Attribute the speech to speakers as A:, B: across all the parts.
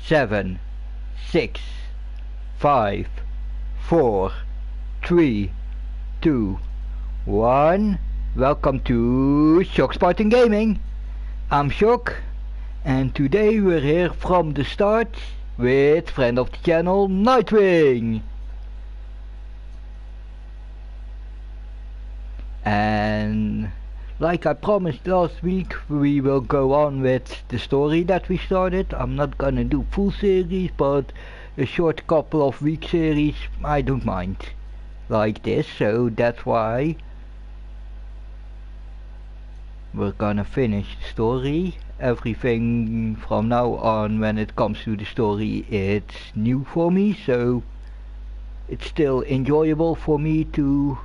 A: 7, 6, 5, 4, 3, 2, 1. Welcome to Shock Spartan Gaming. I'm Shock, and today we're here from the start with friend of the channel, Nightwing. And like I promised last week, we will go on with the story that we started. I'm not gonna do full series, but a short couple of week series I don't mind like this, so that's why we're gonna finish the story. Everything from now on when it comes to the story, it's new for me, so it's still enjoyable for me to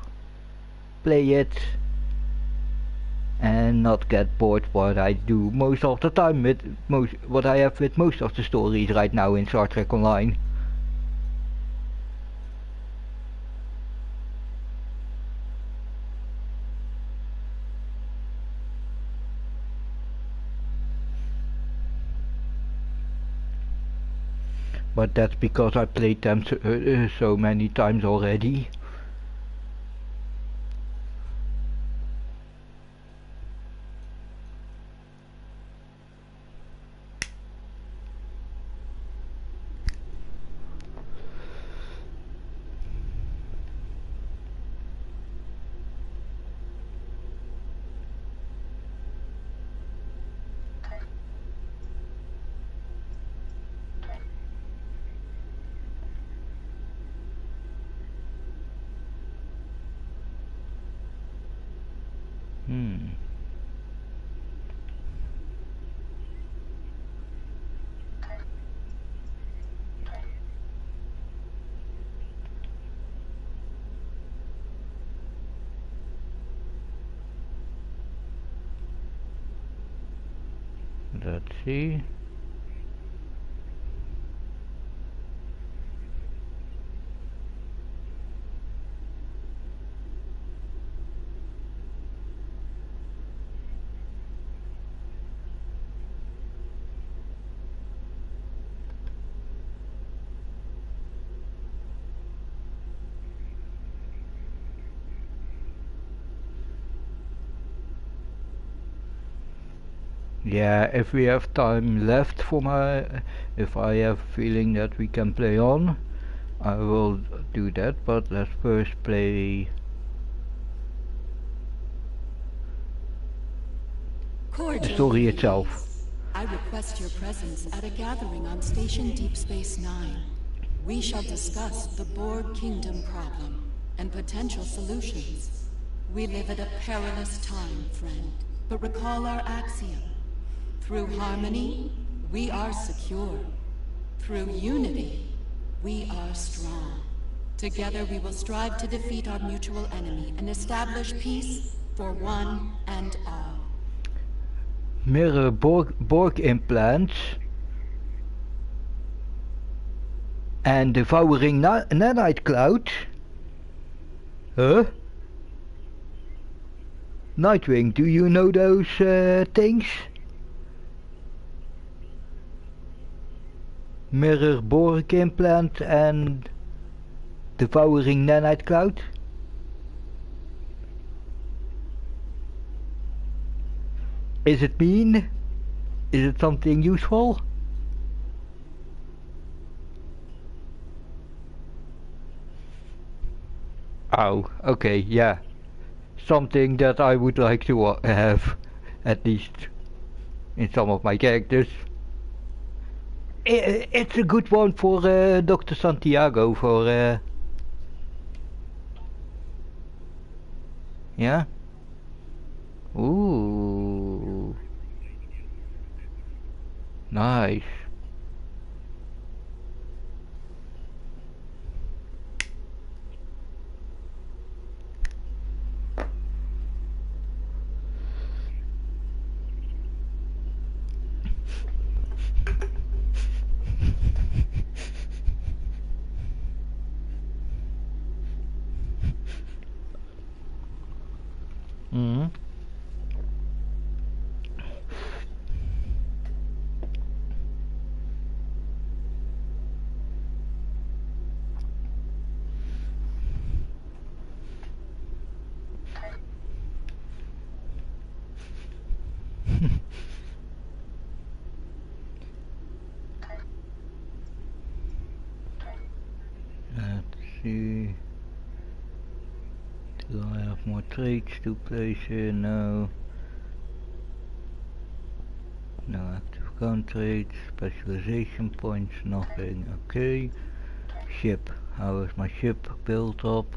A: play it and not get bored what I do most of the time with what I have with most of the stories right now in Star Trek Online. But that's because I played them so many times already. Let's see. Yeah, if we have time left for if I have a feeling that we can play on, I will do that, but let's first play the story itself.
B: I request your presence at a gathering on Station Deep Space Nine. We shall discuss the Borg Kingdom problem and potential solutions. We live at a perilous time, friend, but recall our axiom. Through harmony, we are secure. Through unity, we are strong. Together we will strive to defeat our mutual enemy and establish peace for one and all.
A: Mirror Borg implants and devouring nanite cloud. Huh? Nightwing, do you know those things? Mirror Borg implant and devouring nanite cloud? Is it mean? Is it something useful? Oh, okay, yeah. Something that I would like to have, at least in some of my characters. It's a good one for Dr. Santiago, for yeah? Ooh. Nice. Mm-hmm. see. Do I have more trades to place here? No. No active contracts, specialization points, nothing. Okay. Ship. How is my ship built up?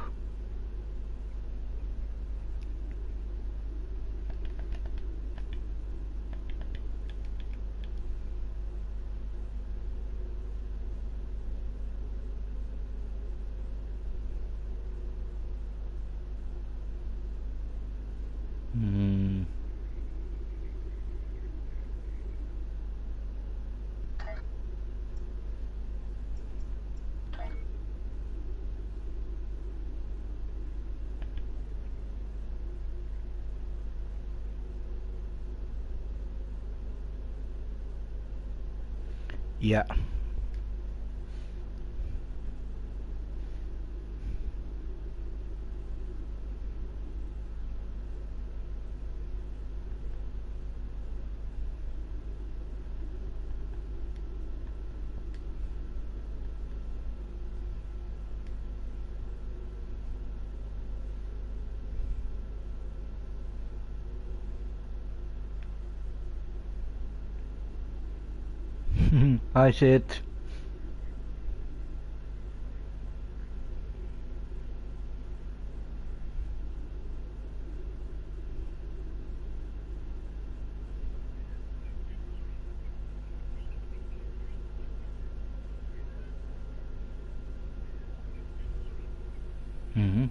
A: Hmm. Yeah. I said. Mm-hmm.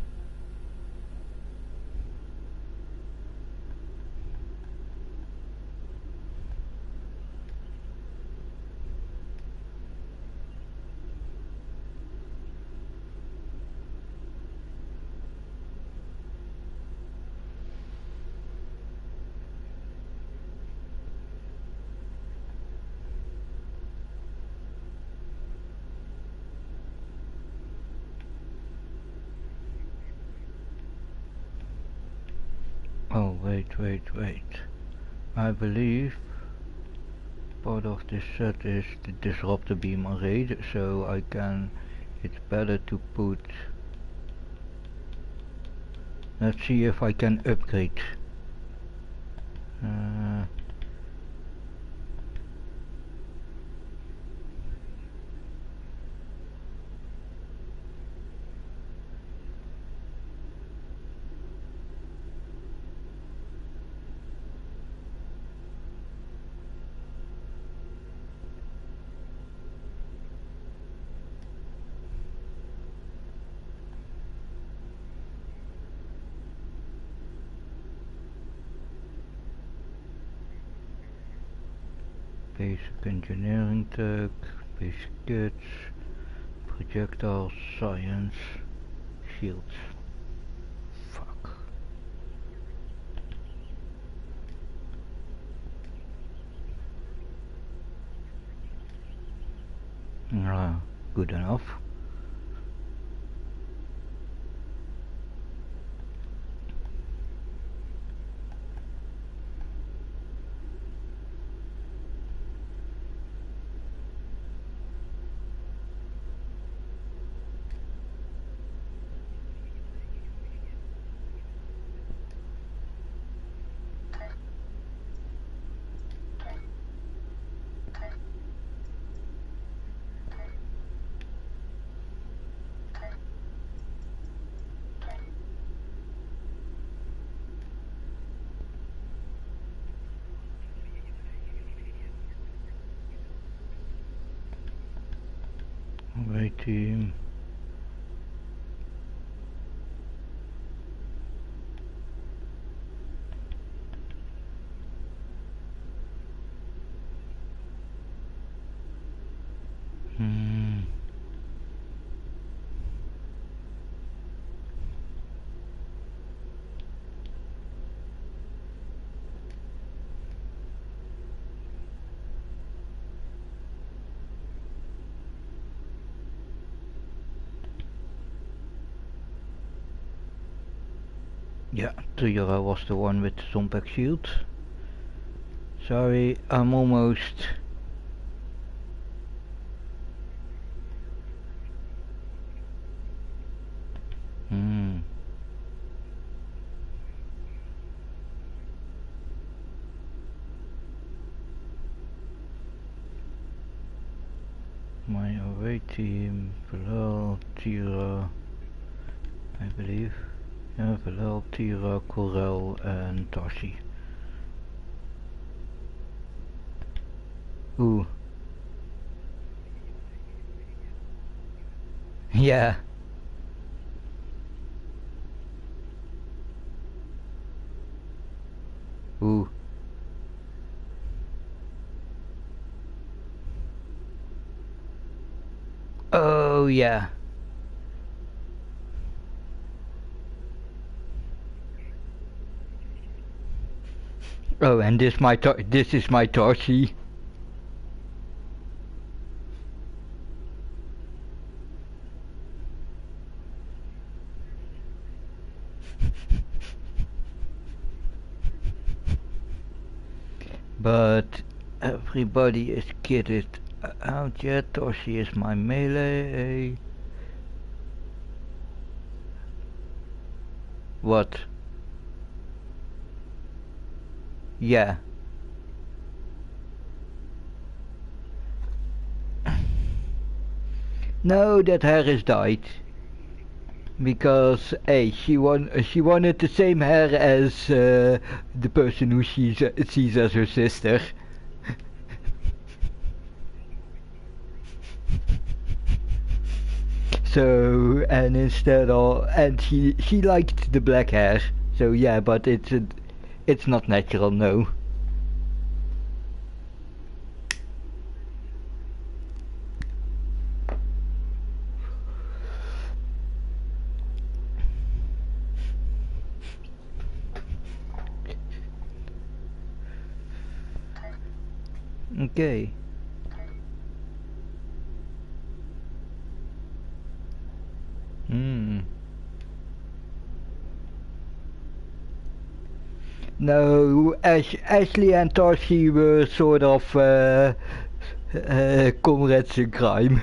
A: Oh, wait. I believe part of this set is the disruptor beam array, so I can. It's better to put. Let's see if I can upgrade. Uh, Basic engineering tech, basic kits, projectile science, shields. Fuck. Good enough. Right team. Yeah, Trigger was the one with the Zompac shield. Sorry, I'm almost. My away team, Bilal, Tira, I believe. Yeah, Bilal, Tira, Corel and Tashi. Ooh. Yeah. Ooh. Oh yeah. Oh, and this is my Tashi. But everybody is kitted out yet. Toshi is my melee. What? Yeah. No, that Harris died. Because hey, she wanted the same hair as the person who she sees as her sister. So and instead of and she liked the black hair. So yeah, but it's not natural, no. Okay. No, Ashley and Tashi were sort of comrades in crime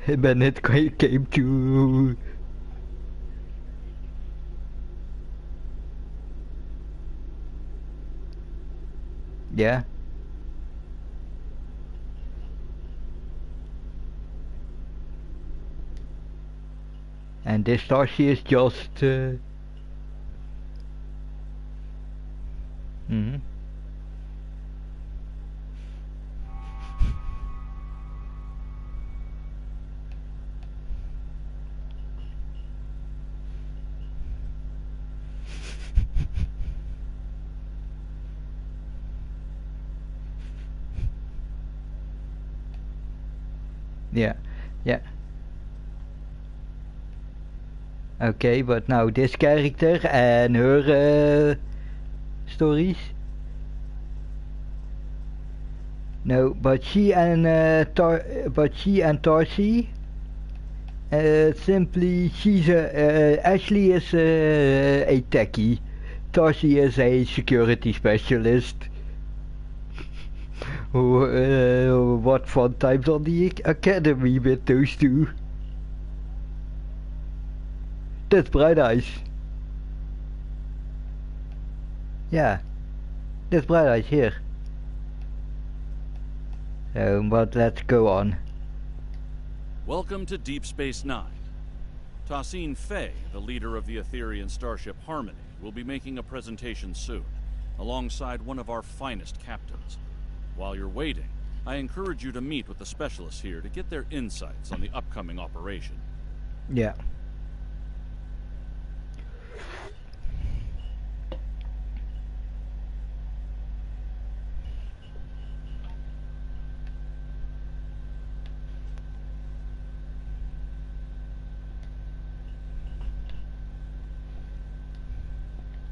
A: when it came to... Yeah. And this Tashi is just... Yeah, yeah. Okay, but now this character and her stories. No, but she and Tarsi. Simply, Ashley is a techie. Tarsi is a security specialist. What fun times on the academy with those two. That's Bright Eyes. Yeah, that's Bright Eyes here. But let's go on.
C: Welcome to Deep Space Nine. Tassine Faye, the leader of the Etherean starship Harmony, will be making a presentation soon, alongside one of our finest captains. While you're waiting, I encourage you to meet with the specialists here to get their insights on the upcoming operation.
A: Yeah.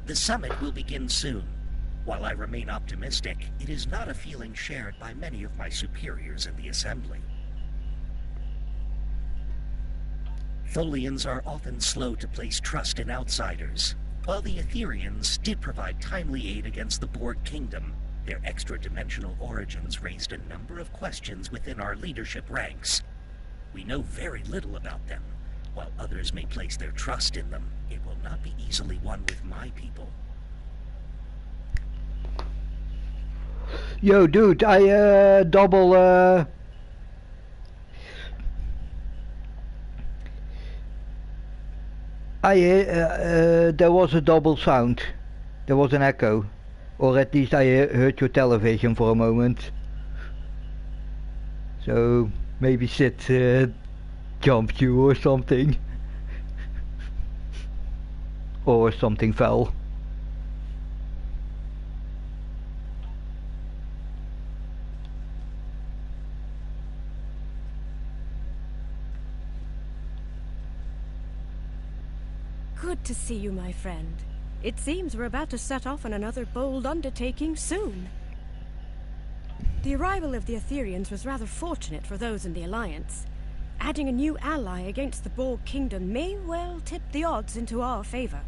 D: The summit will begin soon. While I remain optimistic, it is not a feeling shared by many of my superiors in the Assembly. Tholians are often slow to place trust in outsiders. While the Etherians did provide timely aid against the Borg Kingdom, their extra-dimensional origins raised a number of questions within our leadership ranks. We know very little about them. While others may place their trust in them, it will not be easily won with my people.
A: Yo, dude, I double There was a double sound. There was an echo. Or at least I heard your television for a moment. So maybe Sid jumped you or something. Or something fell.
E: Good to see you, my friend. It seems we're about to set off on another bold undertaking soon. The arrival of the Aetherians was rather fortunate for those in the Alliance. Adding a new ally against the Borg Kingdom may well tip the odds into our favor.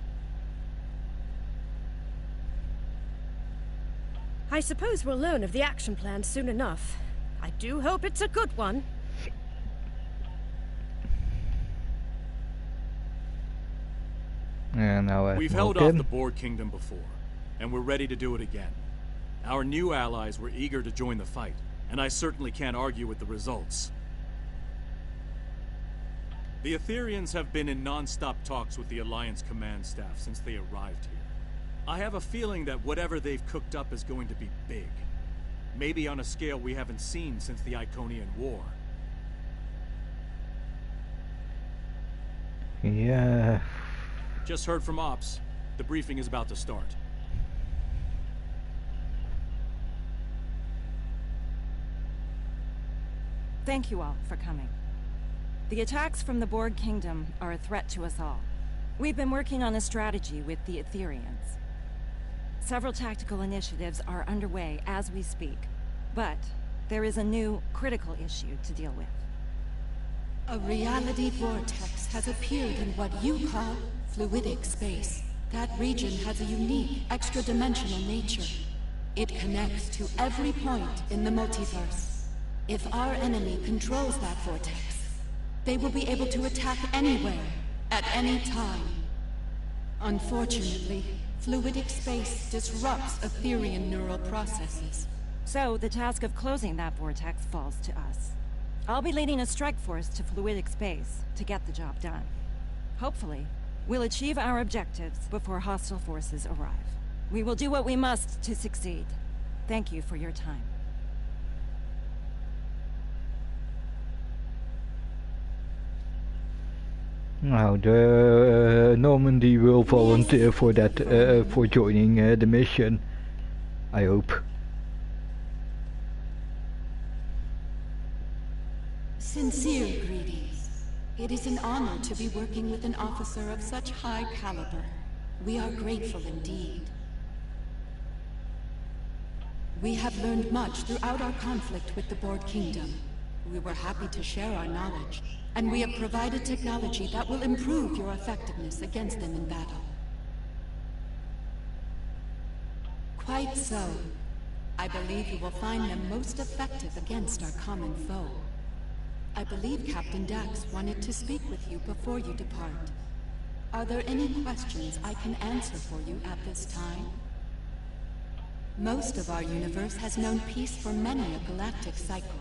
E: I suppose we'll learn of the action plan soon enough. I do hope it's a good one.
A: Yeah, now
F: We've held off the Borg Kingdom before, and we're ready to do it again. Our new allies were eager to join the fight, and I certainly can't argue with the results. The Aetherians have been in non-stop talks with the Alliance command staff since they arrived here. I have a feeling that whatever they've cooked up is going to be big. Maybe on a scale we haven't seen since the Iconian War.
A: Yeah.
F: Just heard from Ops. The briefing is about to start.
G: Thank you all for coming. The attacks from the Borg Kingdom are a threat to us all. We've been working on a strategy with the Aetherians. Several tactical initiatives are underway as we speak, but there is a new, critical issue to deal with.
B: A reality vortex has appeared in what you call fluidic space. That region has a unique, extra-dimensional nature. It connects to every point in the multiverse. If our enemy controls that vortex, they will be able to attack anywhere, at any time. Unfortunately, fluidic space disrupts Aetherian neural processes.
G: So, the task of closing that vortex falls to us. I'll be leading a strike force to fluidic space to get the job done. Hopefully, we'll achieve our objectives before hostile forces arrive. We will do what we must to succeed. Thank you for your time.
A: Now, the Normandy will volunteer for that, for joining the mission. I hope.
B: Sincere greetings. It is an honor to be working with an officer of such high caliber. We are grateful indeed. We have learned much throughout our conflict with the Borg Kingdom. We were happy to share our knowledge, and we have provided technology that will improve your effectiveness against them in battle. Quite so. I believe you will find them most effective against our common foe. I believe Captain Dax wanted to speak with you before you depart. Are there any questions I can answer for you at this time? Most of our universe has known peace for many a galactic cycle.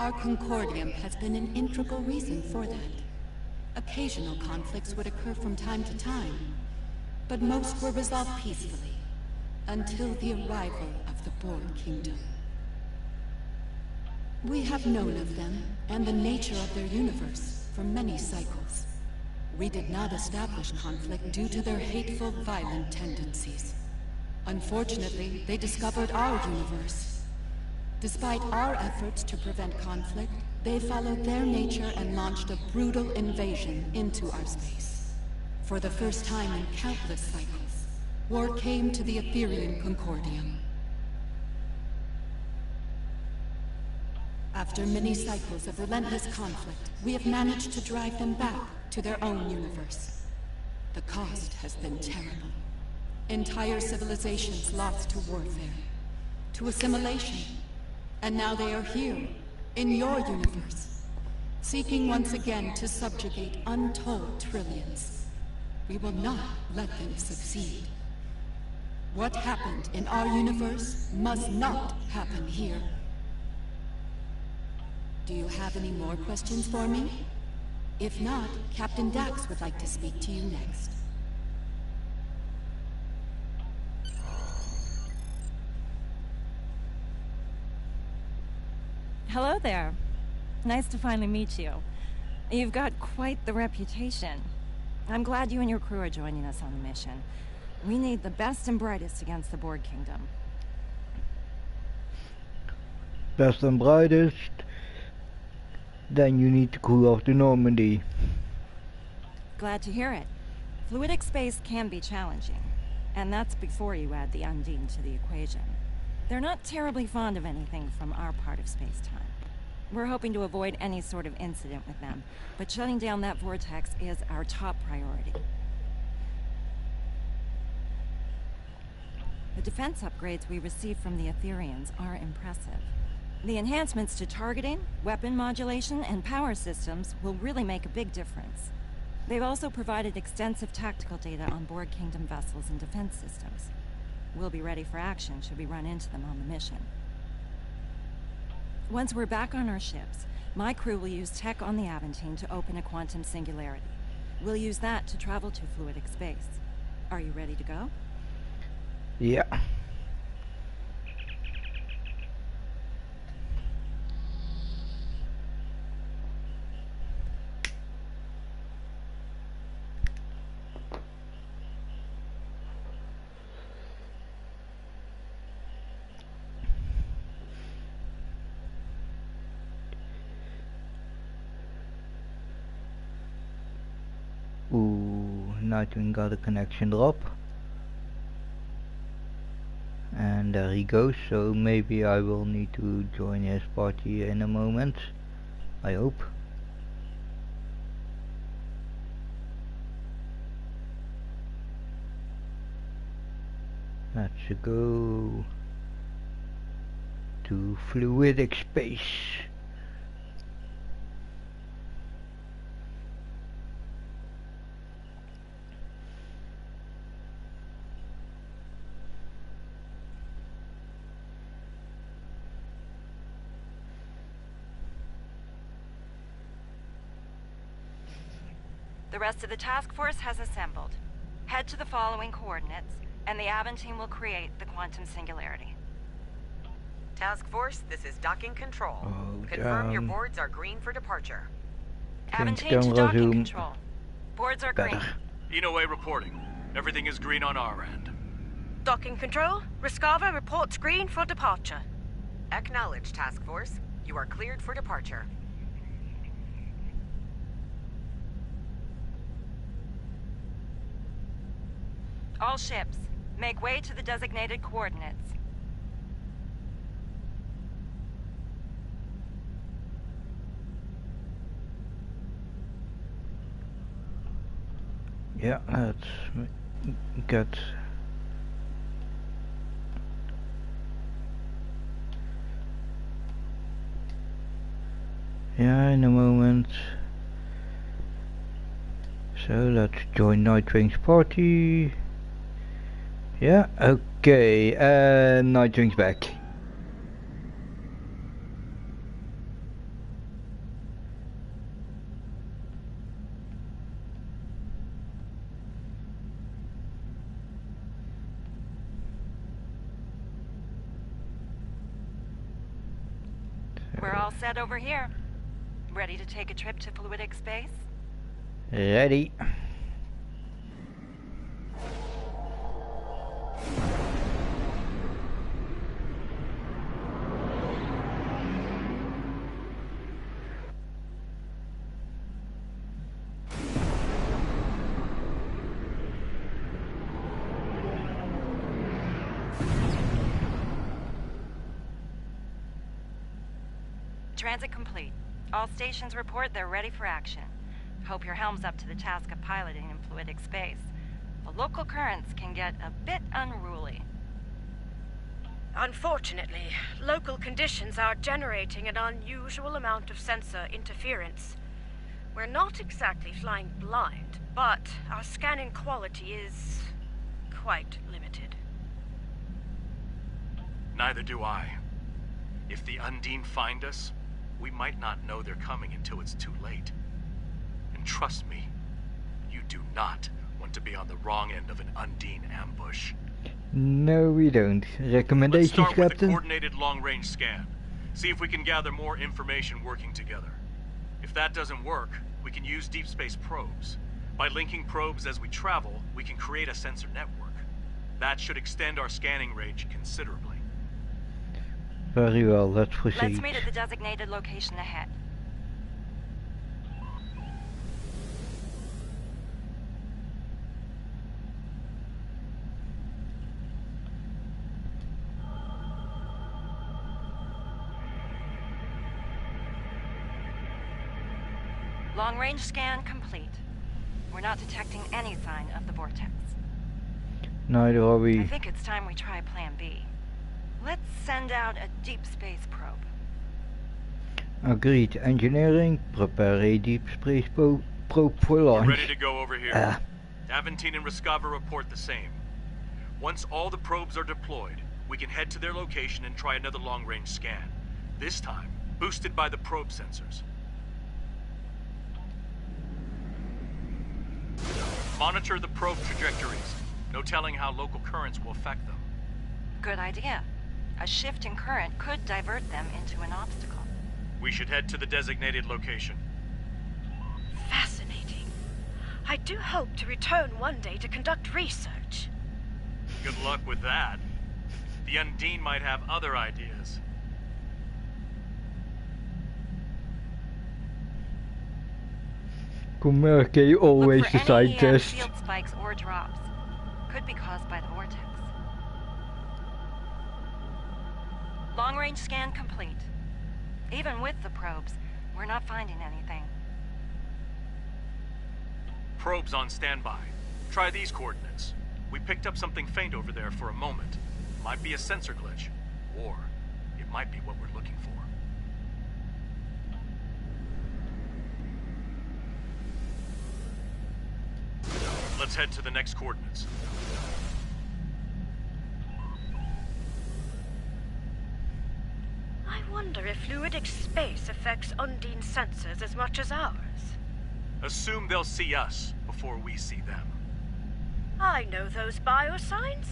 B: Our Concordium has been an integral reason for that. Occasional conflicts would occur from time to time, but most were resolved peacefully, until the arrival of the Borg Kingdom. We have known of them, and the nature of their universe, for many cycles. We did not establish conflict due to their hateful, violent tendencies. Unfortunately, they discovered our universe. Despite our efforts to prevent conflict, they followed their nature and launched a brutal invasion into our space. For the first time in countless cycles, war came to the Aetherian Concordium. After many cycles of relentless conflict, we have managed to drive them back to their own universe. The cost has been terrible. Entire civilizations lost to warfare, to assimilation, and now they are here, in your universe, seeking once again to subjugate untold trillions. We will not let them succeed. What happened in our universe must not happen here. Do you have any more questions for me? If not, Captain Dax would like to speak to you next.
G: Hello there. Nice to finally meet you. You've got quite the reputation. I'm glad you and your crew are joining us on the mission. We need the best and brightest against the Borg Kingdom.
A: Best and brightest. Then you need the crew of the Normandy.
G: Glad to hear it. Fluidic space can be challenging, and that's before you add the Undine to the equation. They're not terribly fond of anything from our part of space-time. We're hoping to avoid any sort of incident with them, but shutting down that vortex is our top priority. The defense upgrades we received from the Etherians are impressive. The enhancements to targeting, weapon modulation, and power systems will really make a big difference. They've also provided extensive tactical data on Borg Kingdom vessels and defense systems. We'll be ready for action should we run into them on the mission. Once we're back on our ships, my crew will use tech on the Aventine to open a quantum singularity. We'll use that to travel to fluidic space. Are you ready to go?
A: Yeah. Ooh, Nightwing got a connection drop. And there he goes, so maybe I will need to join his party in a moment. I hope. Let's go to fluidic space.
G: The rest of the task force has assembled. Head to the following coordinates, and the Aventine will create the quantum singularity.
H: Task Force, this is docking control.
A: Oh,
H: Confirm your boards are green for departure.
G: Aventine to docking control. Boards are green.
F: Inoue reporting. Everything is green on our end.
E: Docking control, Riskava reports green for departure.
H: Acknowledge, Task Force. You are cleared for departure.
G: All ships, make way to the designated coordinates.
A: Yeah, let's get in a moment. So let's join Nightwing's party. Yeah, okay, and Nightwing's back.
G: We're all set over here. Ready to take a trip to fluidic space?
A: Ready.
G: Transit complete. All stations report they're ready for action. Hope your helm's up to the task of piloting in fluidic space. The local currents can get a bit unruly.
E: Unfortunately, local conditions are generating an unusual amount of sensor interference. We're not exactly flying blind, but our scanning quality is quite limited.
F: Neither do I. If the Undine find us, we might not know they're coming until it's too late. And trust me, you do not want to be on the wrong end of an Undine ambush.
A: No, we don't.
F: Let's
A: Recommendations,
F: start with a
A: Captain?
F: coordinated long-range scan. See if we can gather more information working together. If that doesn't work, we can use deep space probes. By linking probes as we travel, we can create a sensor network. That should extend our scanning range considerably.
A: Very well, let's proceed.
G: Let's meet at the designated location ahead. Long-range scan complete. We're not detecting any sign of the vortex.
A: Neither are
G: I
A: we.
G: think it's time we try Plan B. Let's send out a deep space probe.
A: Agreed. Engineering, prepare a deep space probe for launch.
F: We're ready to go over here. Aventine and Rescava report the same. Once all the probes are deployed, we can head to their location and try another long-range scan. This time, boosted by the probe sensors. Monitor the probe trajectories. No telling how local currents will affect them.
G: Good idea. A shift in current could divert them into an obstacle.
F: We should head to the designated location.
E: Fascinating. I do hope to return one day to conduct research.
F: Good luck with that. The Undine might have other ideas.
A: Commerce always
G: Look
A: the
G: for any
A: scientist.
G: field spikes or drops. Could be caused by the vortex. Long-range scan complete. Even with the probes, we're not finding anything.
F: Probes on standby. Try these coordinates. We picked up something faint over there for a moment. Might be a sensor glitch. Or it might be what we're looking for. Let's head to the next coordinates.
E: I wonder if fluidic space affects Undine sensors as much as ours.
F: Assume they'll see us before we see them.
E: I know those biosigns.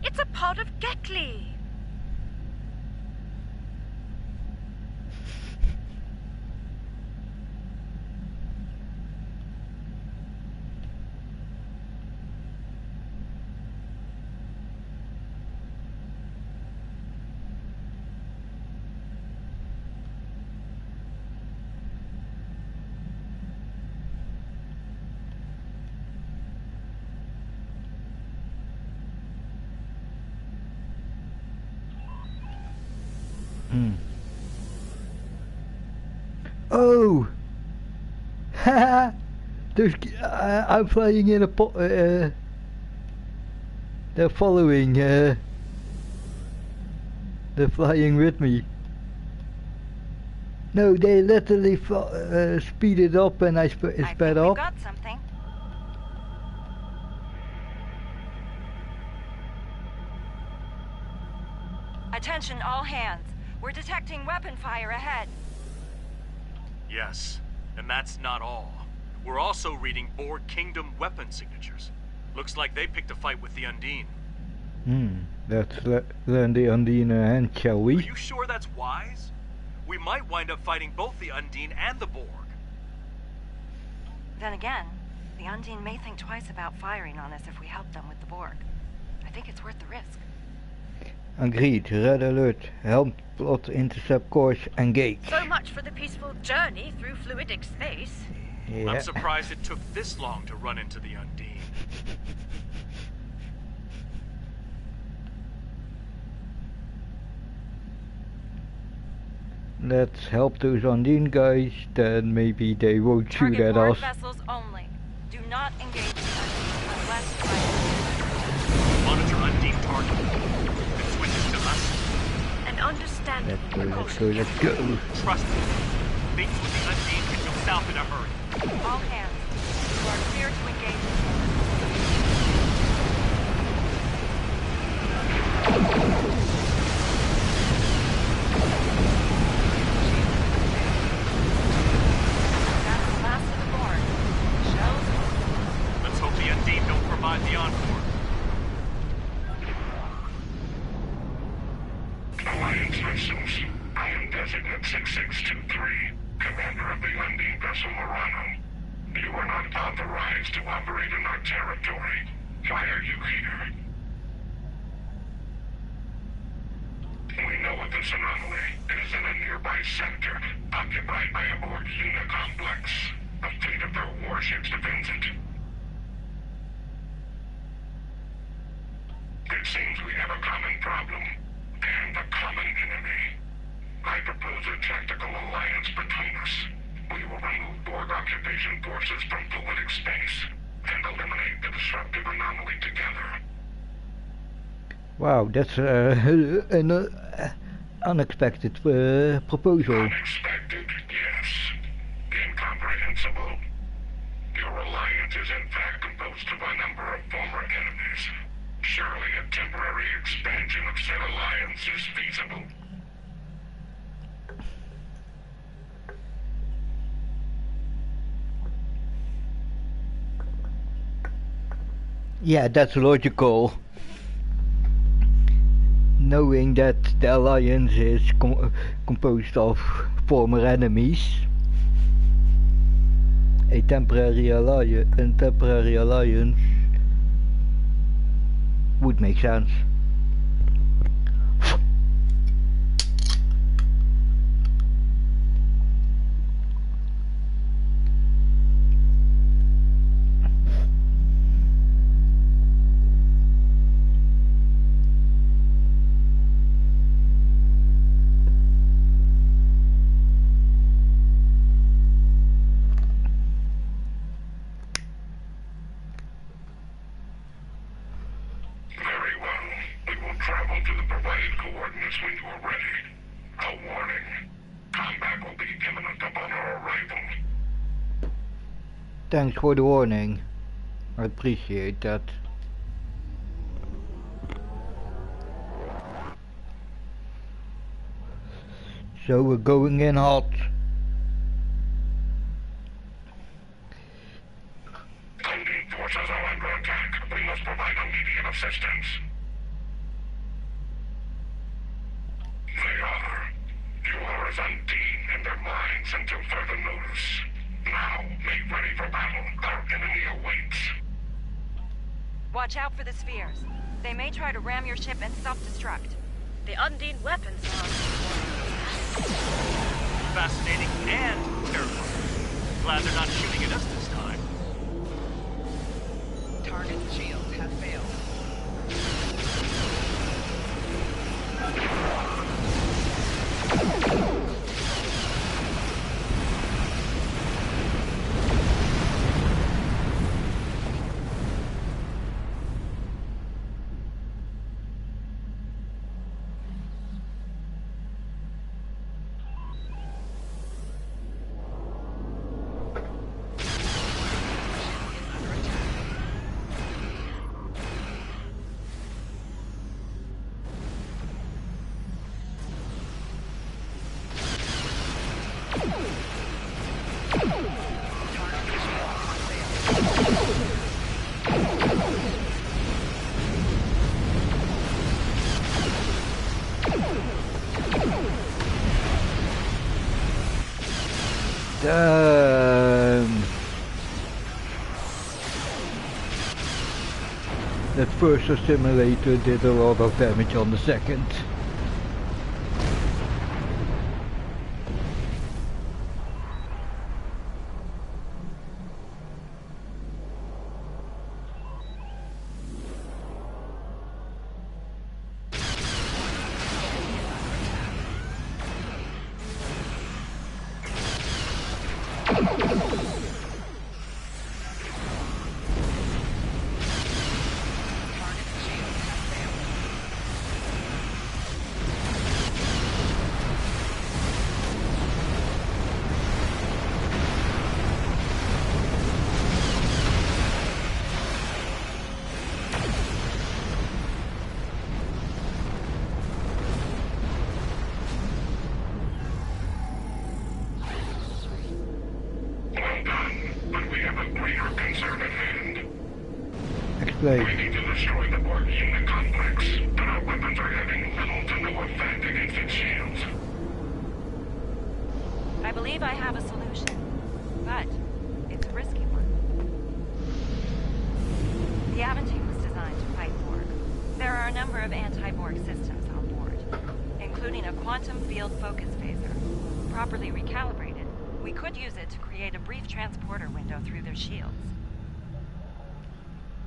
E: It's a pod of Gekli.
A: Oh! Haha! I'm flying in a they're following, they're flying with me. No, they literally speeded up and I sped
G: I think
A: up.
G: we've got something. Attention all hands. We're detecting weapon fire ahead.
F: Yes, and that's not all. We're also reading Borg Kingdom weapon signatures. Looks like they picked a fight with the Undine.
A: Let's lend the Undine a hand, shall
F: Are
A: we?
F: you sure that's wise? We might wind up fighting both the Undine and the Borg.
G: Then again, the Undine may think twice about firing on us if we help them with the Borg. I think it's worth the risk.
A: Agreed. Red alert. Helm plot intercept course engage.
E: So much for the peaceful journey through fluidic space.
A: Yeah.
F: I'm surprised it took this long to run into the Undine.
A: Let's help those Undine guys, then maybe they won't shoot
G: Target
A: at
G: Borg
A: us.
G: vessels only. Do not engage the Undine unless
F: Monitor Undine target. It switches to us.
E: An understandable
A: Let's go.
F: Trust me. Things with the Undine can go south in a hurry.
G: all hands. You are clear to engage. That's the last of the Borg.
I: Castle Murano. You are not authorized to operate in our territory. Why are you here? We know of this anomaly. It is in a nearby sector, occupied by a Borg unit complex. A fleet of their warships defends it. It seems we have a common problem, and a common enemy. I propose a tactical alliance between us. We will remove Borg occupation forces from fluidic space, and eliminate the disruptive anomaly together.
A: Wow, that's an unexpected proposal.
I: Unexpected, yes. Incomprehensible. Your alliance is in fact composed of a number of former enemies. Surely a temporary expansion of said alliance is feasible.
A: Yeah, that's logical. Knowing that the alliance is composed of former enemies, a temporary alliance would make sense. Thanks for the warning. I appreciate that. So we're going in hot.
I: Undead forces are under attack. We must provide immediate assistance. They are. Yours unseen in their minds until further notice. Now, make ready for battle. Our enemy awaits.
G: Watch out for the spheres. They may try to ram your ship and self-destruct.
E: The Undine weapons are
F: Fascinating and terrifying. Glad they're not shooting at us this time.
H: Target shields have failed.
A: That first simulator did a lot of damage on the second.
I: We need to destroy the Borg unit complex, but our weapons are having little to no effect against its shields.
G: I believe I have a solution. number of anti-Borg systems on board, including a quantum field focus phaser. Properly recalibrated, we could use it to create a brief transporter window through their shields.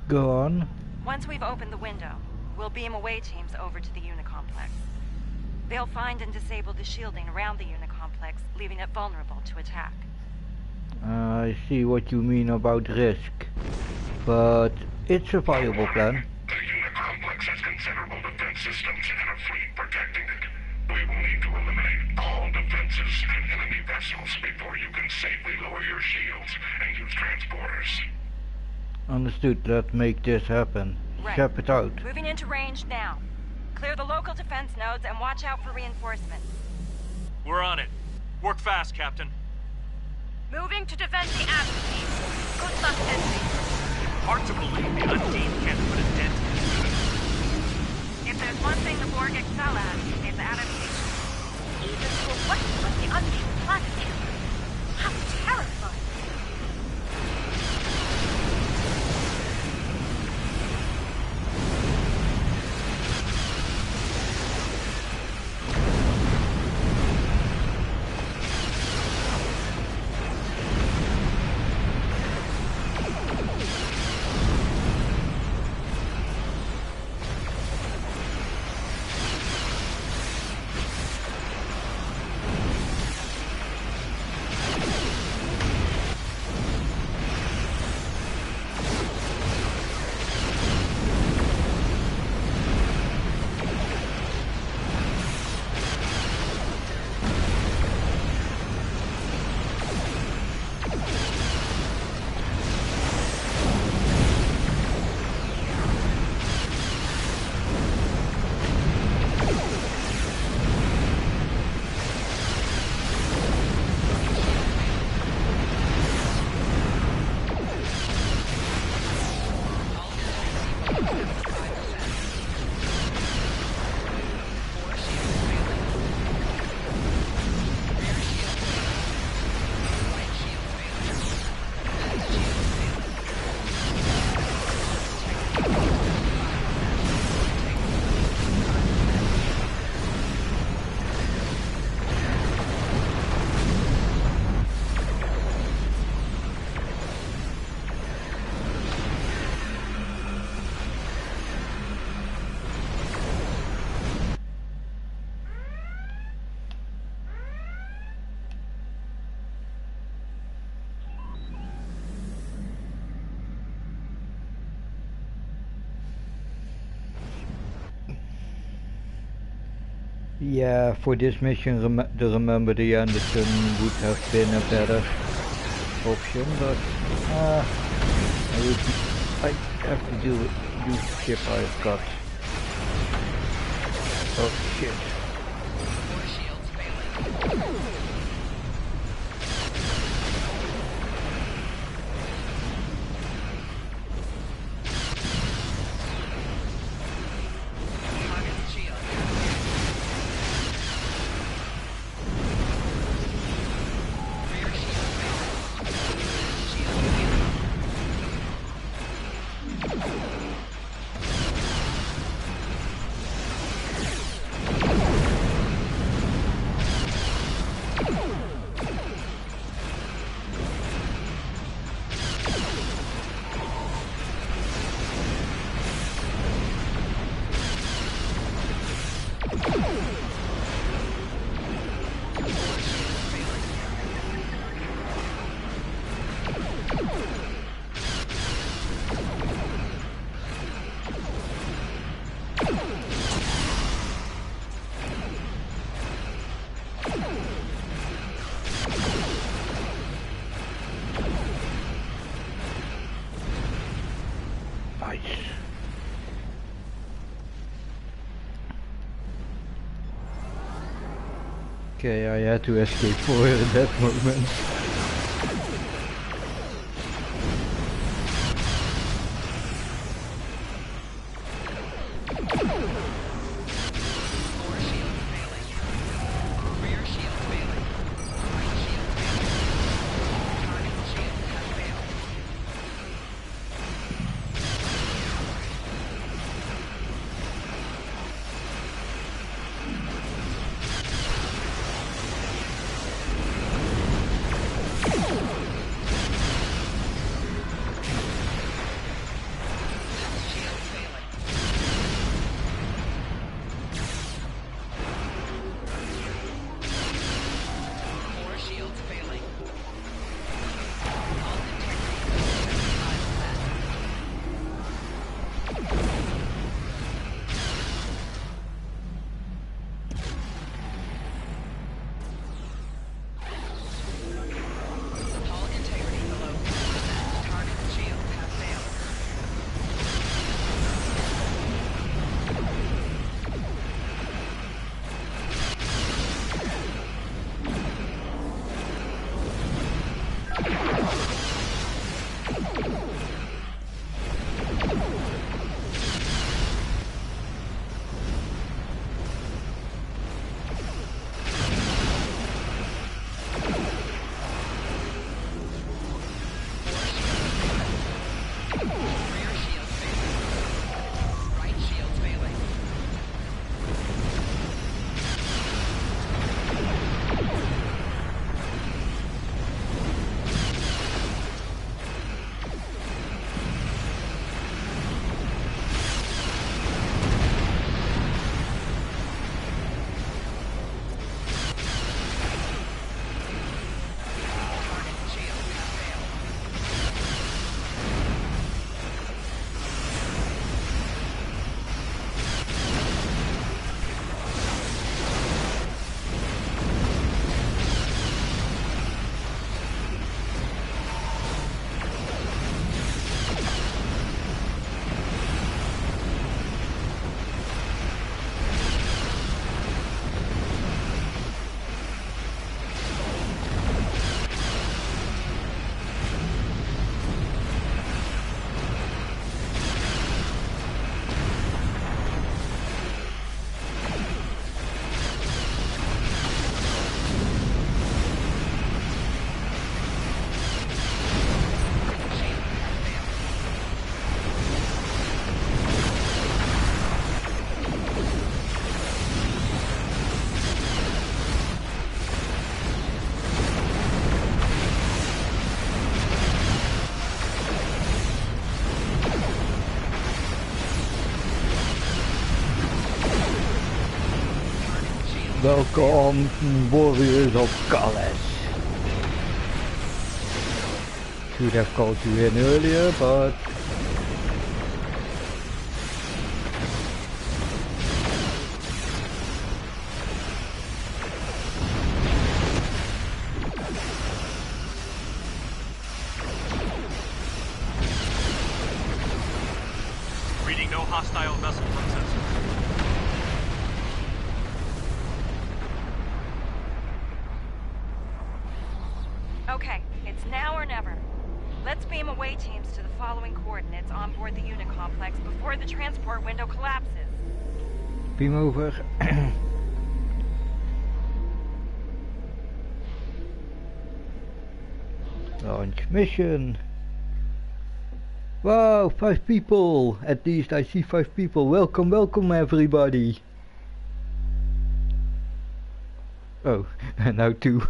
A: Go on.
G: Once we've opened the window, we'll beam away teams over to the Unicomplex. They'll find and disable the shielding around the Unicomplex, leaving it vulnerable to attack.
A: I see what you mean about risk, but it's a viable plan.
I: The Unicomplex has considerable defense systems and a fleet protecting it. We will need to eliminate all defenses and enemy vessels before you can safely lower your shields and use transporters.
A: Understood. Let's make this happen.
G: Right.
A: Shep it out.
G: Moving into range now. Clear the local defense nodes and watch out for reinforcements.
F: We're on it. Work fast, Captain.
E: Moving to defend the Atom team. Good luck, Enemy.
F: Hard to believe the Undead can't put a dent in it.
G: If there's one thing the Borg excel at, it's adaptation.
E: Even for what was the Undead planet is. How terrifying.
A: Yeah, for this mission, remember the Anderson would have been a better option, but I have to use the ship I've got. Oh shit. Okay, I had to escape for that moment. Welcome, warriors of Kales. Should have called you in earlier, but
F: Reading no hostile vessels uncensored.
G: Okay, it's now or never. Let's beam away teams to the following coordinates on board the unit complex before the transport window collapses.
A: beam over. Launch mission. Wow, 5 people. At least I see 5 people. Welcome, welcome everybody. Oh, and now 2.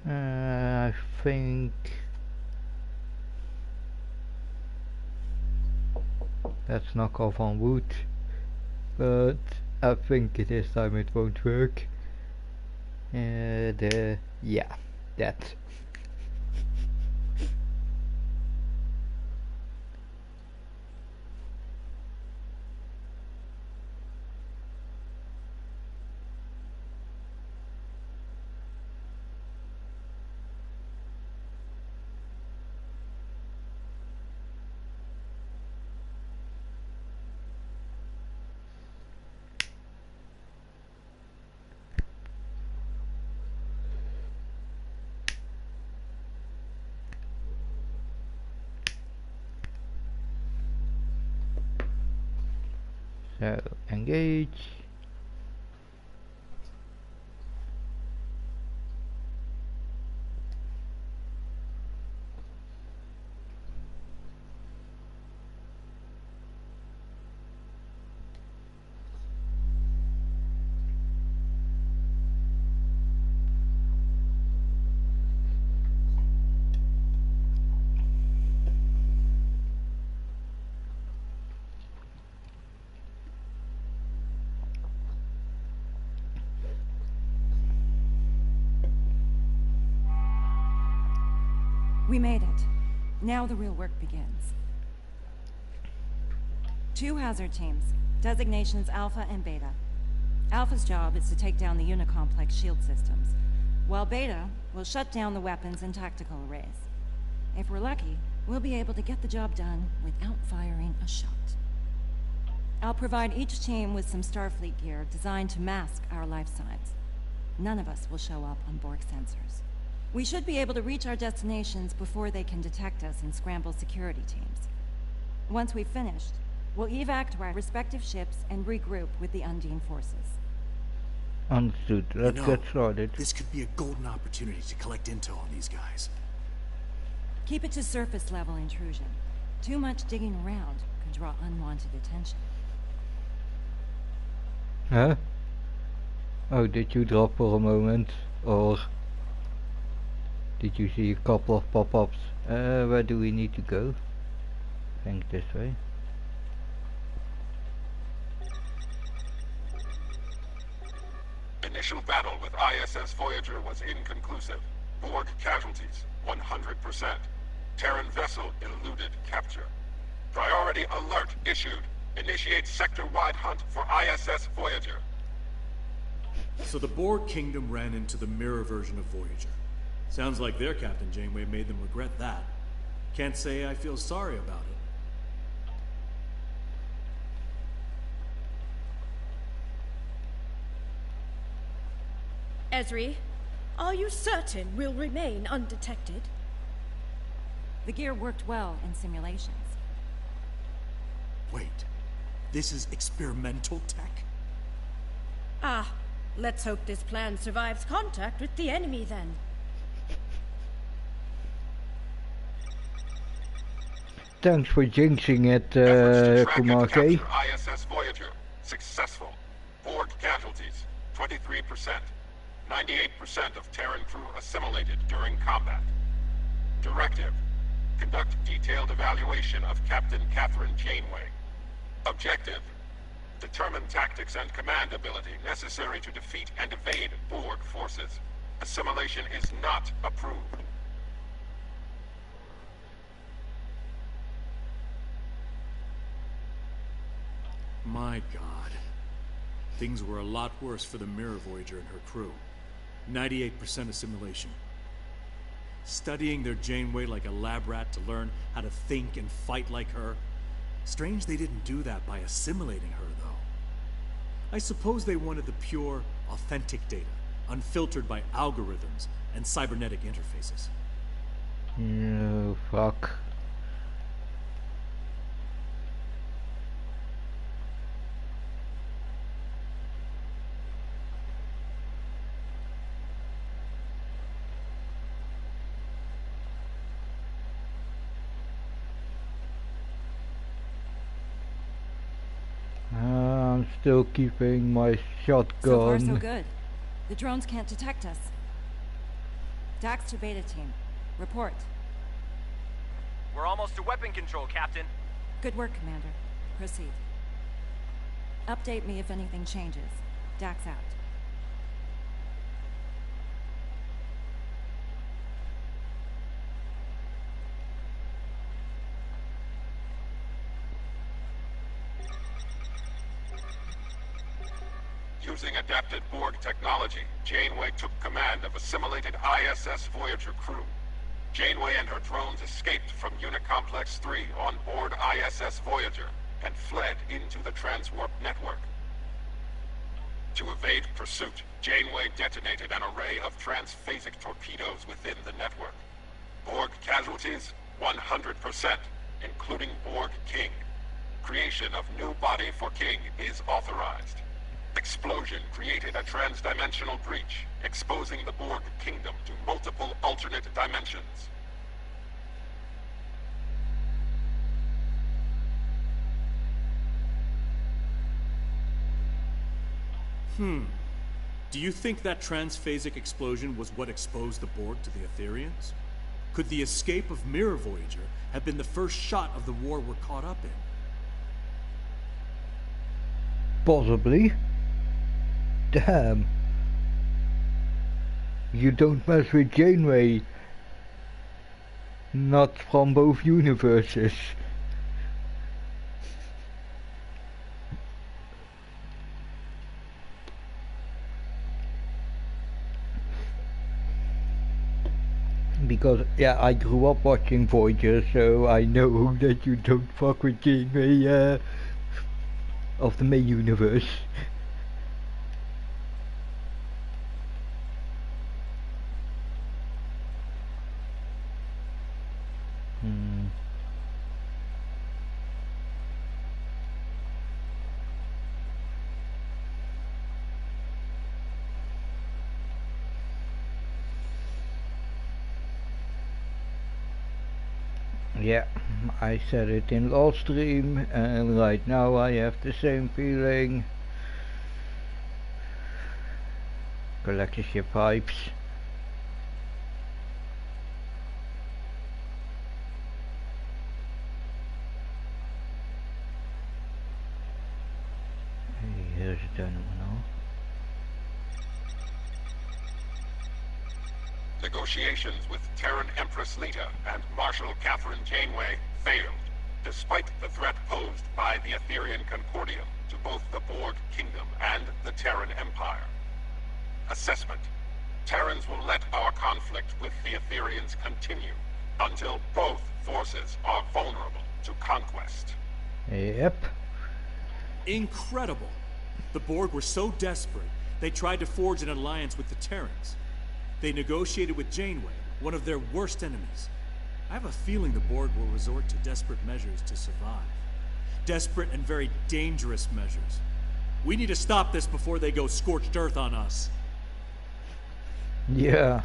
A: I think let's knock off on wood, but I think this time it won't work. Yeah, that. So engage.
G: We made it. Now the real work begins. 2 hazard teams, designations Alpha and Beta. Alpha's job is to take down the Unicomplex shield systems, while Beta will shut down the weapons and tactical arrays. If we're lucky, we'll be able to get the job done without firing a shot. I'll provide each team with some Starfleet gear designed to mask our life signs. None of us will show up on Borg sensors. We should be able to reach our destinations before they can detect us and scramble security teams. Once we've finished, we'll evac to our respective ships and regroup with the Undine forces.
A: Understood. Let's get started.
J: This could be a golden opportunity to collect intel on these guys.
G: Keep it to surface level intrusion. Too much digging around could draw unwanted attention.
A: Huh? Oh, did you drop for a moment? Or did you see a couple of pop-ups? Where do we need to go? I think this way.
I: Initial battle with ISS Voyager was inconclusive. Borg casualties, 100%. Terran vessel eluded capture. Priority alert issued. Initiate sector-wide hunt for ISS Voyager.
F: So the Borg Kingdom ran into the mirror version of Voyager. Sounds like their Captain Janeway made them regret that. Can't say I feel sorry about it.
E: Ezri, are you certain we'll remain undetected?
G: The gear worked well in simulations.
J: Wait,
F: This is experimental tech?
E: Ah, let's hope this plan survives contact with the enemy then.
A: Thanks for jinxing it, Kumar K.
I: ISS Voyager. Successful. Borg casualties, 23%. 98% of Terran crew assimilated during combat. Directive. Conduct detailed evaluation of Captain Catherine Janeway. Objective. Determine tactics and command ability necessary to defeat and evade Borg forces. Assimilation is not approved.
F: My God. Things were a lot worse for the Mirror Voyager and her crew. 98% assimilation. Studying their Janeway like a lab rat to learn how to think and fight like her. Strange they didn't do that by assimilating her, though. I suppose they wanted the pure, authentic data, unfiltered by algorithms and cybernetic interfaces.
A: No, fuck. I'm still keeping my shotgun.
G: So far, so good. The drones can't detect us. Dax to Beta Team. Report.
K: We're almost to weapon control, Captain.
G: Good work, Commander. Proceed. Update me if anything changes. Dax out.
I: Using adapted Borg technology, Janeway took command of assimilated ISS Voyager crew. Janeway and her drones escaped from Unicomplex 3 on board ISS Voyager and fled into the transwarp network. To evade pursuit, Janeway detonated an array of transphasic torpedoes within the network. Borg casualties, 100%, including Borg King. Creation of new body for King is authorized. Explosion created a trans-dimensional breach, exposing the Borg Kingdom to multiple alternate dimensions.
F: Do you think that transphasic explosion was what exposed the Borg to the Aetherians? Could the escape of Mirror Voyager have been the first shot of the war we're caught up in?
A: Possibly. Damn. You don't mess with Janeway. Not from both universes. Because, yeah, I grew up watching Voyager, so I know that you don't fuck with Janeway of the main universe. Yeah, I said it in last stream, and right now I have the same feeling. Collectorship pipes. Here's the terminal.
I: Negotiations with Terran Empress Lita and Marshal Catherine Janeway failed, despite the threat posed by the Aetherian Concordium to both the Borg Kingdom and the Terran Empire. Assessment. Terrans will let our conflict with the Aetherians continue until both forces are vulnerable to conquest.
A: Yep.
F: Incredible! The Borg were so desperate, they tried to forge an alliance with the Terrans. They negotiated with Janeway, one of their worst enemies. I have a feeling the Borg will resort to desperate measures to survive. Desperate and very dangerous measures. We need to stop this before they go scorched earth on us.
A: Yeah.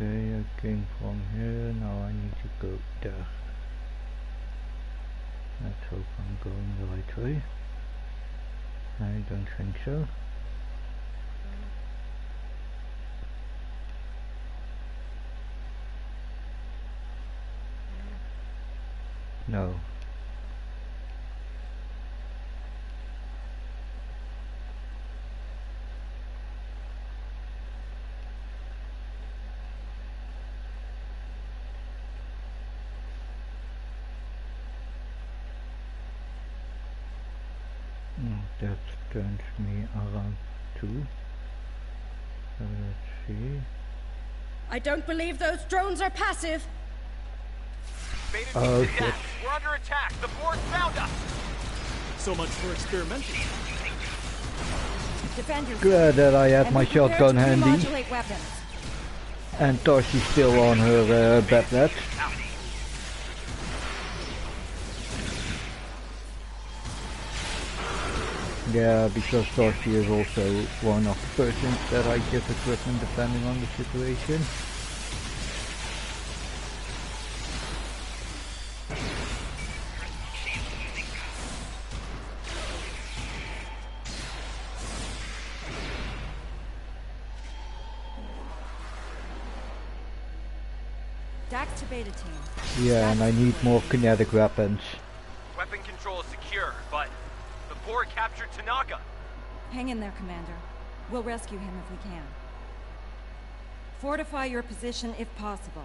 A: Okay, I came from here, now I need to go there. Let's hope I'm going the right way. I don't think so. No. That turns me around too. So let's see.
E: I don't believe those drones are passive.
K: Beta
A: Oh,
K: team's
A: shit.
K: attack. We're under attack. The Borg found us.
F: So much for experimental.
G: Defend yourself.
A: Glad that I had
G: And
A: my
G: be prepared
A: shotgun
G: to
A: handy.
G: remodulate weapons.
A: And Torchy's still on her bedlet. Yeah, because Torchy is also one of the persons that I give equipment depending on the situation.
G: Dax to beta team.
A: Yeah, and I need more kinetic weapons.
K: Weapon control is secure, but the Borg captured Tanaka.
G: Hang in there, Commander. We'll rescue him if we can. Fortify your position if possible.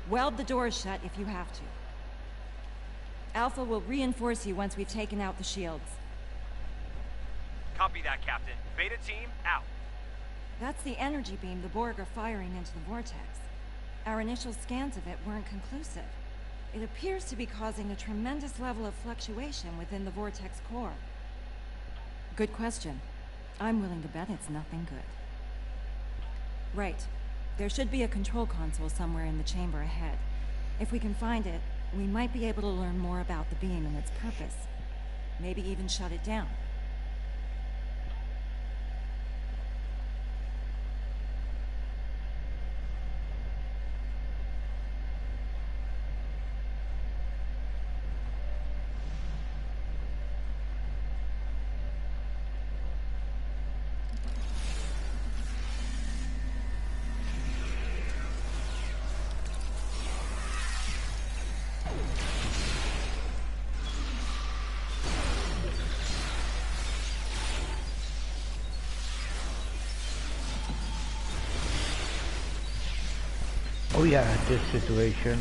G: Weld the doors shut if you have to. Alpha will reinforce you once we've taken out the shields.
K: Copy that, Captain. Beta team, out.
G: That's the energy beam the Borg are firing into the vortex. Our initial scans of it weren't conclusive. It appears to be causing a tremendous level of fluctuation within the vortex core. Good question. I'm willing to bet it's nothing good. Right. There should be a control console somewhere in the chamber ahead. If we can find it, we might be able to learn more about the beam and its purpose. Maybe even shut it down.
A: Oh yeah, this situation.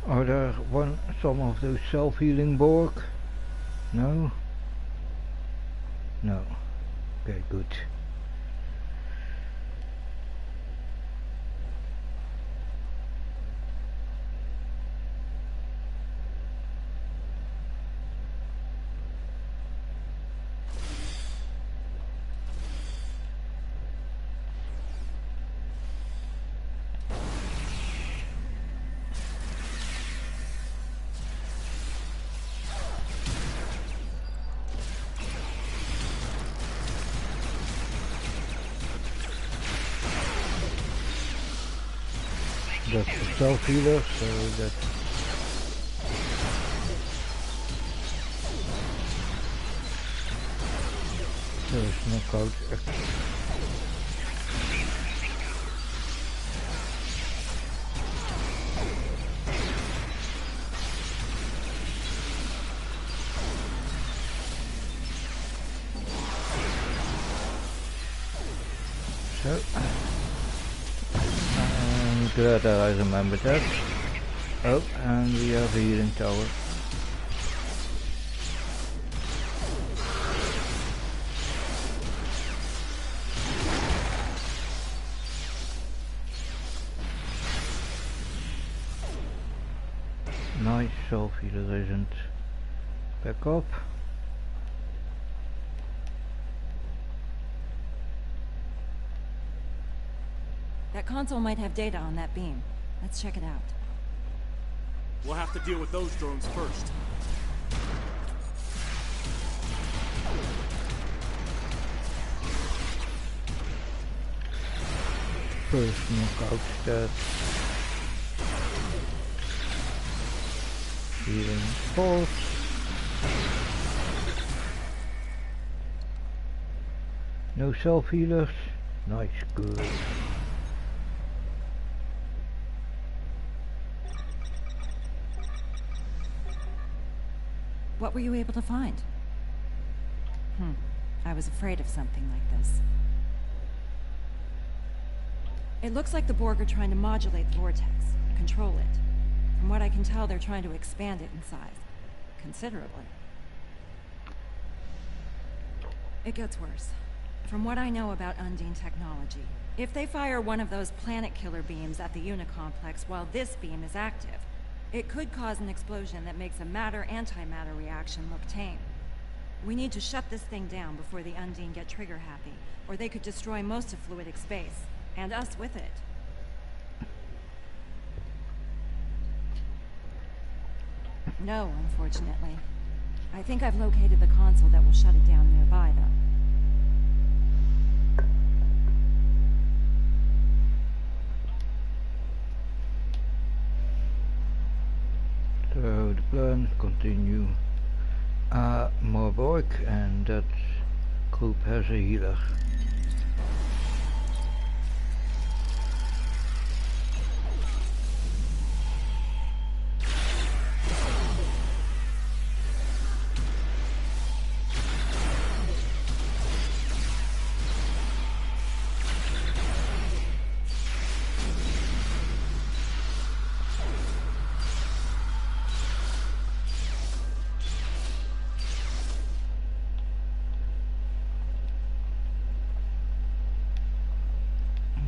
A: Are there some of those self-healing Borg? No? No. Okay, good. That's a self-healer, so that's... There's knockout. So, I'm glad that I remembered that. Oh, and we have a healing tower. Nice, self-healer isn't back up.
G: That console might have data on that beam. Let's check it out.
F: We'll have to deal with those drones first.
A: First knockout stat. Healing pulse. No self-healers. Nice, good.
G: What were you able to find? I was afraid of something like this. It looks like the Borg are trying to modulate the vortex, control it. From what I can tell, they're trying to expand it in size. Considerably. It gets worse. From what I know about Undine technology, if they fire one of those planet killer beams at the Unicomplex while this beam is active, it could cause an explosion that makes a matter-antimatter reaction look tame. We need to shut this thing down before the Undine get trigger-happy, or they could destroy most of fluidic space, and us with it. No, unfortunately. I think I've located the console that will shut it down nearby, though.
A: So the plan, continue more Borg, and that group has a healer.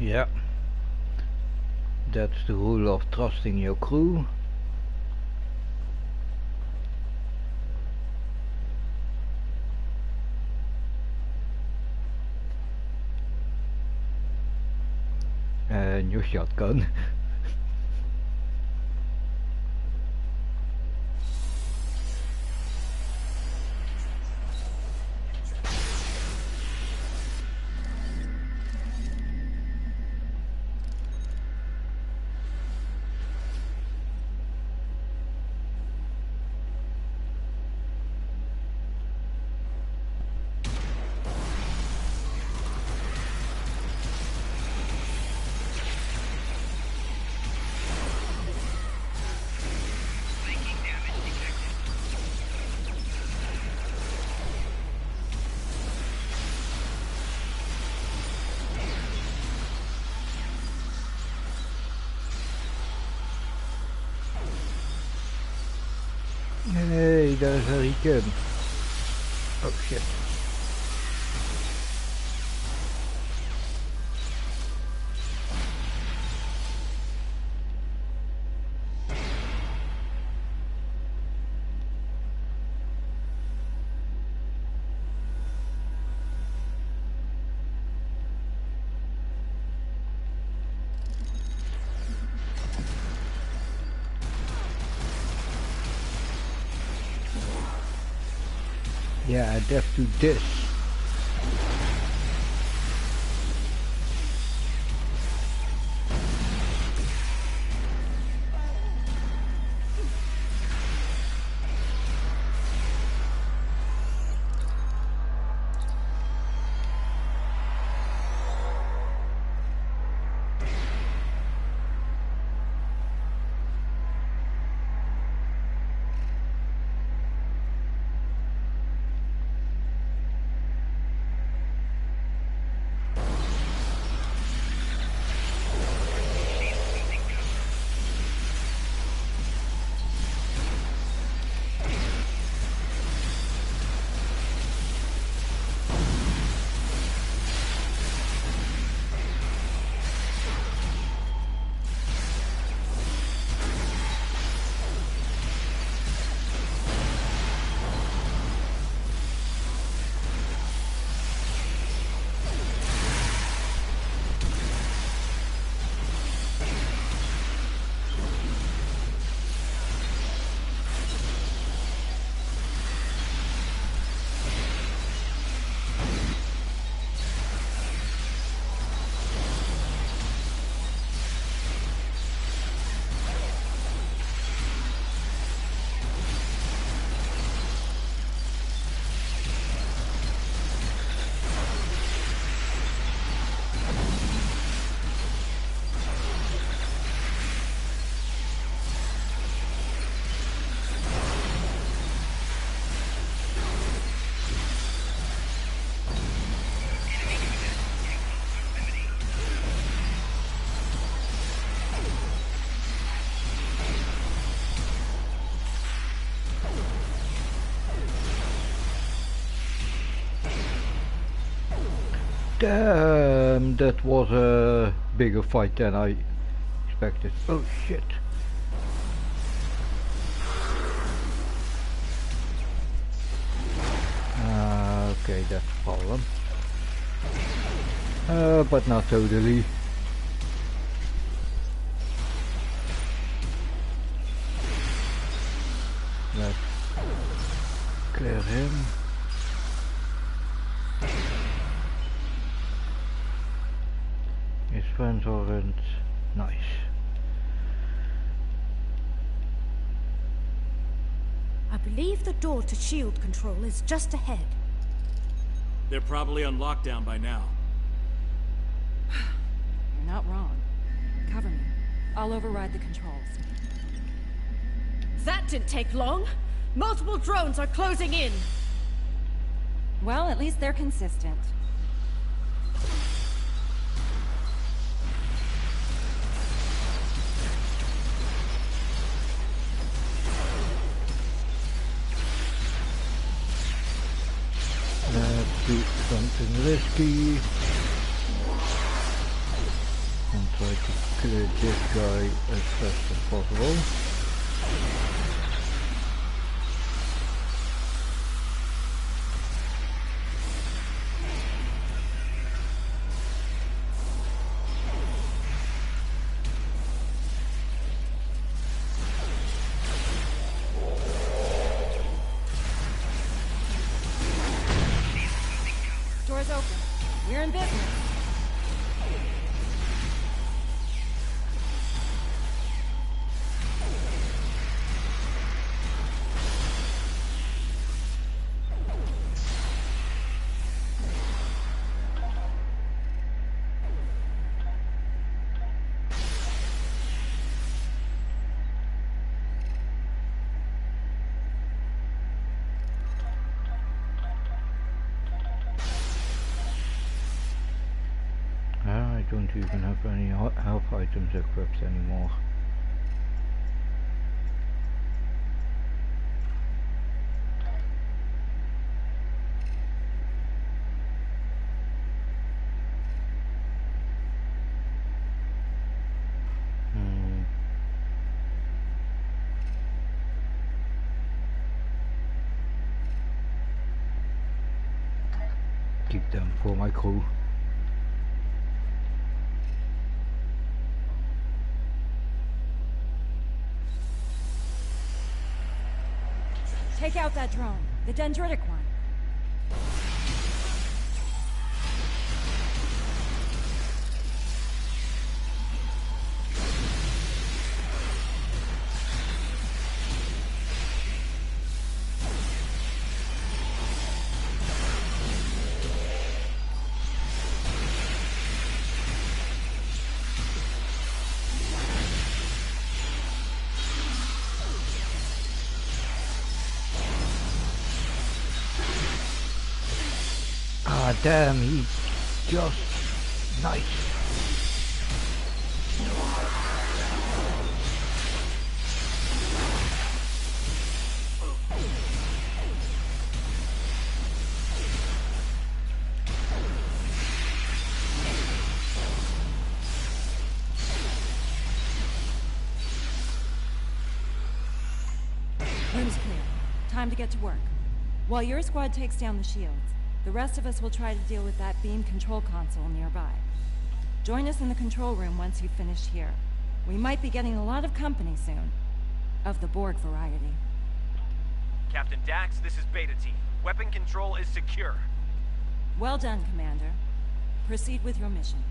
A: Yeah, that's the rule of trusting your crew. And your shotgun. Hey, there's a recon. Oh shit. Yeah, death to this. Damn, that was a bigger fight than I expected. Oh shit. Okay, that's a problem. But not totally. Let's clear him. His friends aren't nice.
E: I believe the door to shield control is just ahead.
F: They're probably on lockdown by now.
G: You're not wrong. Cover me. I'll override the controls.
E: That didn't take long. Multiple drones are closing in.
G: Well, at least they're consistent.
A: Let's do something risky and try to clear this guy as fast as possible.
G: Doors open. We're in business.
A: I don't even have any health items equipped anymore. Keep them for my crew.
G: Take out that drone, the dendritic one.
A: Ah damn, he's just nice.
G: Room's clear. Time to get to work. While your squad takes down the shields, the rest of us will try to deal with that beam control console nearby. Join us in the control room once you've finished here. We might be getting a lot of company soon. Of the Borg variety.
K: Captain Dax, this is Beta Team. Weapon control is secure.
G: Well done, Commander. Proceed with your mission.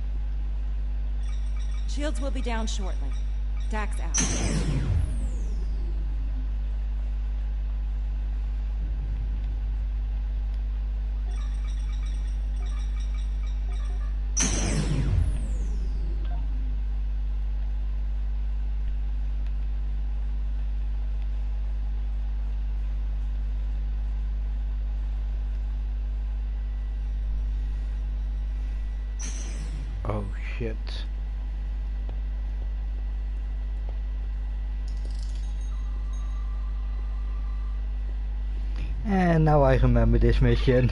G: Shields will be down shortly. Dax out.
A: Oh shit. And now I remember this mission.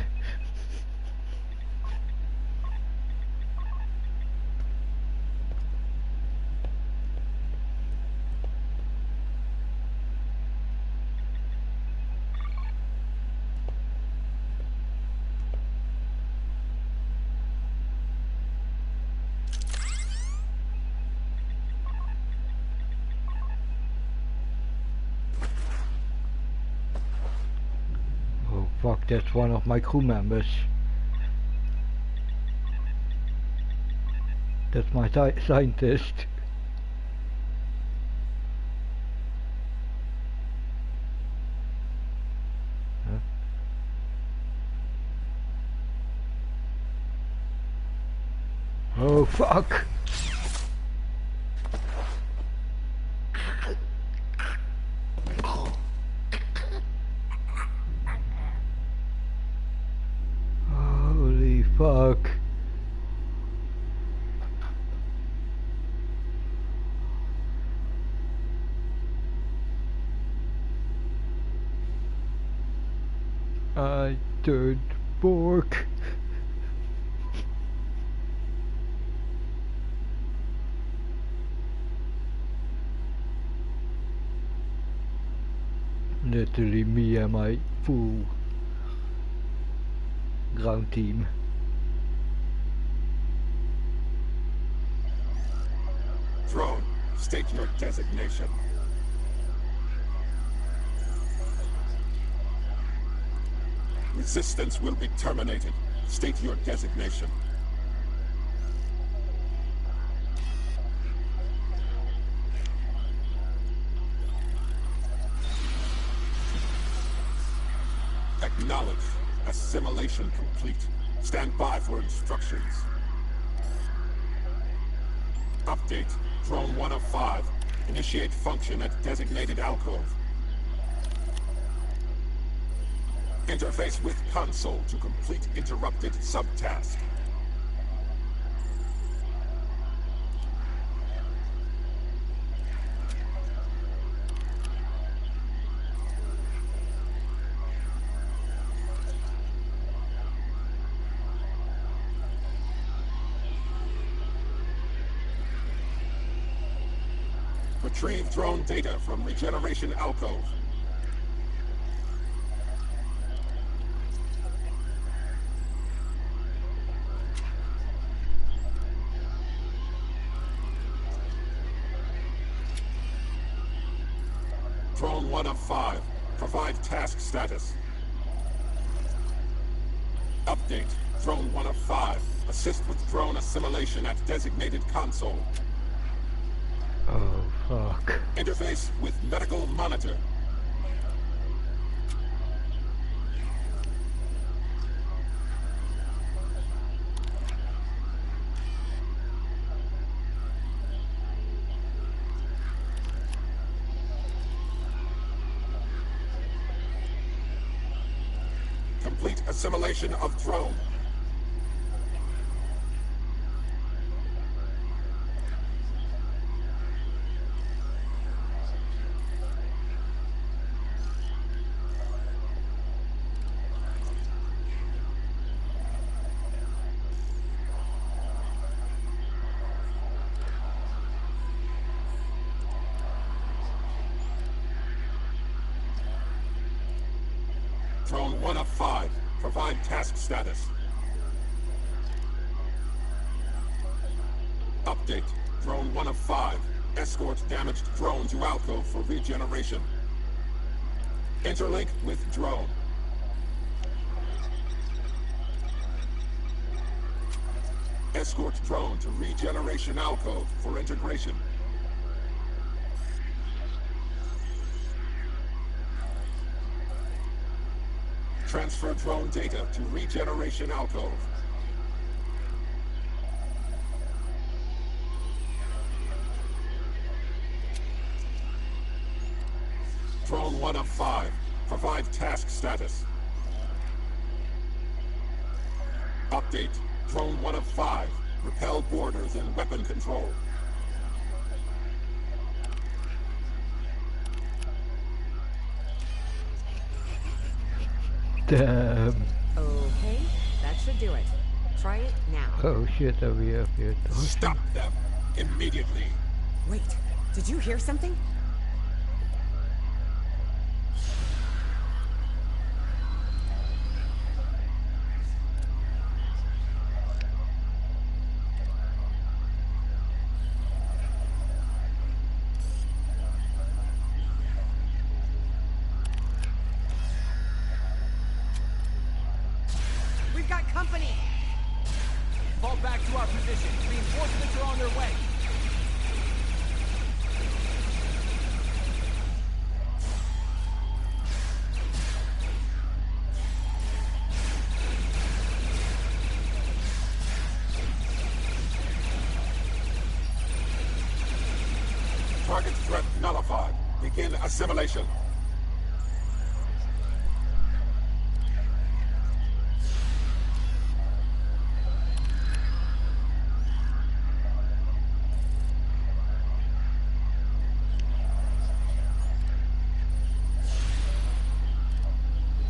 A: fuck, that's one of my crew members. That's my scientist. Huh? Oh fuck! Holy fuck. I turned Borg. Literally me and my full ground team.
I: Drone, state your designation. Resistance will be terminated. State your designation. Acknowledge. Assimilation complete. Stand by for instructions. Update. Drone 1 of 5. Initiate function at designated alcove. Interface with console to complete interrupted subtask. Retrieve drone data from regeneration alcove. Drone 1 of 5. Provide task status. Update. Drone 1 of 5. Assist with drone assimilation at designated console.
A: Oh fuck.
I: Interface with medical monitor. Complete assimilation of drone. Drone 1 of 5. Provide task status. Update. Drone 1 of 5. Escort damaged drone to alcove for regeneration. Interlink with drone. Escort drone to regeneration alcove for integration. Transfer drone data to regeneration alcove. Drone 1 of 5. Provide task status. Update. Drone 1 of 5. Repel borders and weapon control.
A: Damn.
H: Okay, that should do it. Try it now.
A: Oh shit, are we up here?
I: Stop them immediately.
H: Wait, did you hear something?
K: back to our position. Reinforcements are on their way.
I: Target threat nullified. Begin assimilation.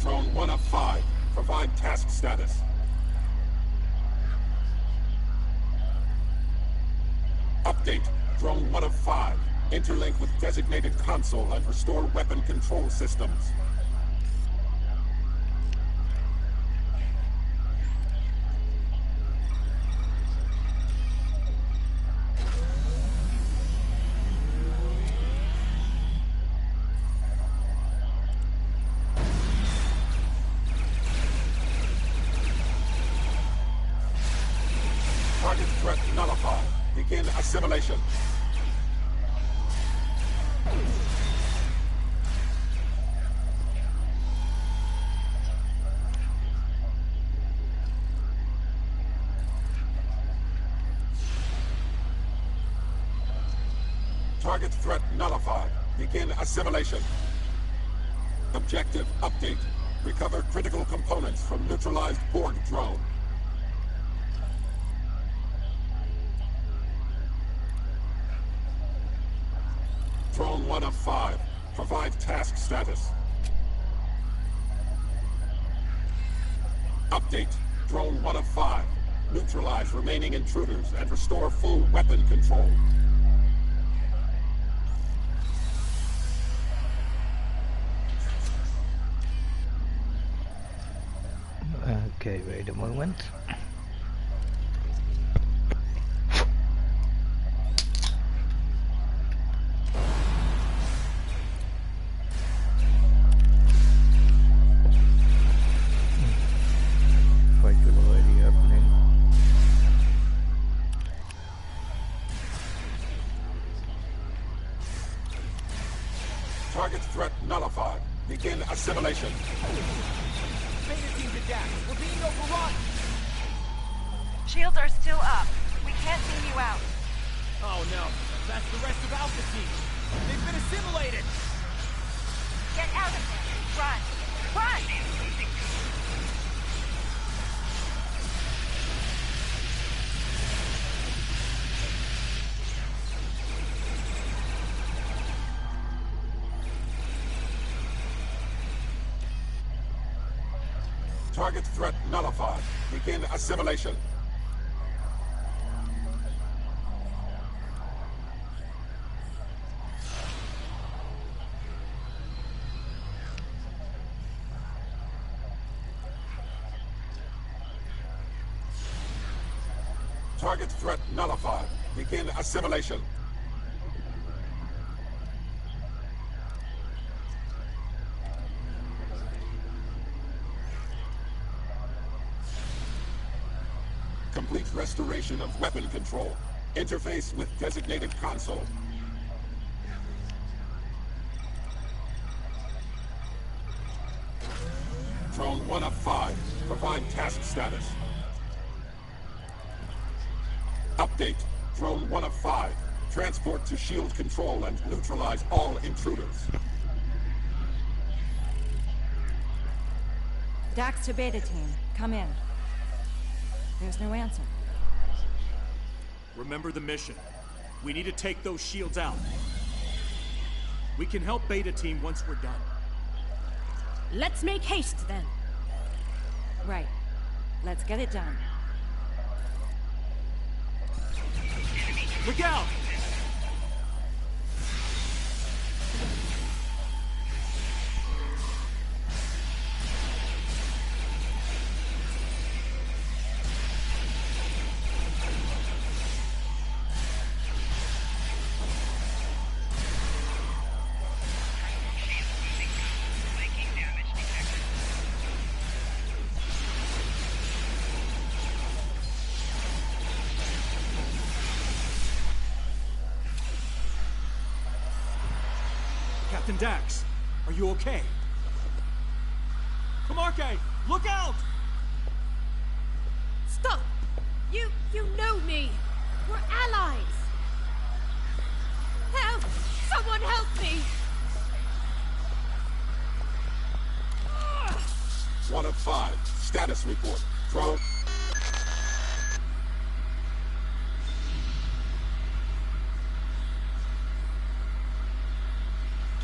I: Drone 1 of 5. Provide task status. Update. Drone 1 of 5. Interlink with designated console and restore weapon control systems. Target threat nullified. Begin assimilation. Target threat nullified. Begin assimilation. Objective update. Recover critical components from neutralized Borg drone. Drone 1 of 5. Provide task status. Update. Drone 1 of 5. Neutralize remaining intruders and restore full weapon control.
A: Okay, wait a moment. Fight is already happening.
I: Target threat nullified. Begin assimilation.
K: Beta team's adapt. We're being overrun.
H: Shields are still up. We can't beam you out.
K: Oh no, that's the rest of Alpha Team. They've been assimilated.
H: Get out of there. Run. Run!
I: Target threat nullified. Begin assimilation. Target threat nullified. Begin assimilation. Complete restoration of weapon control. Interface with designated console. Drone 1 of 5. Provide task status. Update. Drone 1 of 5. Transport to shield control and neutralize all intruders.
G: Dax to Beta Team. Come in. There's no answer.
F: Remember the mission. We need to take those shields out. We can help Beta Team once we're done.
E: Let's make haste then.
G: Right. Let's get it done.
F: Look out! Captain Dax, are you okay? Kamarke, look out!
E: Stop! You know me! We're allies! Help! Someone help me!
I: 1 of 5. Status report. Drone.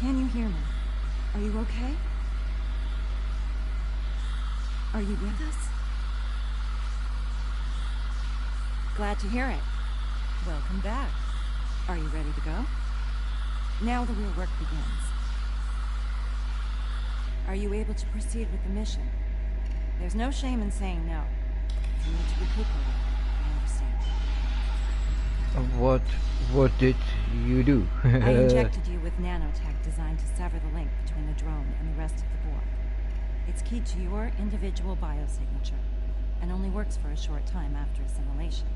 G: Can you hear me? Are you okay? Are you with us? Glad to hear it. Welcome back. Are you ready to go? Now the real work begins. Are you able to proceed with the mission? There's no shame in saying no. If you need to recuperate, I understand.
A: What did you do?
G: I injected you with nanotech designed to sever the link between the drone and the rest of the Borg. It's keyed to your individual biosignature, and only works for a short time after assimilation.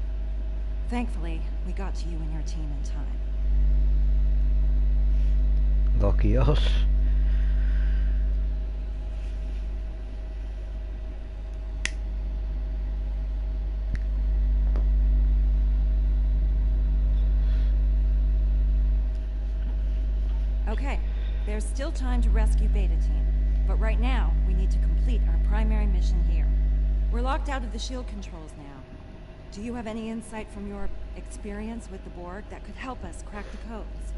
G: Thankfully, we got to you and your team in time.
A: Lucky us.
G: Okay, there's still time to rescue Beta Team, but right now, we need to complete our primary mission here. We're locked out of the shield controls now. Do you have any insight from your experience with the Borg that could help us crack the codes?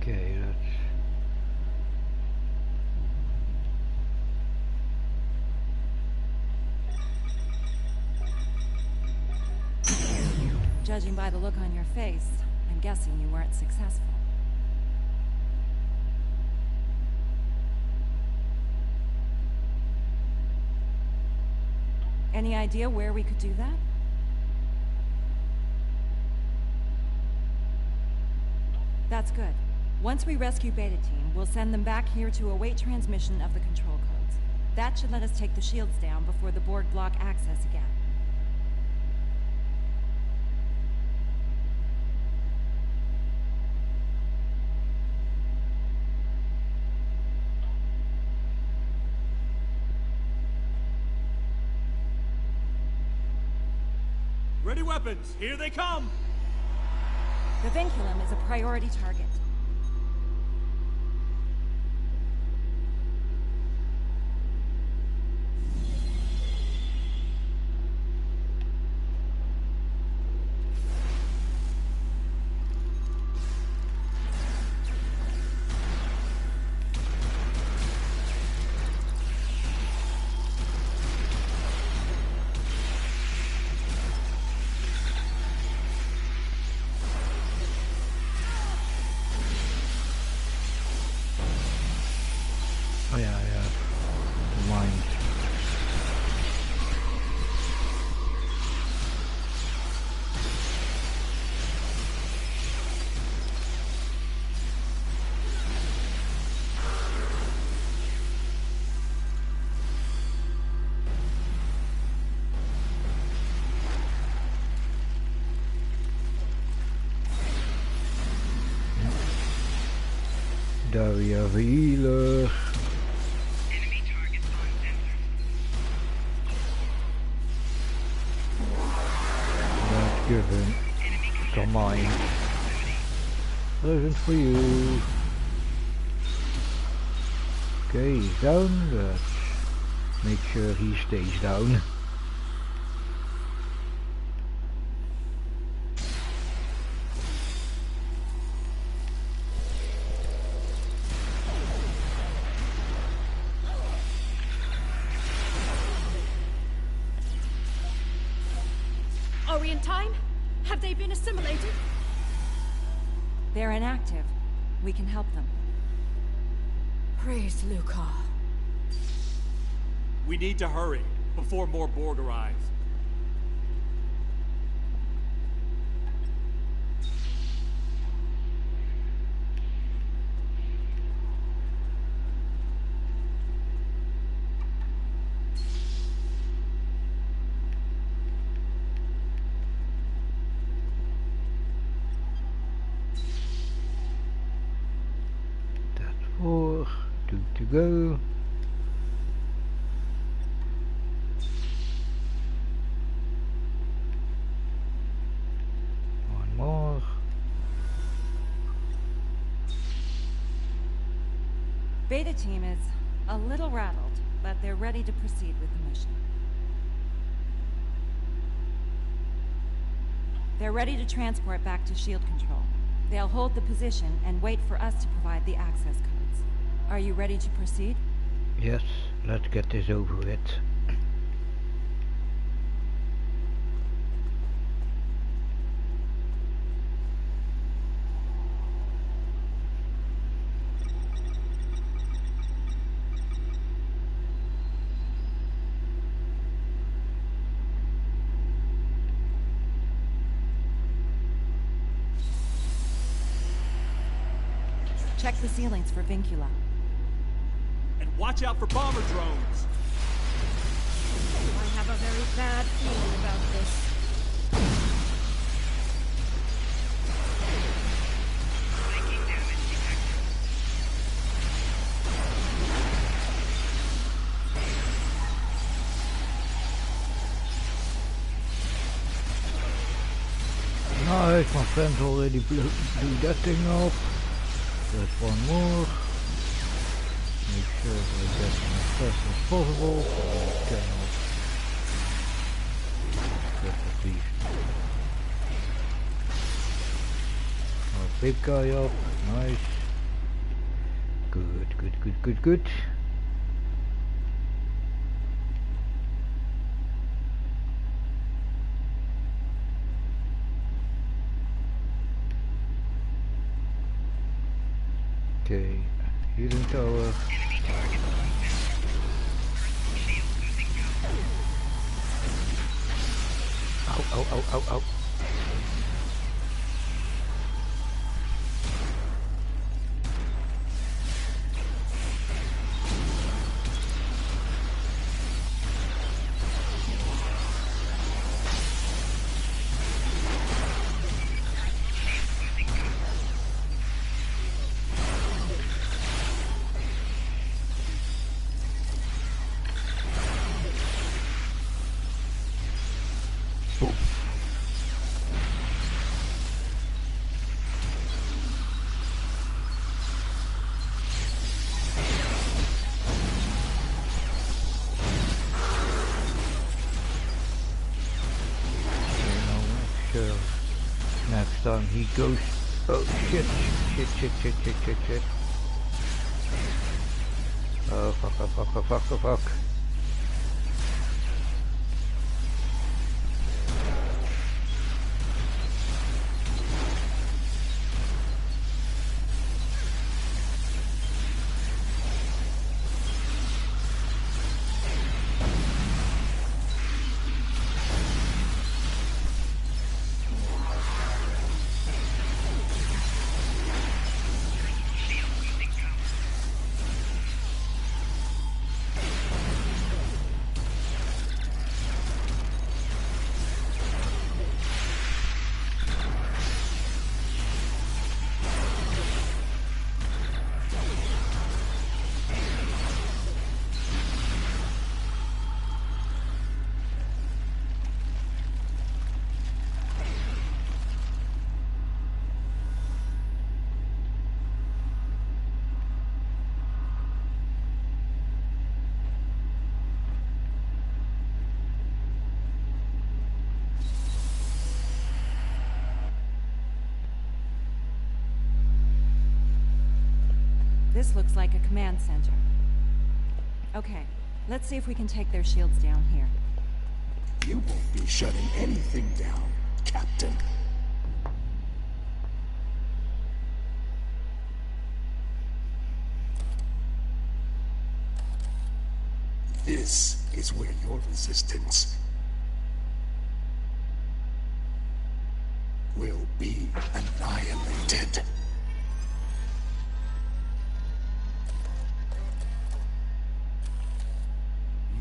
A: Okay,
G: Judging by the look on your face, I'm guessing you weren't successful. Any idea where we could do that? That's good. Once we rescue Beta Team, we'll send them back here to await transmission of the control codes. That should let us take the shields down before the Borg block access again.
F: Ready weapons, here they come!
G: The vinculum is a priority target.
A: Oh yeah, mind. Daria Wheeler. Given. Come mine. Present for you. Okay, he's down, but make sure he stays down.
E: Are we in time? Have they been assimilated?
G: They're inactive. We can help them.
E: Praise Luca.
F: We need to hurry, before more Borg arrive.
A: go. One more.
G: Beta team is a little rattled, but they're ready to proceed with the mission. They're ready to transport back to shield control. They'll hold the position and wait for us to provide the access codes. Are you ready to proceed?
A: Yes, let's get this over with.
G: Check the ceilings for vincula.
F: And watch out for bomber drones!
E: I have a very bad feeling about this.
A: Nice, my friends already blew that thing off. There's one more. Make sure we get as fast as possible so we can get at least our big guy up. Nice. Good, good, good, good, good. Okay, healing tower. Ow, ow, ow, ow, ow. Next time he goes. Oh shit, shit, shit, shit, shit, shit, shit. Oh fuck, fuck, fuck, fuck, fuck, fuck, fuck.
G: This looks like a command center. Okay, let's see if we can take their shields down here.
J: You won't be shutting anything down, Captain. This is where your resistance will be annihilated.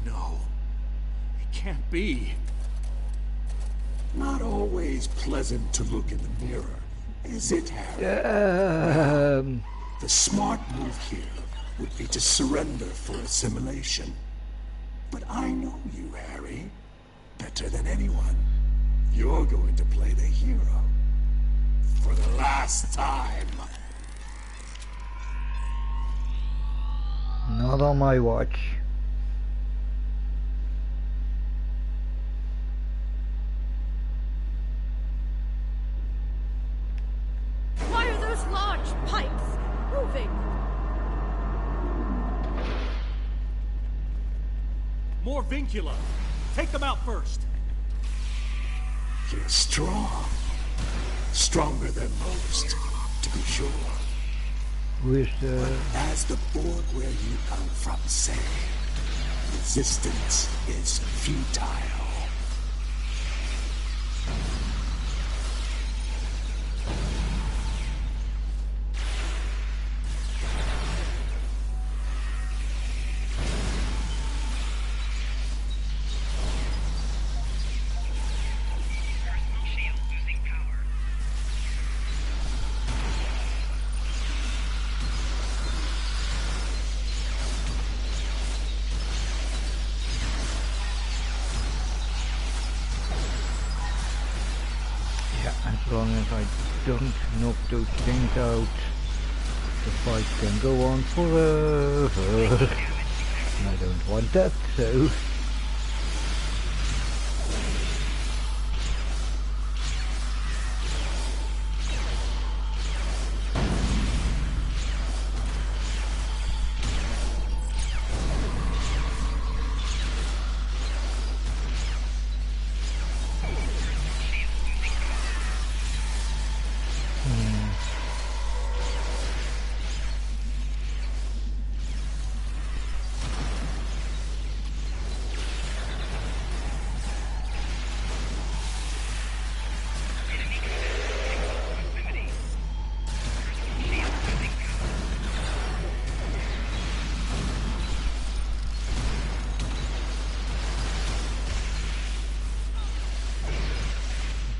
F: No. It can't be.
J: Not always pleasant to look in the mirror, is it, Harry? The smart move here would be to surrender for assimilation. But I know you, Harry, better than anyone. You're going to play the hero. For the last time.
A: Not on my watch.
E: Why are those large pipes moving?
F: More vincula. Take them out first.
J: You're strong. Stronger than most, to be sure.
A: Where's the...
J: As the Borg where you come from say, resistance is futile.
A: As long as I don't knock those things out, the fight can go on forever. I don't want that, so...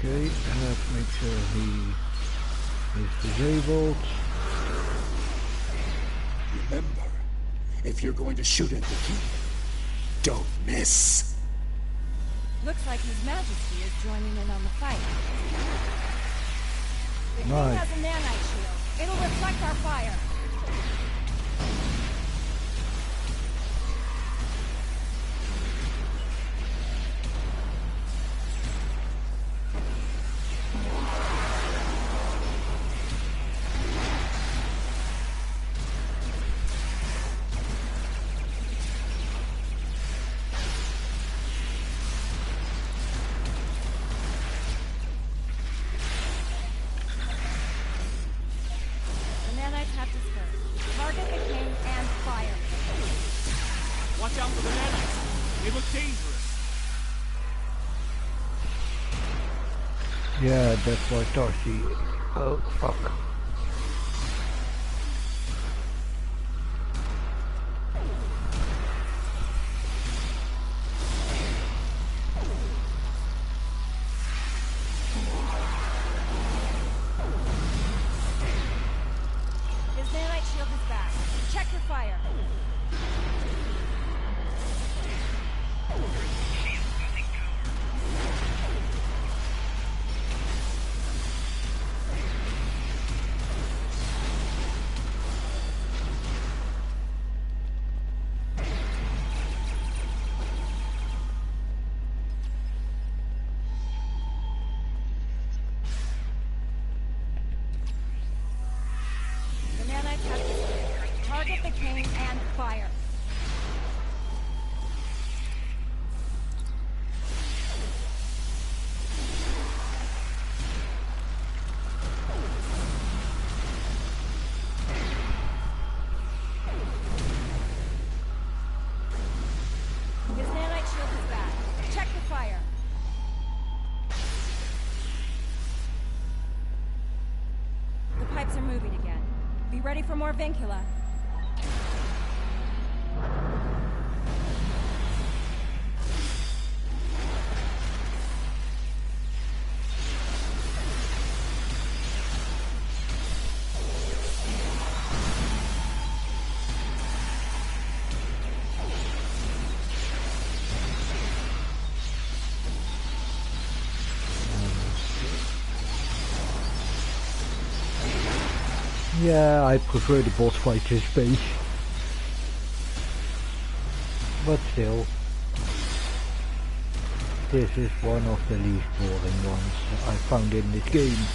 A: Okay, let's make sure he is disabled.
J: Remember, if you're going to shoot at the king, don't miss.
G: Looks like His Majesty is joining in on the fight. The king
A: Nice.
G: has a nanite shield. It'll reflect our fire.
F: Watch out for the nanites. They look dangerous.
A: Yeah, that's why Darcy... Oh, fuck.
G: His nanite shield is back. Check your fire. The nanites have to target the king and fire. His nanite shield is back. Check the fire. The pipes are moving again. Be ready for more vincula.
A: Yeah, I prefer the boss fights in space. But still, this is one of the least boring ones I found in this game.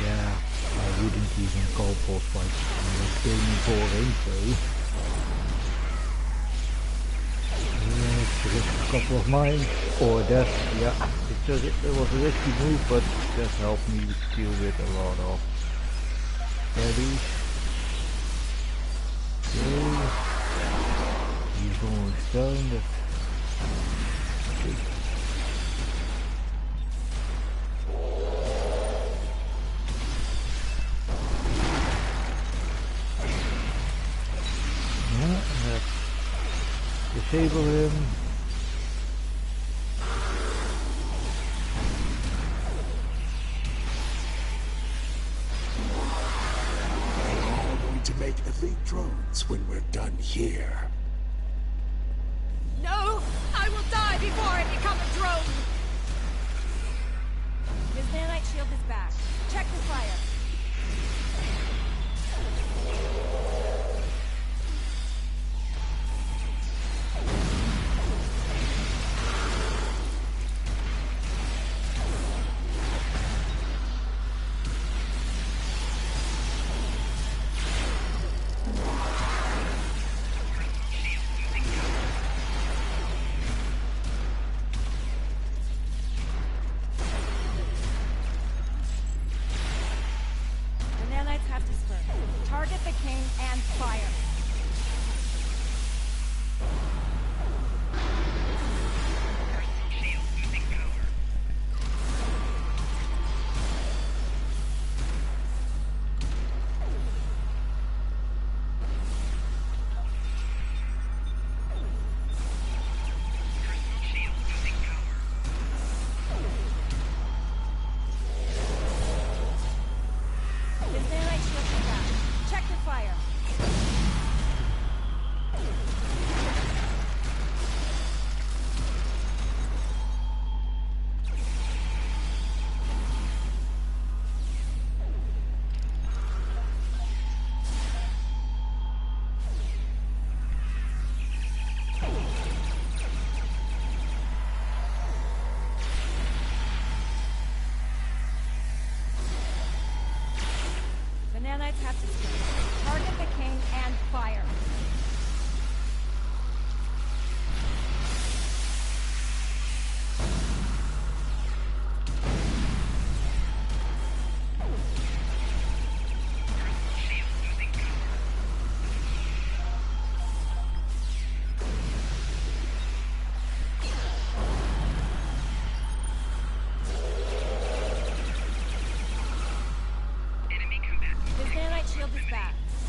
A: Yeah, I wouldn't even call boss fights in this game boring, so... Yeah, it's a couple of mines, or death, yeah. It was a risky move, but that helped me deal with a lot of baddies. Okay. He's almost done. Okay. Yeah, disable him.
J: Make elite drones when we're done here.
E: No! I will die before I become a drone!
G: His nanite shield is back. Check the fire. Target the king and fire. Nanites have to spin. Target the king and fire.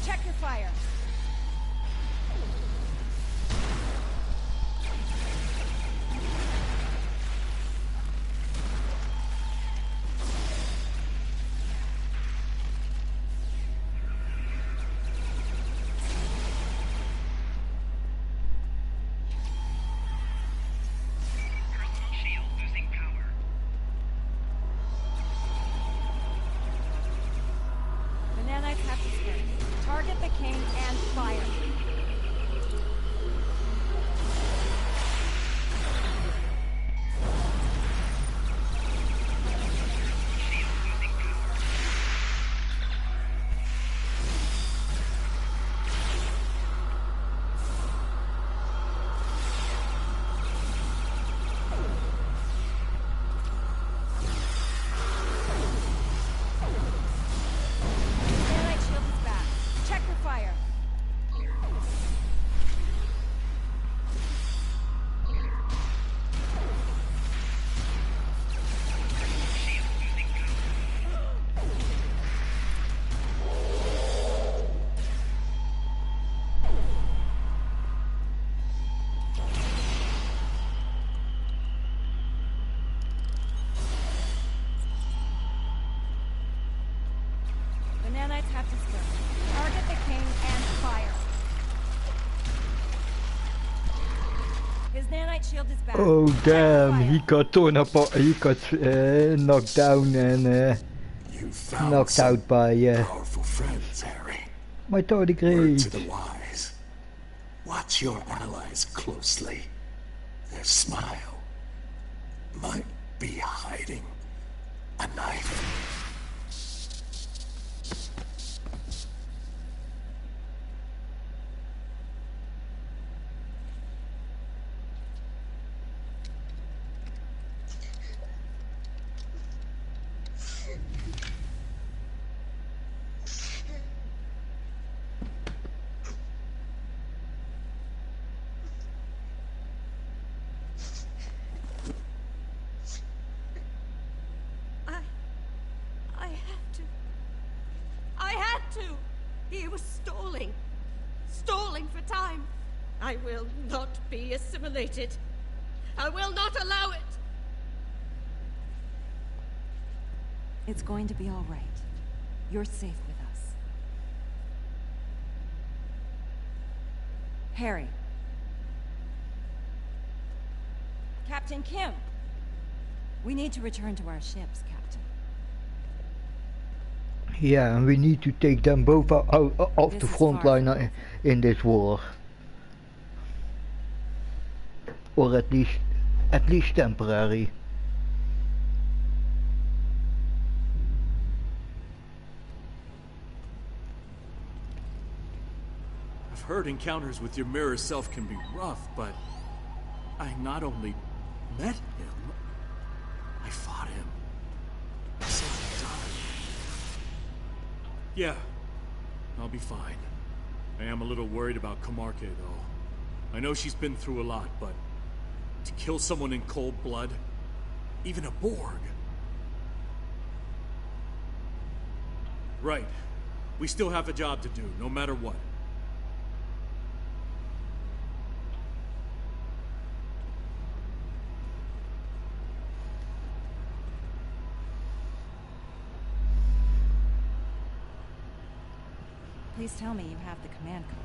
G: Check your fire. Target the king and fire. Nanites have to spin. Target the king and fire. His nanite shield is back.
A: Oh damn, he got torn apart, he got knocked down and knocked out by
J: powerful friends, Harry.
A: my
J: Word
A: tardigrade.
J: to the wise. Watch your allies closely. Their smile might be hiding a knife.
E: I had to. He was stalling for time. I will not be assimilated. I will not allow it.
G: It's going to be all right. You're safe with us. Harry. Captain Kim. We need to return to our ships, Captain.
A: Yeah, and we need to take them both out of the
G: This is
A: front
G: far
A: line
G: from
A: in this war. Or at least temporary.
F: I've heard encounters with your mirror self can be rough, but I not only met him, I fought him. I saw him die. Yeah, I'll be fine. I am a little worried about Camarque, though. I know she's been through a lot, but to kill someone in cold blood, even a Borg. Right. We still have a job to do, no matter what.
G: Please tell me you have the command codes.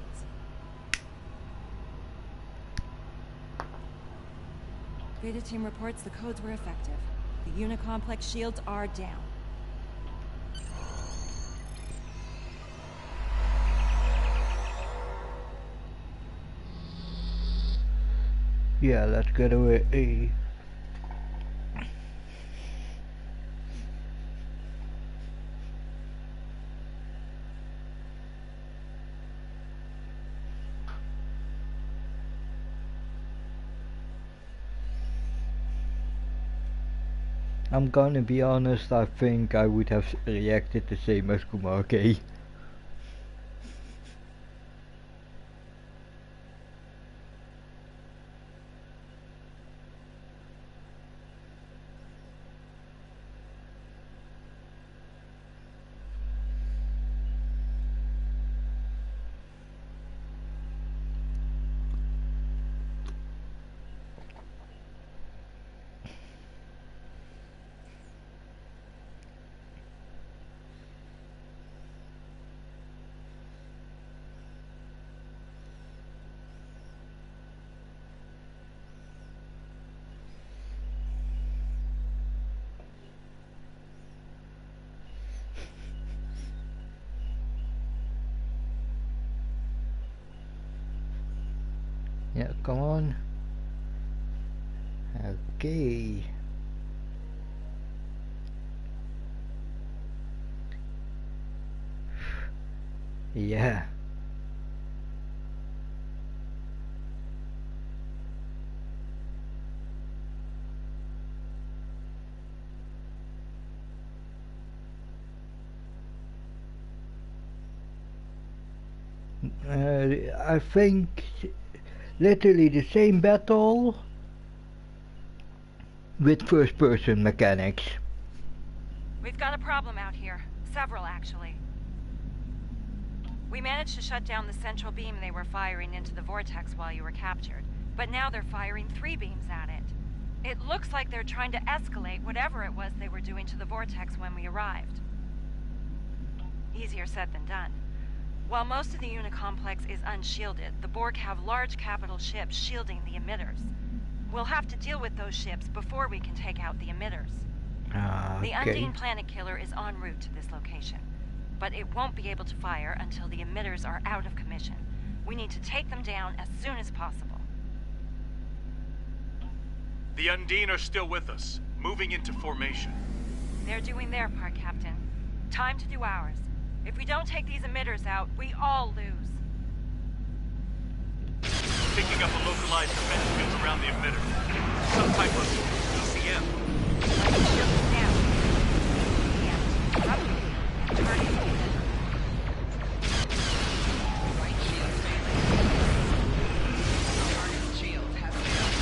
G: Beta team reports the codes were effective. The Unicomplex shields are down.
A: Yeah, let's get away. I'm gonna be honest, I think I would have reacted the same as Camarque. Yeah, come on. Okay. Yeah. I think literally the same battle with first-person mechanics.
H: We've got a problem out here. Several, actually. We managed to shut down the central beam they were firing into the vortex while you were captured. But now they're firing 3 beams at it. It looks like they're trying to escalate whatever it was they were doing to the vortex when we arrived. Easier said than done. While most of the unit complex is unshielded, the Borg have large capital ships shielding the emitters. We'll have to deal with those ships before we can take out the emitters. The Undine Planet Killer is en route to this location, but it won't be able to fire until the emitters are out of commission. We need to take them down as soon as possible.
F: The Undine are still with us, moving into formation.
H: They're doing their part, Captain. Time to do ours. If we don't take these emitters out, we all lose.
F: Picking up a localized defense field around the emitter. Some type of ECM.
H: Let's shield them down. ECM. Up. Target the emitter. Right shield failing. Target shields have failed.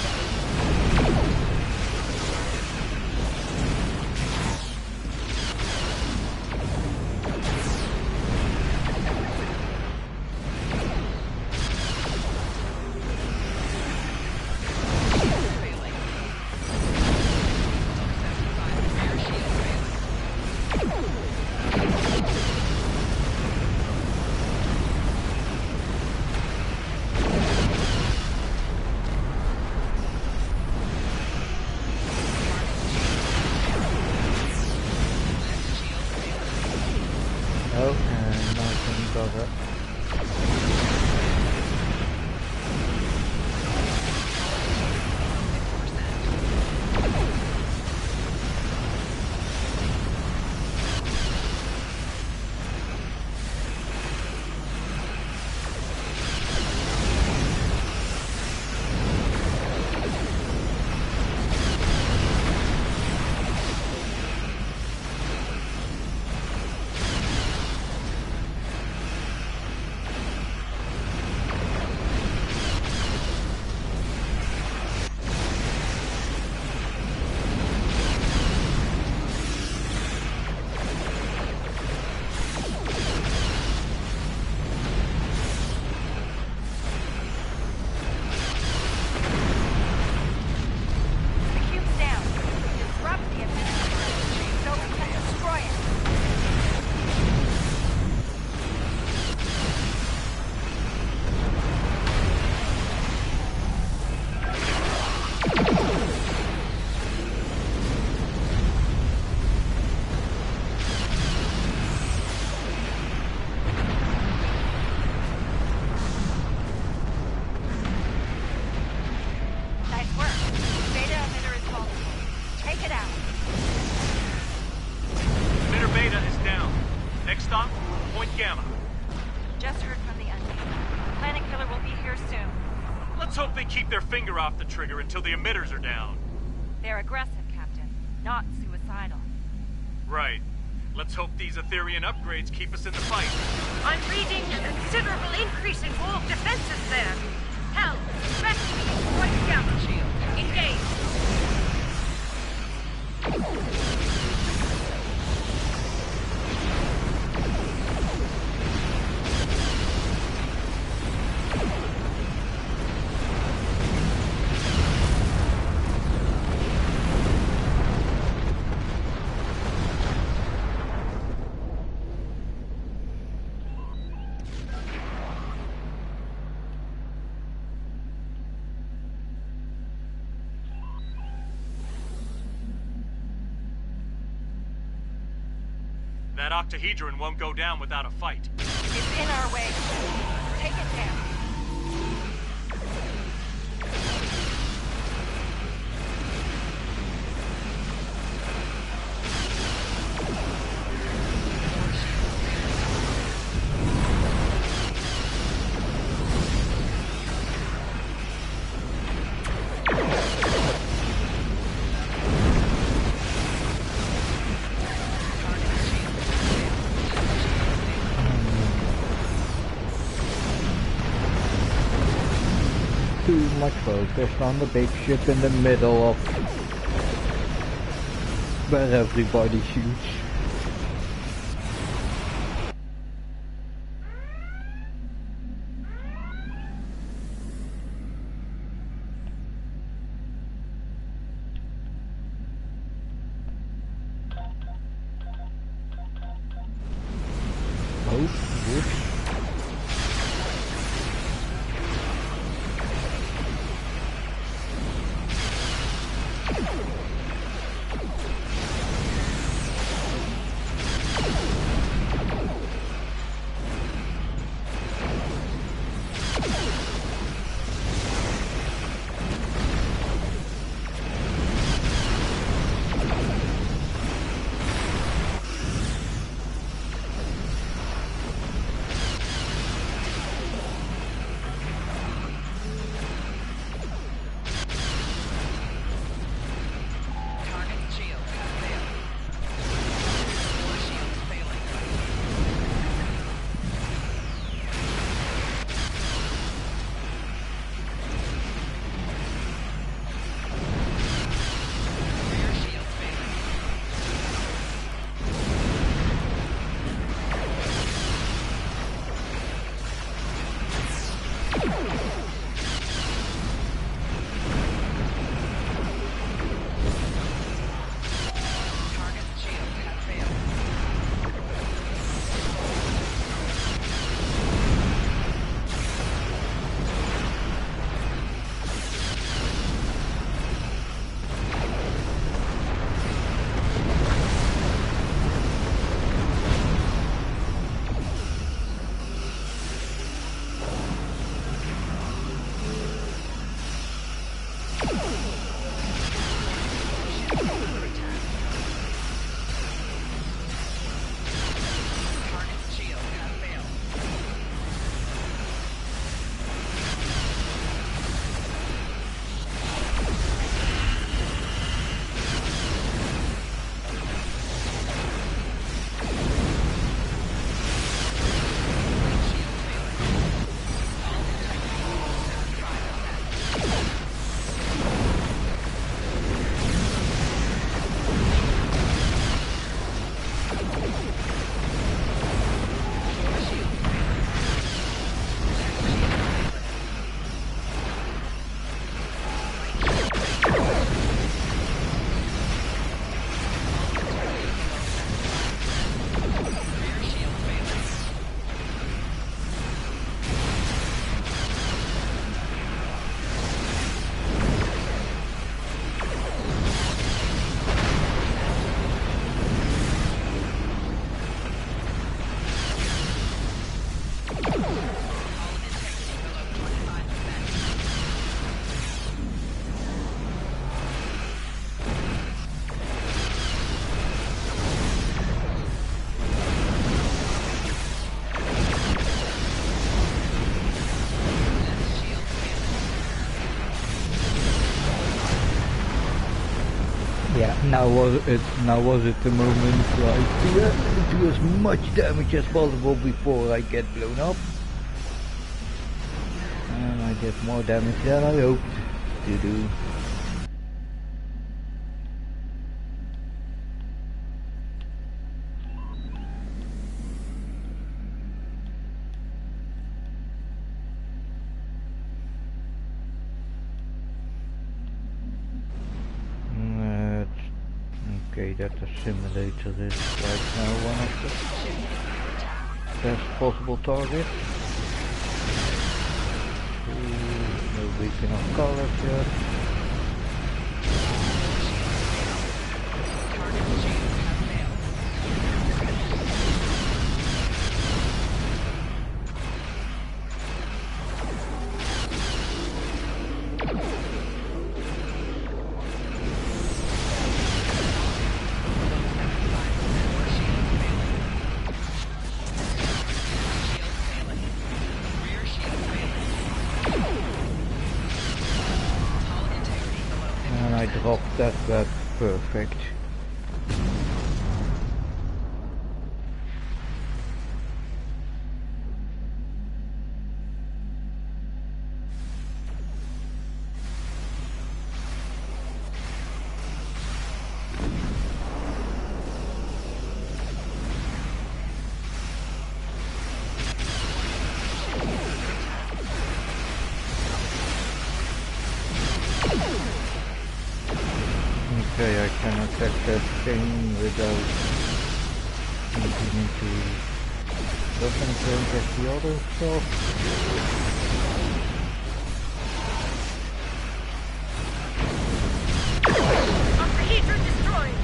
F: Off the trigger until the emitters are down.
H: They're aggressive, Captain, not suicidal.
F: Right. Let's hope these Etherean upgrades keep us in the fight.
L: I'm reading a considerable increase in Borg defenses there. Hell, especially Point Gamma Shield. Engage.
F: That octahedron won't go down without a fight.
H: It's in our way. Take it down.
A: Too much focus on the big ship in the middle of where everybody shoots. Oh, whoops. Now was it the moment, like, yeah, do as much damage as possible before I get blown up. And I did more damage than I hoped to do. Okay, that the simulator is right now one of the best possible targets. No beacon of colors yet. Dropped that, that's perfect. Okay, I can attack that thing without looking into weapon range as the other stuff.
L: Upper destroyed.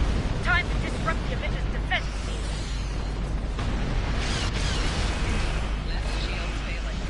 L: Time to disrupt the emitters' defense field. Left shield failing.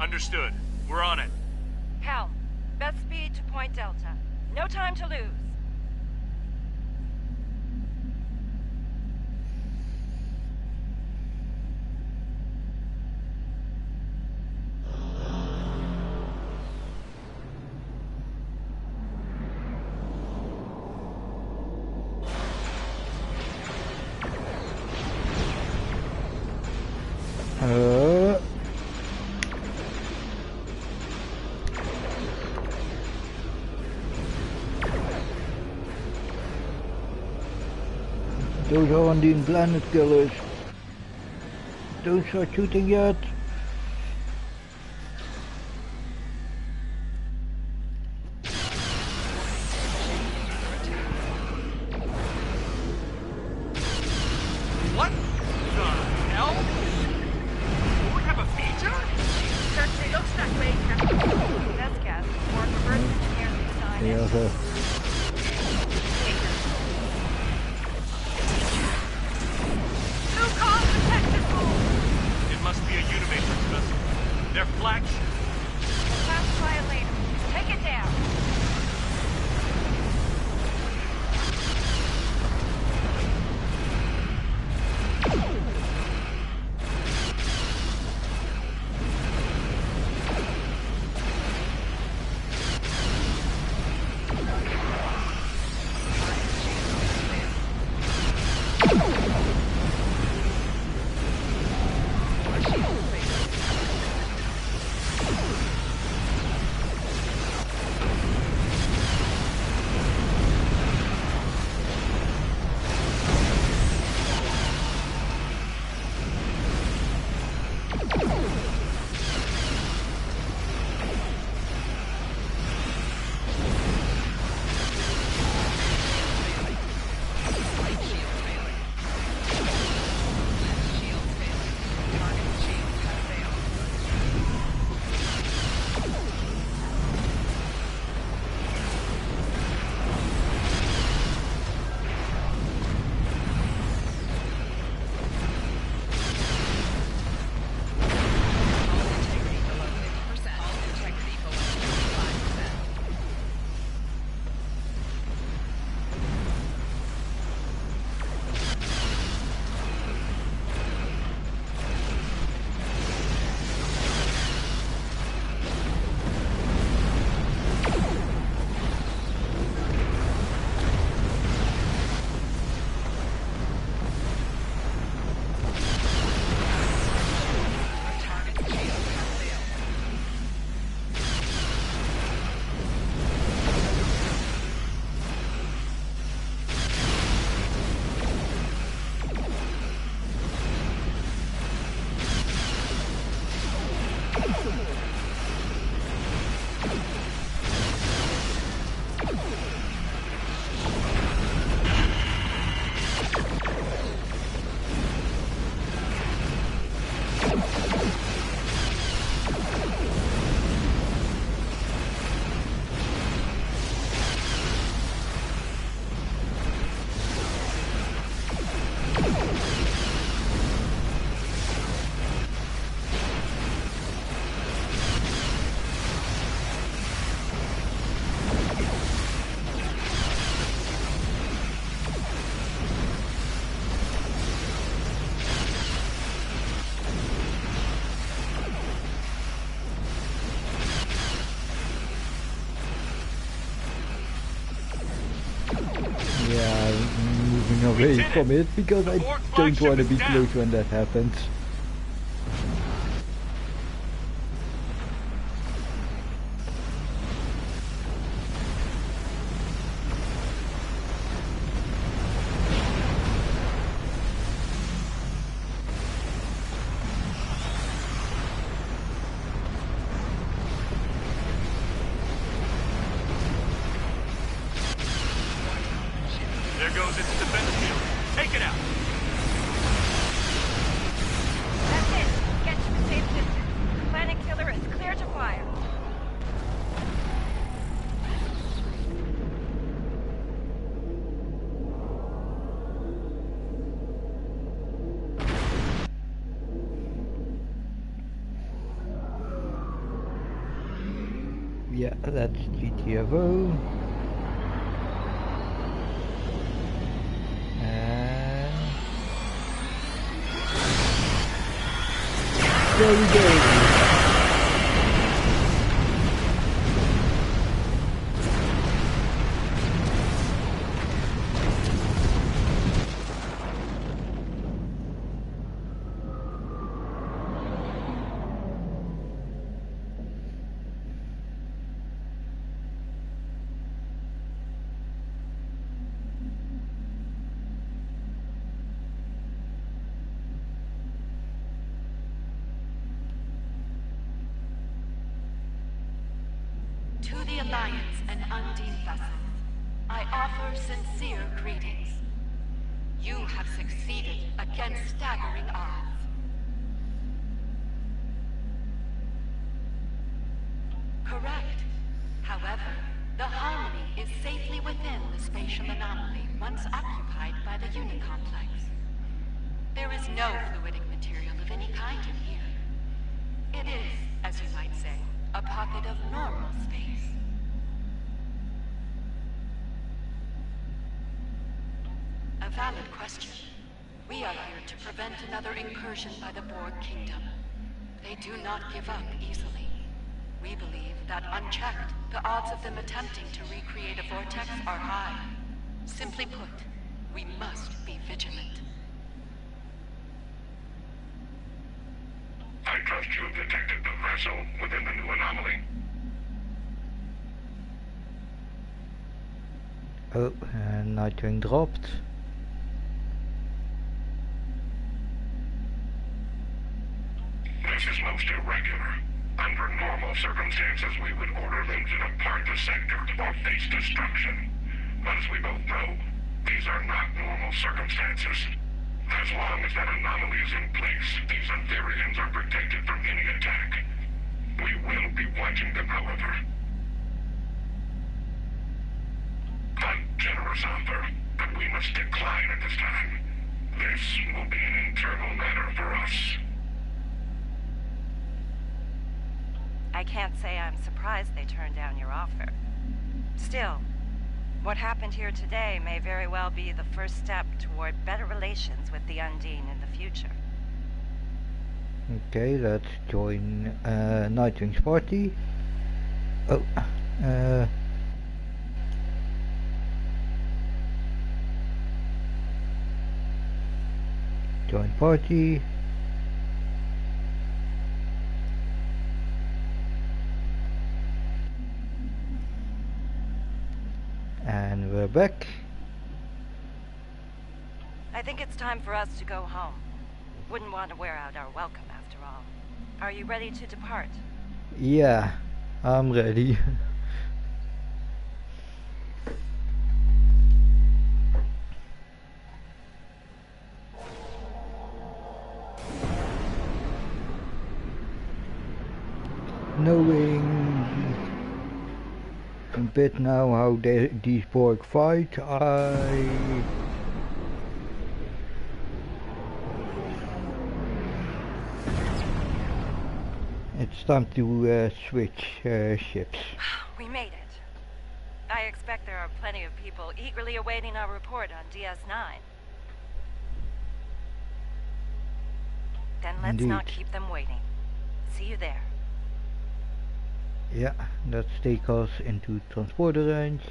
F: Understood. We're on it.
H: Helm, best speed to Point Delta. No time to lose.
A: Those are Undine planet killers. Don't start shooting yet.
K: What the hell? We have a feature?
L: Certainly looks that way, Captain.
H: Best guess. Or reverse engineer the design.
A: Yeah,
K: It must be a Unimatrix vessel. Their flagship.
H: We'll classify it later. Take it down.
A: Yeah, I'm moving away from it because I don't want to be close when that happens.
K: There goes its defense field. Take it out.
H: That's it. Get to the safe distance. Planet Killer is clear to fire.
A: Yeah, that's GTFO. And there we go.
B: To the Alliance and Undine vessels, I offer sincere greetings. You have succeeded against staggering odds. Correct. However, the Harmony is safely within the spatial anomaly once occupied by the Unicomplex. There is no fluidic material of any kind in here. It is, as you might say, a pocket of normal space. A valid question. We are here to prevent another incursion by the Borg Kingdom. They do not give up easily. We believe that unchecked, the odds of them attempting to recreate a vortex are high. Simply put, we must be vigilant.
I: I trust you have detected the vessel within the new anomaly.
A: Oh, and nitring dropped.
I: This is most irregular. Under normal circumstances, we would order them to depart the sector or face destruction. But as we both know, these are not normal circumstances. As long as that anomaly is in place, these Aetherians are protected from any attack. We will be watching them, however. A generous offer, but we must decline at this time. This will be an internal matter for us.
H: I can't say I'm surprised they turned down your offer. Still, what happened here today may very well be the first step toward better relations with the Undine in the future.
A: Okay, let's join Nightwing's party. Oh, join party. And we're back.
H: I think it's time for us to go home. Wouldn't want to wear out our welcome after all. Are you ready to depart?
A: Yeah, I'm ready. Knowing a bit now how these Borg fight, it's time to switch ships.
H: We made it. I expect there are plenty of people eagerly awaiting our report on DS9. Then let's not keep them waiting. See you there.
A: Yeah, let's take us into transporter range.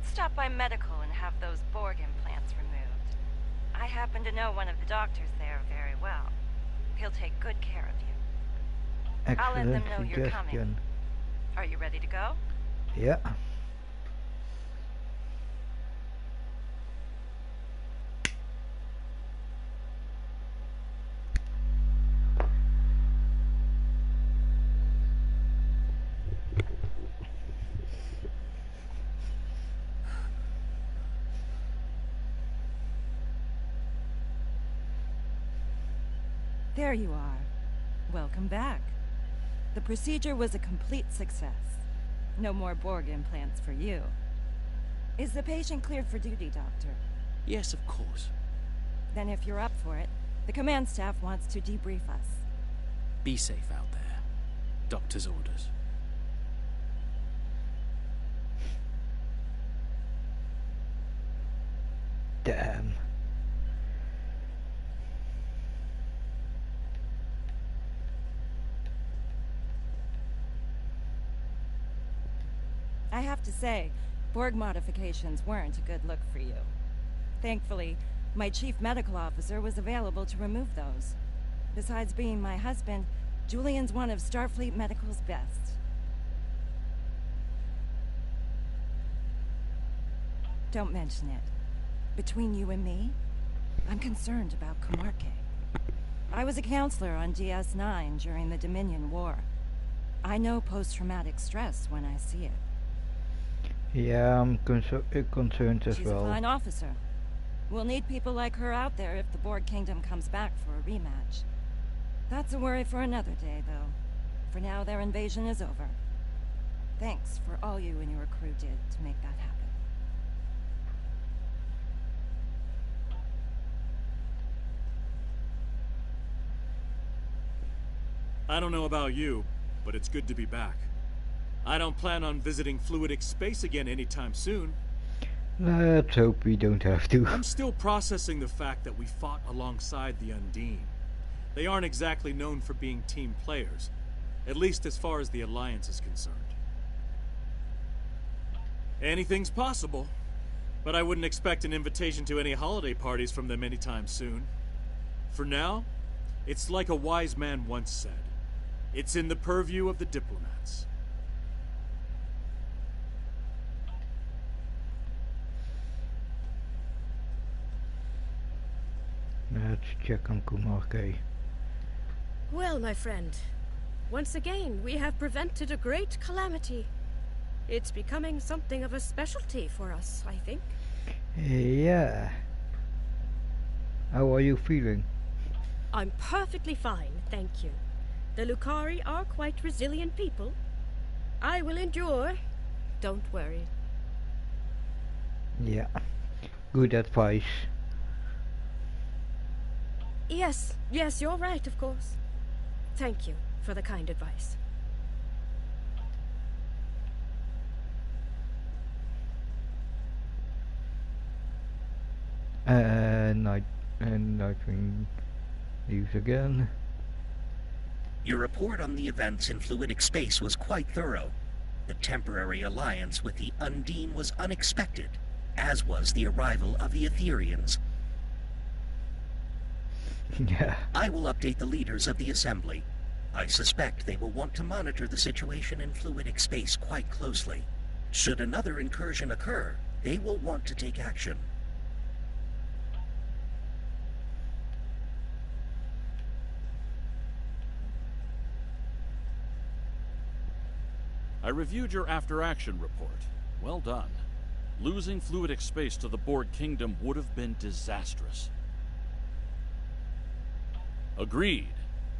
H: stop by medical and have those Borg implants removed. I happen to know one of the doctors there very well. He'll take good care of you. I'll let them know you're coming. Are you ready to go?
A: Yeah.
G: There you are. Welcome back. The procedure was a complete success. No more Borg implants for you. Is the patient cleared for duty, Doctor?
M: Yes, of course.
G: Then if you're up for it, the command staff wants to debrief us.
M: Be safe out there. Doctor's orders.
A: Damn.
G: I have to say, Borg modifications weren't a good look for you. Thankfully, my chief medical officer was available to remove those. Besides being my husband, Julian's one of Starfleet Medical's best. Don't mention it. Between you and me, I'm concerned about Kumarke. I was a counselor on DS9 during the Dominion War. I know post-traumatic stress when I see it.
A: Yeah, I'm concerned as
G: She's
A: well.
G: a fine officer. We'll need people like her out there if the Borg Kingdom comes back for a rematch. That's a worry for another day, though. For now, their invasion is over. Thanks for all you and your crew did to make that happen.
F: I don't know about you, but it's good to be back. I don't plan on visiting fluidic space again anytime soon.
A: Let's hope we don't have to.
F: I'm still processing the fact that we fought alongside the Undine. They aren't exactly known for being team players, at least as far as the Alliance is concerned. Anything's possible, but I wouldn't expect an invitation to any holiday parties from them anytime soon. For now, it's like a wise man once said. It's in the purview of the diplomats.
A: Let's check on Kumarke.
E: Well, my friend, once again we have prevented a great calamity. It's becoming something of a specialty for us, I think.
A: Yeah. How are you feeling?
E: I'm perfectly fine, thank you. The Lucari are quite resilient people. I will endure. Don't worry.
A: Yeah. Good advice.
E: Yes, you're right, of course. Thank you for the kind advice.
A: Nightwing leaves again.
D: Your report on the events in fluidic space was quite thorough. The temporary alliance with the Undine was unexpected, as was the arrival of the Etherians.
A: Yeah.
D: I will update the leaders of the Assembly. I suspect they will want to monitor the situation in fluidic space quite closely. Should another incursion occur, they will want to take action.
C: I reviewed your after-action report. Well done. Losing fluidic space to the Borg Kingdom would have been disastrous. Agreed.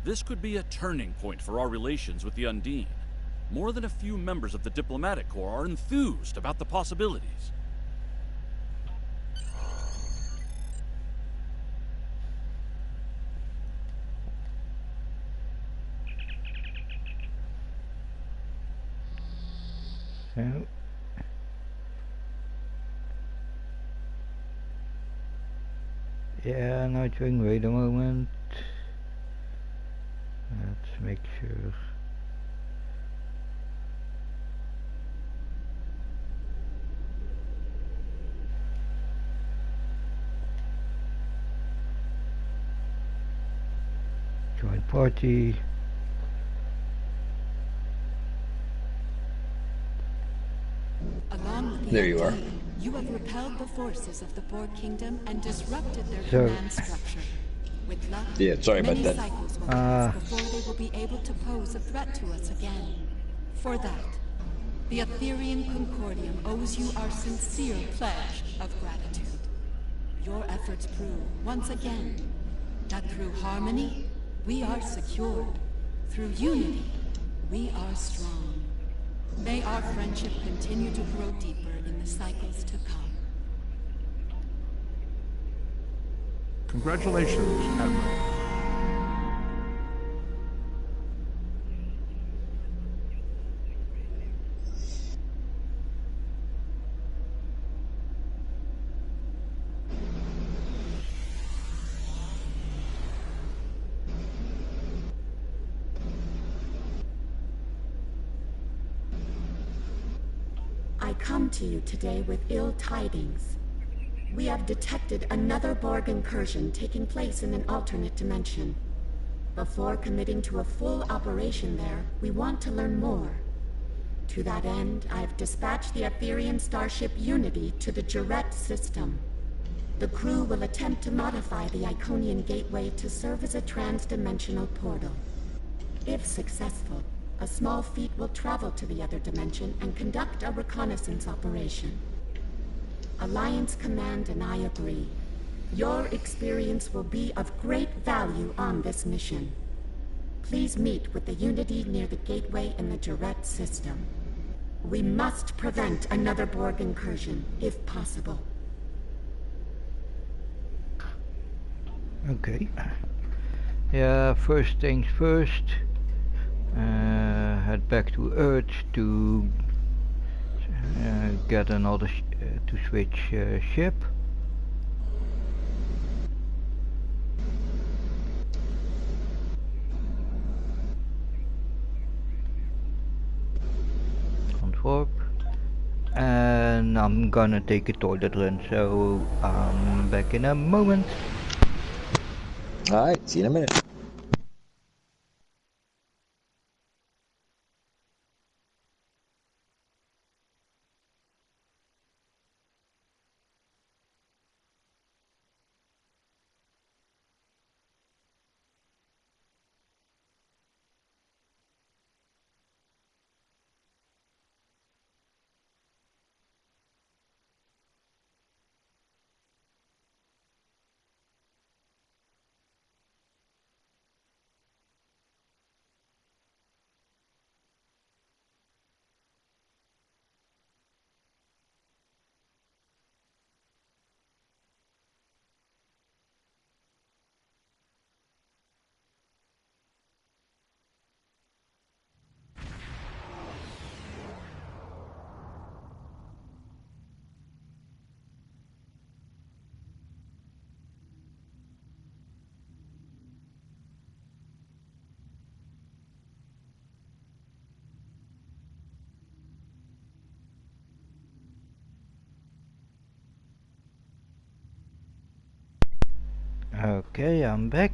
C: This could be a turning point for our relations with the Undine. More than a few members of the diplomatic corps are enthused about the possibilities.
A: So. Yeah, Nightwing, wait a moment. Let's make sure. party.
B: Along with the
N: There you are.
B: you have repelled the forces of the Borg Kingdom and disrupted their
A: So-
B: command structure. With luck,
N: Yeah, sorry about
B: many
N: that.
B: cycles will pass before they will be able to pose a threat to us again. For that, the Etherean Concordium owes you our sincere pledge of gratitude. Your efforts prove, once again, that through harmony, we are secured. Through unity, we are strong. May our friendship continue to grow deeper in the cycles to come.
O: Congratulations, Admiral.
P: I come to you today with ill tidings. We have detected another Borg incursion taking place in an alternate dimension. Before committing to a full operation there, we want to learn more. To that end, I have dispatched the Etherean starship Unity to the Juret system. The crew will attempt to modify the Iconian gateway to serve as a trans-dimensional portal. If successful, a small fleet will travel to the other dimension and conduct a reconnaissance operation. Alliance Command and I agree. Your experience will be of great value on this mission. Please meet with the Unity near the gateway in the Juret system. We must prevent another Borg incursion, if possible.
A: Okay. Yeah, first things first. Head back to Earth to get another to switch ship. Antwerp. And I'm gonna take a toilet run, so I'm back in a moment.
N: Alright, see you in a minute.
A: Okay, I'm back.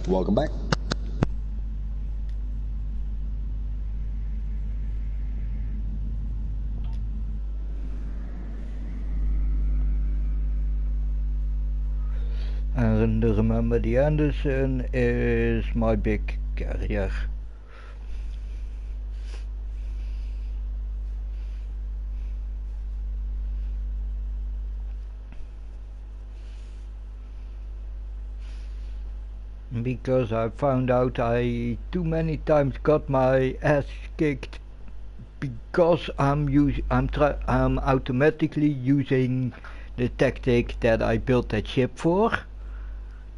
N: Welcome back.
A: And remember, the Anderson is my big carrier. Because I found out I too many times got my ass kicked because I'm automatically using the tactic that I built that ship for,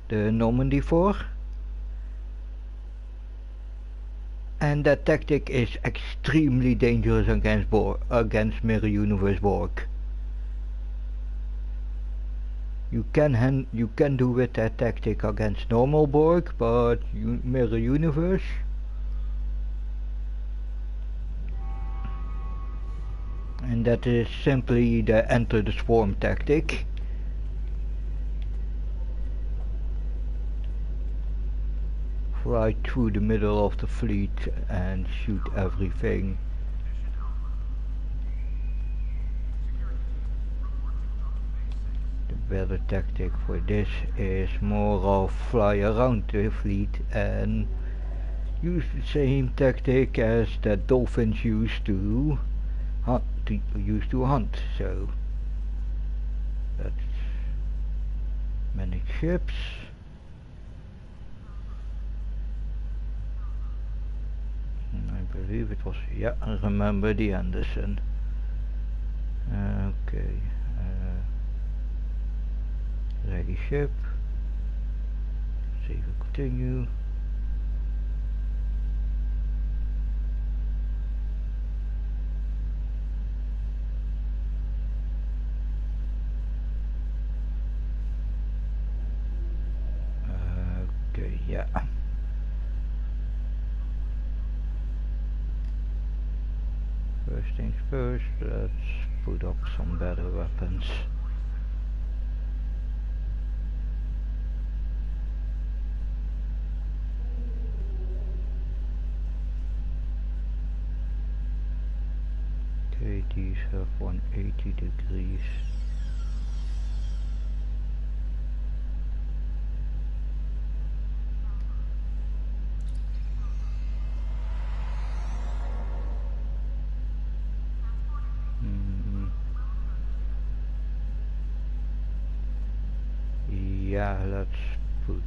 A: the Normandy for, and that tactic is extremely dangerous against Mirror Universe Borg. You can do with that tactic against normal Borg, but Mirror Universe, And that is simply the enter the swarm tactic. Fly through the middle of the fleet and shoot everything. The better tactic for this is more of fly around the fleet and use the same tactic as that dolphins used to hunt. So let's manage ships. I believe it was, yeah, I remember the Anderson. Okay, ready ship. Save and continue. Okay, yeah. First things first, let's put up some better weapons. Okay, these have 180 degrees. Yeah, let's put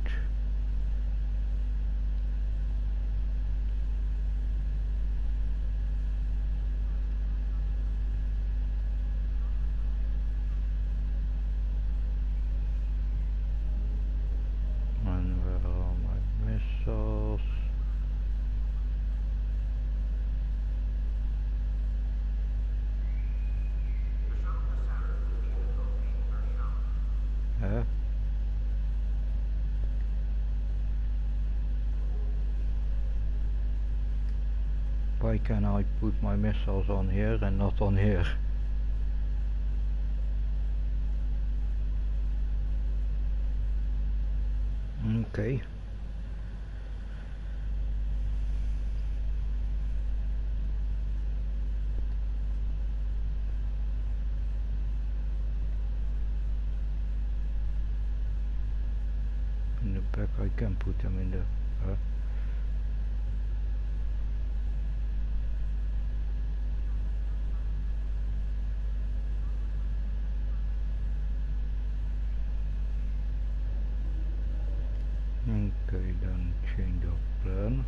A: and where are all my missiles? Why can I put my missiles on here and not on here? Okay. In the back I can put them in the... Okay, then change of plan.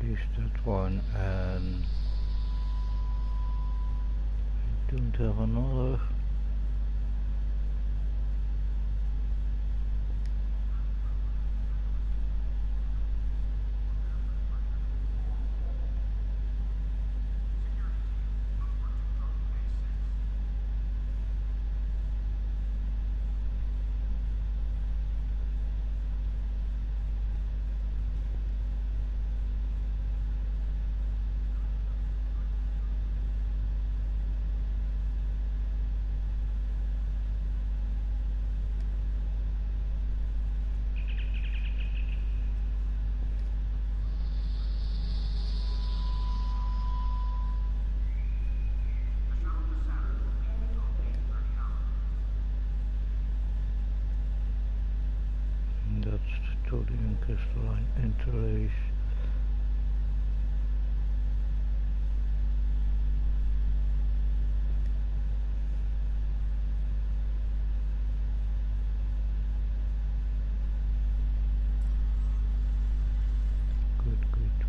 A: Is that one, and I don't have another. sodium crystalline interlace.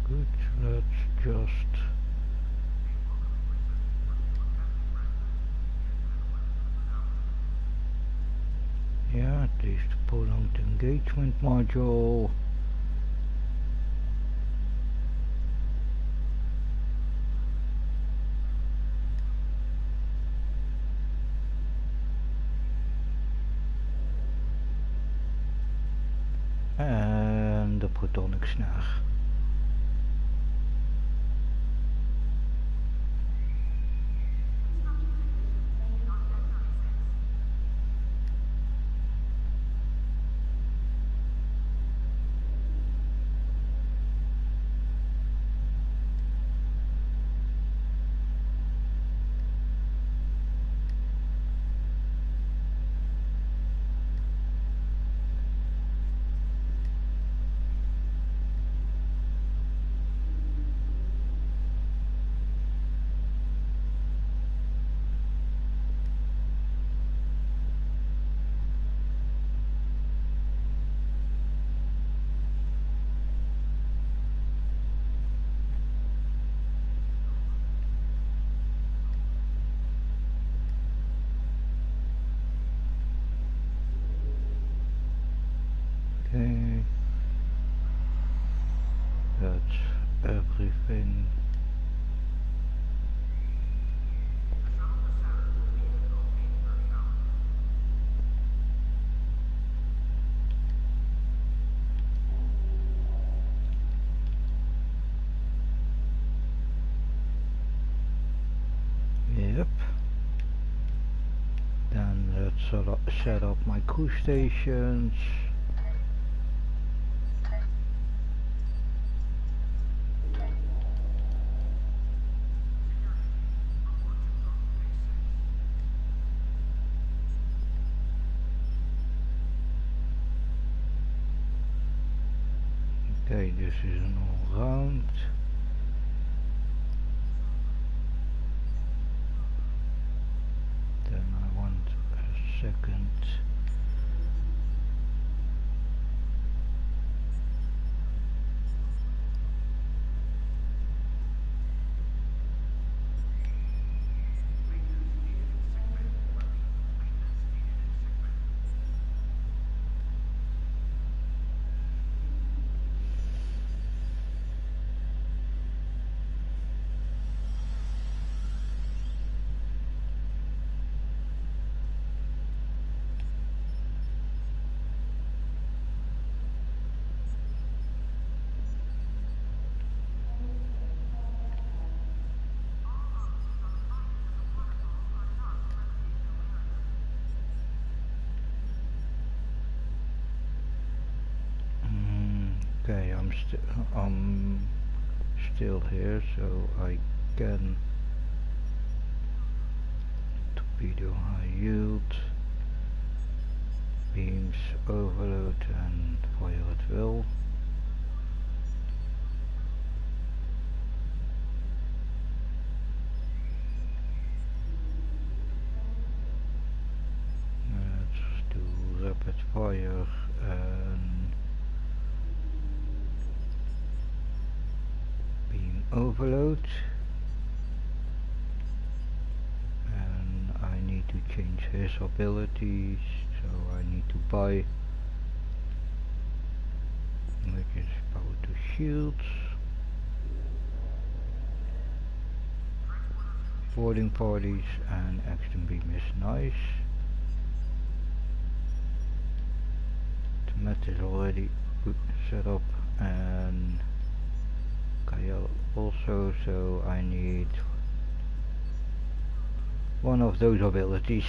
A: Good, let's just at least prolonged engagement module. En de protonic snaar. Okay, that's everything. Yep. Then let's set up my crew stations. Okay, this is an all round. Then I want a second. Okay, I'm still here, so I can torpedo high yield, beams overload and fire at will. Let's do rapid fire and beam overload, and I need to change his abilities, so I need to buy, which is power to shields, boarding parties, and action beam is nice. The mat is already set up, and Kyle also, so I need one of those abilities.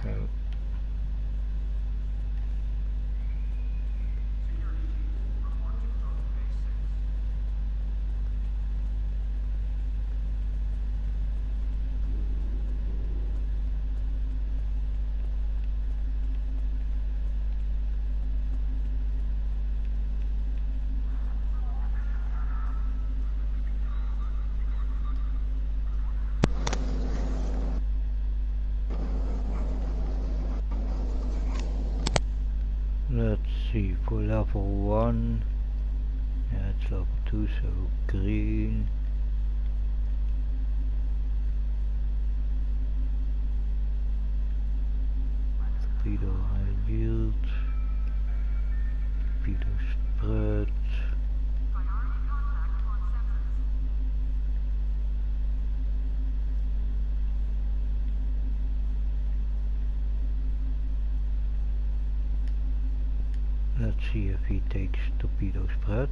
A: So let's see, for level 1, yeah, it's level 2, so green. Torpedo high yield, torpedo spread. Let's see if he takes torpedo spread.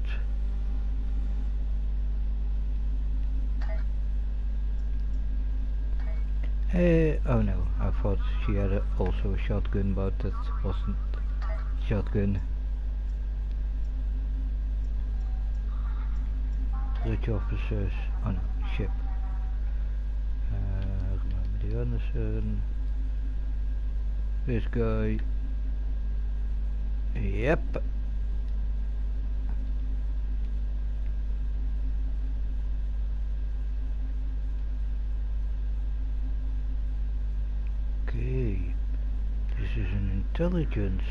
A: Oh no, I thought she had also a shotgun, but that wasn't shotgun. Bridge officers, oh no, ship. Remember the Anderson. This guy. Yep. Okay, this is an intelligence,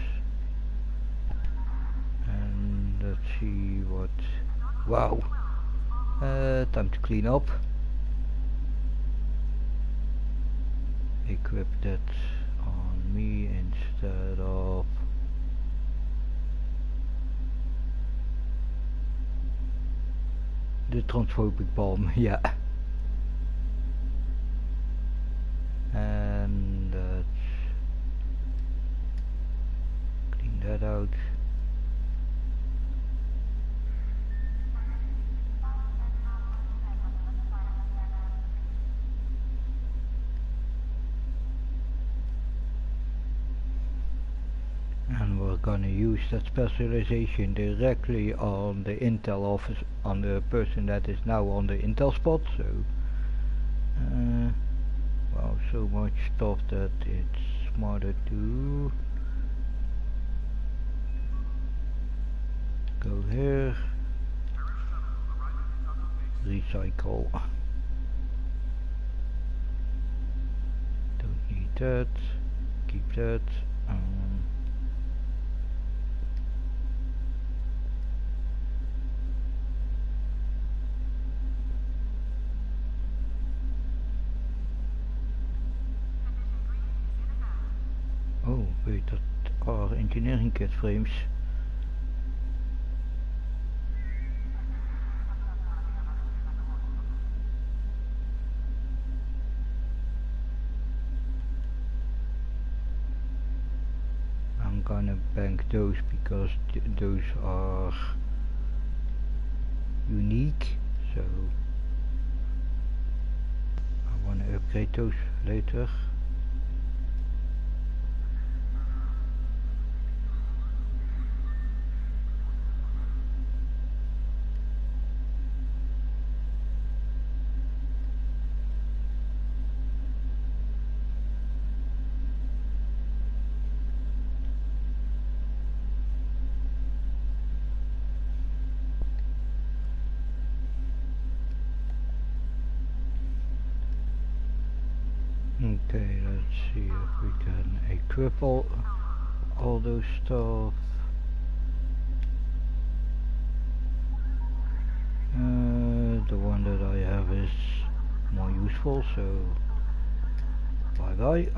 A: and let's see what. Wow, time to clean up. Equip that on me instead of the transphobic bomb. Yeah. And let's clean that out. And we're gonna use that specialization directly on the intel office, on the person that is now on the intel spot, so wow, so much stuff that it's smarter to go here, recycle, don't need that, keep that, oh wait, that are engineering kit frames. I'm gonna bank those because those are unique, so I want to upgrade those later. Okay, let's see if we can equip all those stuff. The one that I have is more useful, so bye bye.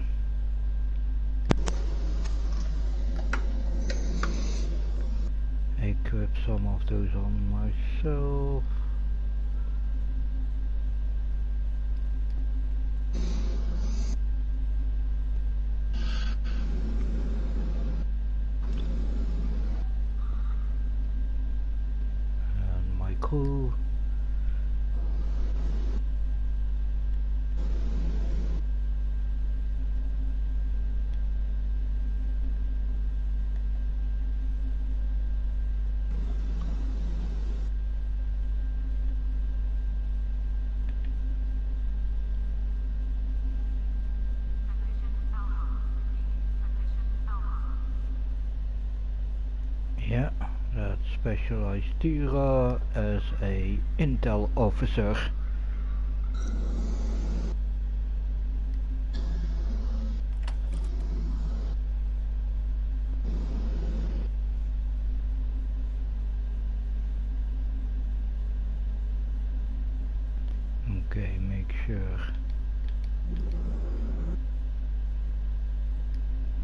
A: Equip some of those on myself. And my crew. Yeah, that's specialized Tira as a intel officer. make sure.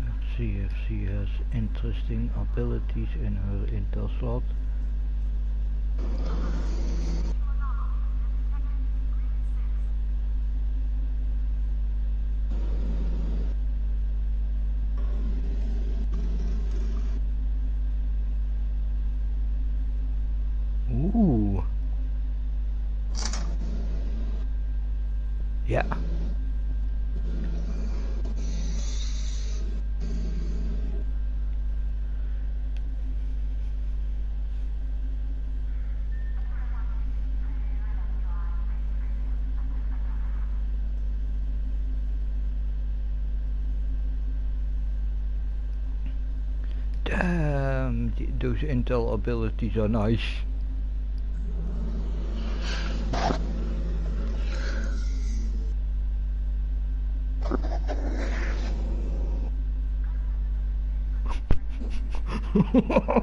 A: Let's see if she has interesting abilities in her intel slot. Ooh. Yeah. Damn, those intel abilities are nice.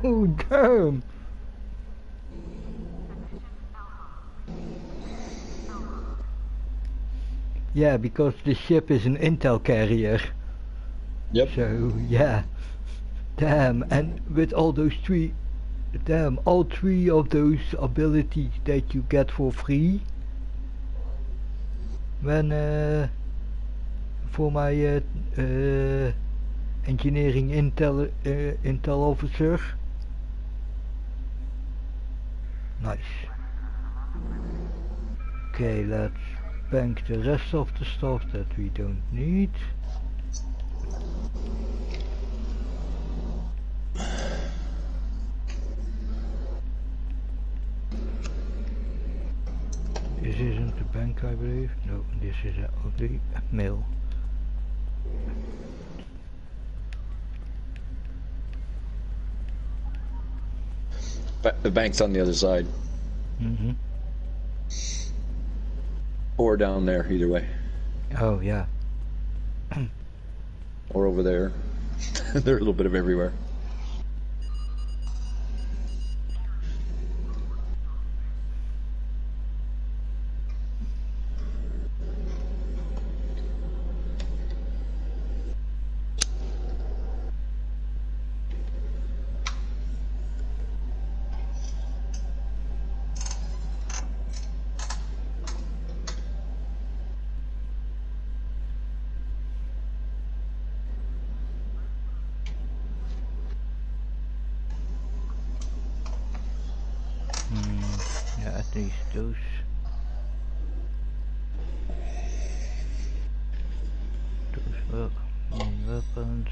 A: Oh, damn. Yeah, because the ship is an intel carrier.
N: Yep.
A: So, yeah. Damn, and with all those three... Damn, all three of those abilities that you get for free. When, for my engineering intel officer. Nice. Okay, let's bank the rest of the stuff that we don't need. This isn't the bank, I believe. No, this is a ugly mill.
N: The bank's on the other side.
A: Mm-hmm.
N: Or down there, either way.
A: Oh, yeah.
N: Or over there. They're a little bit of everywhere.
A: Yeah, at least those. Those main weapons.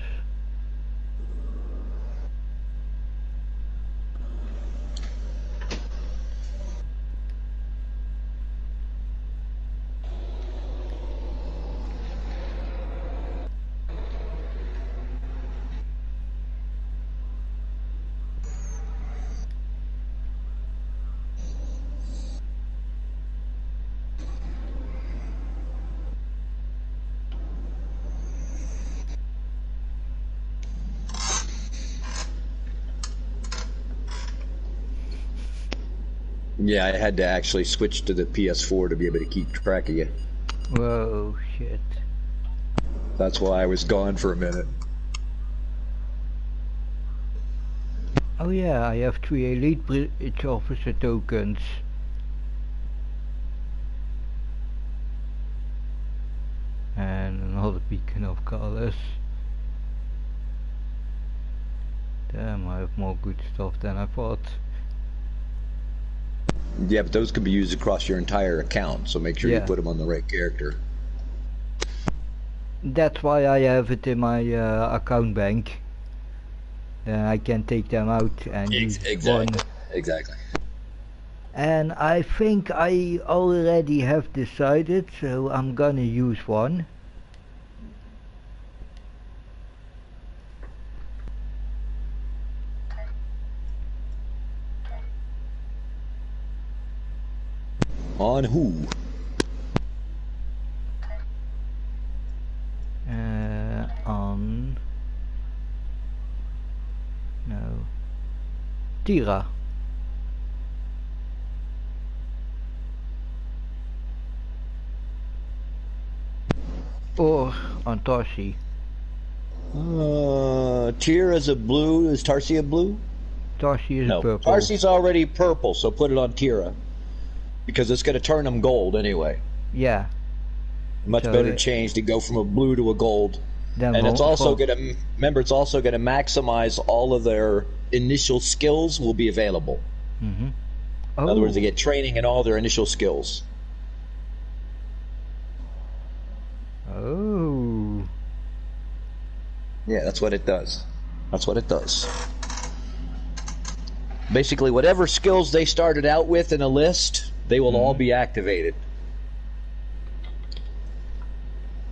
N: Yeah, I had to actually switch to the PS4 to be able to keep track of you.
A: Whoa, shit.
N: That's why I was gone for a minute.
A: Oh yeah, I have 3 elite bridge officer tokens. And another beacon of colors. Damn, I have more good stuff than I thought.
N: Yeah, but those could be used across your entire account, so make sure you put them on the right character.
A: That's why I have it in my account bank. Then I can take them out and use one.
N: Exactly.
A: And I think I already have decided, so I'm gonna use one.
N: On who?
A: On... No. Tira. or on Tarsi?
N: Tyr is a blue. Is Tarsi a blue?
A: Tarsi is purple.
N: Tarsi's already purple, so put it on Tyra. Because it's going to turn them gold anyway.
A: Yeah.
N: Much better change to go from a blue to a gold.
A: And
N: it's also going to, remember, it's also going to maximize all of their initial skills will be available.
A: Mm-hmm.
N: In other words, they get training in all their initial skills.
A: Oh.
N: Yeah, that's what it does. That's what it does. Basically, whatever skills they started out with in a list, they will all be activated.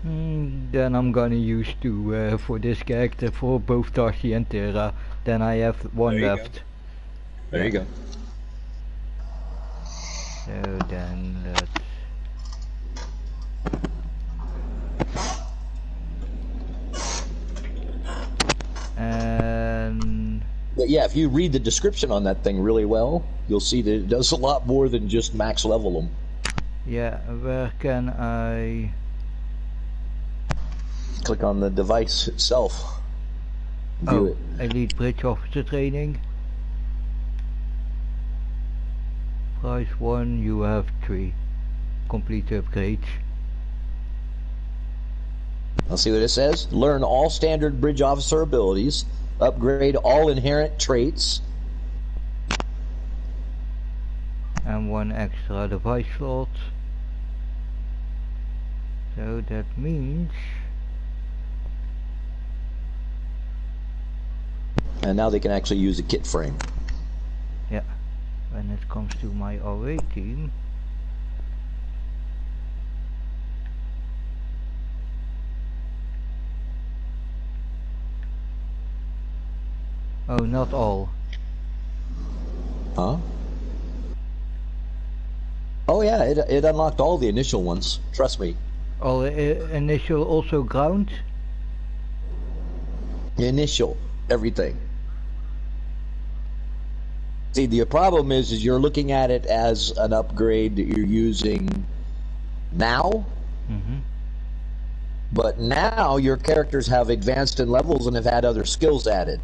A: Then I'm gonna use two for this character for both Tarsi and Terra. Then I have one left.
N: There you go.
A: So then let's...
N: But yeah, if you read the description on that thing really well, you'll see that it does a lot more than just max level them.
A: Yeah, where can I...
N: Click on the device itself. View it.
A: Elite Bridge Officer Training. Price 1, you have 3. Complete upgrades.
N: I'll see what it says. Learn all standard bridge officer abilities. Upgrade all inherent traits.
A: And 1 extra device slot. So that means...
N: And now they can actually use a kit frame.
A: Yeah. When it comes to my away team... Oh, not all.
N: Huh? Oh yeah, it unlocked all the initial ones. Trust me.
A: All initial, also ground?
N: Initial, everything. See, the problem is you're looking at it as an upgrade that you're using now.
A: Mm-hmm.
N: But now your characters have advanced in levels and have had other skills added.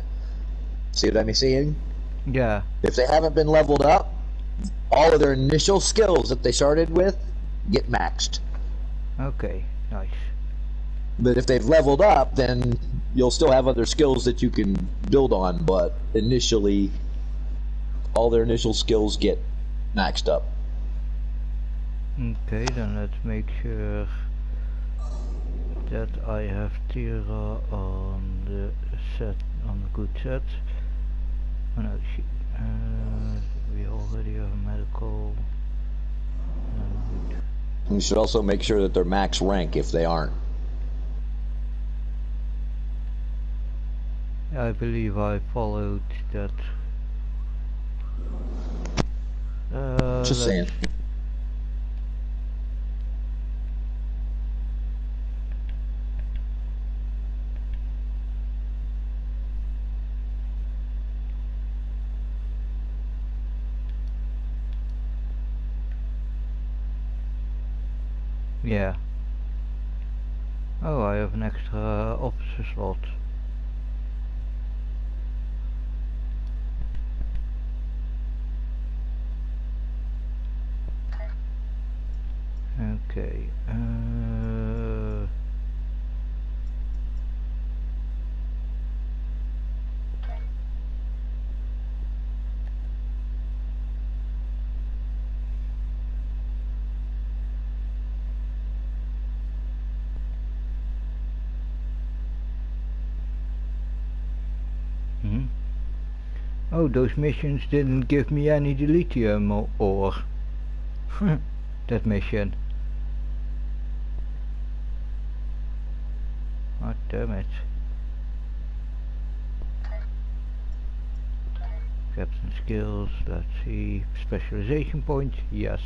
N: See what I'm saying?
A: Yeah.
N: If they haven't been leveled up, all of their initial skills that they started with get maxed.
A: Okay, nice.
N: But if they've leveled up, then you'll still have other skills that you can build on, but initially, all their initial skills get maxed up.
A: Okay, then let's make sure that I have Tira on the set, on the good set. Oh no, we already have medical.
N: You should also make sure that they're max rank if they aren't.
A: I believe I followed that.
N: Just saying.
A: Yeah. Oh, I have an extra officer slot. Okay. Oh, those missions didn't give me any dilithium ore. That mission. Oh, damn it. Captain skills, let's see. Specialization point, yes.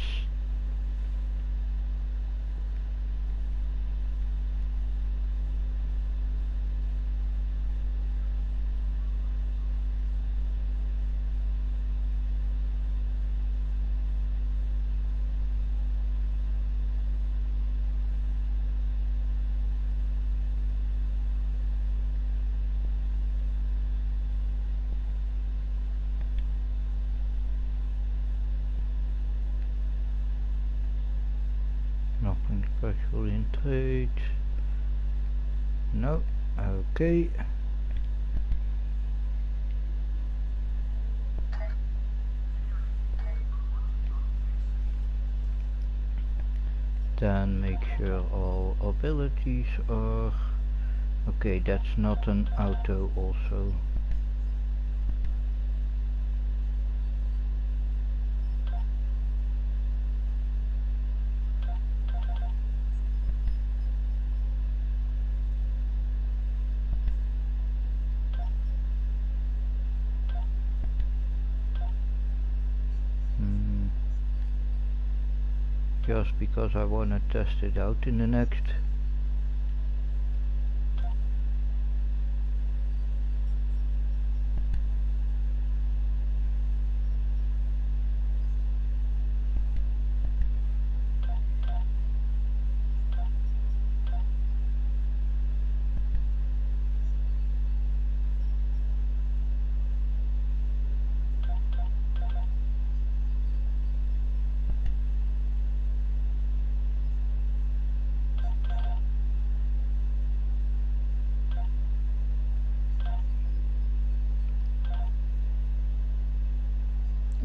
A: Special in trade. No. Okay. Then make sure all abilities are... Okay, that's not an auto also. Just because I want to test it out in the next.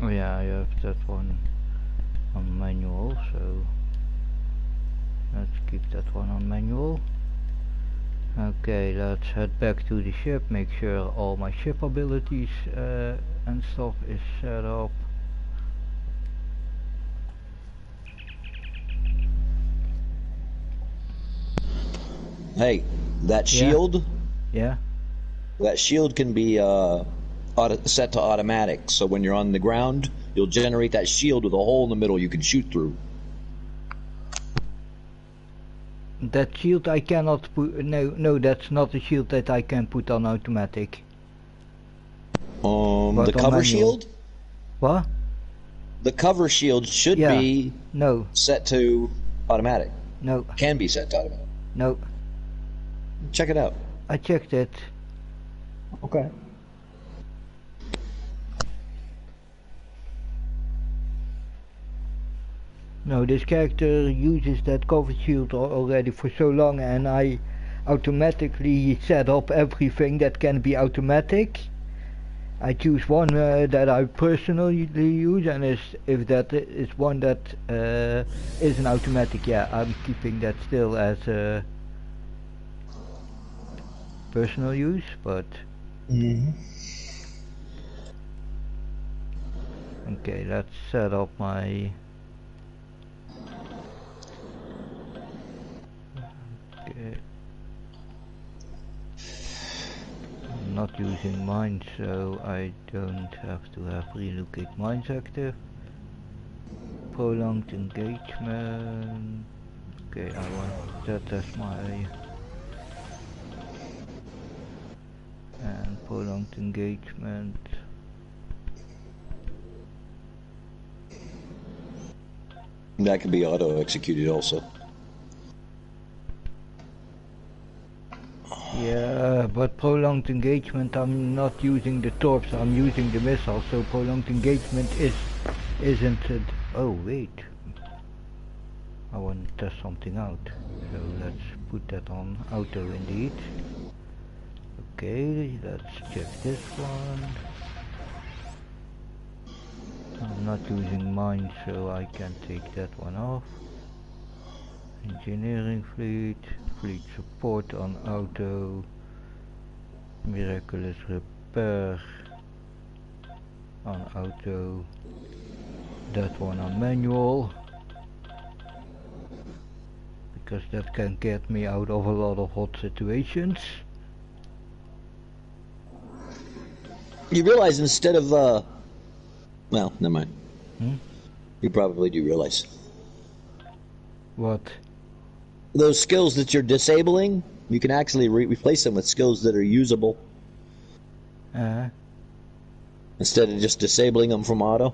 A: Oh yeah, I have that one on manual, so let's keep that one on manual. Okay, let's head back to the ship, make sure all my ship abilities and stuff is set up.
N: Hey, that shield?
A: Yeah.
N: That shield can be set to automatic, so when you're on the ground, you'll generate that shield with a hole in the middle you can shoot through.
A: That shield I cannot put... No, that's not a shield that I can put on automatic.
N: The cover shield?
A: What?
N: The cover shield should be set to automatic.
A: No.
N: Can be set to automatic.
A: No.
N: Check it out.
A: I checked it.
N: Okay.
A: No, this character uses that cover shield already for so long, and I automatically set up everything that can be automatic. I choose one that I personally use, and if that is one that is an automatic, yeah, I'm keeping that still as personal use, but... Okay, let's set up my... Okay. I'm not using mines, so I don't have to have relocate mines active. Prolonged engagement. Okay, I want that as my... And prolonged engagement.
N: That can be auto-executed also.
A: Yeah, but prolonged engagement, I'm not using the torps, I'm using the missile, so prolonged engagement isn't it. Oh wait, I want to test something out, so let's put that on auto indeed. Okay, let's check this one. I'm not using mine, so I can take that one off. Engineering fleet, fleet support on auto, miraculous repair on auto, that one on manual, because that can get me out of a lot of hot situations.
N: You realize instead of well, never mind. You probably do realize.
A: What?
N: Those skills that you're disabling, you can actually replace them with skills that are usable. Instead of just disabling them from auto,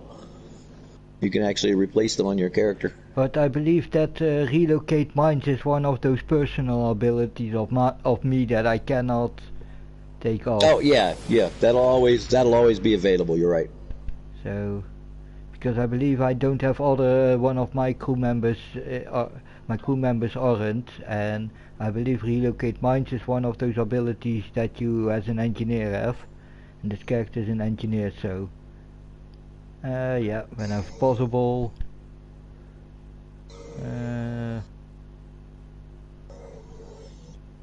N: you can actually replace them on your character.
A: But I believe that relocate mines is one of those personal abilities of me that I cannot take off.
N: Oh yeah, that'll always be available. You're right.
A: So, because I believe I don't have other one of my crew members my crew members aren't, and I believe relocate mines is one of those abilities that you as an engineer have, and this character is an engineer, so yeah, whenever possible.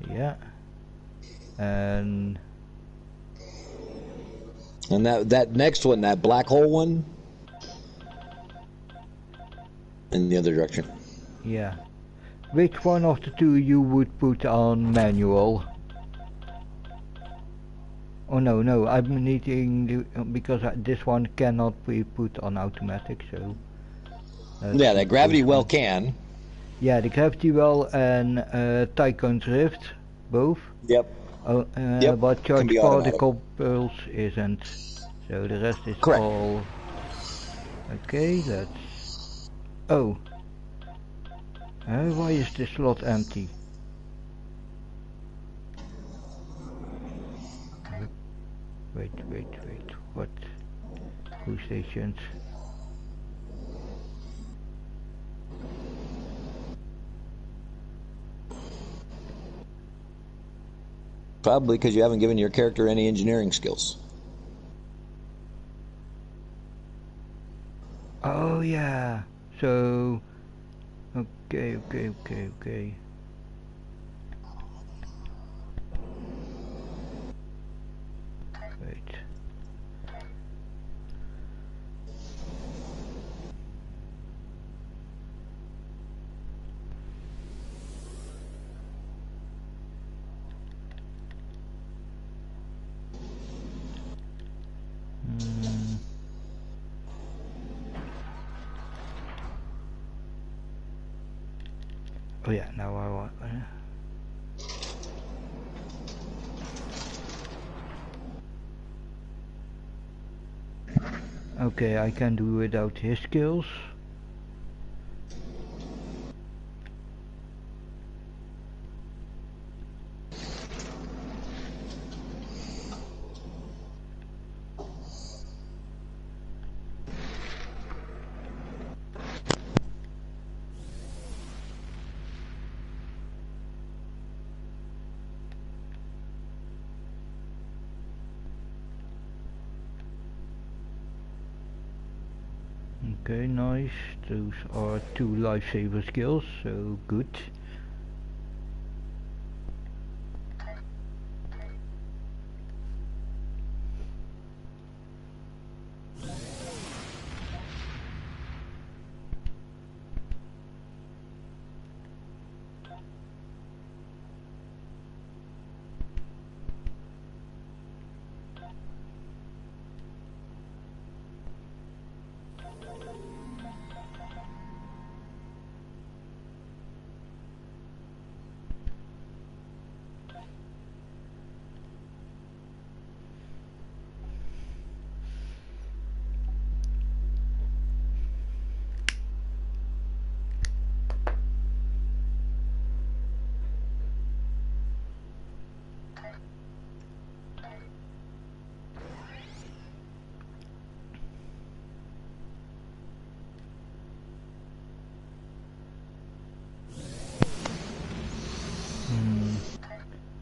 A: Yeah, and
N: that next one, that black hole one, in the other direction.
A: Yeah. Which one of the two you would put on manual? Oh no, I'm needing because this one cannot be put on automatic, so.
N: Yeah, that gravity well can.
A: Yeah, the gravity well and Tycoon's Rift, both.
N: Yep.
A: Yep. But charge particle pulse isn't. So the rest is
N: correct.
A: All. Okay, that's. Oh. Why is this slot empty? Wait. What? Crew stations.
N: Probably because you haven't given your character any engineering skills.
A: Oh yeah. So. Okay. Wait. Oh yeah, now I want. Okay, I can do without his skills. Okay, nice. Those are 2 lifesaver skills, so good.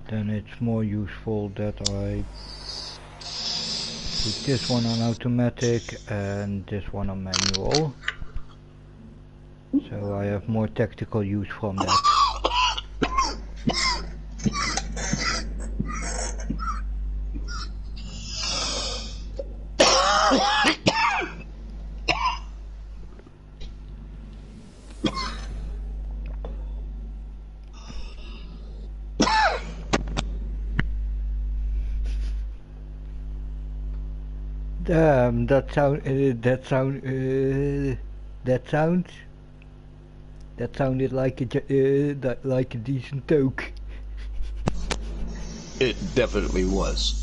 A: Then it's more useful that I put this one on automatic and this one on manual. So I have more tactical use from that. Damn, that sounded like a decent toke.
N: It definitely was.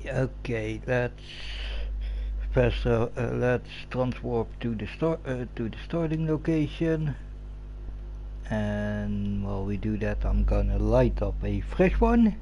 A: Okay, let's transwarp to the starting location. And while we do that, I'm gonna light up a fresh one.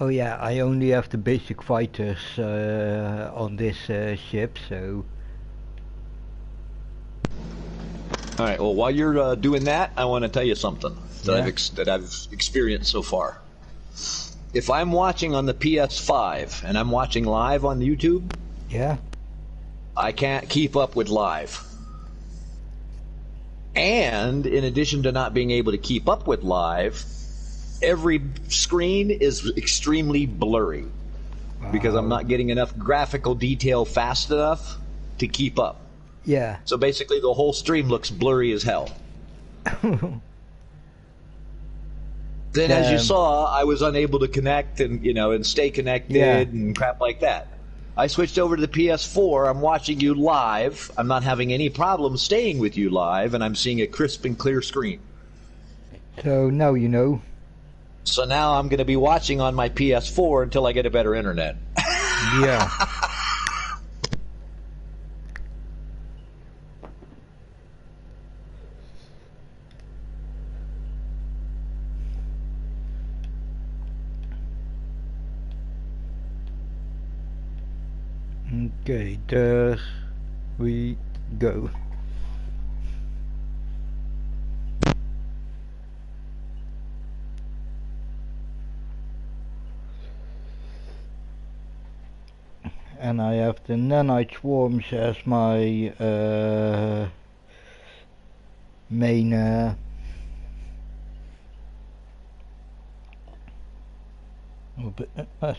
A: Oh yeah, I only have the basic fighters on this ship, so...
N: Alright, well while you're doing that, I want to tell you something that I've experienced so far. If I'm watching on the PS5 and I'm watching live on YouTube,
A: yeah,
N: I can't keep up with live. And in addition to not being able to keep up with live, every screen is extremely blurry because I'm not getting enough graphical detail fast enough to keep up.
A: Yeah.
N: So basically the whole stream looks blurry as hell. Then as you saw, I was unable to connect and, you know, and stay connected and crap like that. I switched over to the PS4. I'm watching you live. I'm not having any problem staying with you live, and I'm seeing a crisp and clear screen.
A: So now you know.
N: So now I'm going to be watching on my PS4 until I get a better internet.
A: Yeah. Okay, there we go. And I have the nanite swarms as my main as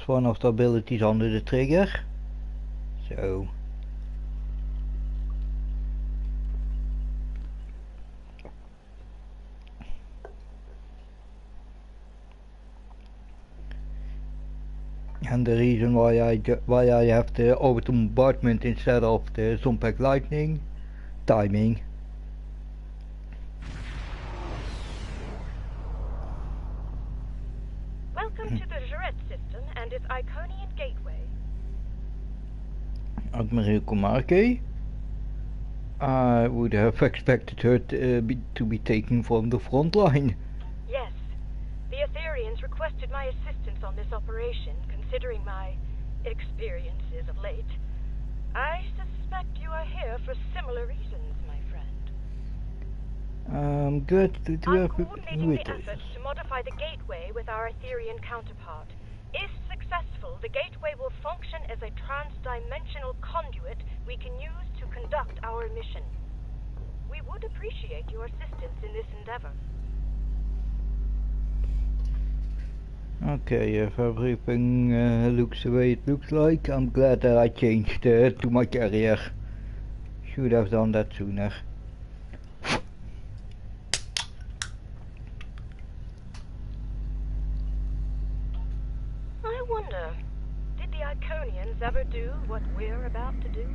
A: one of the abilities under the trigger. So and the reason why I have the orbital bombardment instead of the Zompact lightning timing.
L: Welcome to the Juret system and its Iconian gateway.
A: Admiral Komarke. I would have expected her to be taken from the front line.
L: Yes, the Aetherians requested my assistance on this operation, considering my experiences of late. I suspect you are here for similar reasons, my friend.
A: Good to have
L: coordinating the efforts to modify the gateway with our Aetherian counterpart. If successful, the gateway will function as a trans-dimensional conduit we can use to conduct our mission. We would appreciate your assistance in this endeavor.
A: Okay, if everything looks the way it looks like, I'm glad that I changed to my carrier. Should have done that sooner.
L: I wonder, did the Iconians ever do what we're about to do?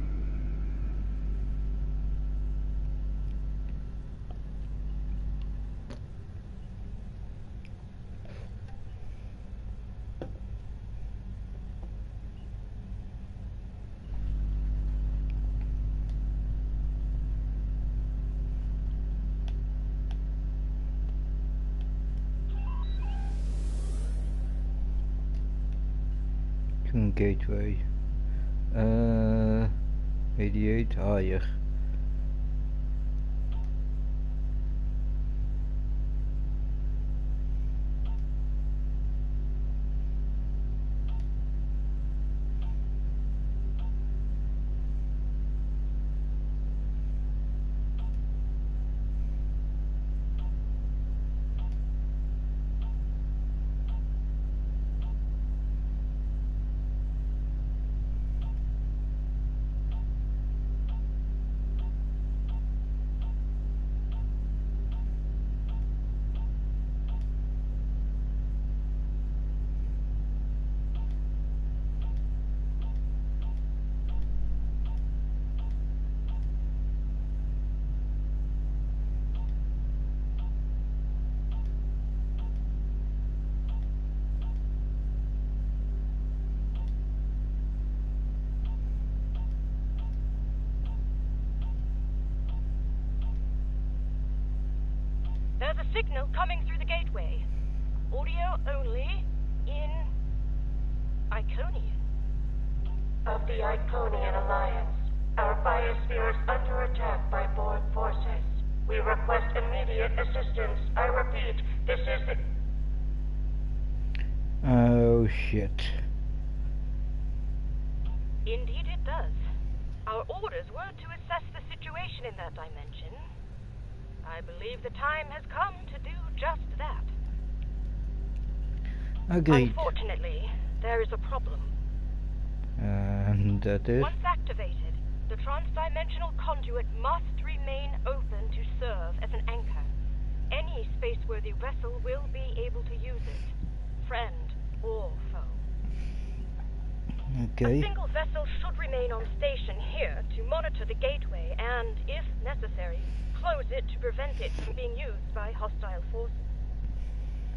A: Gateway 88 higher. There's a signal coming through the gateway. Audio only in
L: Iconian?
O: Of the Iconian Alliance. Our biosphere is under attack by Borg forces. We request immediate assistance. I repeat, this is the...
A: Oh shit.
L: Indeed it does. Our orders were to assess the situation in that dimension. I believe the time has come to do just that.
A: Agreed.
L: Unfortunately, there is a problem.
A: And that is?
L: Once activated, the trans-dimensional conduit must remain open to serve as an anchor. Any space-worthy vessel will be able to use it, friend or foe.
A: Okay.
L: A single vessel should remain on station here to monitor the gateway and, if necessary, close it to prevent it from being used by hostile forces.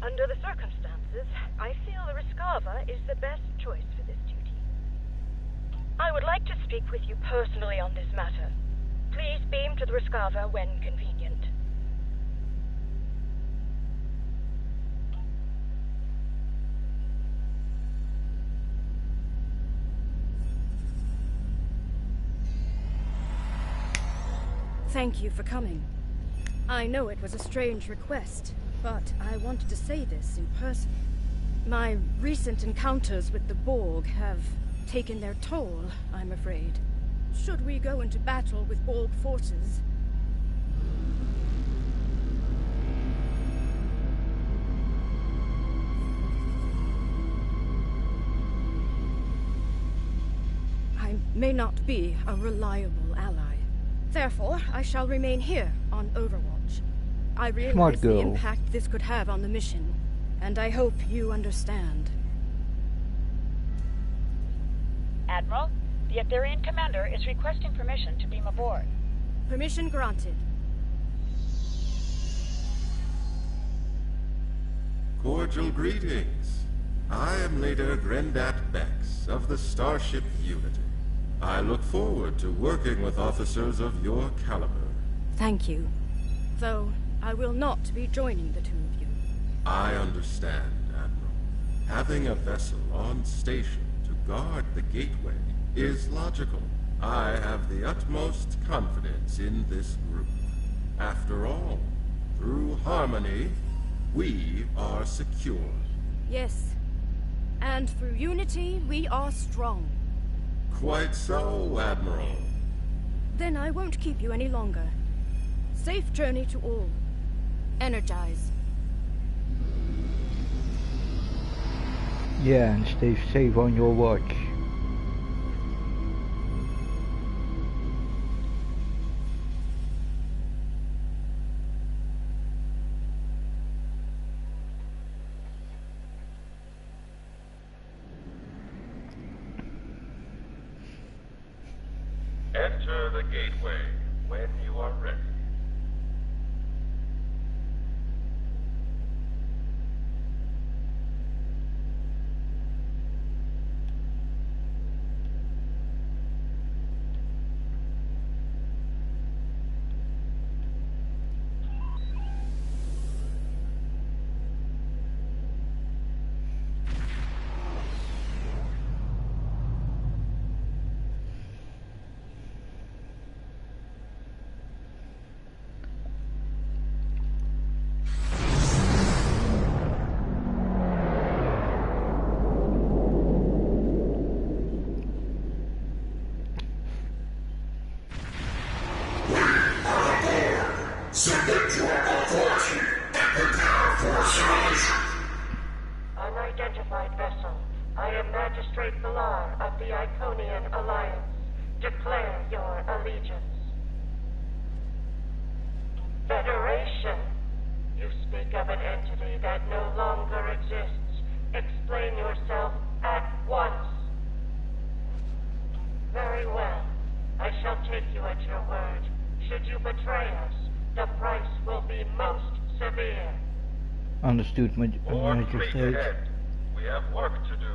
L: Under the circumstances, I feel the Rescava is the best choice for this duty. I would like to speak with you personally on this matter. Please beam to the Rescava when convenient.
E: Thank you for coming. I know it was a strange request, but I wanted to say this in person. My recent encounters with the Borg have taken their toll, I'm afraid. Should we go into battle with Borg forces, I may not be a reliable ally. Therefore, I shall remain here on Overwatch. I realize the impact this could have on the mission, and I hope you understand.
Q: Admiral, the Aetherian commander is requesting permission to beam aboard.
E: Permission granted.
R: Cordial greetings. I am Leader Grendat Bex of the Starship Unity. I look forward to working with officers of your caliber.
E: Thank you. Though I will not be joining the two of you.
R: I understand, Admiral. Having a vessel on station to guard the gateway is logical. I have the utmost confidence in this group. After all, through harmony, we are secure.
E: Yes. And through unity, we are strong.
R: Quite so, Admiral.
E: Then I won't keep you any longer. Safe journey to all. Energize.
A: Yeah, and stay safe on your watch.
R: Enter the gateway when you are ready.
I: Submit your authority and prepare for assimilation.
O: Unidentified vessel. I am Magistrate Villar of the Iconian Alliance. Declare your allegiance. Federation. You speak of an entity that no longer exists. Explain yourself at once. Very well. I shall take you at your word. Should you betray us, the price will be most severe.
A: Understood, Magistrate.
R: We have work to do.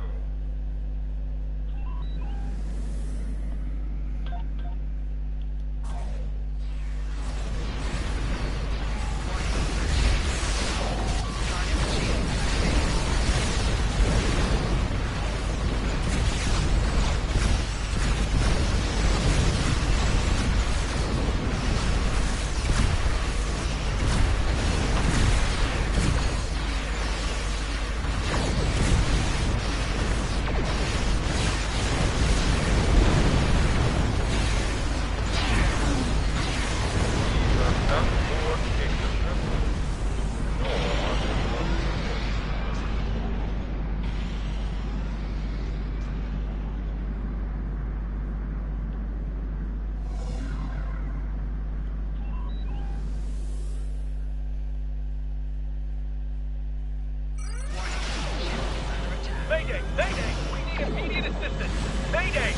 K: Mayday! We need immediate assistance! Mayday!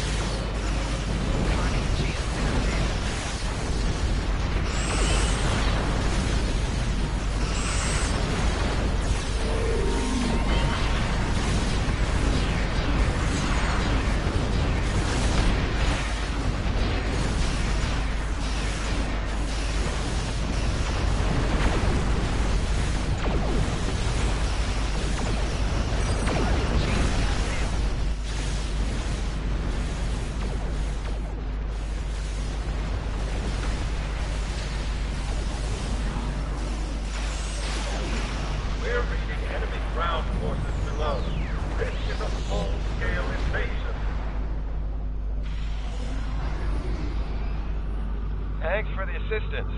S: Thanks for the assistance.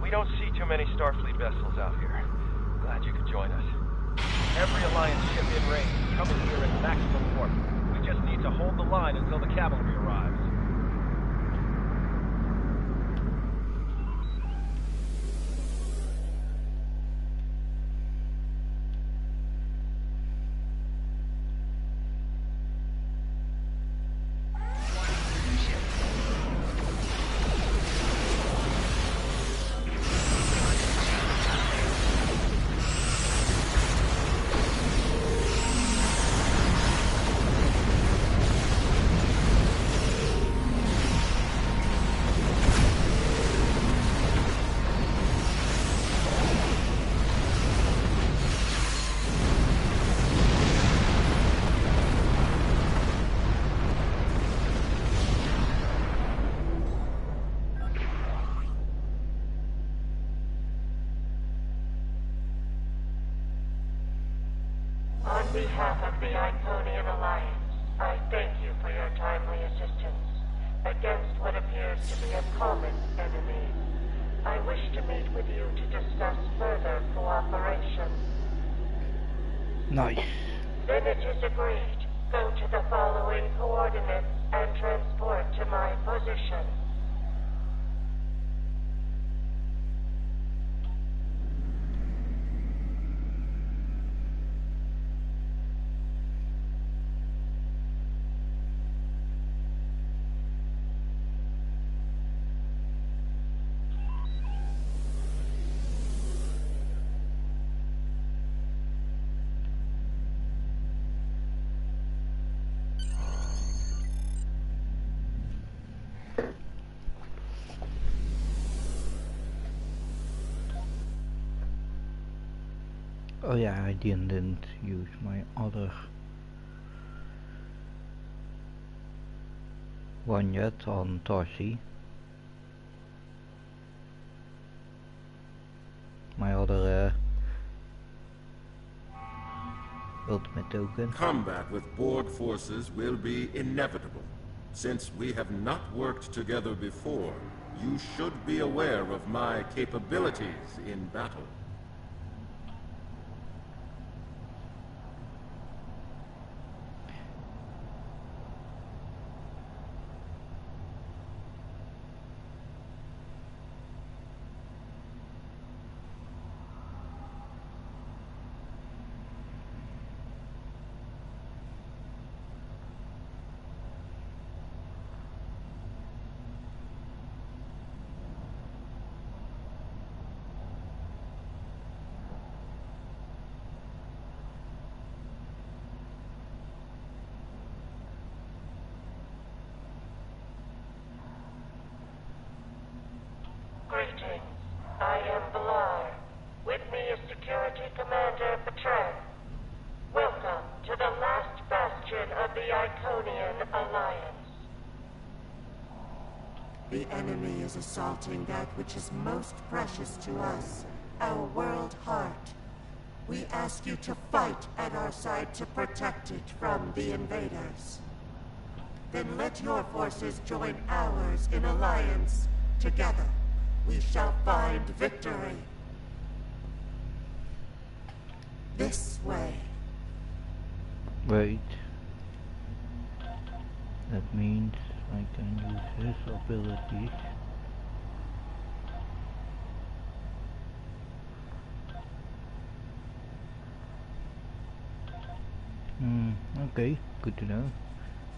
S: We don't see too many Starfleet vessels out here. Glad you could join us. Every Alliance ship in range is coming here at maximum warp. We just need to hold the line until the cavalry arrives.
O: On behalf of the Iconian Alliance, I thank you for your timely assistance against what appears to be a common enemy. I wish to meet with you to discuss further cooperation.
A: Nice.
O: Then it is agreed. Go to the following coordinates and transport to my position.
A: Oh yeah, I didn't use my other one yet on Tarsi. My other ultimate token.
R: Combat with Borg forces will be inevitable. Since we have not worked together before, you should be aware of my capabilities in battle.
O: Greetings. I am Valar. With me is Security Commander Petran. Welcome to the last bastion of the Iconian Alliance.
P: The enemy is assaulting that which is most precious to us, our world heart. We ask you to fight at our side to protect it from the invaders. Then let your forces join ours in alliance. Together, we shall find victory. This way.
A: Wait. That means I can use his abilities. Okay, good to know.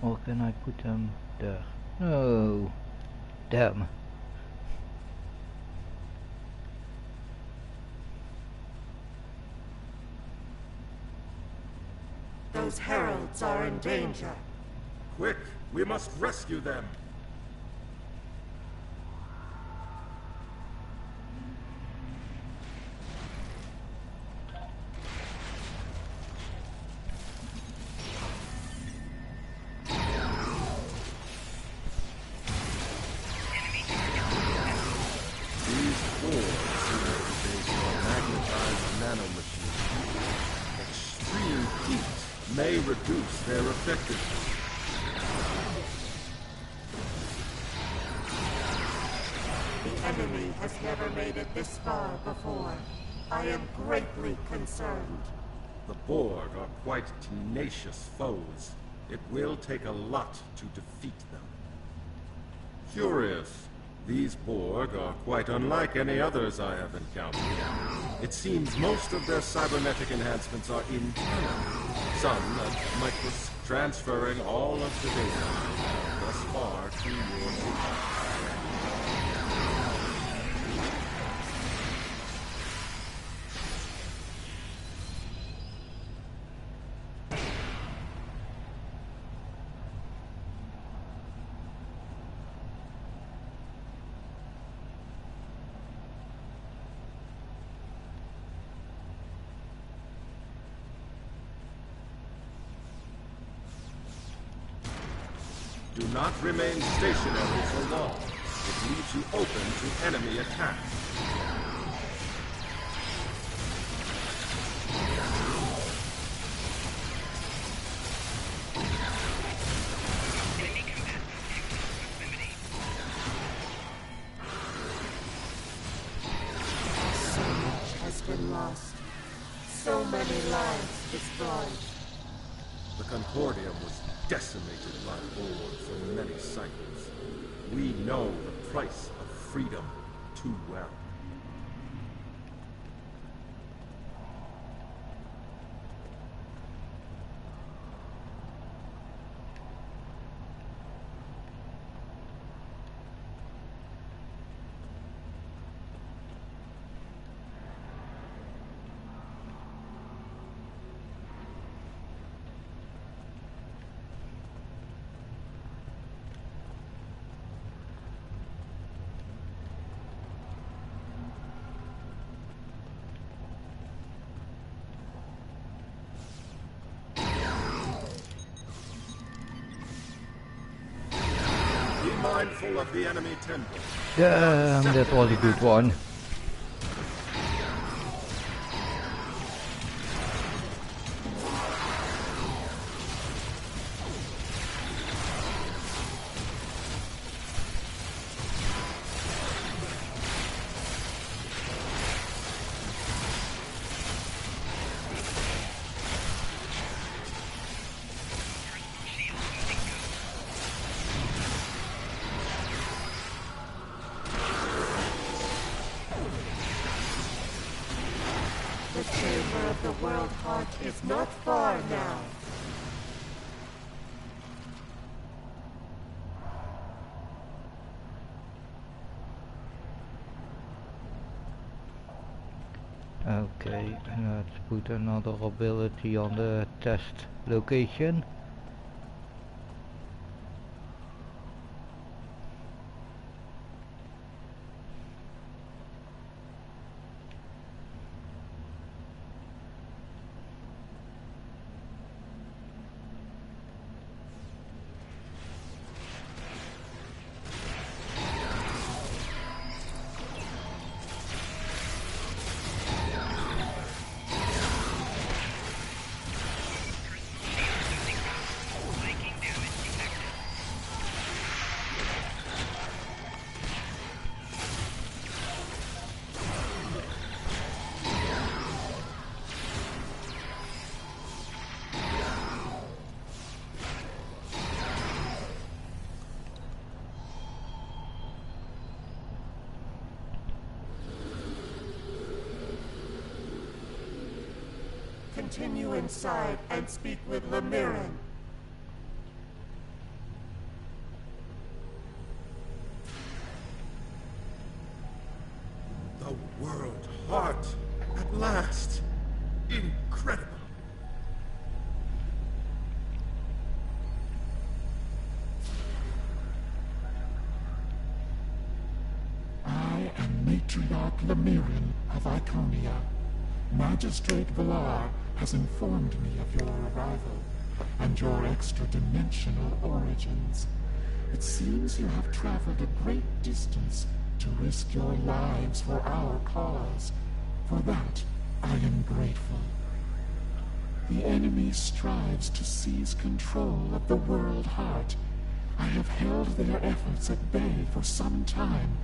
A: Or can I put them there? No. Damn.
O: Those heralds are in danger.
R: Quick, we must rescue them. May reduce their effectiveness.
O: The enemy has never made it this far before. I am greatly concerned.
R: The Borg are quite tenacious foes. It will take a lot to defeat them. Curious. These Borg are quite unlike any others I have encountered. It seems most of their cybernetic enhancements are internal. Some micros transferring all of the data thus far to your system. Do not remain stationary for long. It leaves you open to enemy attack.
O: So much has been lost. So many lives destroyed.
R: The Concordium was decimated by Borg for many cycles. We know the price of freedom too well. Mindful of the enemy temple.
A: Damn, that was a good one.
O: The chamber of the world heart is not far now.
A: Okay, let's put another ability on the test location.
O: Continue inside and speak with Lamiran.
J: Patriarch Lemirin of Iconia. Magistrate Valar has informed me of your arrival and your extra-dimensional origins. It seems you have traveled a great distance to risk your lives for our cause. For that, I am grateful. The enemy strives to seize control of the world heart. I have held their efforts at bay for some time,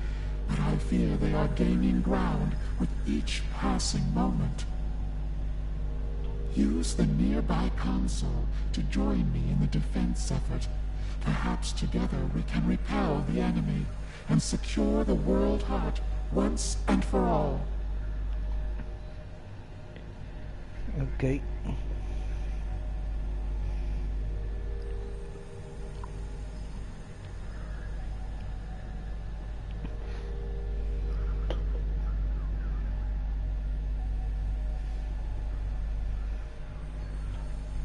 J: but I fear they are gaining ground with each passing moment. Use the nearby console to join me in the defense effort. Perhaps together we can repel the enemy and secure the world heart once and for all.
A: Okay.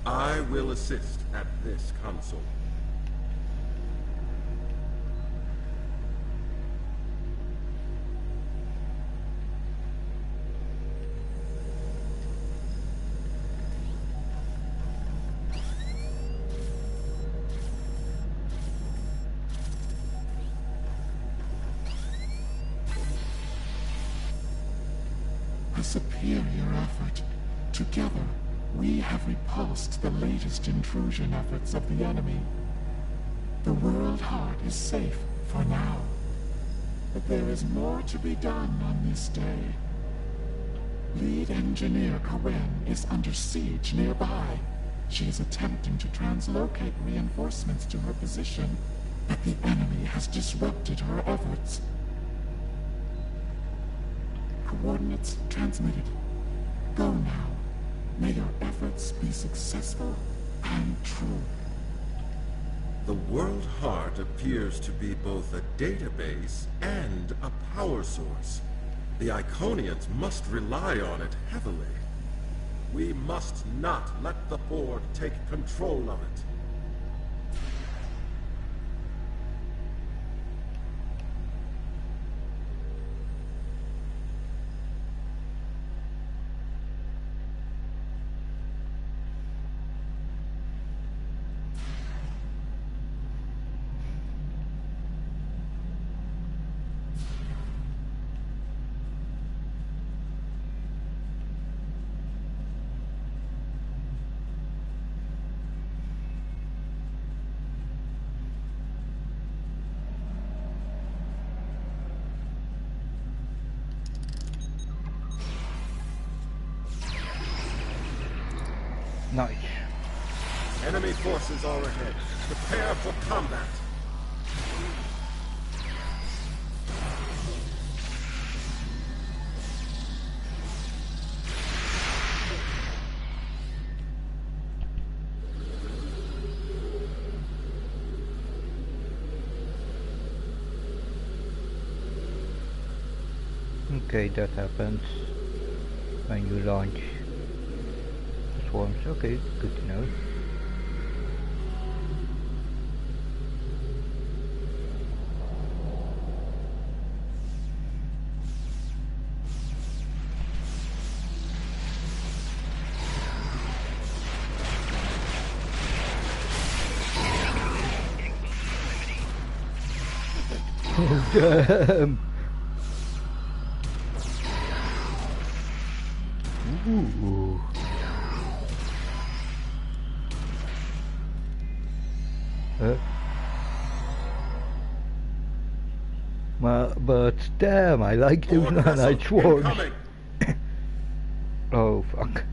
R: I will assist at this console.
J: A superior effort. Together, we have repulsed the latest intrusion efforts of the enemy. The world heart is safe for now. But there is more to be done on this day. Lead engineer Cowen is under siege nearby. She is attempting to translocate reinforcements to her position, but the enemy has disrupted her efforts. Coordinates transmitted. Go now. May your efforts be successful and true.
R: The World Heart appears to be both a database and a power source. The Iconians must rely on it heavily. We must not let the Borg take control of it.
A: Nice.
R: Enemy forces are ahead. Prepare for combat.
A: Okay, that happens when you launch swarms. Okay, good to know. Oh, damn. Ooh. But damn, I like those nanite swarms. Oh fuck.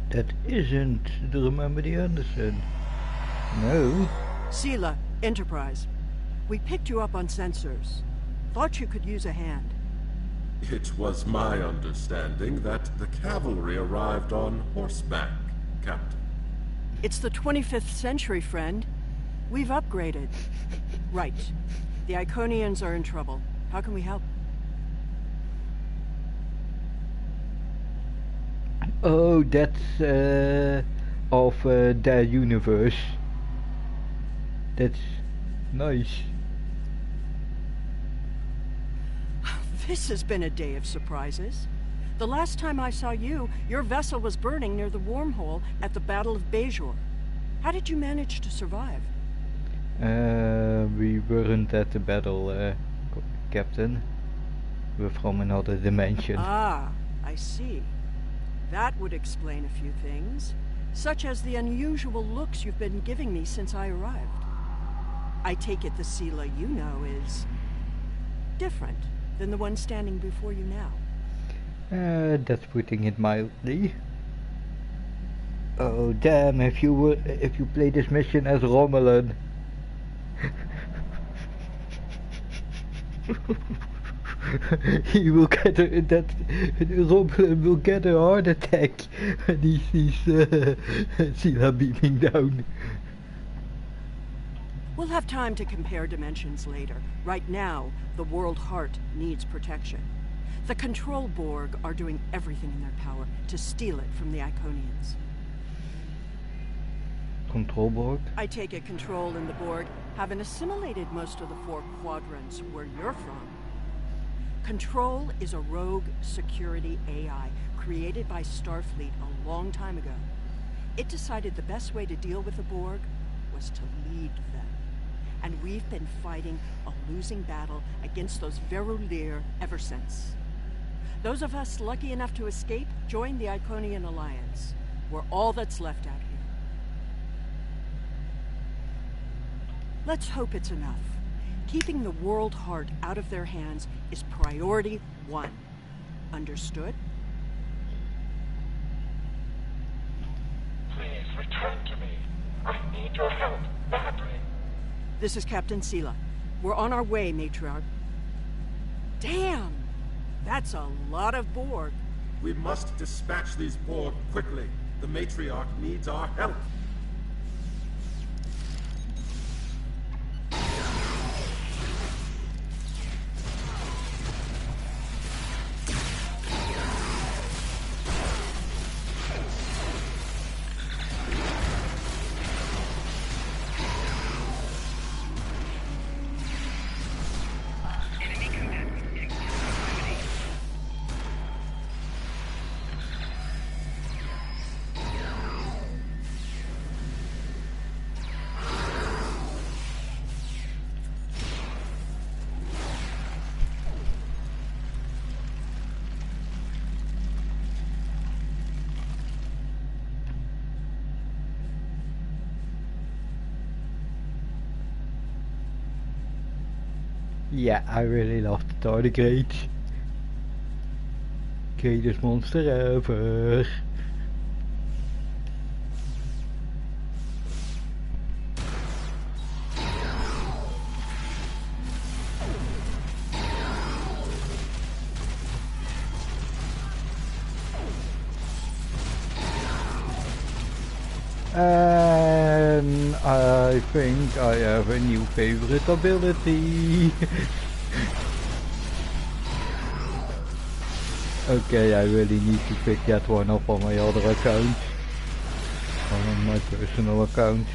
A: That isn't the Remember the Anderson. No.
T: Sela, Enterprise. We picked you up on sensors. Thought you could use a hand.
R: It was my understanding that the cavalry arrived on horseback, Captain.
T: It's the 25th century, friend. We've upgraded. Right. The Iconians are in trouble. How can we help?
A: Oh, that's of their universe. That's nice.
T: This has been a day of surprises. The last time I saw you, your vessel was burning near the wormhole at the Battle of Bejor. How did you manage to survive?
A: We weren't at the battle, Captain. We're from another dimension.
T: Ah, I see. That would explain a few things, such as the unusual looks you've been giving me since I arrived. I take it the Sela you know is different than the one standing before you now.
A: That's putting it mildly. Oh damn! If you play this mission as Romulan, he will get Romulan will get a heart attack when he sees Sela beaming down.
T: We'll have time to compare dimensions later. Right now, the World Heart needs protection. The Control Borg are doing everything in their power to steal it from the Iconians.
A: Control Borg?
T: I take it Control and the Borg haven't assimilated most of the 4 quadrants where you're from. Control is a rogue security AI created by Starfleet a long time ago. It decided the best way to deal with the Borg was to lead them. And we've been fighting a losing battle against those Verulir ever since. Those of us lucky enough to escape joined the Iconian Alliance. We're all that's left out here. Let's hope it's enough. Keeping the World Heart out of their hands is priority 1. Understood?
O: Please return to me. I need your help badly.
T: This is Captain Sela. We're on our way, Matriarch. Damn! That's a lot of Borg.
R: We must dispatch these Borg quickly. The Matriarch needs our help.
A: Yeah, I really love the tardigrade. Greatest monster ever. And I think I have a new favorite ability. Okay, I really need to pick that one up on my other account. On my personal account.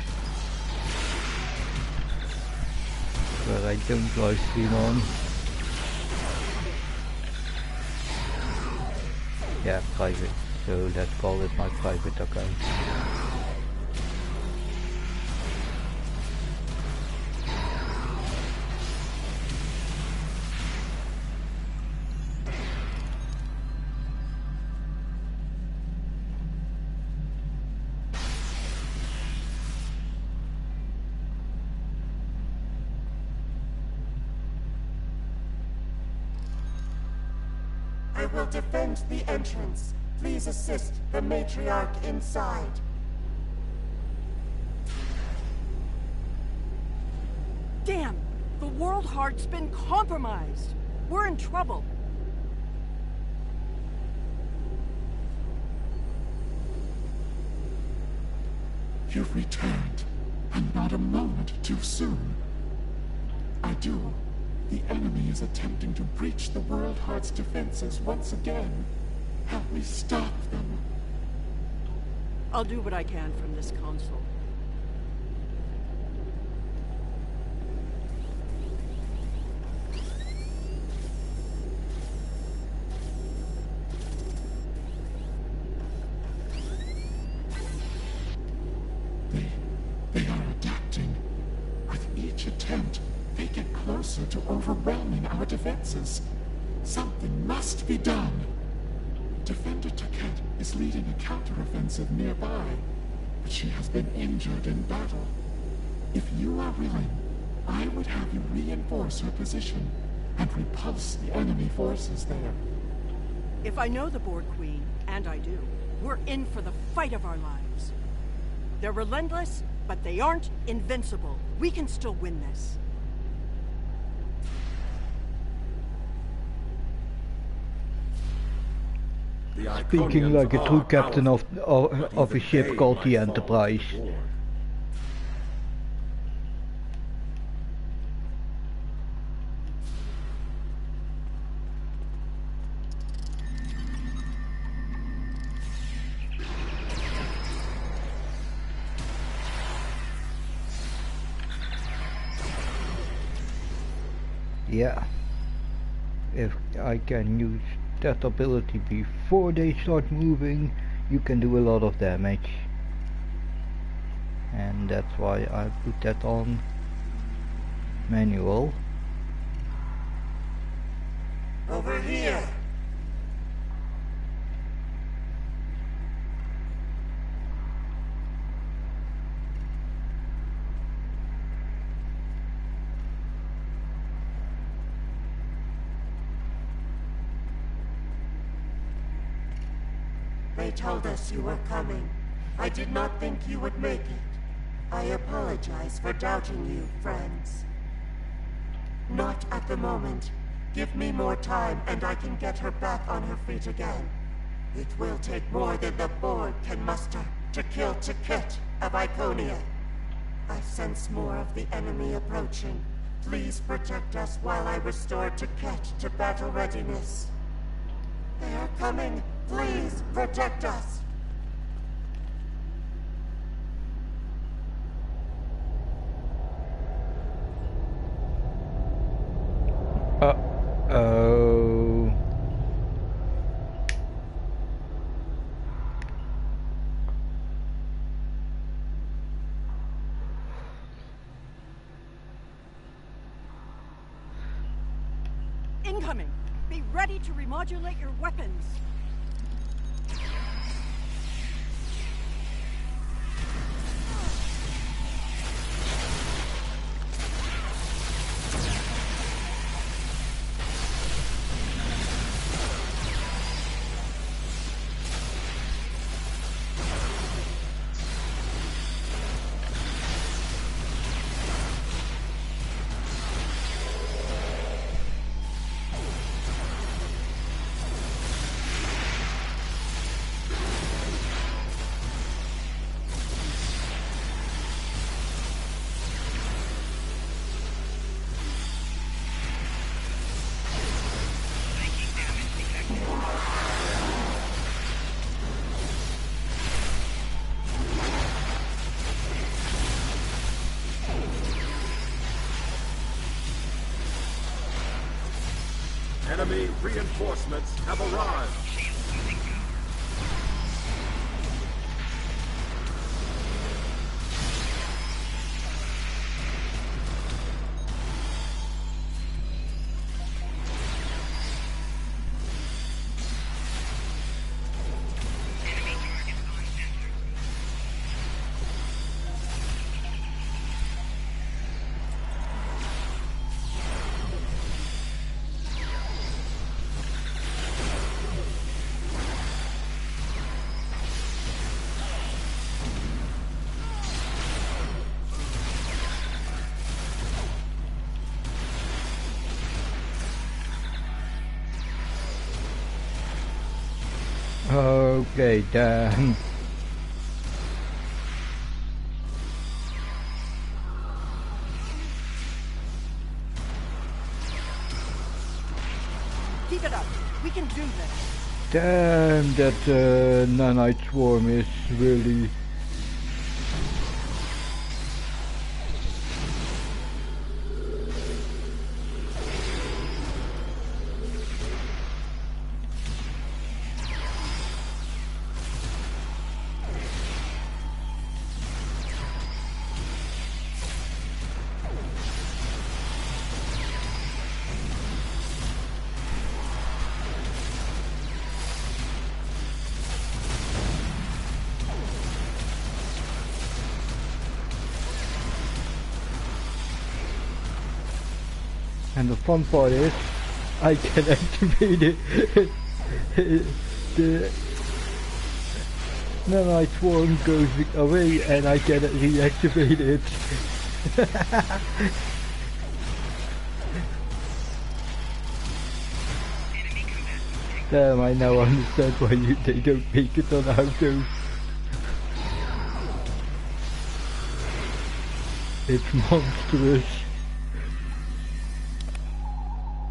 A: Where I don't live stream on. Yeah, private. So let's call it my private account.
O: I will defend the entrance. Please assist the Matriarch inside.
T: Damn! The World Heart's been compromised! We're in trouble!
J: You've returned, and not a moment too soon. I do. The enemy is attempting to breach the World Heart's defenses once again. Help me stop them.
T: I'll do what I can from this console.
J: They are adapting. With each attempt, they get closer to overwhelming our defenses. Something must be done. Defender Taket is leading a counteroffensive nearby, but she has been injured in battle. If you are willing, I would have you reinforce her position and repulse the enemy forces there.
T: If I know the Borg Queen, and I do, we're in for the fight of our lives. They're relentless, but they aren't invincible. We can still win this.
A: Speaking like a true captain of a ship called the Enterprise. Yeah, if I can use that ability before they start moving, you can do a lot of damage, and that's why I put that on manual.
J: Over here!
O: They told us you were coming. I did not think you would make it. I apologize for doubting you, friends. Not at the moment. Give me more time and I can get her back on her feet again. It will take more than the Borg can muster to kill Taket of Iconia. I sense more of the enemy approaching. Please protect us while I restore Taket to battle readiness. They are coming. Please protect us.
A: Uh-oh.
T: Incoming! Be ready to remodulate your weapons!
R: Enemy reinforcements have arrived.
A: Okay, damn.
T: Keep it up. We can do this.
A: Damn, that nanite swarm is really... And the fun part is, I can activate it. The nanite swarm goes away and I can reactivate it. Damn, I now understand why they don't make it on auto. It's monstrous.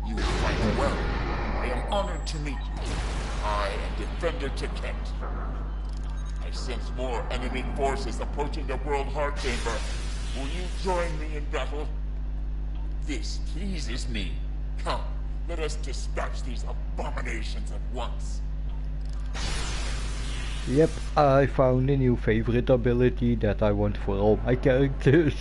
U: You fight well. I am honored to meet you. I am Defender to Kent. I sense more enemy forces approaching the World Heart Chamber. Will you join me in battle? This pleases me. Come, let us dispatch these abominations at once.
A: Yep, I found a new favorite ability that I want for all my characters.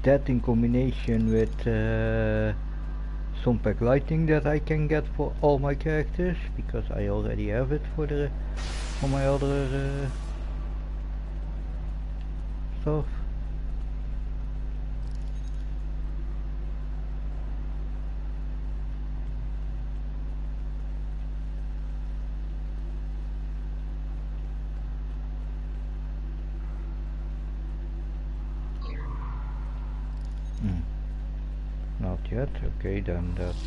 A: That in combination with some pack lighting that I can get for all my characters, because I already have it for my other stuff. Not yet, okay, then that's...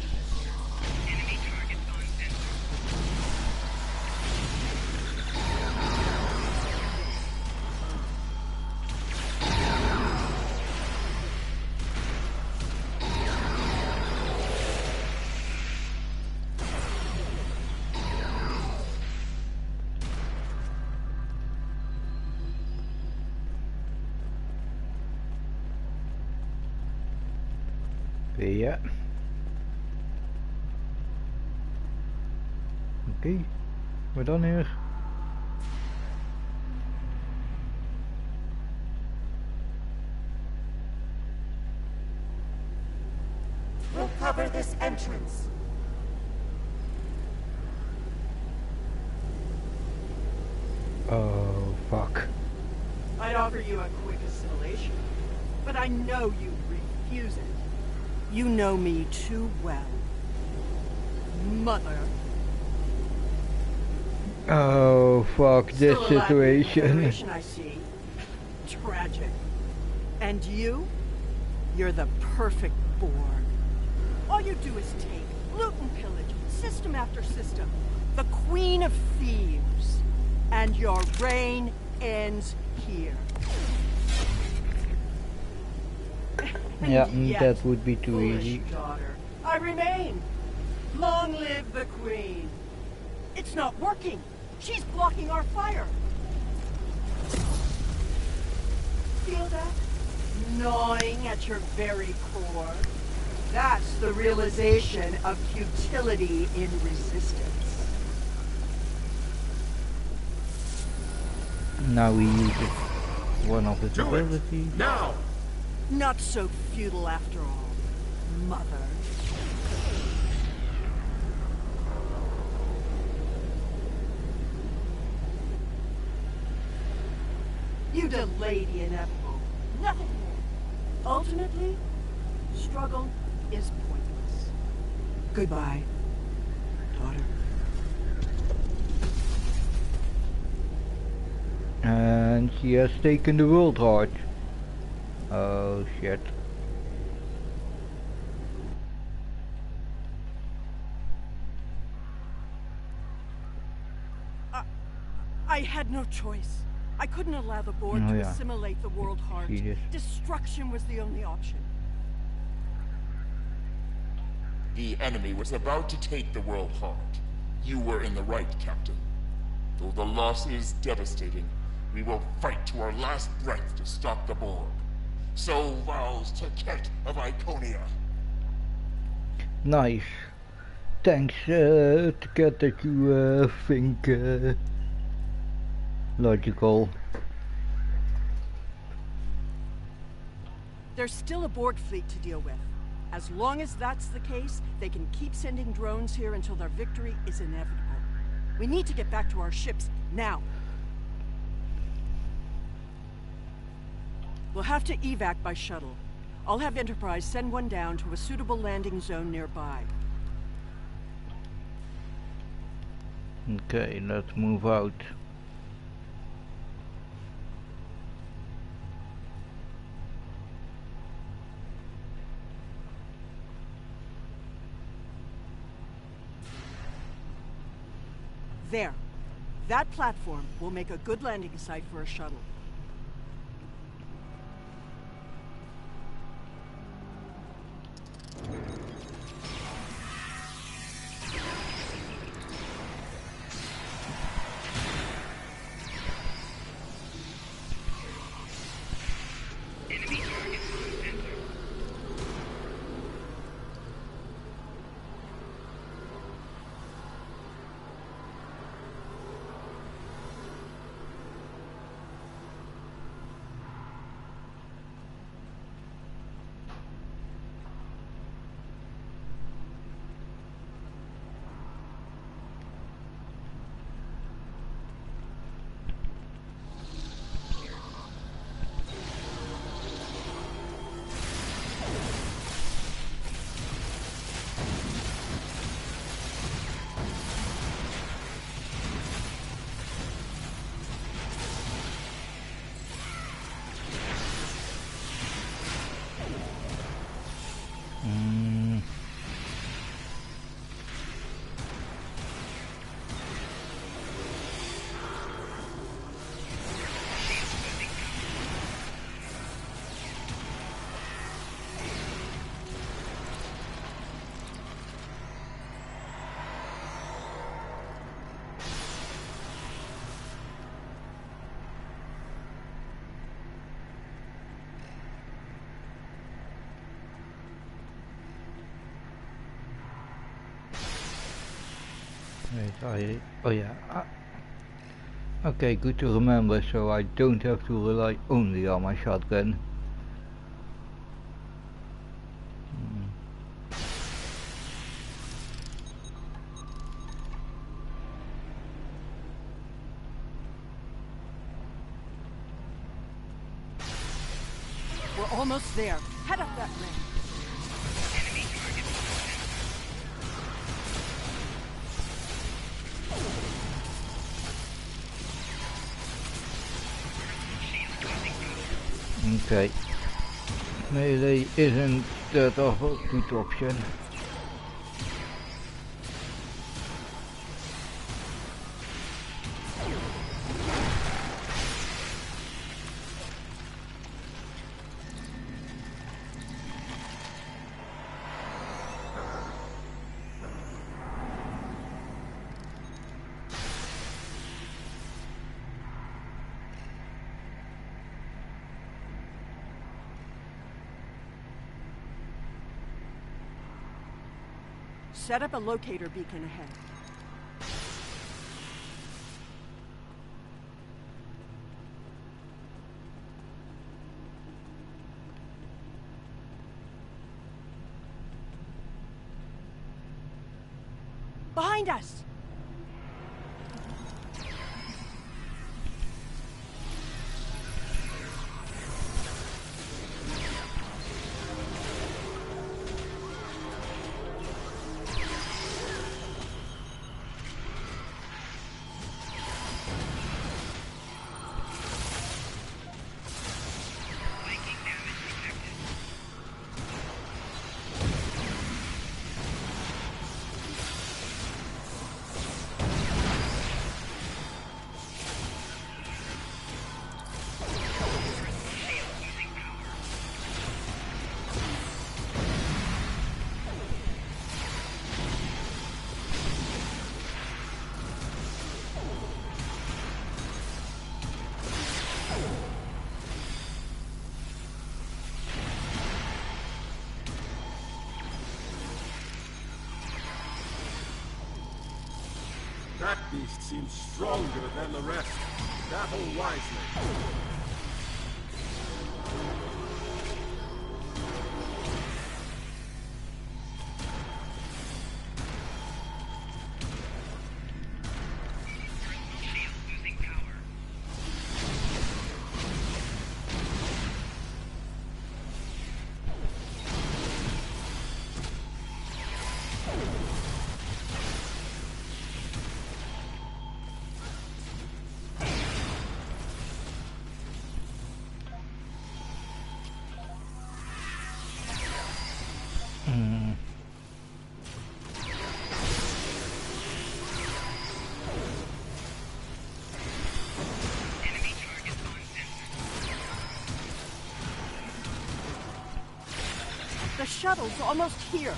A: Yeah. Okay, we're done here.
P: We'll cover this entrance.
A: Oh, fuck.
T: I'd offer you a quick assimilation, but I know you refuse it. You know me too well. Mother.
A: Oh, fuck this situation.
T: I see. Tragic. And you're the perfect Borg. All you do is take, loot and pillage, system after system. The queen of thieves. And your reign ends here.
A: Yeah, that would be too easy.
T: Daughter, I remain. Long live the queen. It's not working. She's blocking our fire. Feel that? Gnawing at your very core. That's the realization of futility in resistance.
A: Now we use it. One of its abilities.
T: Now! Not so futile after all, Mother. You delayed the inevitable. Nothing more. Ultimately, struggle is pointless. Goodbye, daughter.
A: And she has taken the World Heart. Oh shit.
T: I had no choice. I couldn't allow the board to assimilate the World Heart. Destruction was the only option.
U: The enemy was about to take the world heart. You were in the right, Captain. Though the loss is devastating, we will fight to our last breath to stop the Borg. So vows Taket of Iconia.
A: Nice. Thanks, Taket, that you think logical.
T: There's still a Borg fleet to deal with. As long as that's the case, they can keep sending drones here until their victory is inevitable. We need to get back to our ships, now. We'll have to evac by shuttle. I'll have Enterprise send one down to a suitable landing zone nearby.
A: Okay, let's move out.
T: There. That platform will make a good landing site for a shuttle. Wait, oh yeah. Okay, good to remember, so I don't have to rely only on my shotgun. We're almost there. Head up that ramp.
A: Okay, melee isn't that of a good option.
T: Set up a locator beacon ahead. Behind us!
R: That beast seems stronger than the rest. Battle wisely.
T: The shuttle's almost here.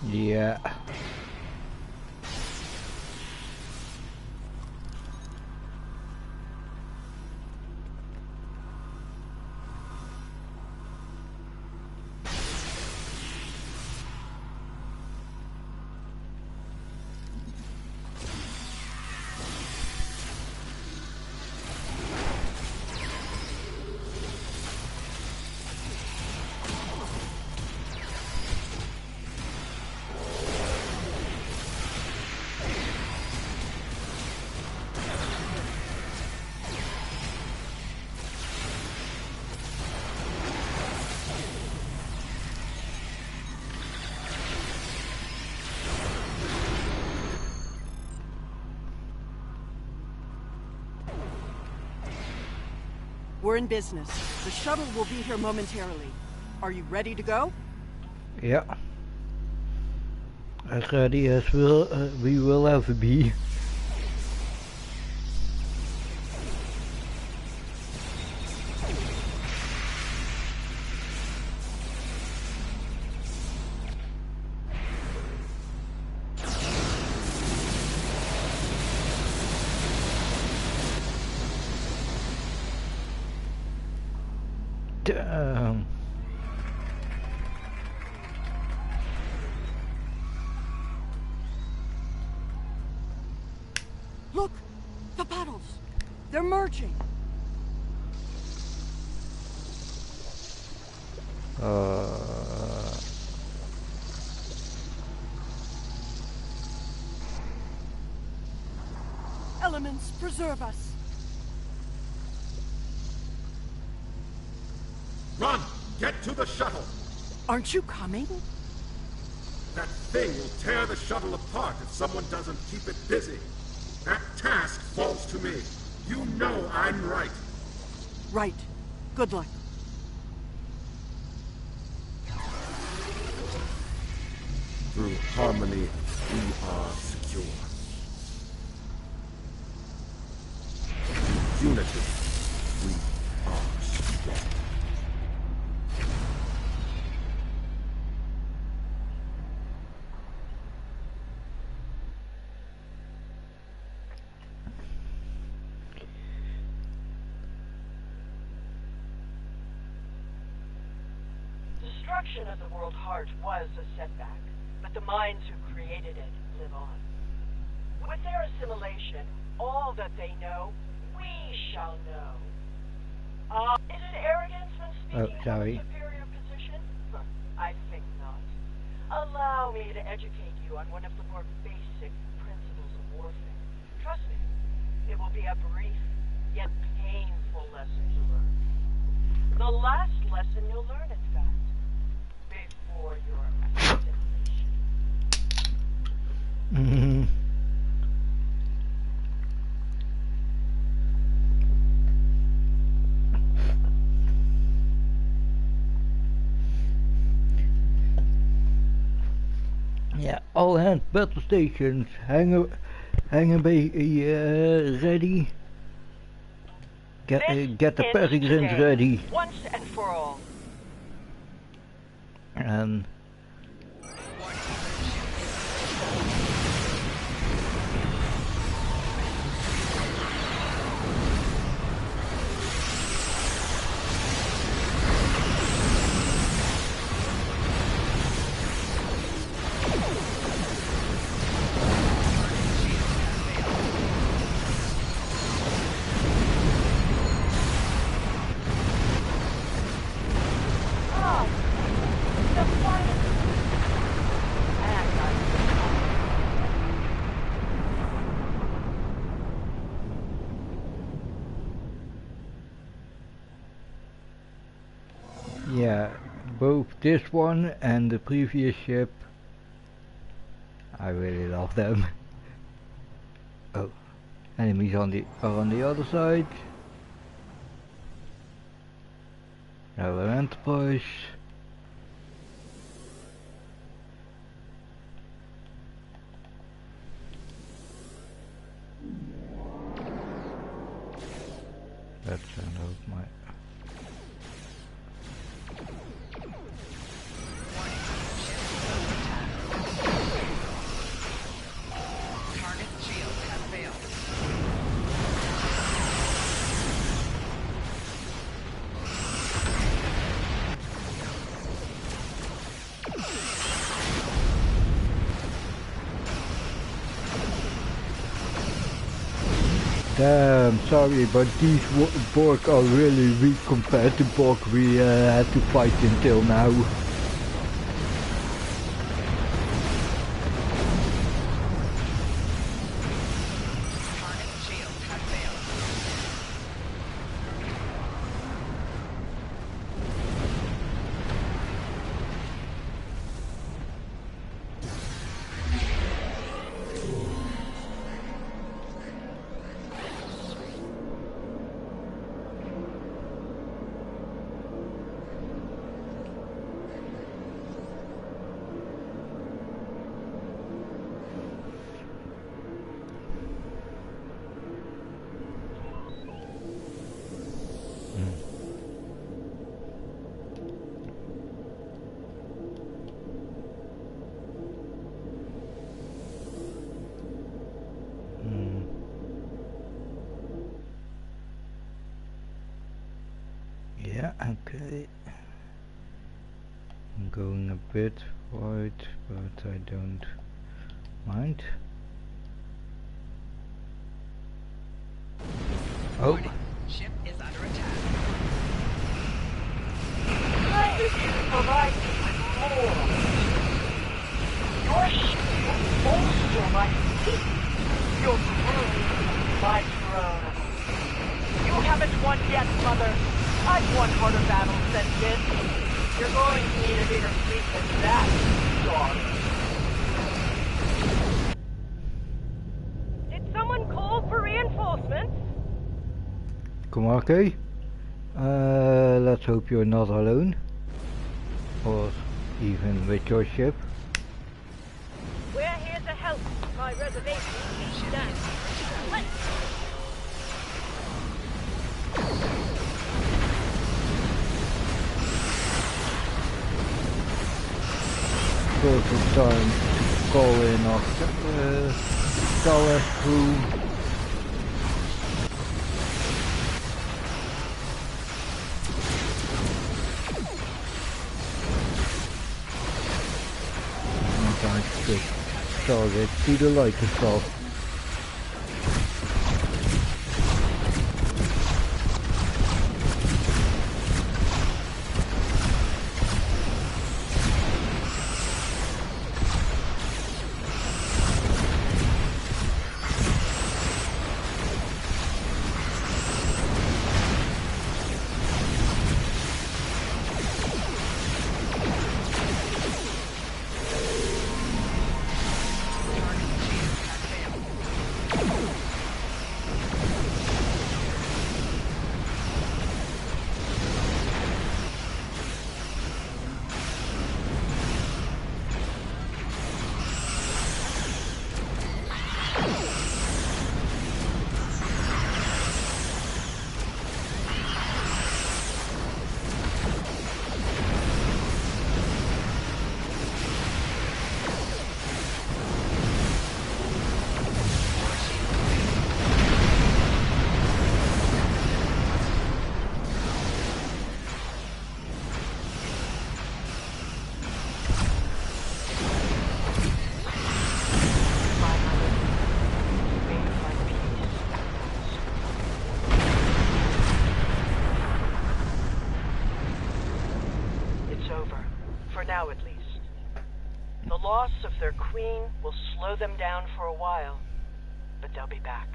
A: Yeah.
T: We're in business. The shuttle will be here momentarily. Are you ready to go?
A: Yeah. As ready as we will ever be. Damn.
T: Look! The paddles! They're merging! Elements, preserve us!
R: Run! Get to the shuttle!
T: Aren't you coming?
R: That thing will tear the shuttle apart if someone doesn't keep it busy. That task falls to me. You know I'm right.
T: Right. Good luck.
R: Through harmony, we are secure. Through unity, we are strong.
H: Destruction of the World Heart was a setback, but the minds who created it live on. With their assimilation, all that they know, we shall know. Is it arrogance when speaking from a superior position? I think not. Allow me to educate you on one of the more basic principles of warfare. Trust me, it will be a brief, yet painful lesson to learn. The last lesson you'll learn, in fact. Before your assimilation.
A: Yeah, all hands battle stations, hangar bay ready. Get the peregrines ready.
H: Once and for all.
A: And yeah, both this one and the previous ship, I really love them. Oh, enemies are on the other side. Another Enterprise. Let's turn off my. Damn, sorry, but these Borg are really weak compared to Borg we had to fight until now. Yeah, okay. I'm going a bit wide, but I don't mind. Oh.
H: Ship is under attack. I need you to provide me with more. Your ship will bolster my fleet. Your crew, my throne. You haven't won yet, Mother. I've won harder battles than this. You're going to need a bigger fleet than that, dog.
L: Did someone call for reinforcements?
A: Come on, okay. Let's hope you're not alone. Or even with your ship.
L: We're here to help. My reservation is done. Let's
A: perfect time to call in our tower crew. Target to the light itself.
H: The loss of their queen will slow them down for a while, but they'll be back.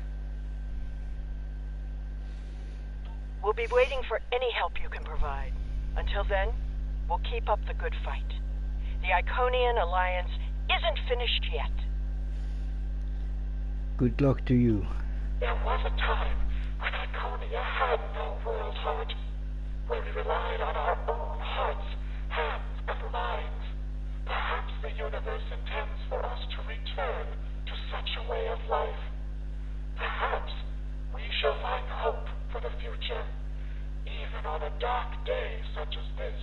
H: We'll be waiting for any help you can provide. Until then, we'll keep up the good fight. The Iconian Alliance isn't finished yet.
A: Good luck to you.
O: There was a time when Iconia had no world heart, where we relied on our own hearts, hands, and minds. Perhaps the universe intends for us to return to such a way of life. Perhaps we shall find hope for the future, even on a dark day such as this.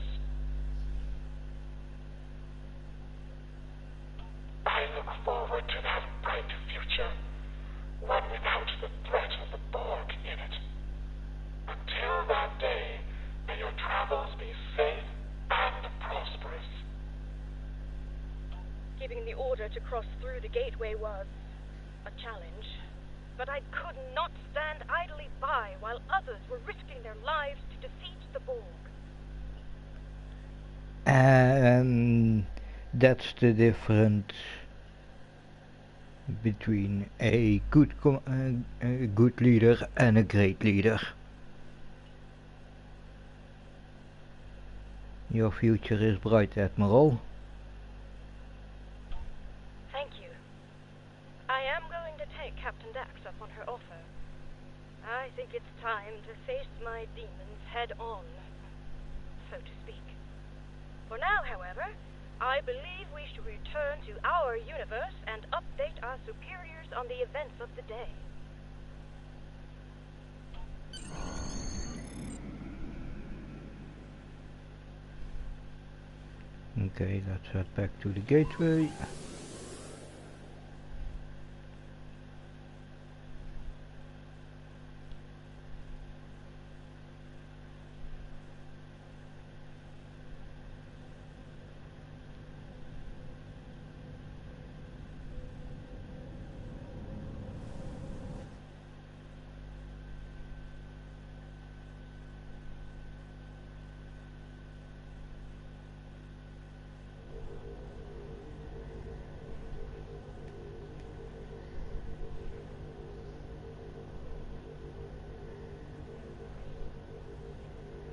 O: I look forward to that bright future, one without the threat of the Borg in it. Until that day, may your travels be safe and prosperous.
L: Giving the order to cross through the gateway was a challenge, but I could not stand idly by while others were risking their lives to defeat the Borg.
A: And that's the difference between a good leader and a great leader. Your future is bright, Admiral.
L: Thank you. I am going to take Captain Dax up on her offer. I think it's time to face my demons head on, so to speak. For now, however, I believe we should return to our universe and update our superiors on the events of the day.
A: Okay, let's head back to the gateway.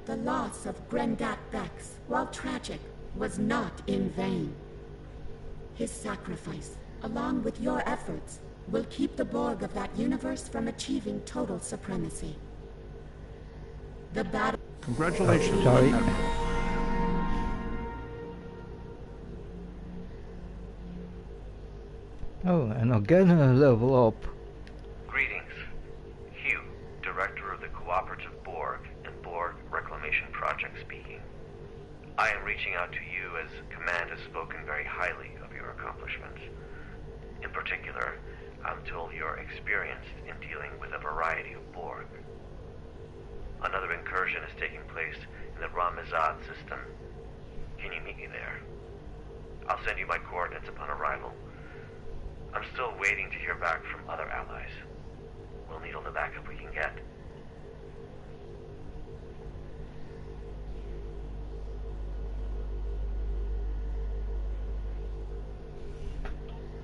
P: The loss of Grendat Bex, while tragic, was not in vain. His sacrifice, along with your efforts, will keep the Borg of that universe from achieving total supremacy. The battle...
A: Oh,
M: Congratulations.
A: sorry. Oh, and again a level up.
V: Greetings. Hugh, Director of the Cooperative Borg and Borg Reclamation Project speaking. I am reaching out to you as Command has spoken very highly of your accomplishments. In particular, I'm told you're experienced in dealing with a variety of Borg. Another incursion is taking place in the Ramazad system. Can you meet me there? I'll send you my coordinates upon arrival. I'm still waiting to hear back from other allies. We'll need all the backup we can get.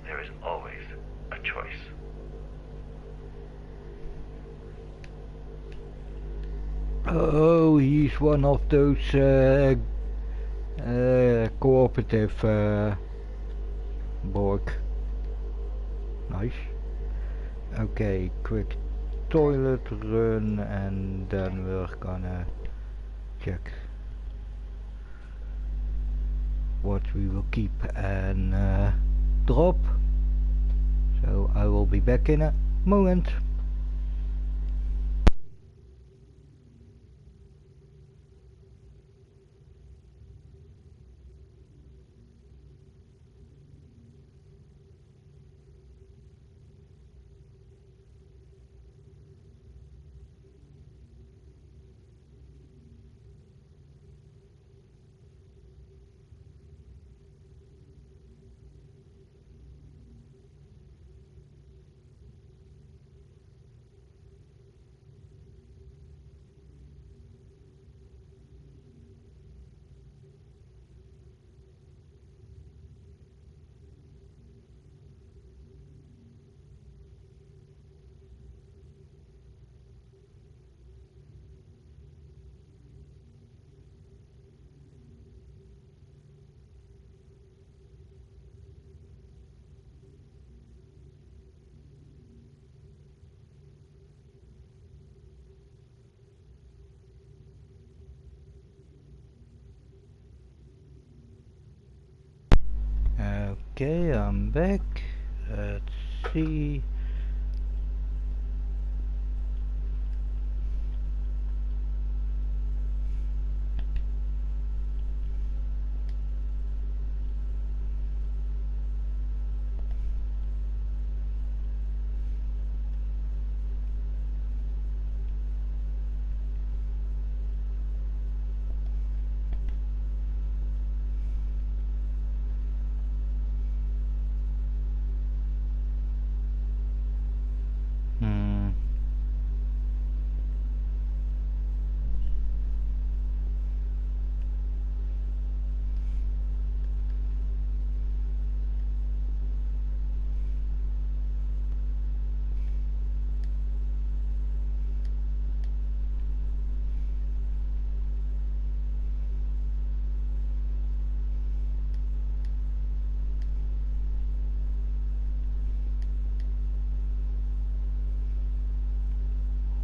V: There is always a choice.
A: Oh, he's one of those cooperative Borg. Nice. Okay, quick toilet run and then we're gonna check what we will keep and drop. So I will be back in a moment. Okay, I'm back. Let's see.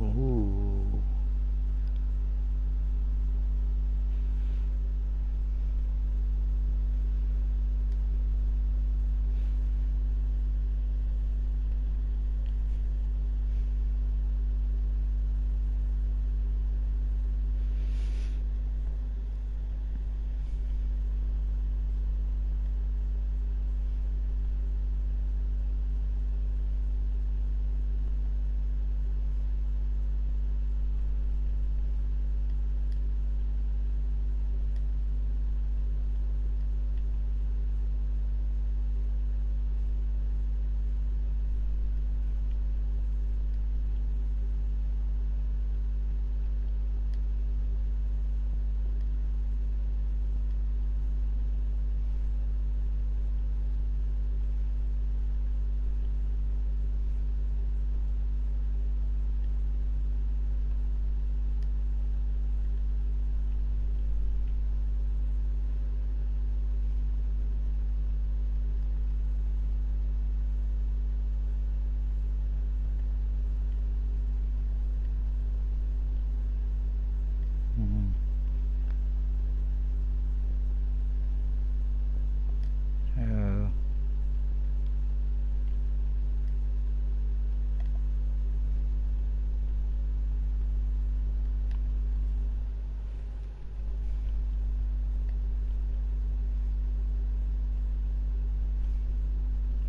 A: Ooh.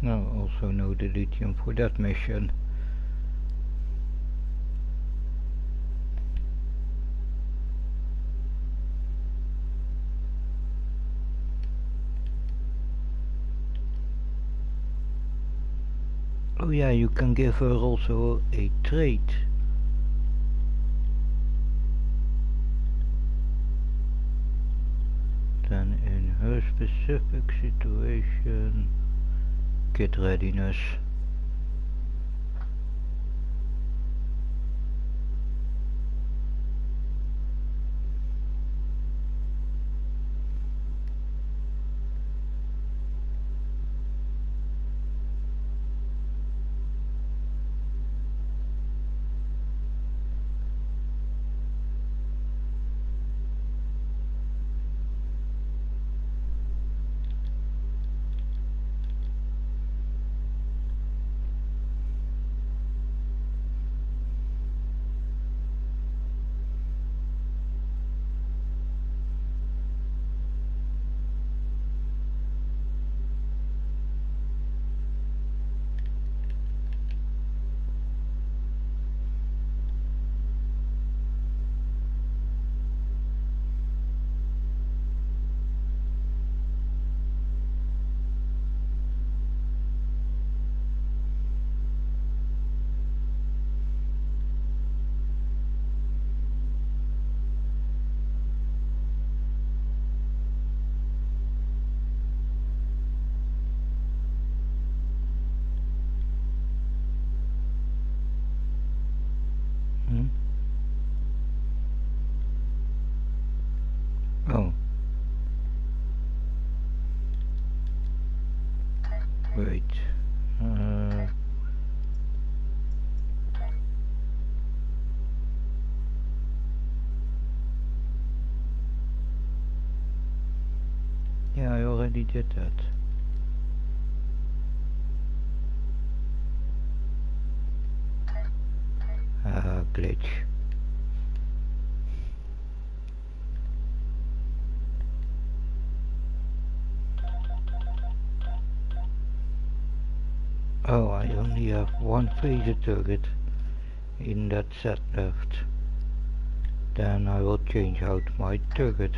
A: No, also no lithium for that mission. Oh yeah, you can give her also a trait. Then in her specific situation, kit readiness. Oh. Wait. Yeah, I already did that. glitch. Oh, I only have one phaser turret in that set left. Then I will change out my turret.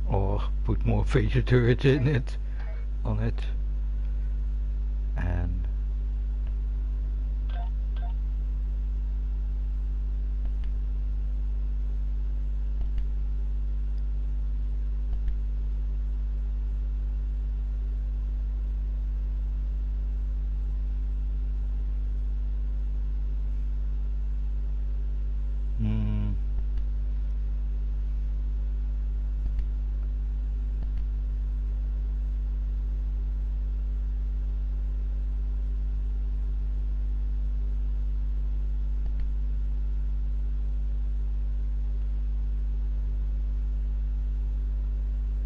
A: Or put more phaser turrets in it, on it, and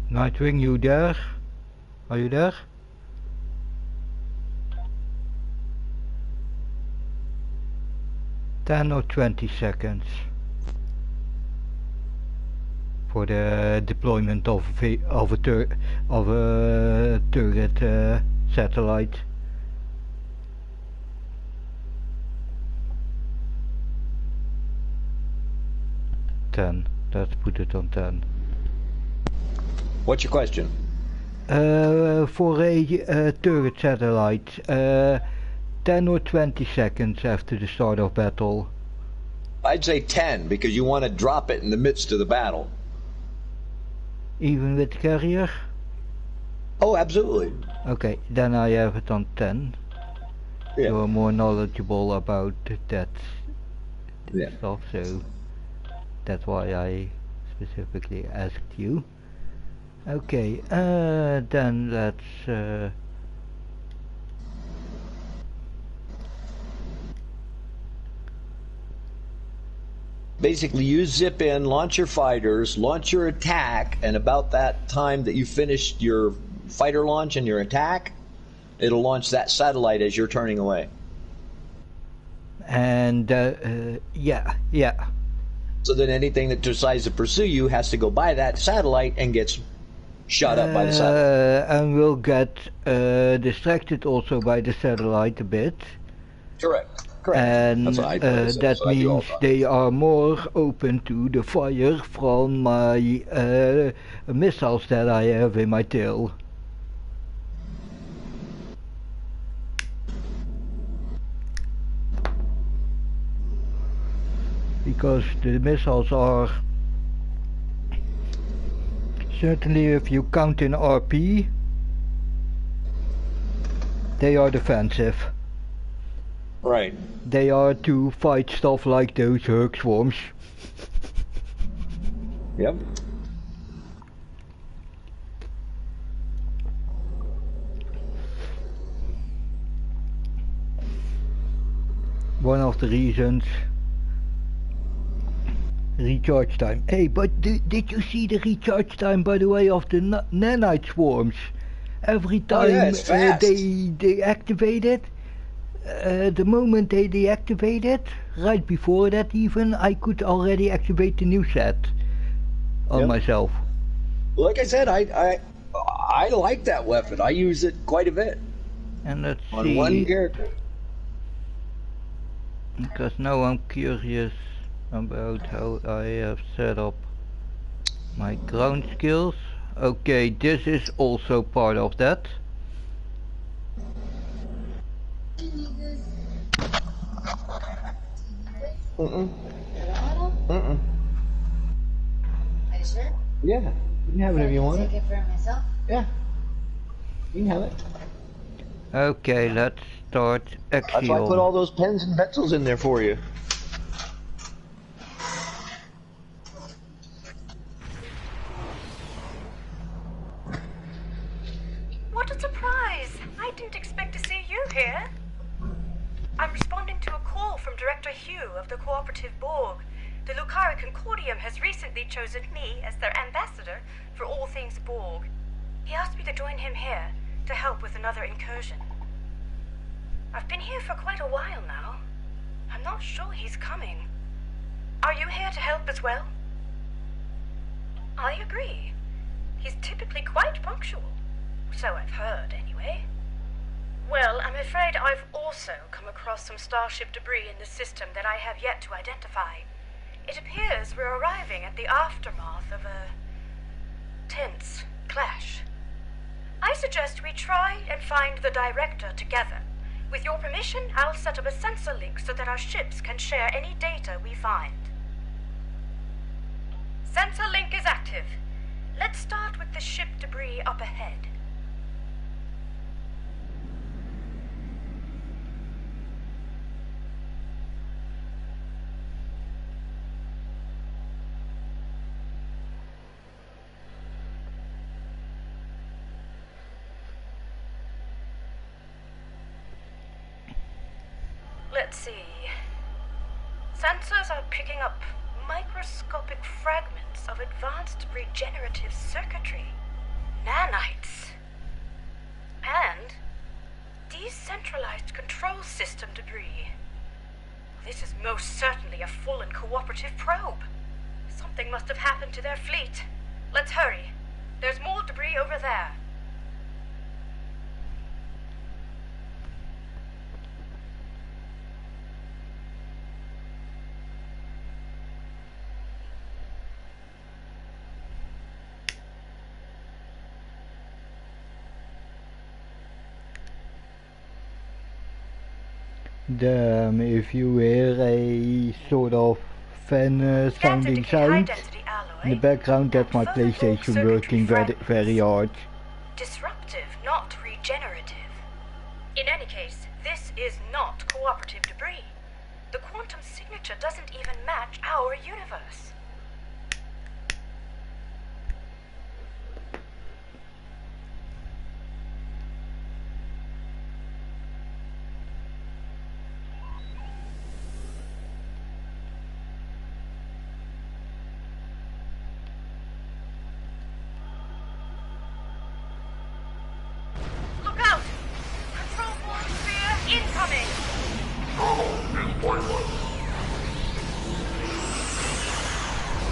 A: Nightwing, you there? Are you there? $10 or 20 seconds for the deployment of a turret satellite. Let's put it on 10.
N: What's your question?
A: For a turret satellite, 10 or 20 seconds after the start of battle.
N: I'd say 10 because you want to drop it in the midst of the battle.
A: Even with carrier?
N: Oh, absolutely.
A: Okay, then I have it on 10. Yeah. You're more knowledgeable about that stuff, so that's why I specifically asked you. Okay, then let's
N: basically you zip in, launch your fighters, launch your attack, and about that time that you finished your fighter launch and your attack, it'll launch that satellite as you're turning away.
A: And yeah.
N: So then anything that decides to pursue you has to go by that satellite and gets shot up by the satellite.
A: And will get distracted also by the satellite a bit.
N: Correct.
A: And that means they are more open to the fire from my missiles that I have in my tail. Because the missiles are, certainly if you count in RP, they are defensive.
N: Right.
A: They are to fight stuff like those Herc swarms.
N: Yep.
A: One of the reasons. Recharge time. Hey, but did you see the recharge time, by the way, of the nanite swarms? Every time they activate it, the moment they deactivate it, right before that even, I could already activate the new set on myself.
N: Like I said, I like that weapon. I use it quite a bit.
A: And let's
N: on
A: see.
N: One character.
A: Because now I'm curious about how I have set up my ground skills. Okay, this is also part of that.
N: Are you sure? Yeah, you can have it if you want it.
G: Take it for myself?
N: Yeah, you can have it.
A: Okay, let's start Axiom.
N: That's why I put all those pens and pencils in there for you.
L: What a surprise! I didn't expect to see you here. I'm responding to a call from Director Hugh of the Cooperative Borg. The Lucari Concordium has recently chosen me as their ambassador for all things Borg. He asked me to join him here to help with another incursion. I've been here for quite a while now. I'm not sure he's coming. Are you here to help as well? I agree. He's typically quite punctual. So I've heard, anyway. Well, I'm afraid I've also come across some starship debris in the system that I have yet to identify. It appears we're arriving at the aftermath of a tense clash. I suggest we try and find the director together. With your permission, I'll set up a sensor link so that our ships can share any data we find. Sensor link is active. Let's start with the ship debris up ahead. Let's see. Sensors are picking up microscopic fragments of advanced regenerative circuitry, nanites, and decentralized control system debris. This is most certainly a full and cooperative probe. Something must have happened to their fleet. Let's hurry. There's more debris over there.
A: Damn, if you hear a sort of fan sounding sound in the background, that's my PlayStation working very hard.
L: Disruptive, not regenerative. In any case, this is not cooperative debris. The quantum signature doesn't even match our universe.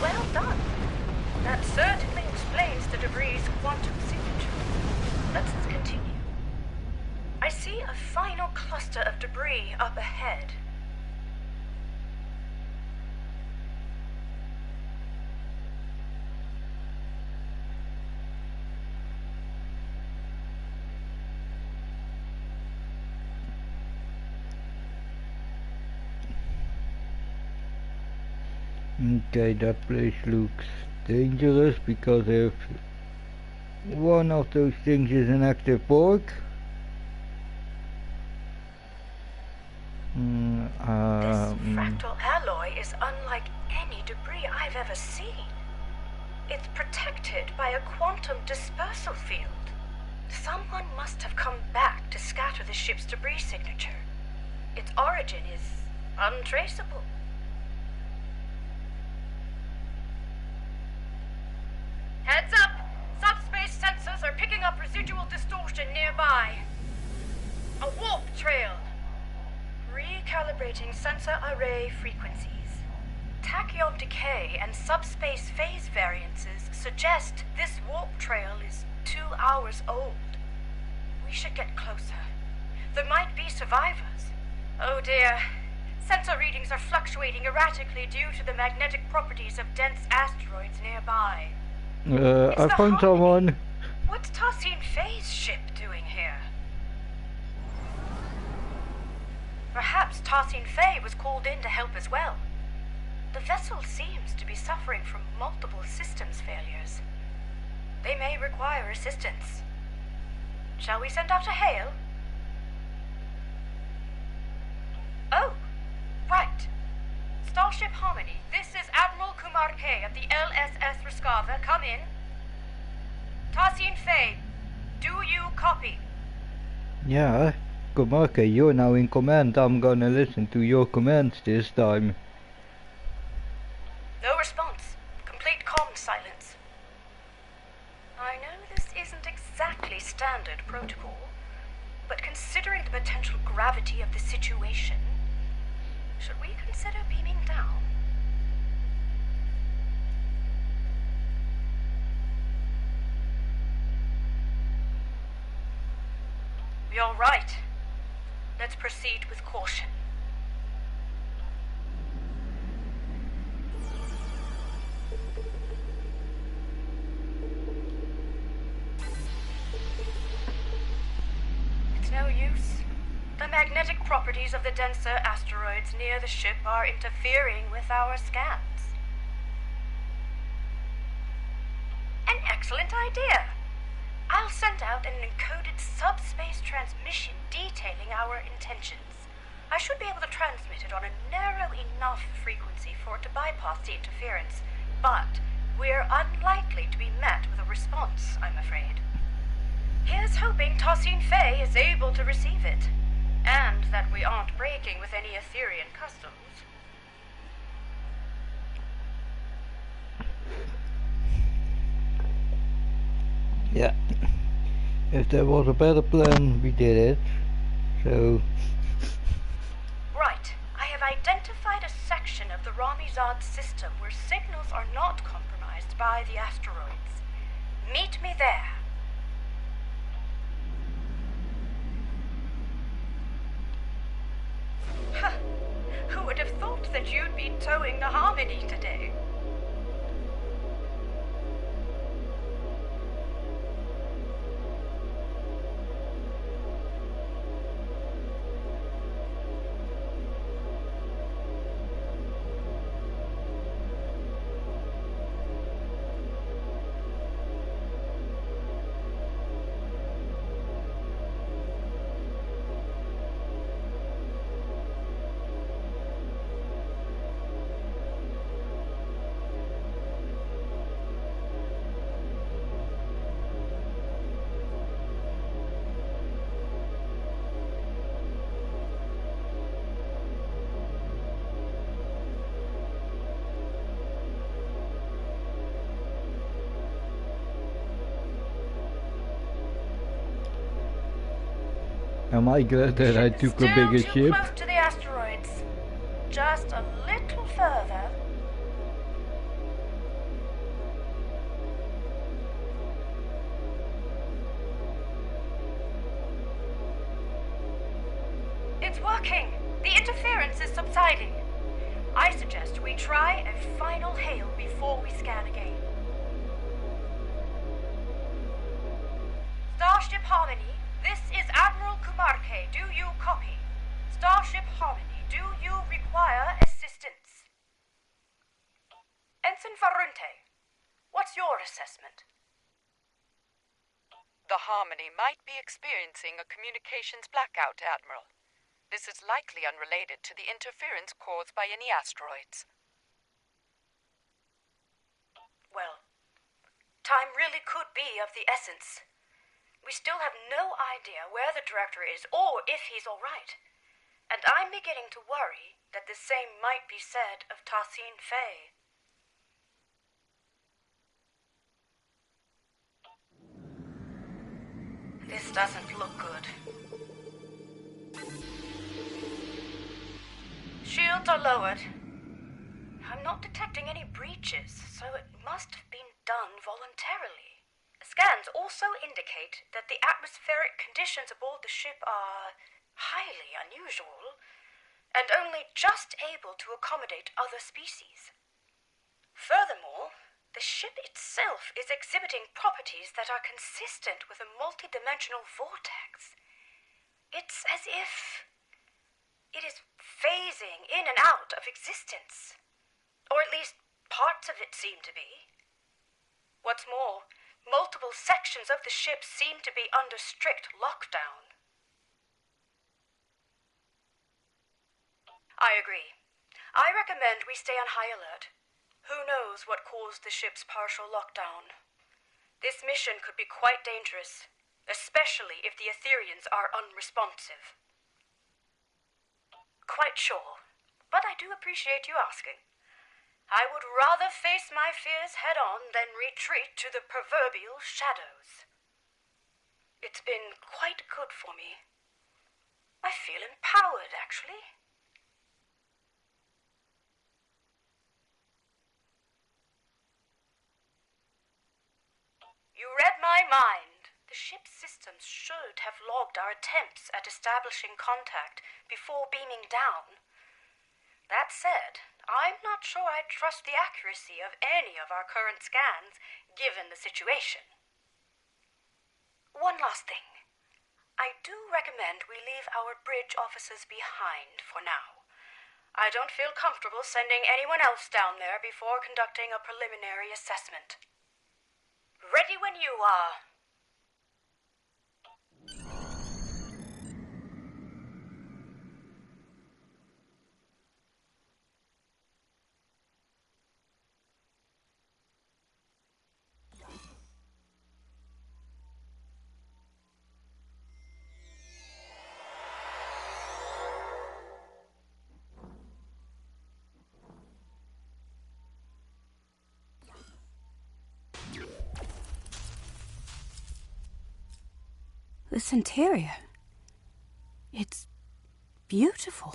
L: Well done. That certainly explains the debris' quantum signature. Let's continue. I see a final cluster of debris up ahead.
A: Okay, that place looks dangerous because if one of those things is an active Borg.
L: This fractal alloy is unlike any debris I've ever seen. It's protected by a quantum dispersal field. Someone must have come back to scatter the ship's debris signature. Its origin is untraceable. Heads up! Subspace sensors are picking up residual distortion nearby. A warp trail. Recalibrating sensor array frequencies. Tachyon decay and subspace phase variances suggest this warp trail is 2 hours old. We should get closer. There might be survivors. Oh dear. Sensor readings are fluctuating erratically due to the magnetic properties of dense asteroids nearby.
A: I found someone.
L: What's Tassin Fei's ship doing here? Perhaps Tassin Fei was called in to help as well. The vessel seems to be suffering from multiple systems failures. They may require assistance. Shall we send out a hail? Oh, right. Starship Harmony, this is Admiral Kumar K of the LSS Raskava. Come in. Tassin Fei, do you copy?
A: Yeah. Kumarke, you're now in command. I'm gonna listen to your commands this time.
E: No response. Complete comm silence. I know this isn't exactly standard protocol, but considering the potential gravity of the situation, should we consider beaming down? You're right. Let's proceed with caution. It's no use. The magnetic properties of the denser asteroids near the ship are interfering with our scans. An excellent idea. I'll send out an encoded subspace transmission detailing our intentions. I should be able to transmit it on a narrow enough frequency for it to bypass the interference, but we're unlikely to be met with a response, I'm afraid. Here's hoping Tosin Fey is able to receive it, and that we aren't breaking with any Etherean customs.
A: Yeah. If there was a better plan, we did it. So...
E: Right. I have identified a section of the Ramizad system where signals are not compromised by the asteroids. Meet me there. Huh. Who would have thought that you'd be towing the Harmony today?
A: Am I glad that I took a bigger ship?
E: Still too close to the asteroids. Just a little further. It's working. The interference is subsiding. I suggest we try a final hail before we scan again. Starship Harmony, this is Admiral Kumarke. Do you copy? Starship Harmony, do you require assistance? Ensign Farunte, what's your assessment?
G: The Harmony might be experiencing a communications blackout, Admiral. This is likely unrelated to the interference caused by any asteroids.
E: Well, time really could be of the essence. We still have no idea where the director is or if he's all right. And I'm beginning to worry that the same might be said of Tosin Fey. This doesn't look good. Shields are lowered. I'm not detecting any breaches, so it must have been done voluntarily. Scans also indicate that the atmospheric conditions aboard the ship are highly unusual, and only just able to accommodate other species. Furthermore, the ship itself is exhibiting properties that are consistent with a multidimensional vortex. It's as if it is phasing in and out of existence. Or at least parts of it seem to be. What's more, multiple sections of the ship seem to be under strict lockdown. I agree. I recommend we stay on high alert. Who knows what caused the ship's partial lockdown? This mission could be quite dangerous, especially if the Ethereans are unresponsive.
F: quite sure, but I do appreciate you asking. I would rather face my fears head-on than retreat to the proverbial shadows. It's been quite good for me. I feel empowered, actually. You read my mind. The ship's systems should have logged our attempts at establishing contact before beaming down. That said, I'm not sure I trust the accuracy of any of our current scans, given the situation. One last thing. I do recommend we leave our bridge officers behind for now. I don't feel comfortable sending anyone else down there before conducting a preliminary assessment. Ready when you are.
E: This interior, it's beautiful.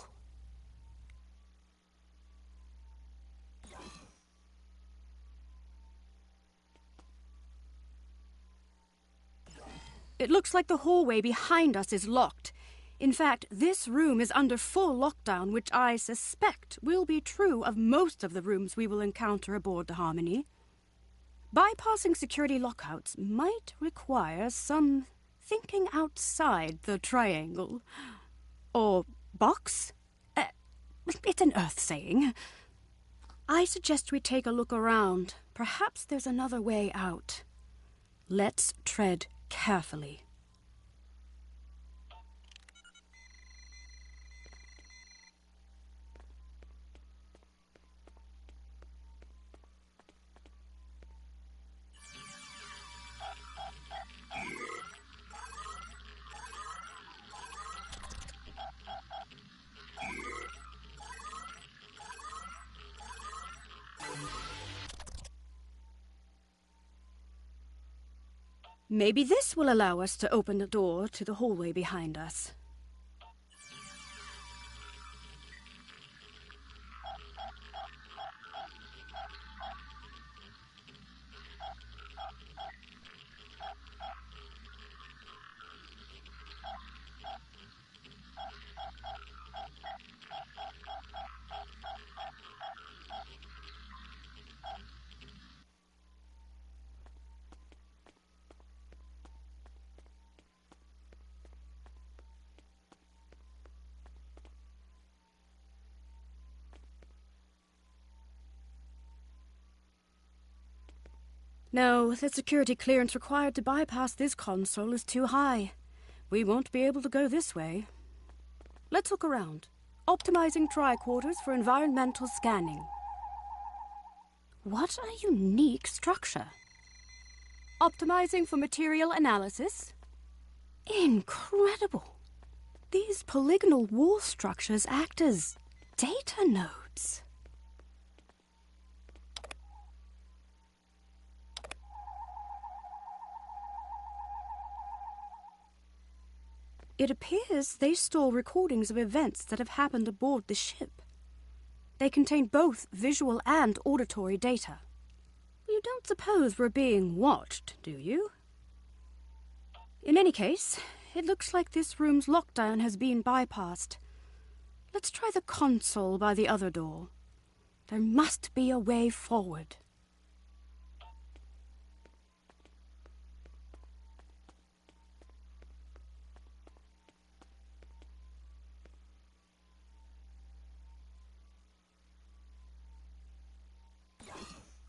E: It looks like the hallway behind us is locked. In fact, this room is under full lockdown, which I suspect will be true of most of the rooms we will encounter aboard the Harmony. Bypassing security lockouts might require some thinking outside the triangle. Or box? It's an Earth saying. I suggest we take a look around. Perhaps there's another way out. Let's tread carefully. Maybe this will allow us to open the door to the hallway behind us. No, the security clearance required to bypass this console is too high. We won't be able to go this way. Let's look around. Optimizing tricorders for environmental scanning. What a unique structure. Optimizing for material analysis. Incredible. These polygonal wall structures act as data nodes. It appears they store recordings of events that have happened aboard the ship. They contain both visual and auditory data. You don't suppose we're being watched, do you? In any case, it looks like this room's lockdown has been bypassed. Let's try the console by the other door. There must be a way forward.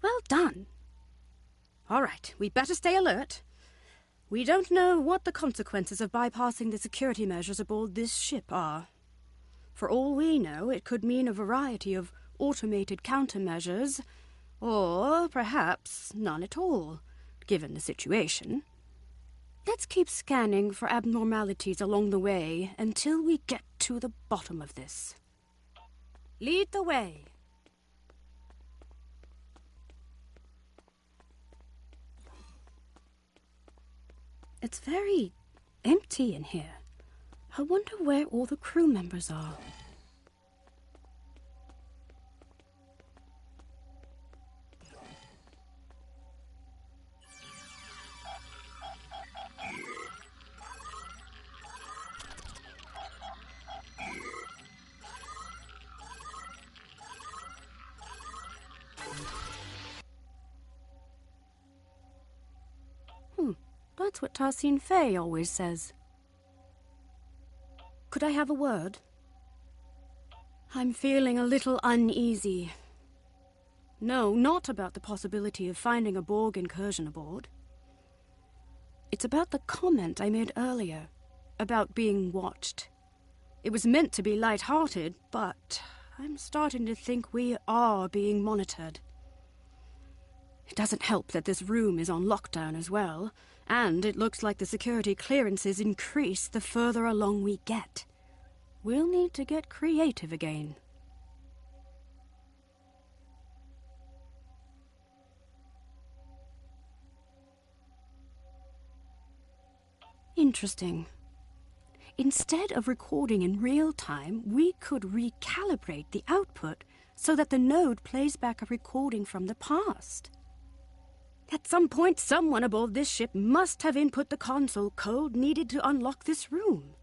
E: Well done. All right, we better stay alert. We don't know what the consequences of bypassing the security measures aboard this ship are. For all we know, it could mean a variety of automated countermeasures, or perhaps none at all, given the situation. Let's keep scanning for abnormalities along the way until we get to the bottom of this. lead the way. It's very empty in here. I wonder where all the crew members are. That's what Tarsine Fey always says. Could I have a word? I'm feeling a little uneasy. No, not about the possibility of finding a Borg incursion aboard. It's about the comment I made earlier, about being watched. It was meant to be light-hearted, but I'm starting to think we are being monitored. It doesn't help that this room is on lockdown as well, and it looks like the security clearances increase the further along we get. We'll need to get creative again. Interesting. Instead of recording in real time, we could recalibrate the output so that the node plays back a recording from the past. At some point, someone aboard this ship must have input the console code needed to unlock this room.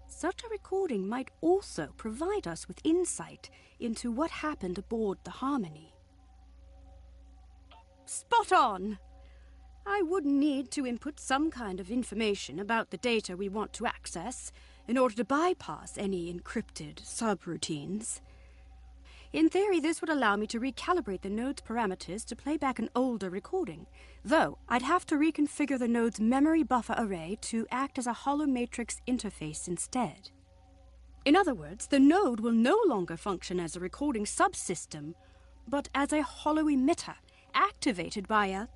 E: Such a recording might also provide us with insight into what happened aboard the Harmony. Spot on! I would need to input some kind of information about the data we want to access in order to bypass any encrypted subroutines. In theory, this would allow me to recalibrate the node's parameters to play back an older recording, though I'd have to reconfigure the node's memory buffer array to act as a hollow matrix interface instead. In other words, the node will no longer function as a recording subsystem, but as a hollow emitter, activated by a...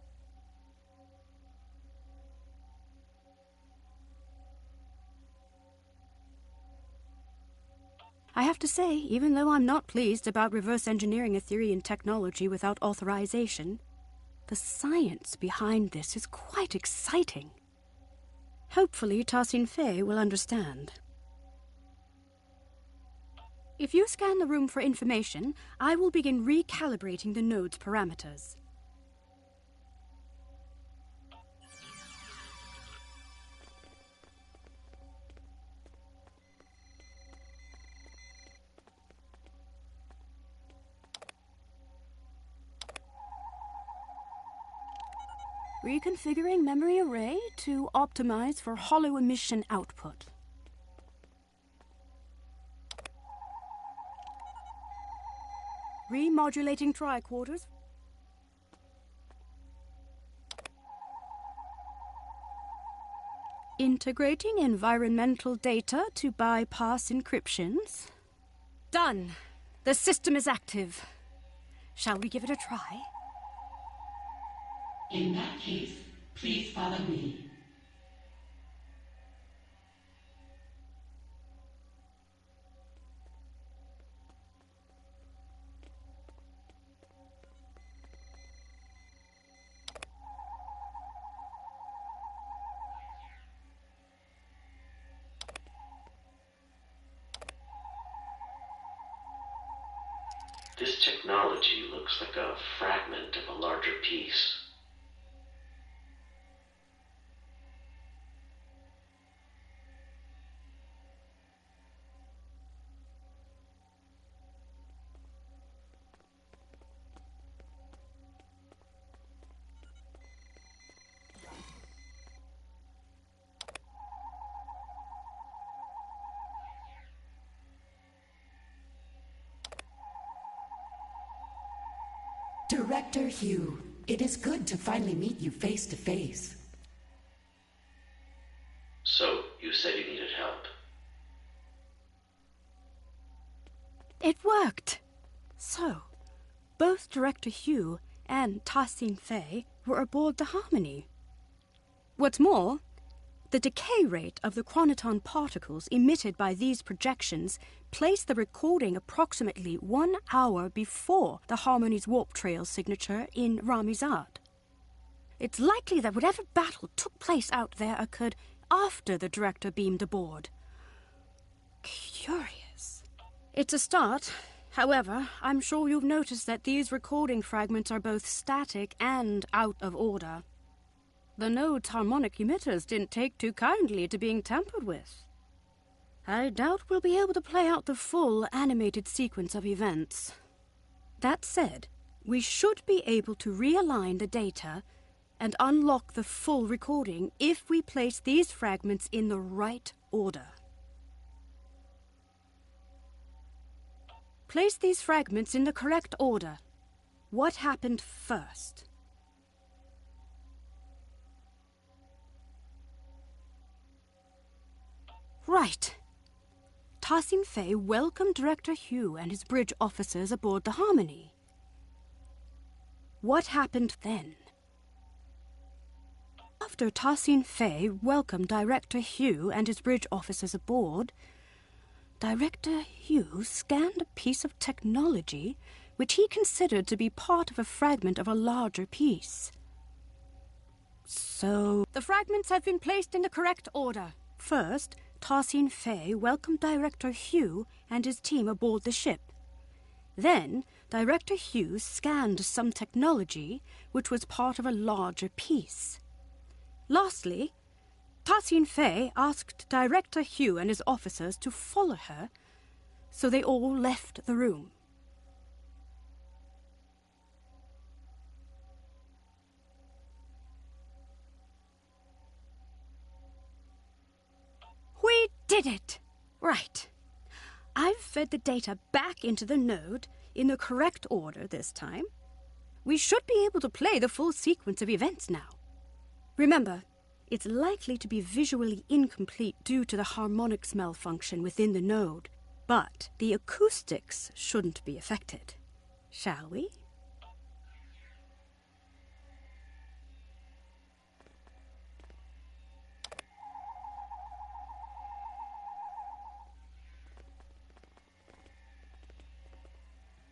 E: I have to say, even though I'm not pleased about reverse engineering Etherian technology without authorization, the science behind this is quite exciting. Hopefully, Tarsine Fey will understand. If you scan the room for information, I will begin recalibrating the node's parameters. Reconfiguring memory array to optimize for hollow emission output. Remodulating tricorders. Integrating environmental data to bypass encryptions. Done! The system is active. Shall we give it a try?
P: In that case, please follow me.
D: This technology looks like a fragment of a larger piece.
P: Director Hugh, it is good to finally meet you face to face.
D: So, you said you needed help.
E: It worked! So, both Director Hugh and Tarsine Fey were aboard the Harmony. What's more, The decay rate of the chronoton particles emitted by these projections placed the recording approximately 1 hour before the Harmony's warp trail signature in Ramizad. It's likely that whatever battle took place out there occurred after the director beamed aboard. Curious. It's a start. However, I'm sure you've noticed that these recording fragments are both static and out of order. The node's harmonic emitters didn't take too kindly to being tampered with. I doubt we'll be able to play out the full animated sequence of events. That said, we should be able to realign the data and unlock the full recording if we place these fragments in the right order. Place these fragments in the correct order. What happened first? Right. Tassin Fay welcomed Director Hugh and his bridge officers aboard the Harmony. What happened then? After Tassin Fay welcomed Director Hugh and his bridge officers aboard, Director Hugh scanned a piece of technology which he considered to be part of a fragment of a larger piece. So, the fragments have been placed in the correct order. First, Tassin Fay welcomed Director Hugh and his team aboard the ship. Then, Director Hugh scanned some technology which was part of a larger piece. Lastly, Tassin Fay asked Director Hugh and his officers to follow her, so they all left the room. We did it! Right. I've fed the data back into the node in the correct order this time. We should be able to play the full sequence of events now. Remember, it's likely to be visually incomplete due to the harmonics malfunction within the node, but the acoustics shouldn't be affected. Shall we?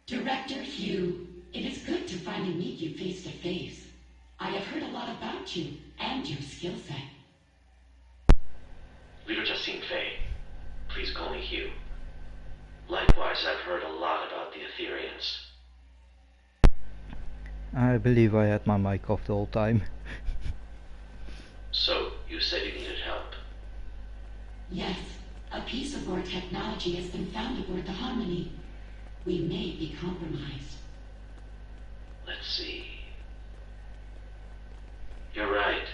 P: Director Hugh, it is good to finally meet you face to face. I have heard a lot about you and your skill set.
D: Leader Tassin Fay, please call me Hugh. Likewise, I've heard a lot about the Etherians.
A: I believe I had my mic off the whole time.
D: So, you said you needed help?
P: Yes, a piece of our technology has been found aboard the Harmony. We may be compromised.
D: Let's see. You're right.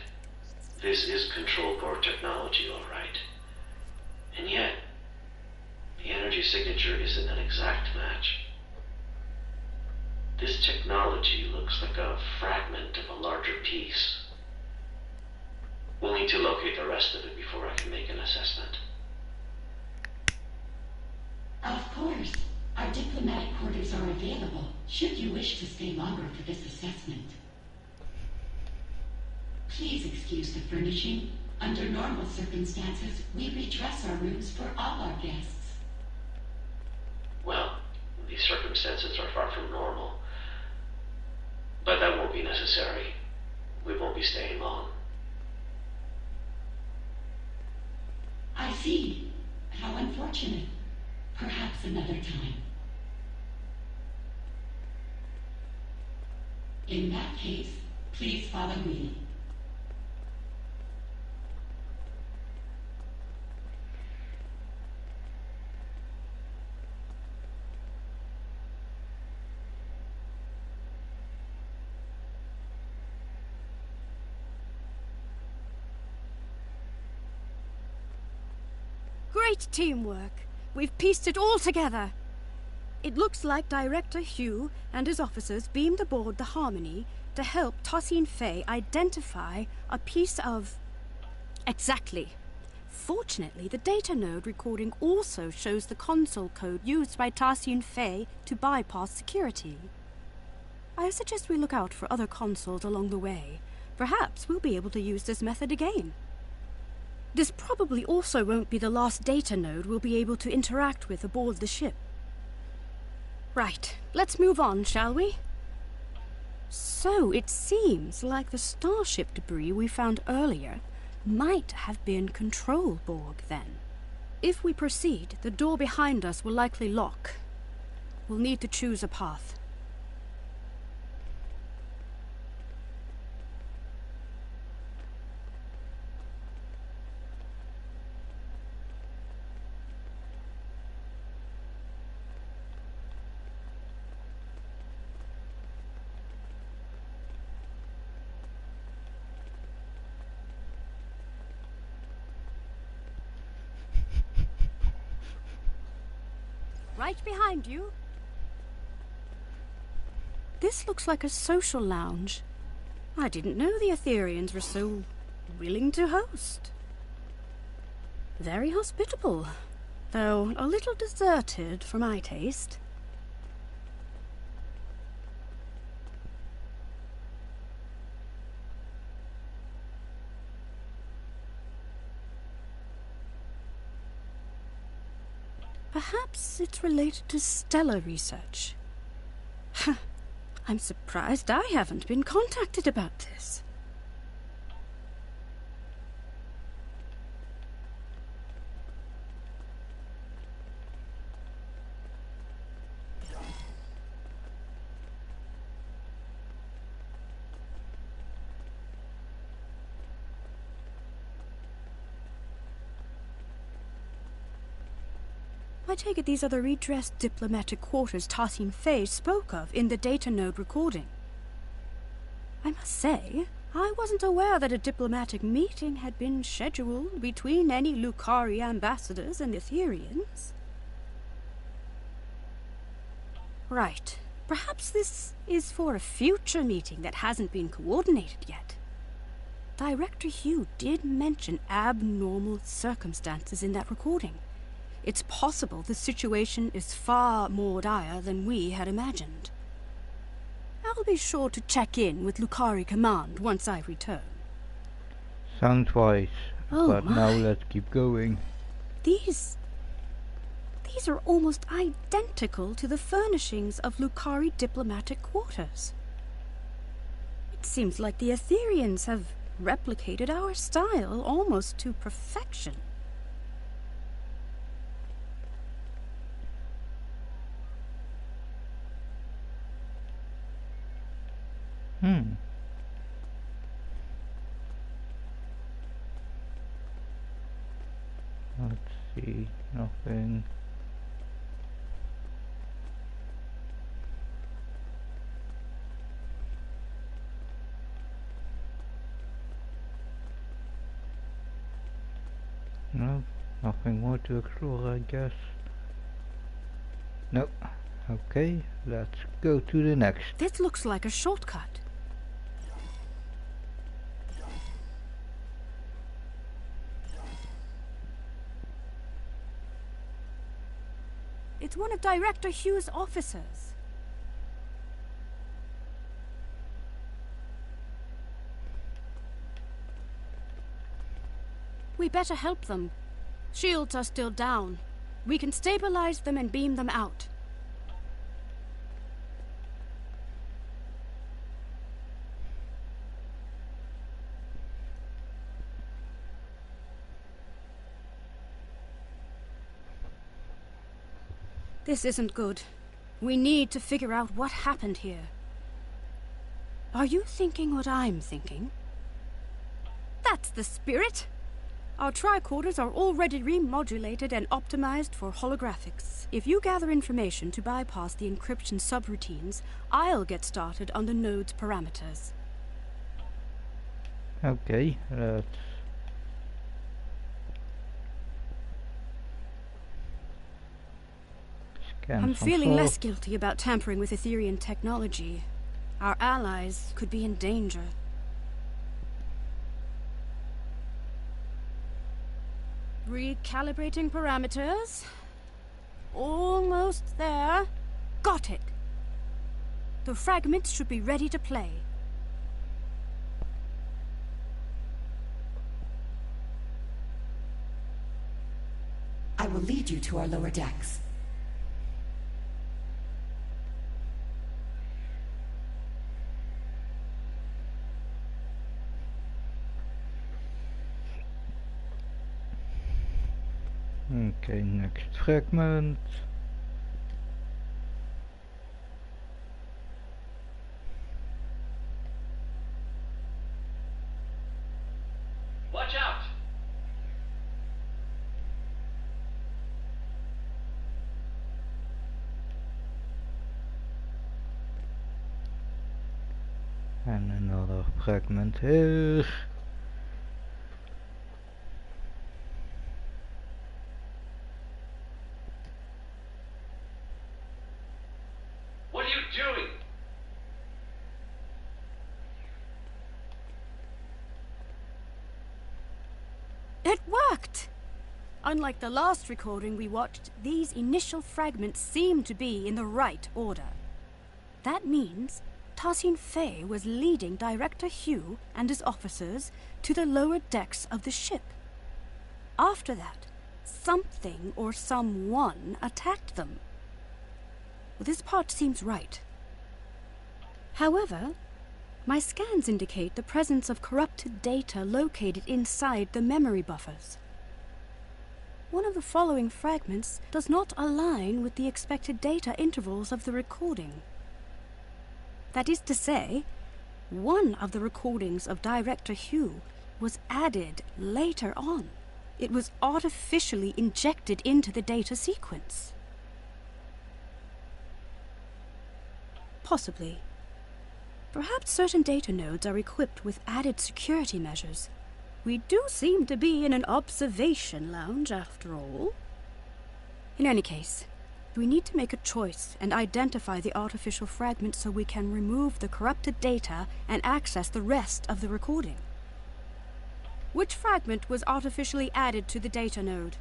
D: This is control board technology, all right. And yet, the energy signature isn't an exact match. This technology looks like a fragment of a larger piece. We'll need to locate the rest of it before I can make an assessment.
P: Of course. Our diplomatic quarters are available, should you wish to stay longer for this assessment. Please excuse the furnishing. Under normal circumstances, we redress our rooms for all our guests.
D: Well, these circumstances are far from normal. But that won't be necessary. We won't be staying long.
P: I see. How unfortunate. Perhaps another time. In that case, please follow me.
E: Great teamwork. We've pieced it all together. It looks like Director Hugh and his officers beamed aboard the Harmony to help Tassin Fay identify a piece of... Exactly. Fortunately, the data node recording also shows the console code used by Tassin Fay to bypass security. I suggest we look out for other consoles along the way. Perhaps we'll be able to use this method again. This probably also won't be the last data node we'll be able to interact with aboard the ship. Right, let's move on, shall we? So, it seems like the starship debris we found earlier might have been control Borg then. If we proceed, the door behind us will likely lock. We'll need to choose a path. Right behind you. This looks like a social lounge. I didn't know the Etherians were so willing to host. Very hospitable, though a little deserted for my taste. Perhaps it's related to stellar research. I'm surprised I haven't been contacted about this. I take it these are the redressed diplomatic quarters Tassin Fay spoke of in the data node recording. I must say, I wasn't aware that a diplomatic meeting had been scheduled between any Lucari ambassadors and Etherians. Right. Perhaps this is for a future meeting that hasn't been coordinated yet. Director Hugh did mention abnormal circumstances in that recording. It's possible the situation is far more dire than we had imagined. I'll be sure to check in with Lucari Command once I return.
A: Sounds wise, but
E: my.
A: now let's keep going.
E: These are almost identical to the furnishings of Lucari diplomatic quarters. It seems like the Etherians have replicated our style almost to perfection.
A: Let's see, nothing. No, nothing more to explore, I guess. Nope. Okay, let's go to the next.
E: This looks like a shortcut. It's one of Director Hugh's officers. We better help them. Shields are still down. We can stabilize them and beam them out. This isn't good. We need to figure out what happened here. Are you thinking what I'm thinking? That's the spirit! Our tricorders are already remodulated and optimized for holographics. If you gather information to bypass the encryption subroutines, I'll get started on the node's parameters.
A: Okay, let's...
E: I'm feeling less guilty about tampering with Etherian technology. Our allies could be in danger. Recalibrating parameters. Almost there. Got it. The fragments should be ready to play.
P: will lead you to our lower decks.
A: Okay, next fragment.
D: Watch out!
A: And another fragment here.
D: What are you doing?
E: It worked! Unlike the last recording we watched, these initial fragments seem to be in the right order. That means Tassin Fei was leading Director Hugh and his officers to the lower decks of the ship. After that, something or someone attacked them. This part seems right. However, my scans indicate the presence of corrupted data located inside the memory buffers. One of the following fragments does not align with the expected data intervals of the recording. That is to say, one of the recordings of Director Hugh was added later on. It was artificially injected into the data sequence. Possibly. Perhaps certain data nodes are equipped with added security measures. We do seem to be in an observation lounge, after all. In any case, we need to make a choice and identify the artificial fragment so we can remove the corrupted data and access the rest of the recording. Which fragment was artificially added to the data node?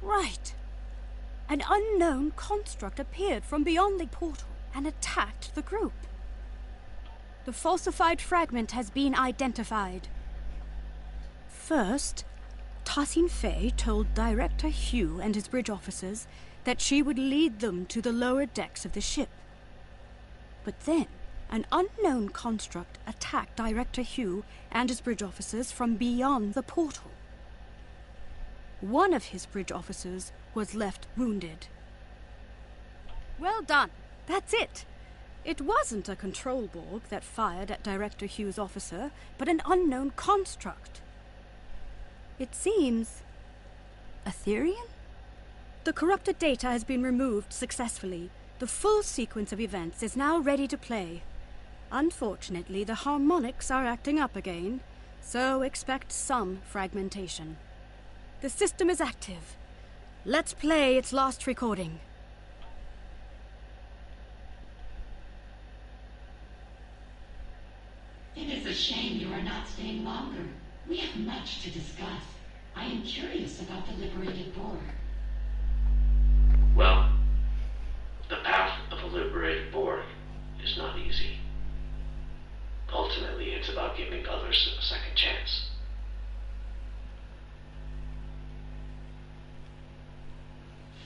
E: Right. An unknown construct appeared from beyond the portal and attacked the group. The falsified fragment has been identified. First, Tassin Fei told Director Hugh and his bridge officers that she would lead them to the lower decks of the ship. But then, an unknown construct attacked Director Hugh and his bridge officers from beyond the portal. One of his bridge officers was left wounded. Well done. That's it. It wasn't a control Borg that fired at Director Hugh's officer, but an unknown construct. It seems Aetherian? The corrupted data has been removed successfully. The full sequence of events is now ready to play. Unfortunately, the harmonics are acting up again, so expect some fragmentation. The system is active. Let's play its last recording.
P: It is a shame you are not staying longer. We have much to discuss. I am curious about the liberated Borg.
D: Well, the path of a liberated Borg is not easy. Ultimately, it's about giving others a second chance.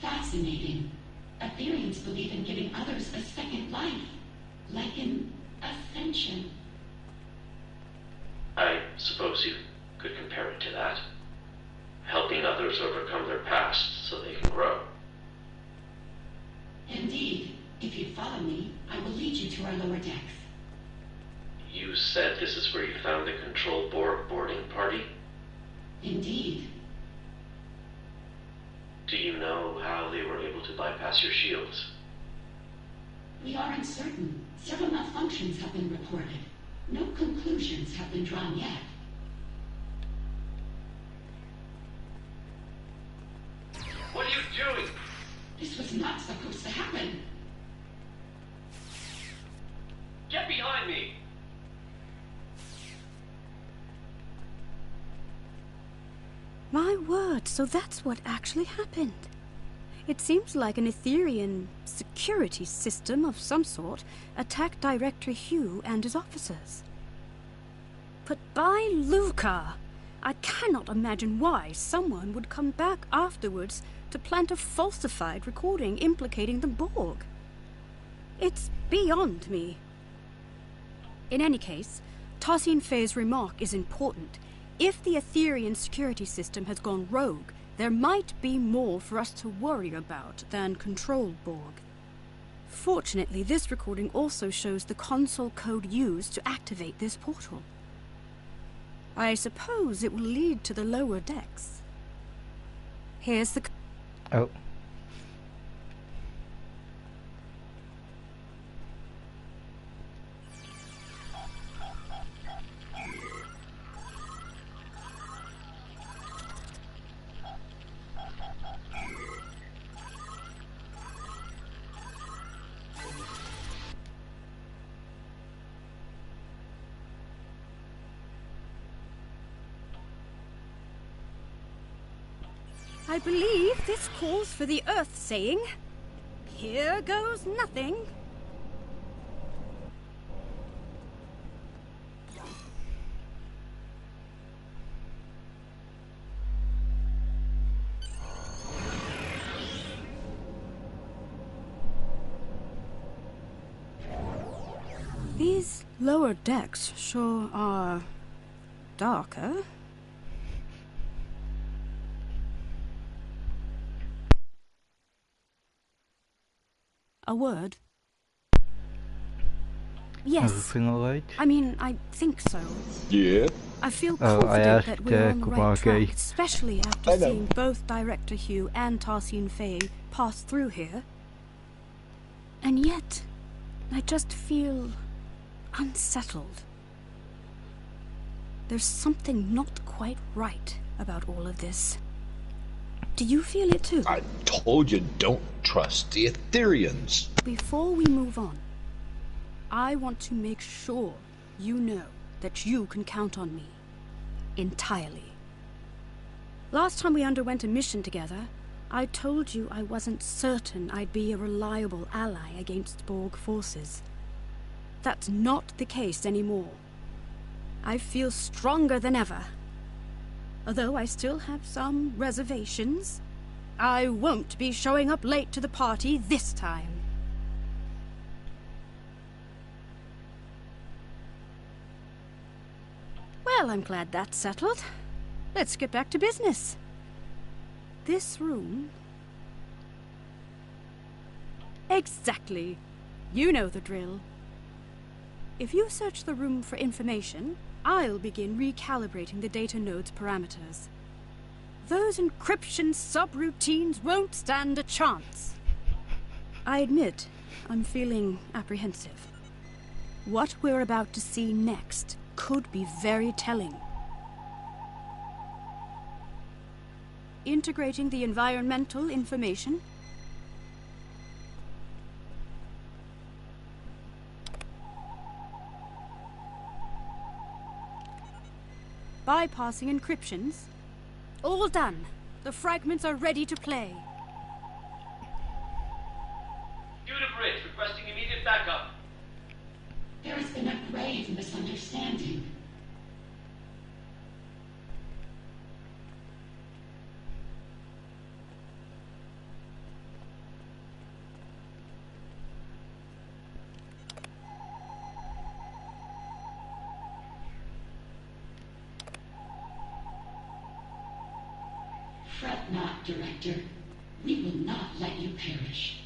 P: Fascinating. Aetherians believe in giving others a second life, like in ascension.
D: I suppose you could compare it to that. Helping others overcome their past so they can grow.
P: Indeed. If you follow me, I will lead you to our lower decks.
D: You said this is where you found the control Borg boarding party?
P: Indeed.
D: Do you know how they were able to bypass your shields?
P: We are uncertain. Several malfunctions have been reported. No conclusions have been drawn yet.
D: What are you doing?
P: This was not supposed to happen.
D: Get behind me!
E: My word, so that's what actually happened. It seems like an Etherean security system of some sort attacked Director Hugh and his officers. But by Luca, I cannot imagine why someone would come back afterwards to plant a falsified recording implicating the Borg. It's beyond me. In any case, Tassine Fei's remark is important. If the Etherean security system has gone rogue, there might be more for us to worry about than Control Borg. Fortunately, this recording also shows the console code used to activate this portal. I suppose it will lead to the lower decks. Here's the...
A: Oh.
E: I believe this calls for the Earth saying, "Here goes nothing." These lower decks sure are darker. A word? Yes.
A: Everything alright?
E: I mean, I think so.
N: Yeah.
E: I feel
A: I
E: confident
A: asked
E: that we're on the right track,
A: Kubake.
E: especially after seeing both Director Hugh and Tassine Fei pass through here. And yet, I just feel unsettled. There's something not quite right about all of this. Do you feel it too?
N: I told you don't trust the Ethereans.
E: Before we move on, I want to make sure you know that you can count on me. Entirely. Last time we underwent a mission together, I told you I wasn't certain I'd be a reliable ally against Borg forces. That's not the case anymore. I feel stronger than ever. Although I still have some reservations, I won't be showing up late to the party this time. Well, I'm glad that's settled. Let's get back to business. This room... Exactly. You know the drill. If you search the room for information, I'll begin recalibrating the data node's parameters. Those encryption subroutines won't stand a chance. I admit, I'm feeling apprehensive. What we're about to see next could be very telling. Integrating the environmental information. Bypassing encryptions. All done. The fragments are ready to play.
K: Due to bridge, requesting immediate backup.
P: There has been a grave misunderstanding. Fret not, Director. We will not let you perish.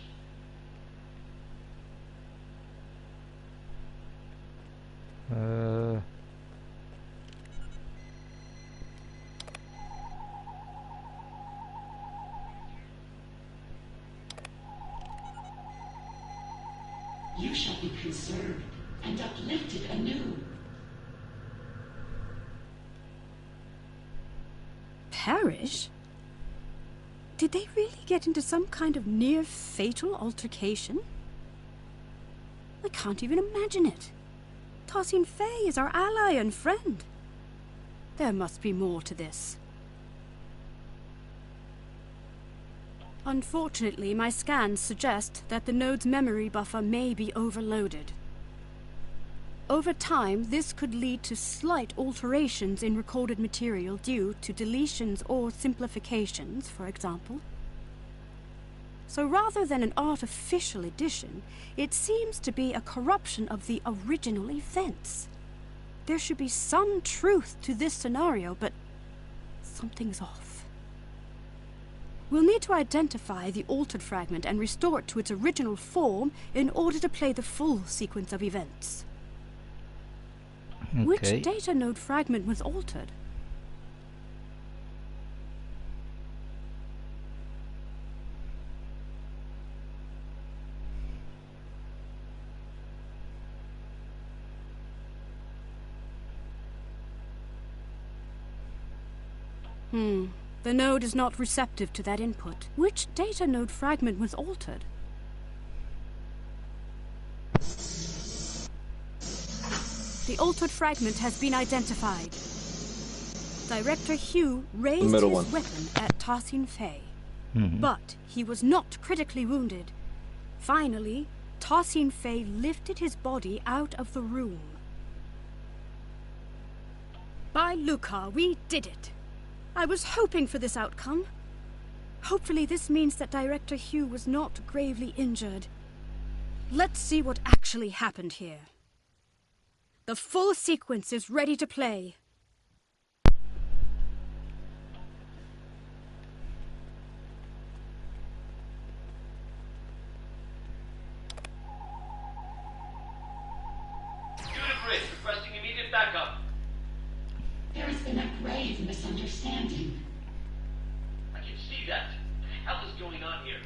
P: You shall be conserved and uplifted anew.
E: Perish? Did they really get into some kind of near-fatal altercation? I can't even imagine it. Tassine Fei is our ally and friend. There must be more to this. Unfortunately, my scans suggest that the node's memory buffer may be overloaded. Over time, this could lead to slight alterations in recorded material due to deletions or simplifications, for example. So rather than an artificial addition, it seems to be a corruption of the original events. There should be some truth to this scenario, but something's off. We'll need to identify the altered fragment and restore it to its original form in order to play the full sequence of events.
A: Okay.
E: Which data node fragment was altered? The node is not receptive to that input. Which data node fragment was altered? The altered fragment has been identified. Director Hugh raised his weapon at Tassin Fei, but he was not critically wounded. Finally, Tassin Fei lifted his body out of the room. By Lucar, we did it! I was hoping for this outcome. Hopefully this means that Director Hugh was not gravely injured. Let's see what actually happened here. The full sequence is ready to play.
D: Unit Bridge, requesting immediate backup.
P: There has been a grave misunderstanding.
D: I can see that. What the hell is going on here?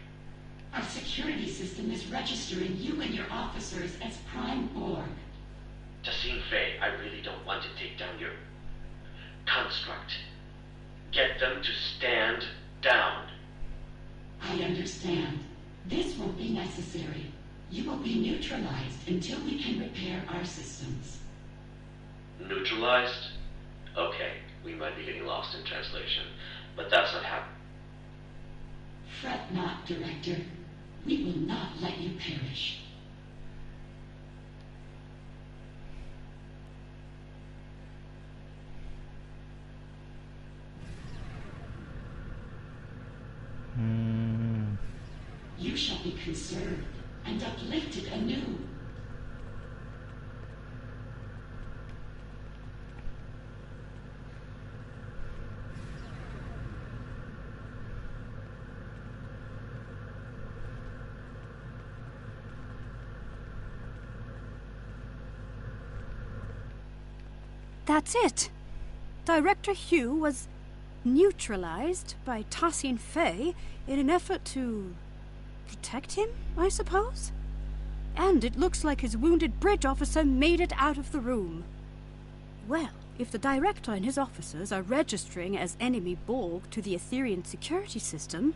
P: Our security system is registering you and your officers as Prime Borg.
D: Tassin Fei, I really don't want to take down your construct. Get them to stand down.
P: I understand. This won't be necessary. You will be neutralized until we can repair our systems.
D: Neutralized? Okay, we might be getting lost in translation, but that's what happened.
P: Fret not, Director. We will not let you perish. You shall be conserved and uplifted anew.
E: That's it. Director Hugh was neutralized by Tassin Fei in an effort to protect him, I suppose? And it looks like his wounded bridge officer made it out of the room. Well, if the Director and his officers are registering as enemy Borg to the Etherean security system,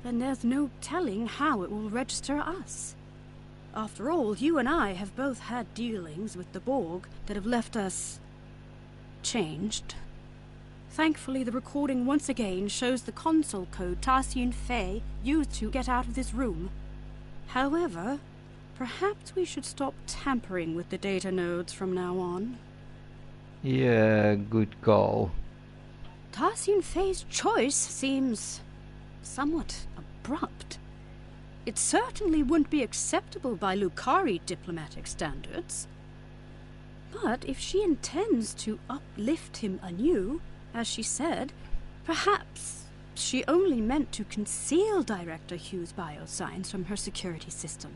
E: then there's no telling how it will register us. After all, you and I have both had dealings with the Borg that have left us changed. Thankfully, the recording once again shows the console code Tassin Fei used to get out of this room. However, perhaps we should stop tampering with the data nodes from now on.
A: Yeah, good call.
E: Tassin Fei's choice seems somewhat abrupt. It certainly wouldn't be acceptable by Lucari diplomatic standards. But if she intends to uplift him anew, as she said, perhaps she only meant to conceal Director Hugh's biosigns from her security system.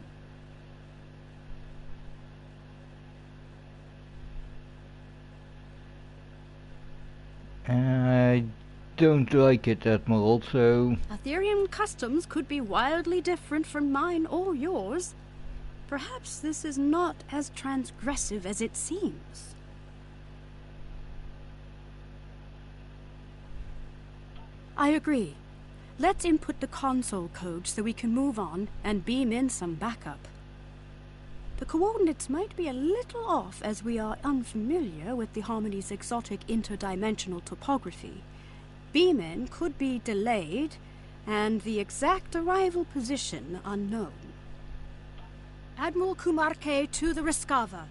A: I don't like it, Admiral, so...
E: Ethereum customs could be wildly different from mine or yours. Perhaps this is not as transgressive as it seems. I agree. Let's input the console code so we can move on and beam in some backup. The coordinates might be a little off as we are unfamiliar with the Harmony's exotic interdimensional topography. Beam-in could be delayed, and the exact arrival position unknown. Admiral Kumarke to the Riskava.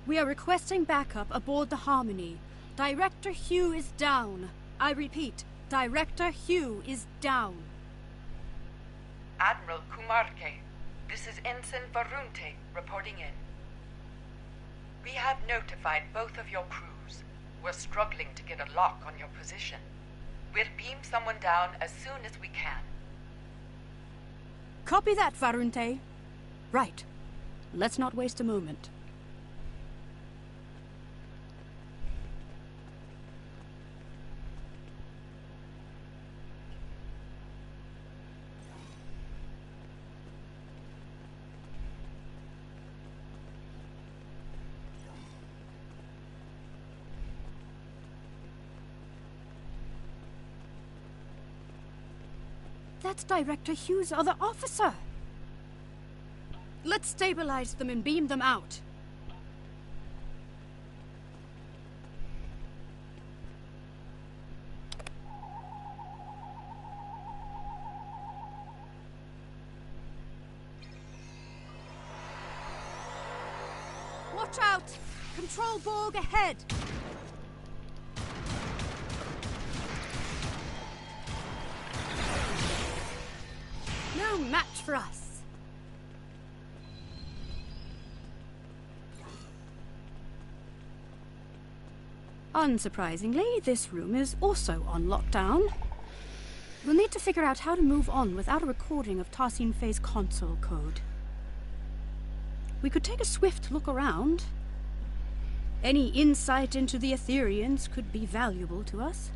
E: We are requesting backup aboard the Harmony. Director Hugh is down. I repeat, Director Hugh is down.
G: Admiral Kumarke, this is Ensign Varunte reporting in. We have notified both of your crews. We're struggling to get a lock on your position. We'll beam someone down as soon as we can.
E: Copy that, Varunte. Right. Let's not waste a moment. That's Director Hugh's other officer. Let's stabilize them and beam them out. Watch out! Control Borg ahead! No match for us. Unsurprisingly, this room is also on lockdown. We'll need to figure out how to move on without a recording of Tarsin Fei's console code. We could take a swift look around. Any insight into the Etherians could be valuable to us.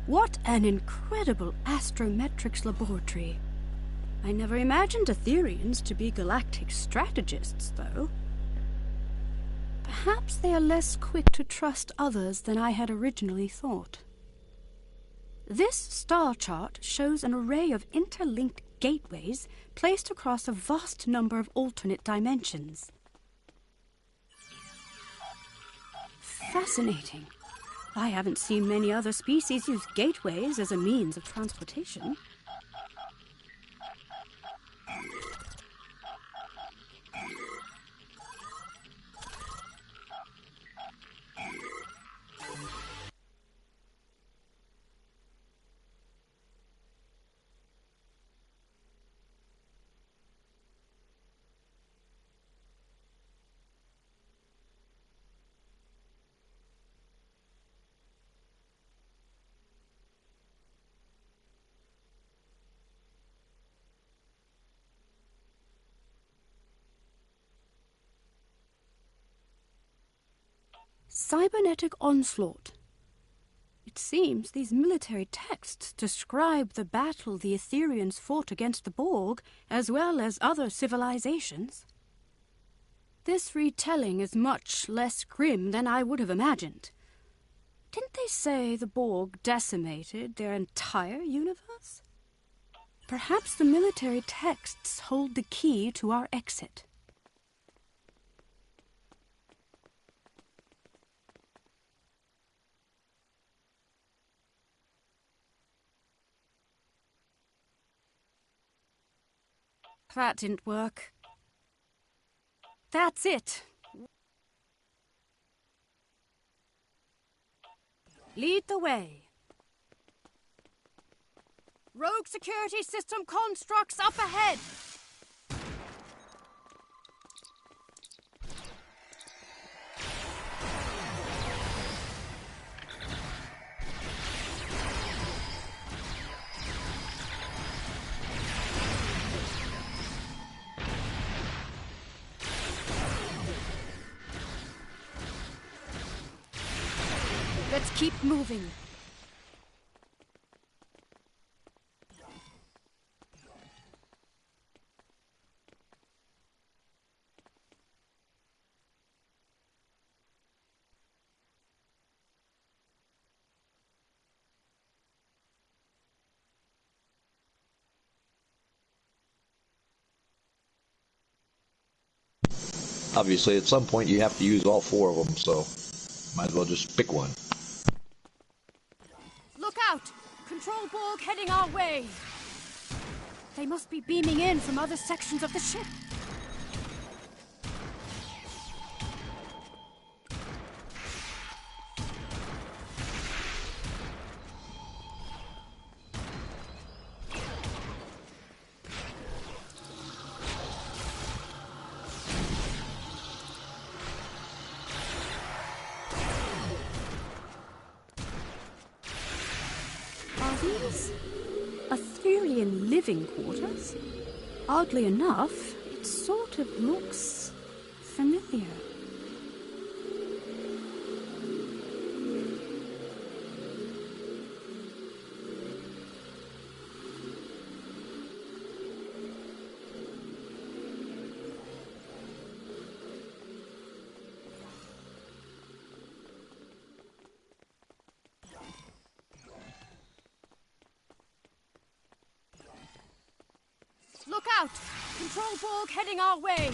E: What an incredible astrometrics laboratory. I never imagined Etherians to be galactic strategists, though. Perhaps they are less quick to trust others than I had originally thought. This star chart shows an array of interlinked gateways placed across a vast number of alternate dimensions. Fascinating. I haven't seen many other species use gateways as a means of transportation. Cybernetic onslaught. It seems these military texts describe the battle the Etherians fought against the Borg, as well as other civilizations. This retelling is much less grim than I would have imagined. Didn't they say the Borg decimated their entire universe? Perhaps the military texts hold the key to our exit. That didn't work. That's it. Lead the way. Rogue security system constructs up ahead. Let's keep moving.
N: Obviously, at some point you have to use all four of them, so might as well just pick one.
E: Look out! Control Borg heading our way! They must be beaming in from other sections of the ship. Are these Etherean living quarters? Oddly enough, it sort of looks familiar. Look out! Control Borg heading our way!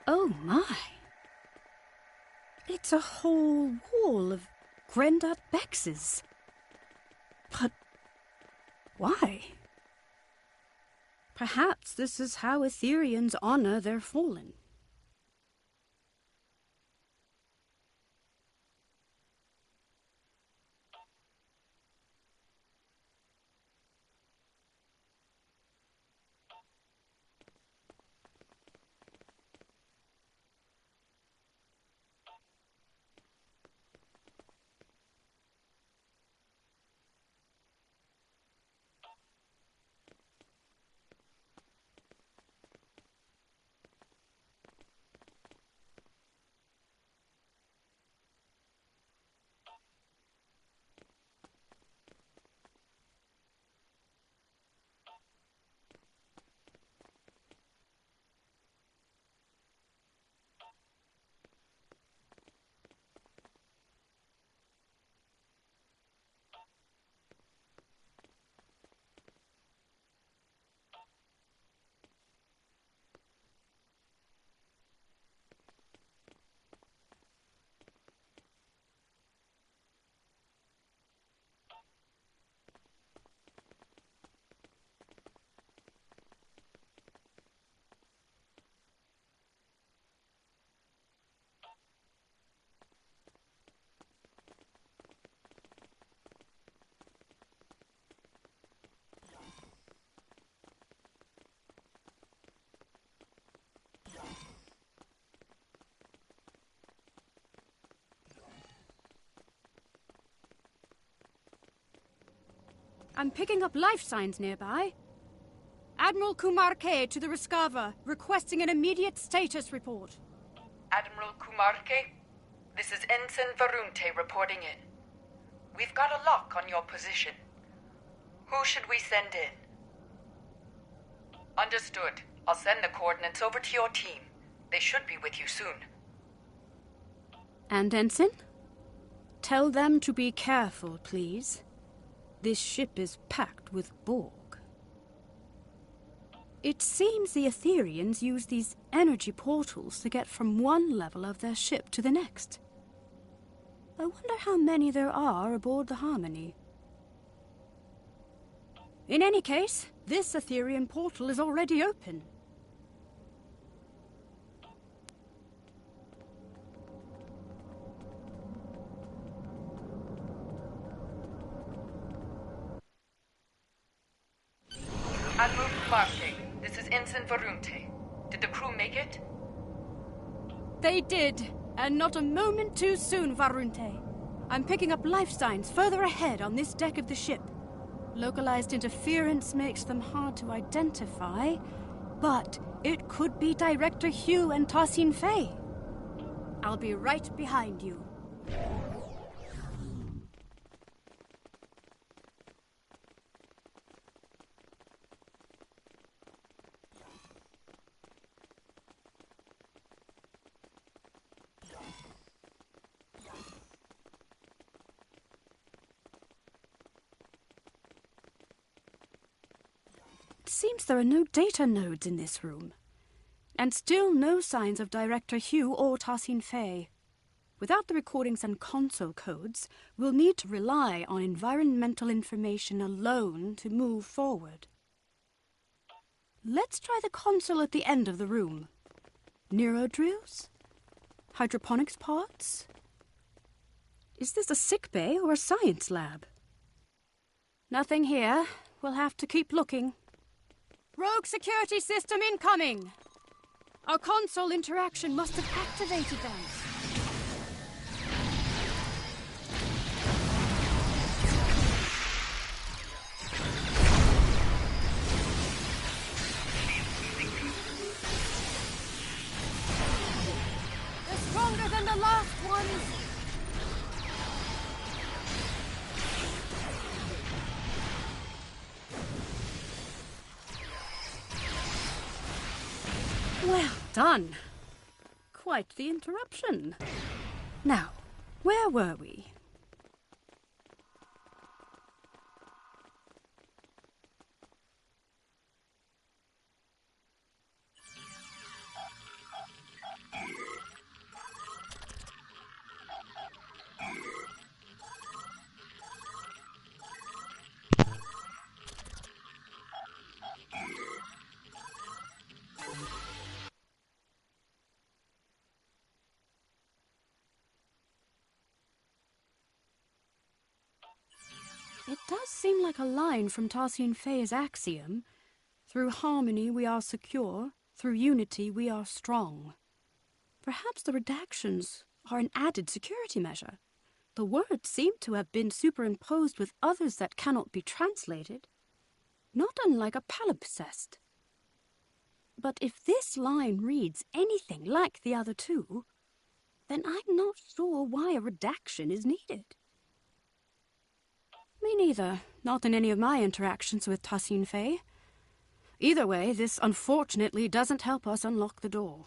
E: Oh my! It's a whole wall of Grendar Bexes. But why? Perhaps this is how Ethereans honor their fallen. I'm picking up life signs nearby. Admiral Kumar K to the Rescava, requesting an immediate status report.
G: Admiral Kumarke, this is Ensign Varunte reporting in. We've got a lock on your position. Who should we send in? Understood. I'll send the coordinates over to your team. They should be with you soon.
E: And Ensign? Tell them to be careful, please. This ship is packed with Borg. It seems the Ethereans use these energy portals to get from one level of their ship to the next. I wonder how many there are aboard the Harmony. In any case, this Etherean portal is already open.
G: Admiral Kumarke, this is Ensign Varunte. Did the crew make it?
E: They did, and not a moment too soon, Varunte. I'm picking up life signs further ahead on this deck of the ship. Localized interference makes them hard to identify, but it could be Director Hugh and Tassin Fei. I'll be right behind you. It seems there are no data nodes in this room. And still no signs of Director Hugh or Tassin Fei. Without the recordings and console codes, we'll need to rely on environmental information alone to move forward. Let's try the console at the end of the room. Neurodrills? Hydroponics pods? Is this a sick bay or a science lab? Nothing here. We'll have to keep looking. Rogue security system incoming! Our console interaction must have activated them. They're stronger than the last ones. Well done. Quite the interruption. Now, where were we? It does seem like a line from Tassin Fei's axiom. Through harmony we are secure, through unity we are strong. Perhaps the redactions are an added security measure. The words seem to have been superimposed with others that cannot be translated, not unlike a palimpsest. But if this line reads anything like the other two, then I'm not sure why a redaction is needed. Me neither. Not in any of my interactions with Tassin Fei. Either way, this unfortunately doesn't help us unlock the door.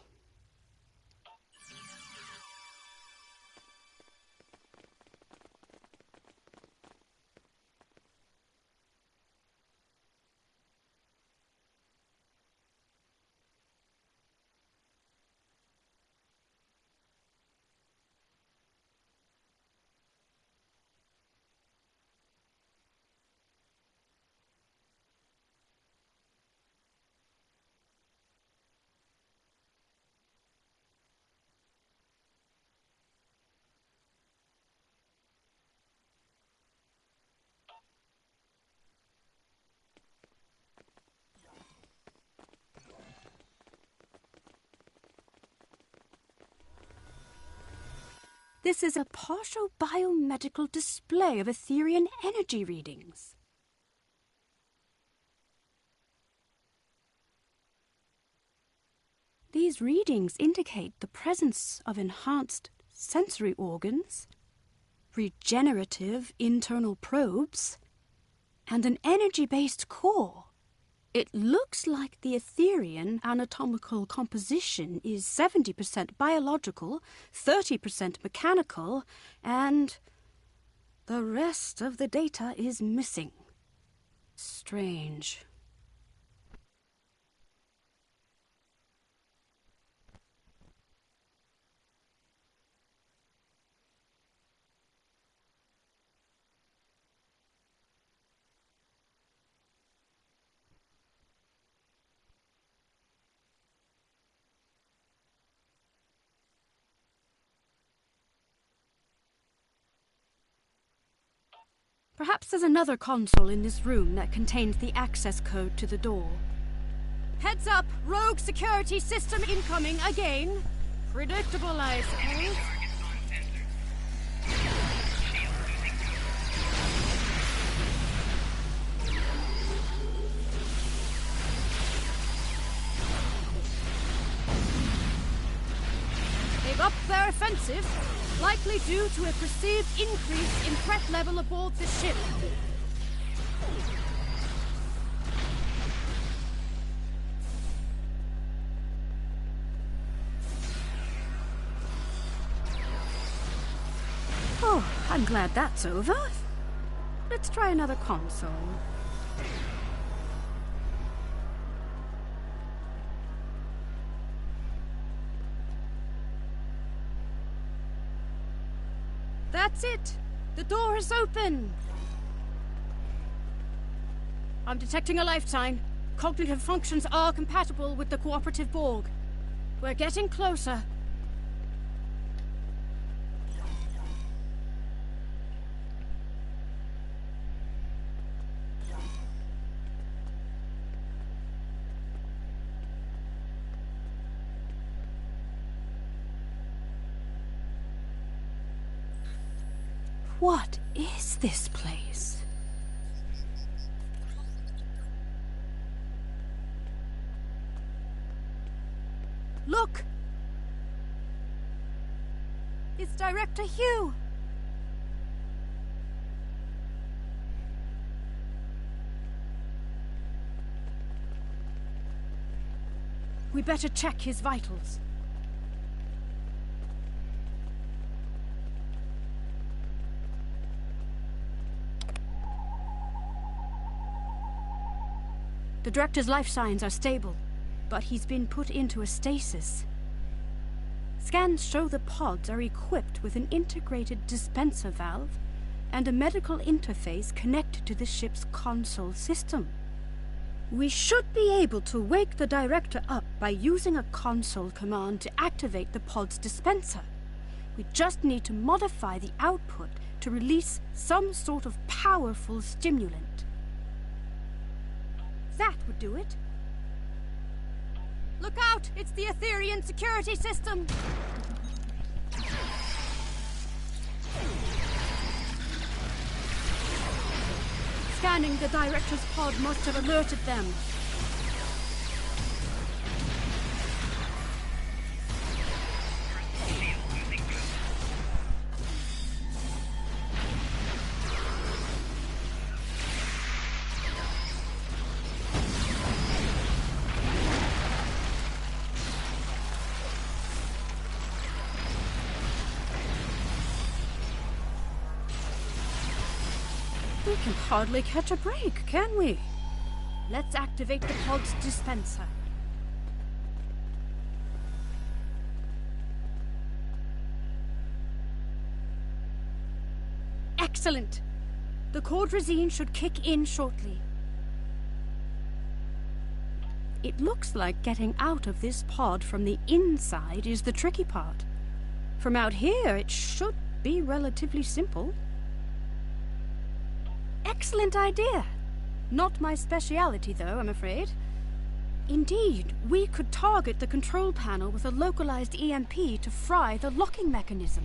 E: This is a partial biomedical display of Etherian energy readings. These readings indicate the presence of enhanced sensory organs, regenerative internal probes, and an energy-based core. It looks like the Etherian anatomical composition is 70% biological, 30% mechanical, and the rest of the data is missing. Strange. Perhaps there's another console in this room that contains the access code to the door. Heads up, rogue security system incoming again. Predictable, I suppose. They've upped their offensive, likely due to a perceived increase in threat level aboard the ship. Oh, I'm glad that's over. Let's try another console. That's it! The door is open! I'm detecting a lifetime. Cognitive functions are compatible with the cooperative Borg. We're getting closer. What is this place? Look! It's Director Hugh! We better check his vitals. The Director's life signs are stable, but he's been put into a stasis. Scans show the pods are equipped with an integrated dispenser valve and a medical interface connected to the ship's console system. We should be able to wake the Director up by using a console command to activate the pod's dispenser. We just need to modify the output to release some sort of powerful stimulant. That would do it. Look out! It's the Etherean security system! Scanning the Director's pod must have alerted them. We can hardly catch a break, can we? Let's activate the pod's dispenser. Excellent! The cordrazine should kick in shortly. It looks like getting out of this pod from the inside is the tricky part. From out here, it should be relatively simple. Excellent idea. Not my speciality, though, I'm afraid. Indeed, we could target the control panel with a localized EMP to fry the locking mechanism.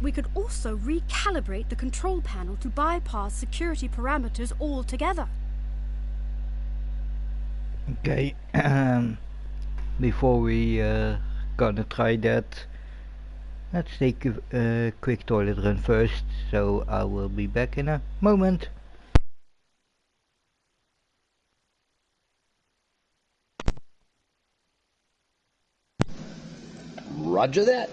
E: We could also recalibrate the control panel to bypass security parameters altogether.
A: Okay, before we gonna try that, let's take a quick toilet run first, so I will be back in a moment.
N: Roger that.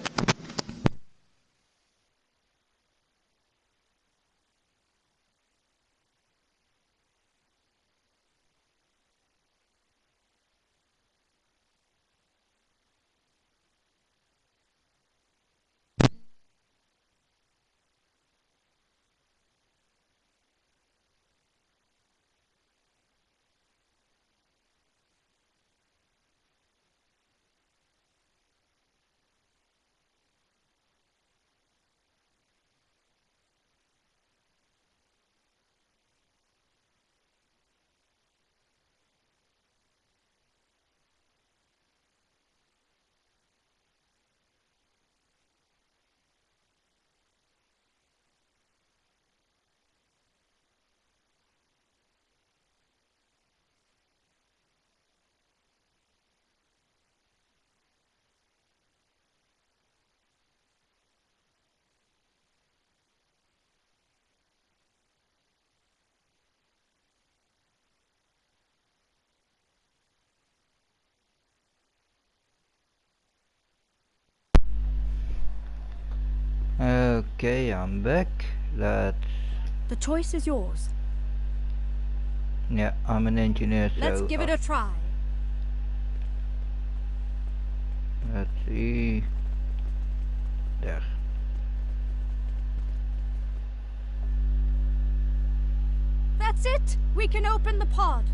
A: Okay, I'm back. That's...
E: The choice is yours.
A: Yeah, I'm an engineer, so...
E: Let's give it a try.
A: Let's see... There.
E: That's it! We can open the pod.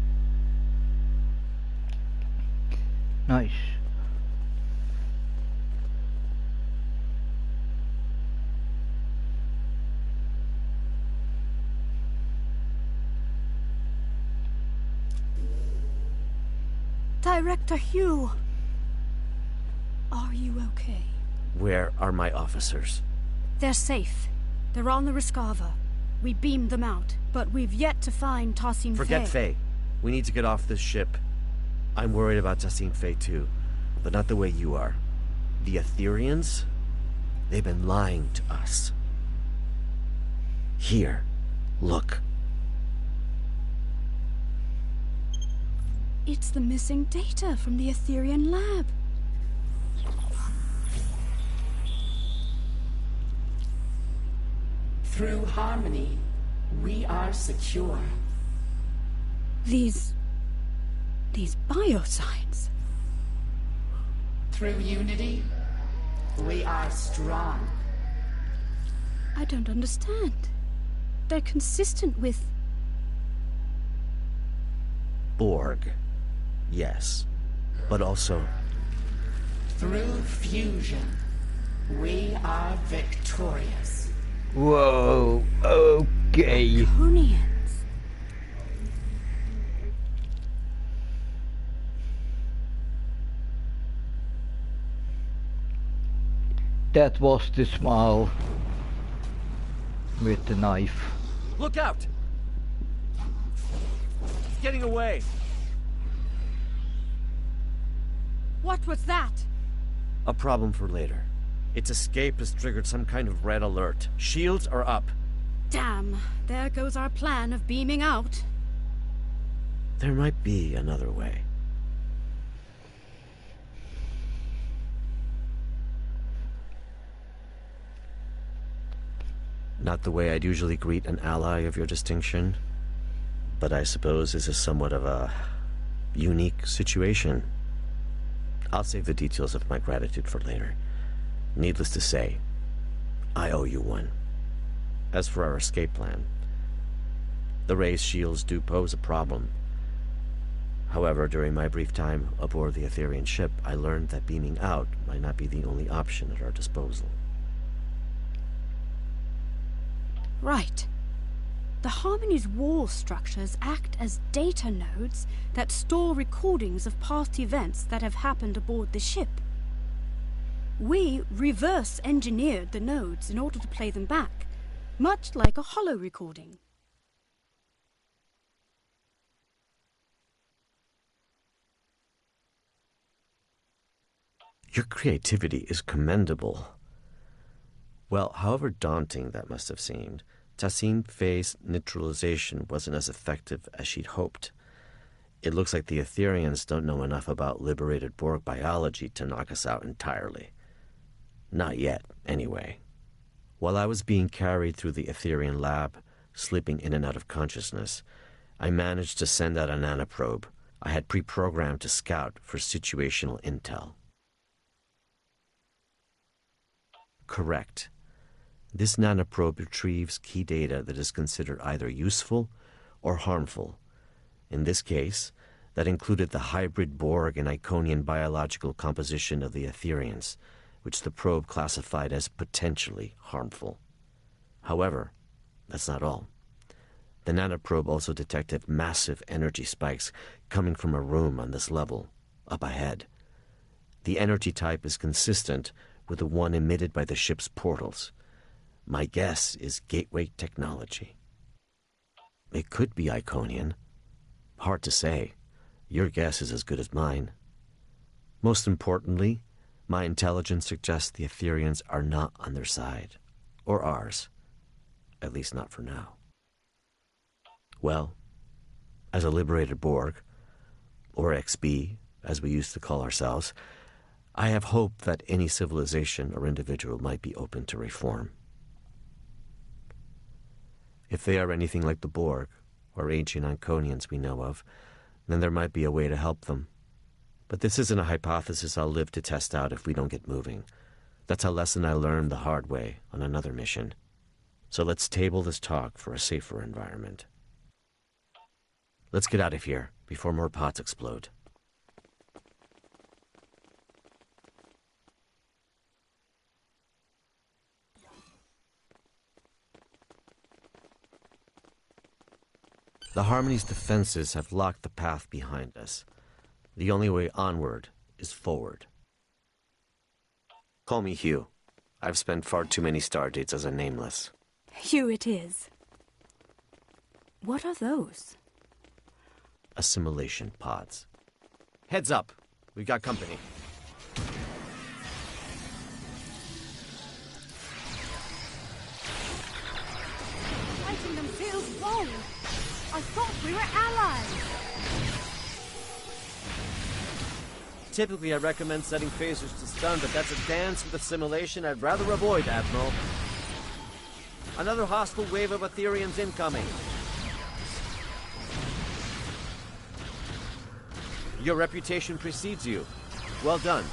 A: Nice.
E: Director Hugh. Are you okay?
C: Where are my officers?
E: They're safe. They're on the Rescava. We beamed them out, but we've yet to find Tassin
C: Forget
E: Faye.
C: Faye. We need to get off this ship. I'm worried about Tassin Faye too, but not the way you are. The Ethereans? They've been lying to us. Here, look.
E: It's the missing data from the Etherean lab.
P: Through harmony, we are secure.
E: These biosigns.
P: Through unity, we are strong.
E: I don't understand. They're consistent with...
C: Borg. Yes. But also...
P: Through fusion, we are victorious.
A: Whoa, okay.
E: Draconians.
A: That was the smile with the knife.
C: Look out! It's getting away!
E: What was that?
C: A problem for later. Its escape has triggered some kind of red alert. Shields are up.
E: Damn, there goes our plan of beaming out.
C: There might be another way. Not the way I'd usually greet an ally of your distinction, but I suppose this is somewhat of a unique situation. I'll save the details of my gratitude for later. Needless to say, I owe you one. As for our escape plan, the raised shields do pose a problem. However, during my brief time aboard the Etherean ship, I learned that beaming out might not be the only option at our disposal.
E: Right. The Harmony's wall structures act as data nodes that store recordings of past events that have happened aboard the ship. We reverse engineered the nodes in order to play them back, much like a holo recording.
C: Your creativity is commendable. Well, however daunting that must have seemed, Tassin Faye's neutralization wasn't as effective as she'd hoped. It looks like the Ethereans don't know enough about liberated Borg biology to knock us out entirely. Not yet, anyway. While I was being carried through the Etherean lab, slipping in and out of consciousness, I managed to send out a nanoprobe I had pre-programmed to scout for situational intel. Correct. This nanoprobe retrieves key data that is considered either useful or harmful. In this case, that included the hybrid Borg and Iconian biological composition of the Ethereans, which the probe classified as potentially harmful. However, that's not all. The nanoprobe also detected massive energy spikes coming from a room on this level, up ahead. The energy type is consistent with the one emitted by the ship's portals. My guess is gateway technology. It could be Iconian. Hard to say. Your guess is as good as mine. Most importantly, my intelligence suggests the Ethereans are not on their side. Or ours. At least not for now. Well, as a liberated Borg, or XB, as we used to call ourselves, I have hope that any civilization or individual might be open to reform. If they are anything like the Borg, or ancient Iconians we know of, then there might be a way to help them. But this isn't a hypothesis I'll live to test out if we don't get moving. That's a lesson I learned the hard way on another mission. So let's table this talk for a safer environment. Let's get out of here before more pods explode. The Harmony's defenses have locked the path behind us. The only way onward is forward. Call me Hugh. I've spent far too many stardates as a nameless.
E: Hugh it is. What are those?
C: Assimilation pods. Heads up! We've got company.
E: Fighting them feels wrong. I thought we were allies.
C: Typically, I recommend setting phasers to stun, but that's a dance with assimilation I'd rather avoid, Admiral. Another hostile wave of Ethereans incoming. Your reputation precedes you. Well done.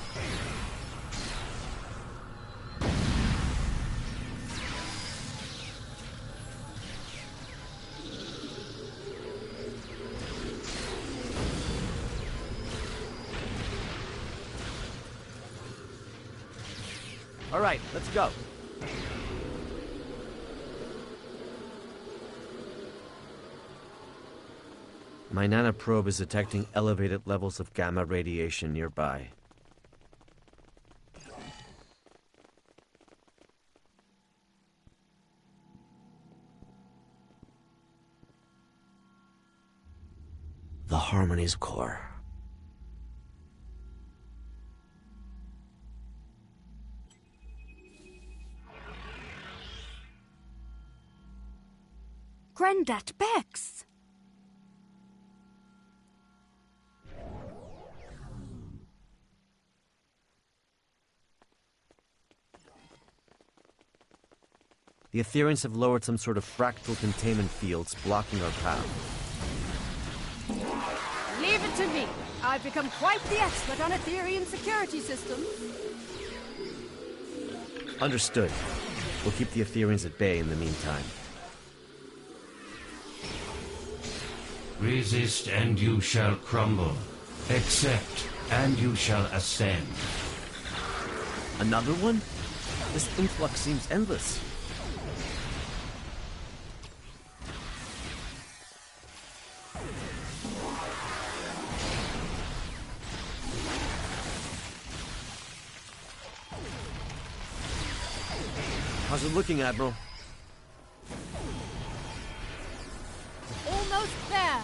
C: All right, let's go. My nanoprobe is detecting elevated levels of gamma radiation nearby. The Harmony's core.
E: Granddad Bex!
C: The Ethereans have lowered some sort of fractal containment fields blocking our path.
E: Leave it to me. I've become quite the expert on Etherean security systems.
C: Understood. We'll keep the Ethereans at bay in the meantime.
B: Resist and you shall crumble. Accept and you shall ascend.
C: Another one? This influx seems endless. How's it looking, Admiral?
E: Almost there.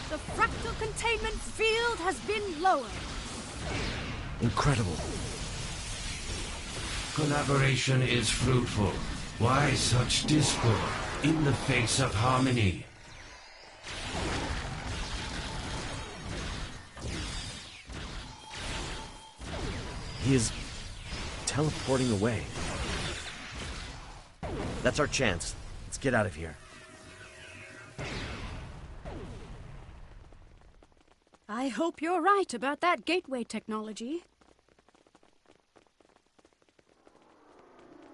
E: The fractal containment field has been lowered.
C: Incredible.
B: Collaboration is fruitful. Why such discord in the face of harmony?
C: He is teleporting away. That's our chance. Let's get out of here.
E: I hope you're right about that gateway technology.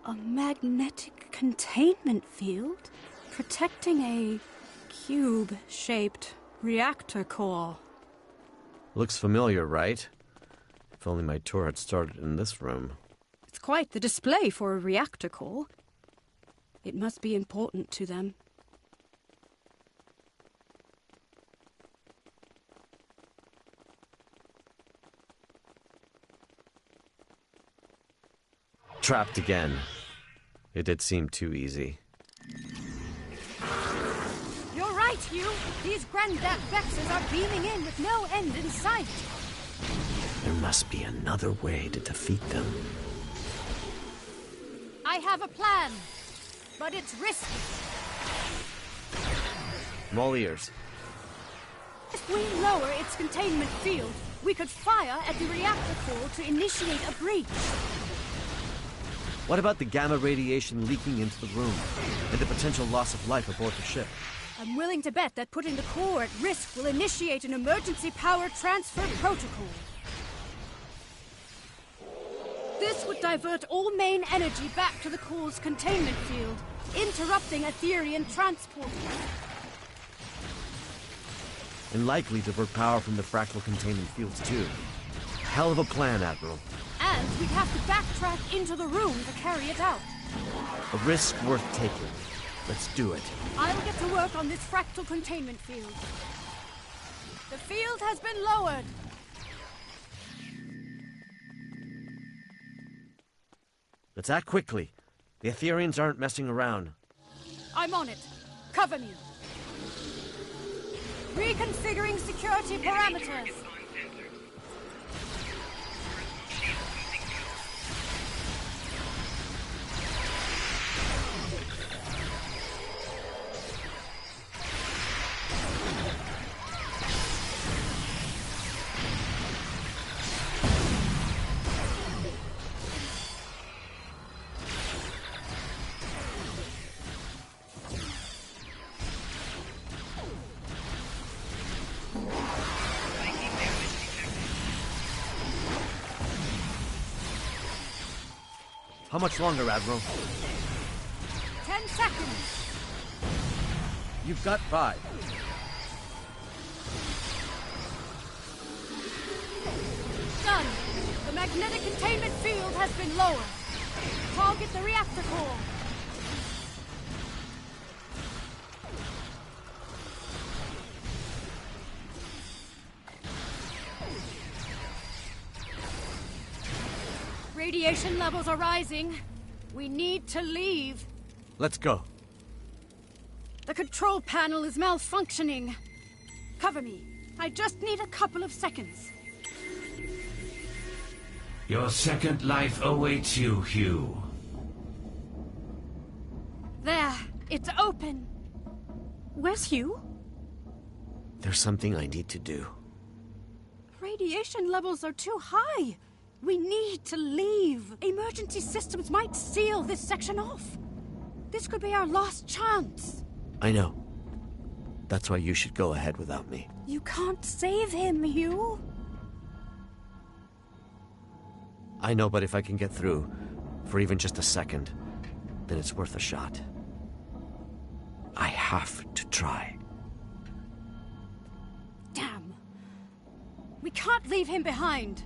E: A magnetic containment field protecting a cube-shaped reactor core.
C: Looks familiar, right? If only my tour had started in this room.
E: It's quite the display for a reactor core. It must be important to them.
C: Trapped again. It did seem too easy.
E: You're right, Hugh. These Granddad Vexes are beaming in with no end in sight.
C: There must be another way to defeat them.
E: I have a plan, but it's risky.
C: I'm all ears.
E: If we lower its containment field, we could fire at the reactor core to initiate a breach.
C: What about the gamma radiation leaking into the room, and the potential loss of life aboard the ship?
E: I'm willing to bet that putting the core at risk will initiate an emergency power transfer protocol. This would divert all main energy back to the core's containment field, interrupting Aetherian transport.
C: And likely divert power from the fractal containment fields too. Hell of a plan, Admiral.
E: And we'd have to backtrack into the room to carry it out.
C: A risk worth taking. Let's do it.
E: I'll get to work on this fractal containment field. The field has been lowered.
C: Let's act quickly. The Aetherians aren't messing around.
E: I'm on it. Cover me. Reconfiguring security parameters.
C: How much longer, Admiral?
E: 10 seconds.
C: You've got 5.
E: Done. The magnetic containment field has been lowered. Target the reactor core. Radiation levels are rising. We need to leave.
C: Let's go.
E: The control panel is malfunctioning. Cover me. I just need a couple of seconds.
B: Your second life awaits you, Hugh.
E: There. It's open. Where's Hugh?
C: There's something I need to do.
E: Radiation levels are too high. We need to leave. Emergency systems might seal this section off. This could be our last chance.
C: I know. That's why you should go ahead without me.
E: You can't save him, Hugh.
C: I know, but if I can get through, for even just a second, then it's worth a shot. I have to try.
E: Damn. We can't leave him behind.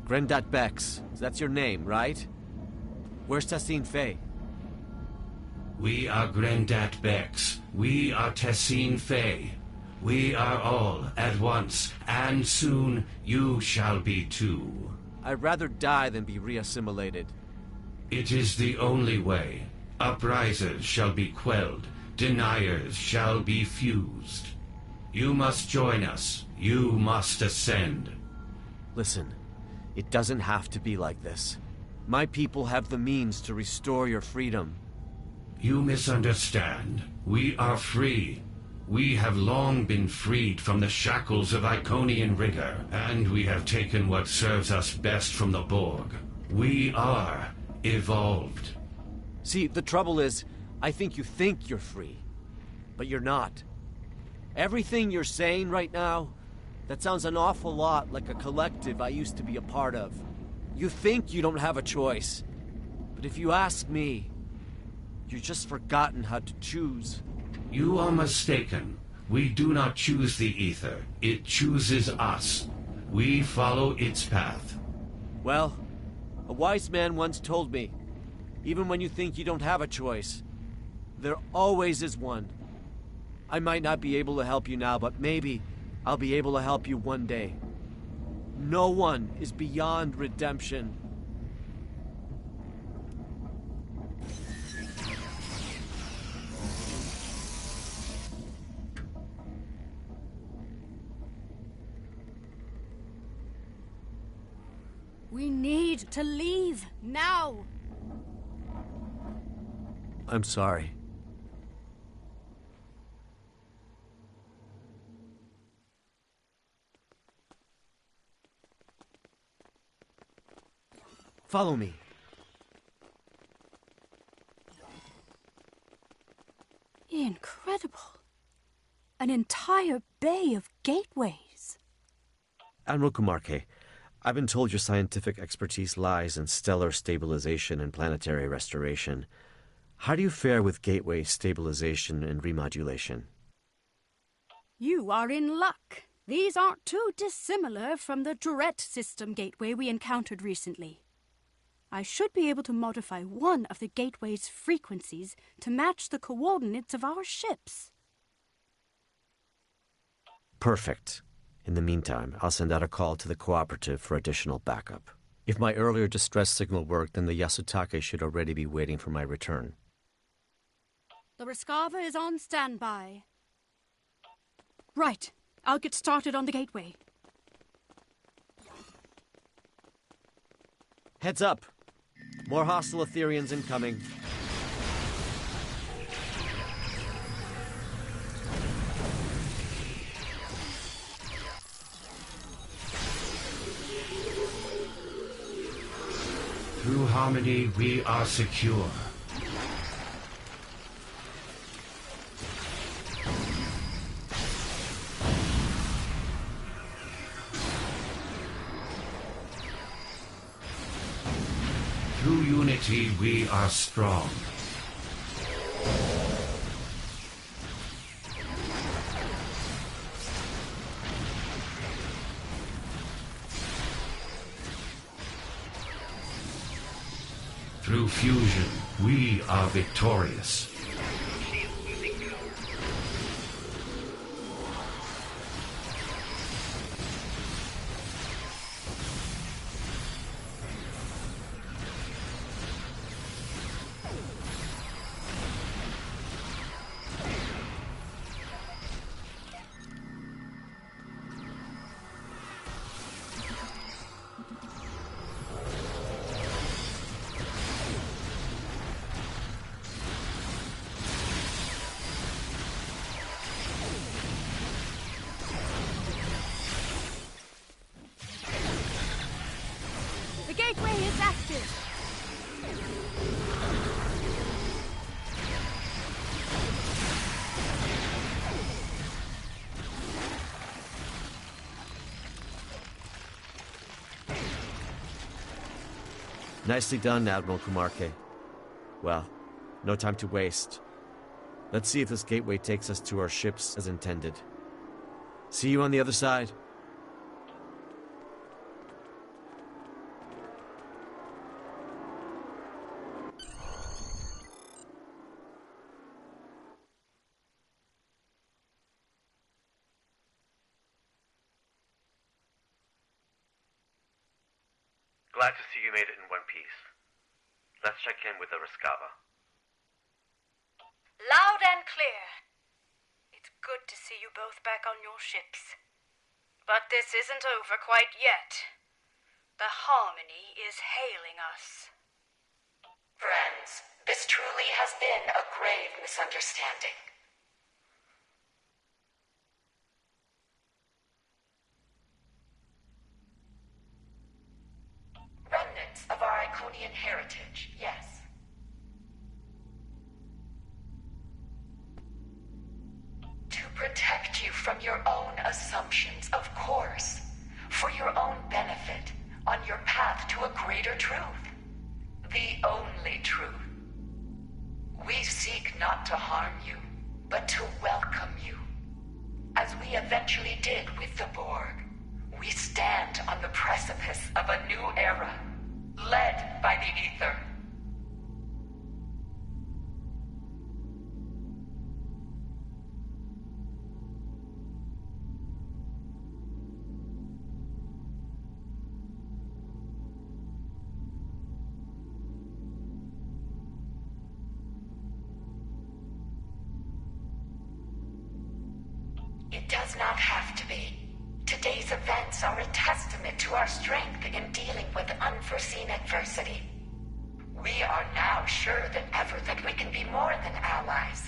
C: Grendat Bex, that's your name, right? Where's Tessine Faye?
B: We are Grendat Bex. We are Tessine Faye. We are all at once, and soon you shall be too.
C: I'd rather die than be reassimilated.
B: It is the only way. Uprisers shall be quelled. Deniers shall be fused. You must join us. You must ascend.
C: Listen. It doesn't have to be like this. My people have the means to restore your freedom.
B: You misunderstand. We are free. We have long been freed from the shackles of Iconian rigor, and we have taken what serves us best from the Borg. We are evolved.
C: See, the trouble is, I think you're free. But you're not. Everything you're saying right now, that sounds an awful lot like a collective I used to be a part of. You think you don't have a choice. But if you ask me, you've just forgotten how to choose.
B: You are mistaken. We do not choose the ether. It chooses us. We follow its path.
C: Well, a wise man once told me, even when you think you don't have a choice, there always is one. I might not be able to help you now, but maybe I'll be able to help you one day. No one is beyond redemption.
E: We need to leave now.
C: I'm sorry. Follow me.
E: Incredible. An entire bay of gateways.
C: Admiral Kumarke, I've been told your scientific expertise lies in stellar stabilization and planetary restoration. How do you fare with gateway stabilization and remodulation?
E: You are in luck. These aren't too dissimilar from the Duret system gateway we encountered recently. I should be able to modify one of the gateway's frequencies to match the coordinates of our ships.
C: Perfect. In the meantime, I'll send out a call to the cooperative for additional backup. If my earlier distress signal worked, then the Yasutake should already be waiting for my return.
E: The Rescava is on standby. Right. I'll get started on the gateway.
C: Heads up! More hostile Etherians incoming.
B: Through harmony, we are secure. Through unity, we are strong. Through fusion, we are victorious.
E: The gateway is active.
C: Nicely done, Admiral Kumarke. Well, no time to waste. Let's see if this gateway takes us to our ships as intended. See you on the other side.
V: Glad to see you made it in one piece. Let's check in with the Rescava.
F: Loud and clear. It's good to see you both back on your ships. But this isn't over quite yet. The Harmony is hailing us.
P: Friends, this truly has been a grave misunderstanding. Remnants of our Iconian heritage, yes. To protect you from your own assumptions, of course. For your own benefit, on your path to a greater truth. The only truth. We seek not to harm you, but to welcome you. As we eventually did with the Borg. We stand on the precipice of a new era, led by the Ether. It does not have to be. Today's events are a testament to our strength in dealing with unforeseen adversity. We are now sure than ever that we can be more than allies.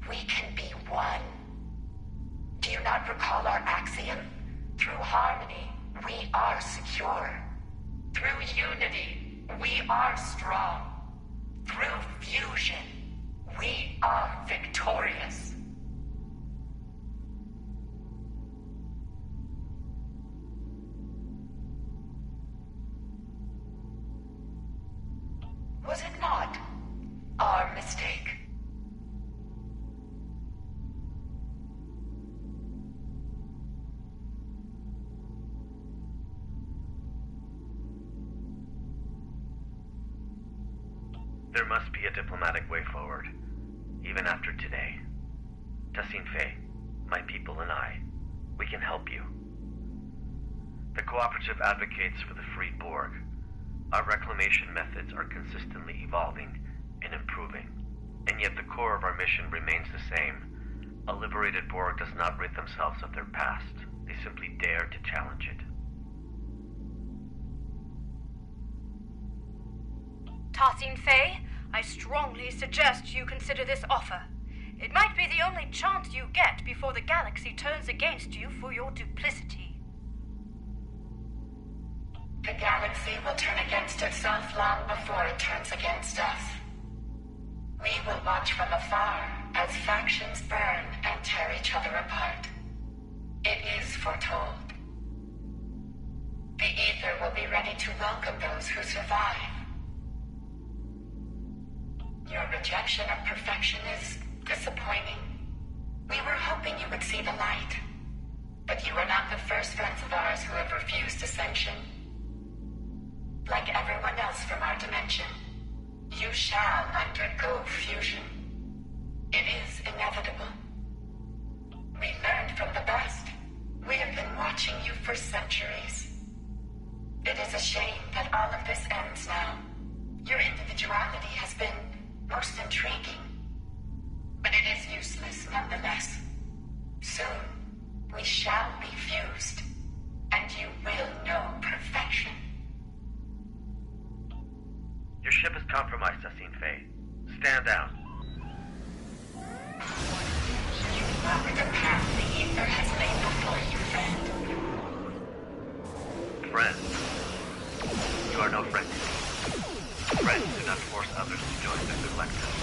P: We can be one. Do you not recall our axiom? Through harmony, we are secure. Through unity,
U: We are strong. Through fusion, we are victorious. Was it not our mistake?
V: There must be a diplomatic way forward, even after today. Tassine Fei, my people and I, we can help you. The Cooperative advocates for the freed Borg. Our reclamation methods are consistently evolving and improving, and yet the core of our mission remains the same. A liberated Borg does not rid themselves of their past. They simply dare to challenge it.
F: Tassine Fei, I strongly suggest you consider this offer. It might be the only chance you get before the galaxy turns against you for your duplicity.
U: The galaxy will turn against itself long before it turns against us. We will watch from afar as factions burn and tear each other apart. It is foretold. The Ether will be ready to welcome those who survive. Your rejection of perfection is disappointing. We were hoping you would see the light, but you are not the first friends of ours who have refused ascension. Like everyone else from our dimension, you shall undergo fusion. It is inevitable. We learned from the best. We have been watching you for centuries. It is a shame that all of this ends now. Your individuality has been most intriguing, but it is useless nonetheless. Soon, we shall be fused, and you will know perfection.
V: Your ship is compromised, Tassine Fei. Stand down.
U: Walk the path the Ether has laid before you, friend.
V: Friend. You are no friend to me. Friends do not force others to join the collective.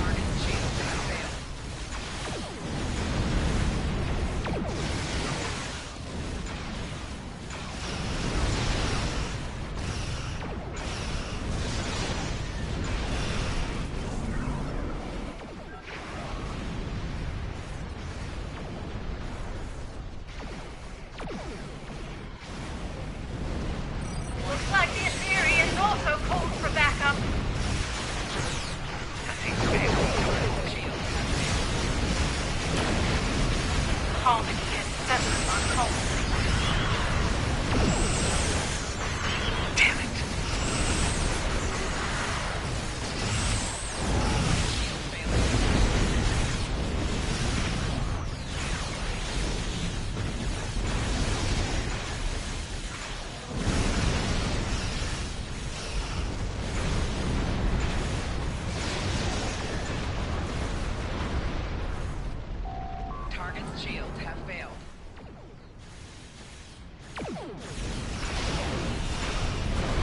G: Target shields have failed. Target's shields have failed.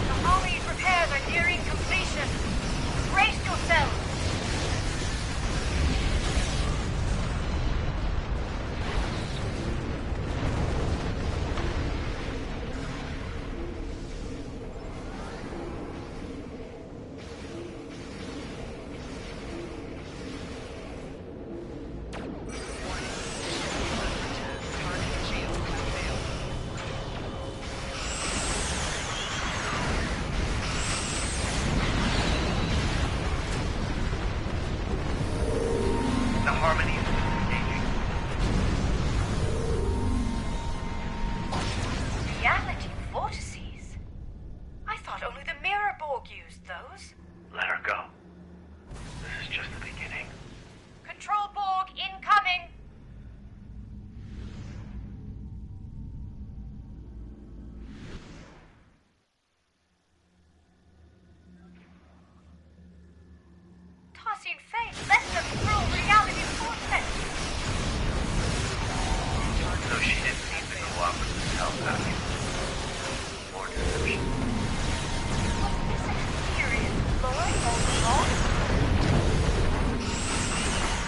F: The Holly's repairs are nearing completion. Brace yourselves. Tarsian Faye left us through reality vortex.
V: So she didn't need the cooperative help out here. More deception.
F: This experience, Lord, all along.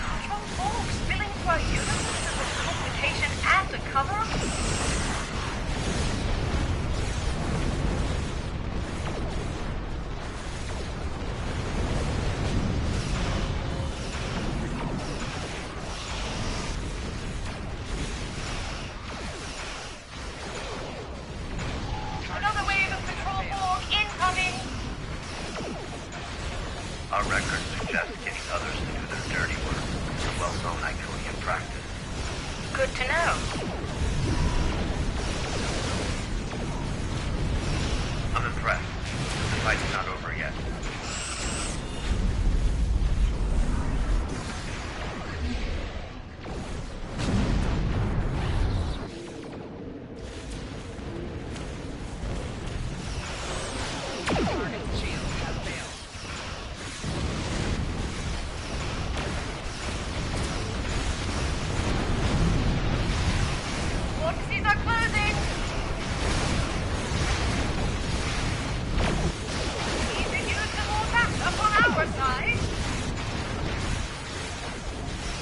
F: Control Borg spilling through our universe as a complication and a cover-up? Another wave of Control Borg incoming!
V: Our records suggest getting others to do their dirty work. It's a well-known Iconian practice.
F: Good to know.
V: I'm impressed. The fight's not over yet.
F: Vortices are closing! Need to use some more backup on our side.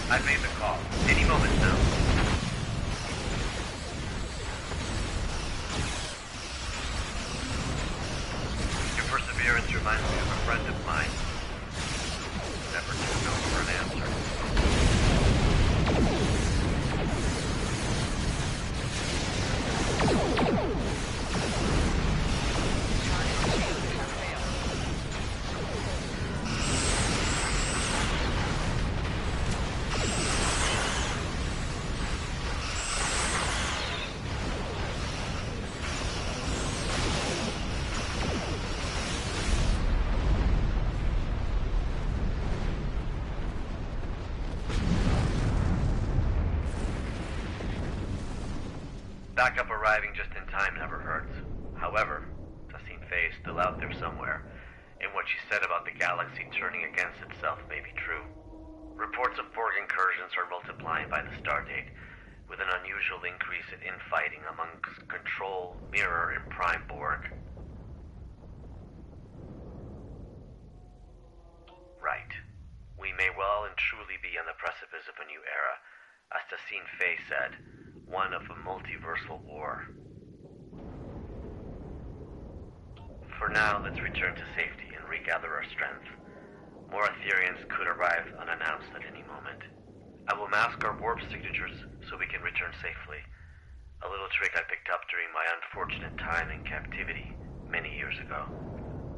V: I've made the call. Any moment now. Your perseverance reminds me of a friend of mine. Never took no for an answer. Backup arriving just in time never hurts. However, Tassine Faye is still out there somewhere, and what she said about the galaxy turning against itself may be true. Reports of Borg incursions are multiplying by the stardate, with an unusual increase in infighting amongst Control, Mirror, and Prime Borg. Right. We may well and truly be on the precipice of a new era, as Tassine Faye said, one of a multiversal war. For now, let's return to safety and regather our strength. More Ethereans could arrive unannounced at any moment. I will mask our warp signatures so we can return safely. A little trick I picked up during my unfortunate time in captivity many years ago.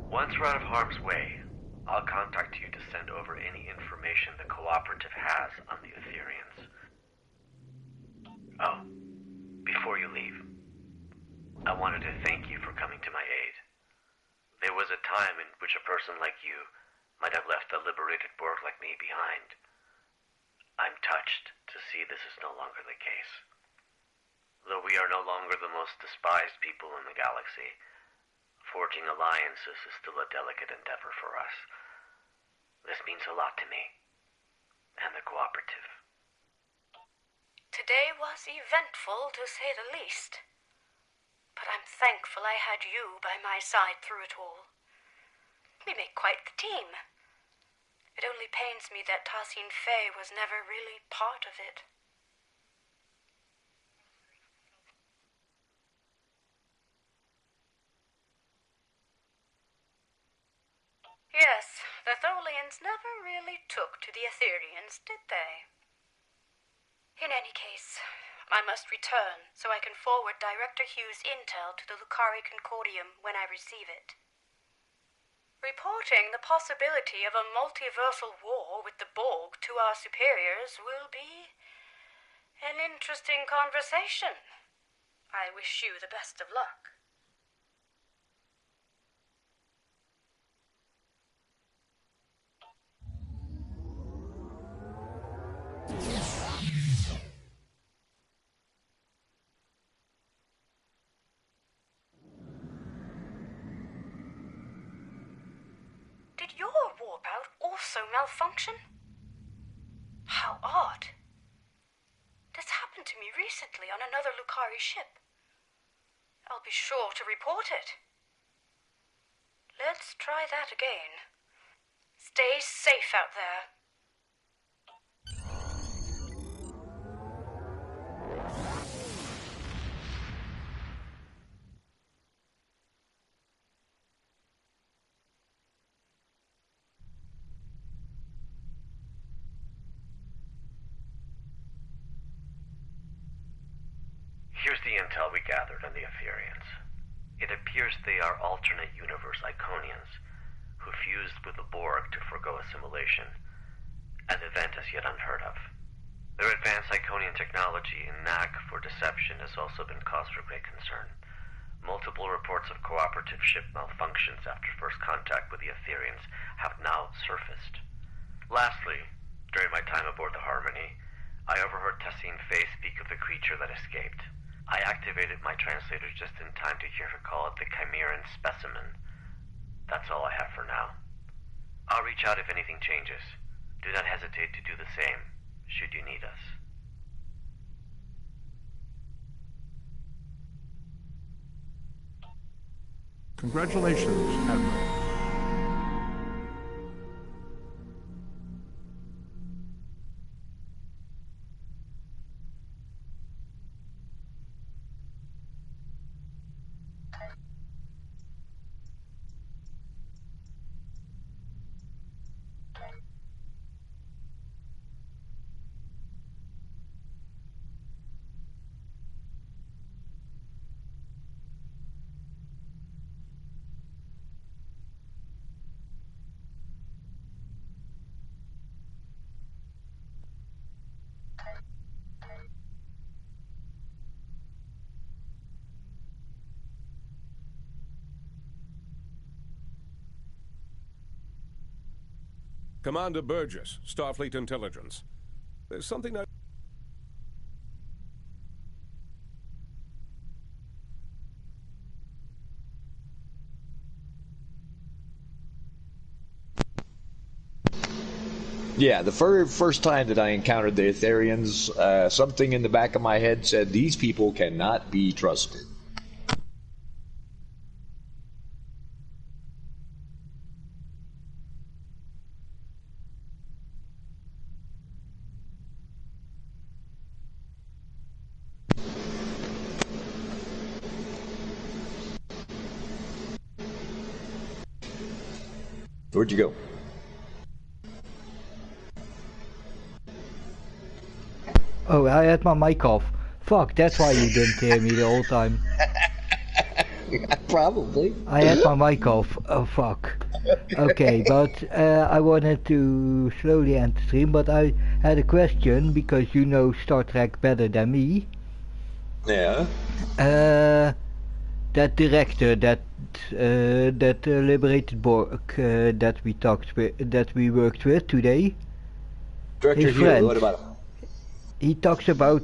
V: Once we're out of harm's way, I'll contact you to send over any information the Cooperative has on the Ethereans. Oh, before you leave, I wanted to thank you for coming to my aid. There was a time in which a person like you might have left a liberated Borg like me behind. I'm touched to see this is no longer the case. Though we are no longer the most despised people in the galaxy, forging alliances is still a delicate endeavor for us. This means a lot to me, and the Cooperative.
F: Today was eventful, to say the least. But I'm thankful I had you by my side through it all. We make quite the team. It only pains me that Tassine Faye was never really part of it. Yes, the Tholians never really took to the Ethereans, did they? In any case, I must return so I can forward Director Hughes' intel to the Lucari Concordium when I receive it. Reporting the possibility of a multiversal war with the Borg to our superiors will be an interesting conversation. I wish you the best of luck. your warp out also malfunction? How odd. This happened to me recently on another Lucari ship. I'll be sure to report it. Let's try that again. Stay safe out there.
V: Here's the intel we gathered on the Etherians. It appears they are alternate universe Iconians who fused with the Borg to forgo assimilation, an event as yet unheard of. Their advanced Iconian technology and knack for deception has also been cause for great concern. Multiple reports of cooperative ship malfunctions after first contact with the Etherians have now surfaced. Lastly, during my time aboard the Harmony, I overheard Tassine Faye speak of the creature that escaped. I activated my translator just in time to hear her call it the Chimeran specimen. That's all I have for now. I'll reach out if anything changes. Do not hesitate to do the same, should you need us.
M: Congratulations, Admiral.
Q: Commander Burgess, Starfleet Intelligence. There's something I...
N: Yeah, the first time that I encountered the Etherians, something in the back of my head said, these people cannot be trusted. Where'd you go?
A: Oh, I had my mic off. Fuck, that's why you didn't hear me the whole time.
N: Probably.
A: I had my mic off. Oh, fuck. Okay, but I wanted to slowly end the stream, but I had a question, because you know Star Trek better than me.
N: Yeah.
A: That director, that liberated Borg that we talked with, that we worked with today.
N: Director Hugh, what about him?
A: He talks about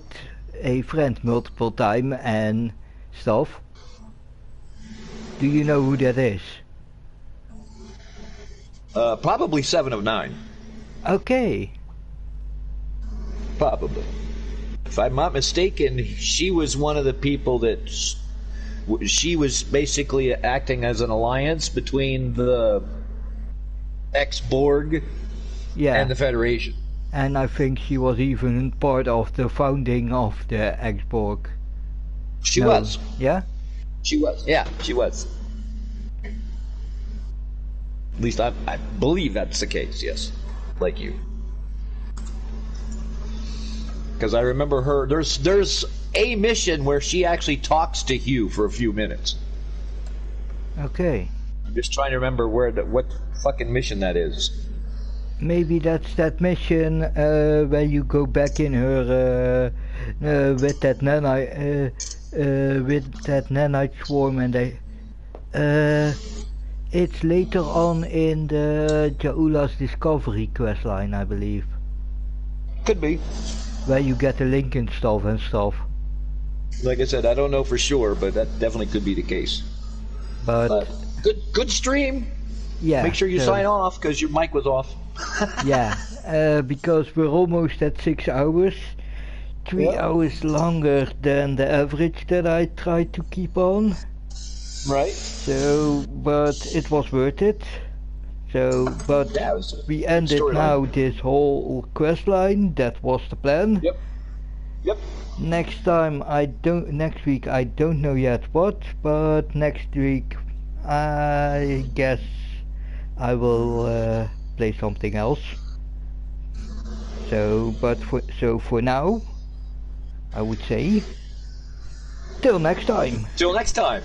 A: a friend multiple time and stuff. Do you know who that is?
N: Probably 7 of 9.
A: Okay.
N: Probably. If I'm not mistaken, she was one of the people that... She was basically acting as an alliance between the ex-Borg and the Federation.
A: And I think she was even part of the founding of the ex-Borg.
N: She was.
A: Yeah?
N: She was. Yeah, she was. At least I believe that's the case, yes. Like you. Because I remember her... There's a mission where she actually talks to Hugh for a few minutes.
A: Okay.
N: I'm just trying to remember what fucking mission that is.
A: Maybe that's that mission where you go back in her with that nanite swarm, and they it's later on in the Jaula's Discovery questline, I believe.
N: Could be.
A: Where you get the link and stuff.
N: Like I said, I don't know for sure, but that definitely could be the case.
A: But
N: good stream.
A: Yeah.
N: Make sure you sign off because your mic was off.
A: Yeah, because we're almost at 6 hours. 3 hours longer than the average that I tried to keep on.
N: Right.
A: So, but it was worth it. So, but we ended now this whole quest line. That was the plan.
N: Yep.
A: Next week I don't know yet what, but next week I guess I will play something else. So, but for now, I would say till next time.
N: Till next time.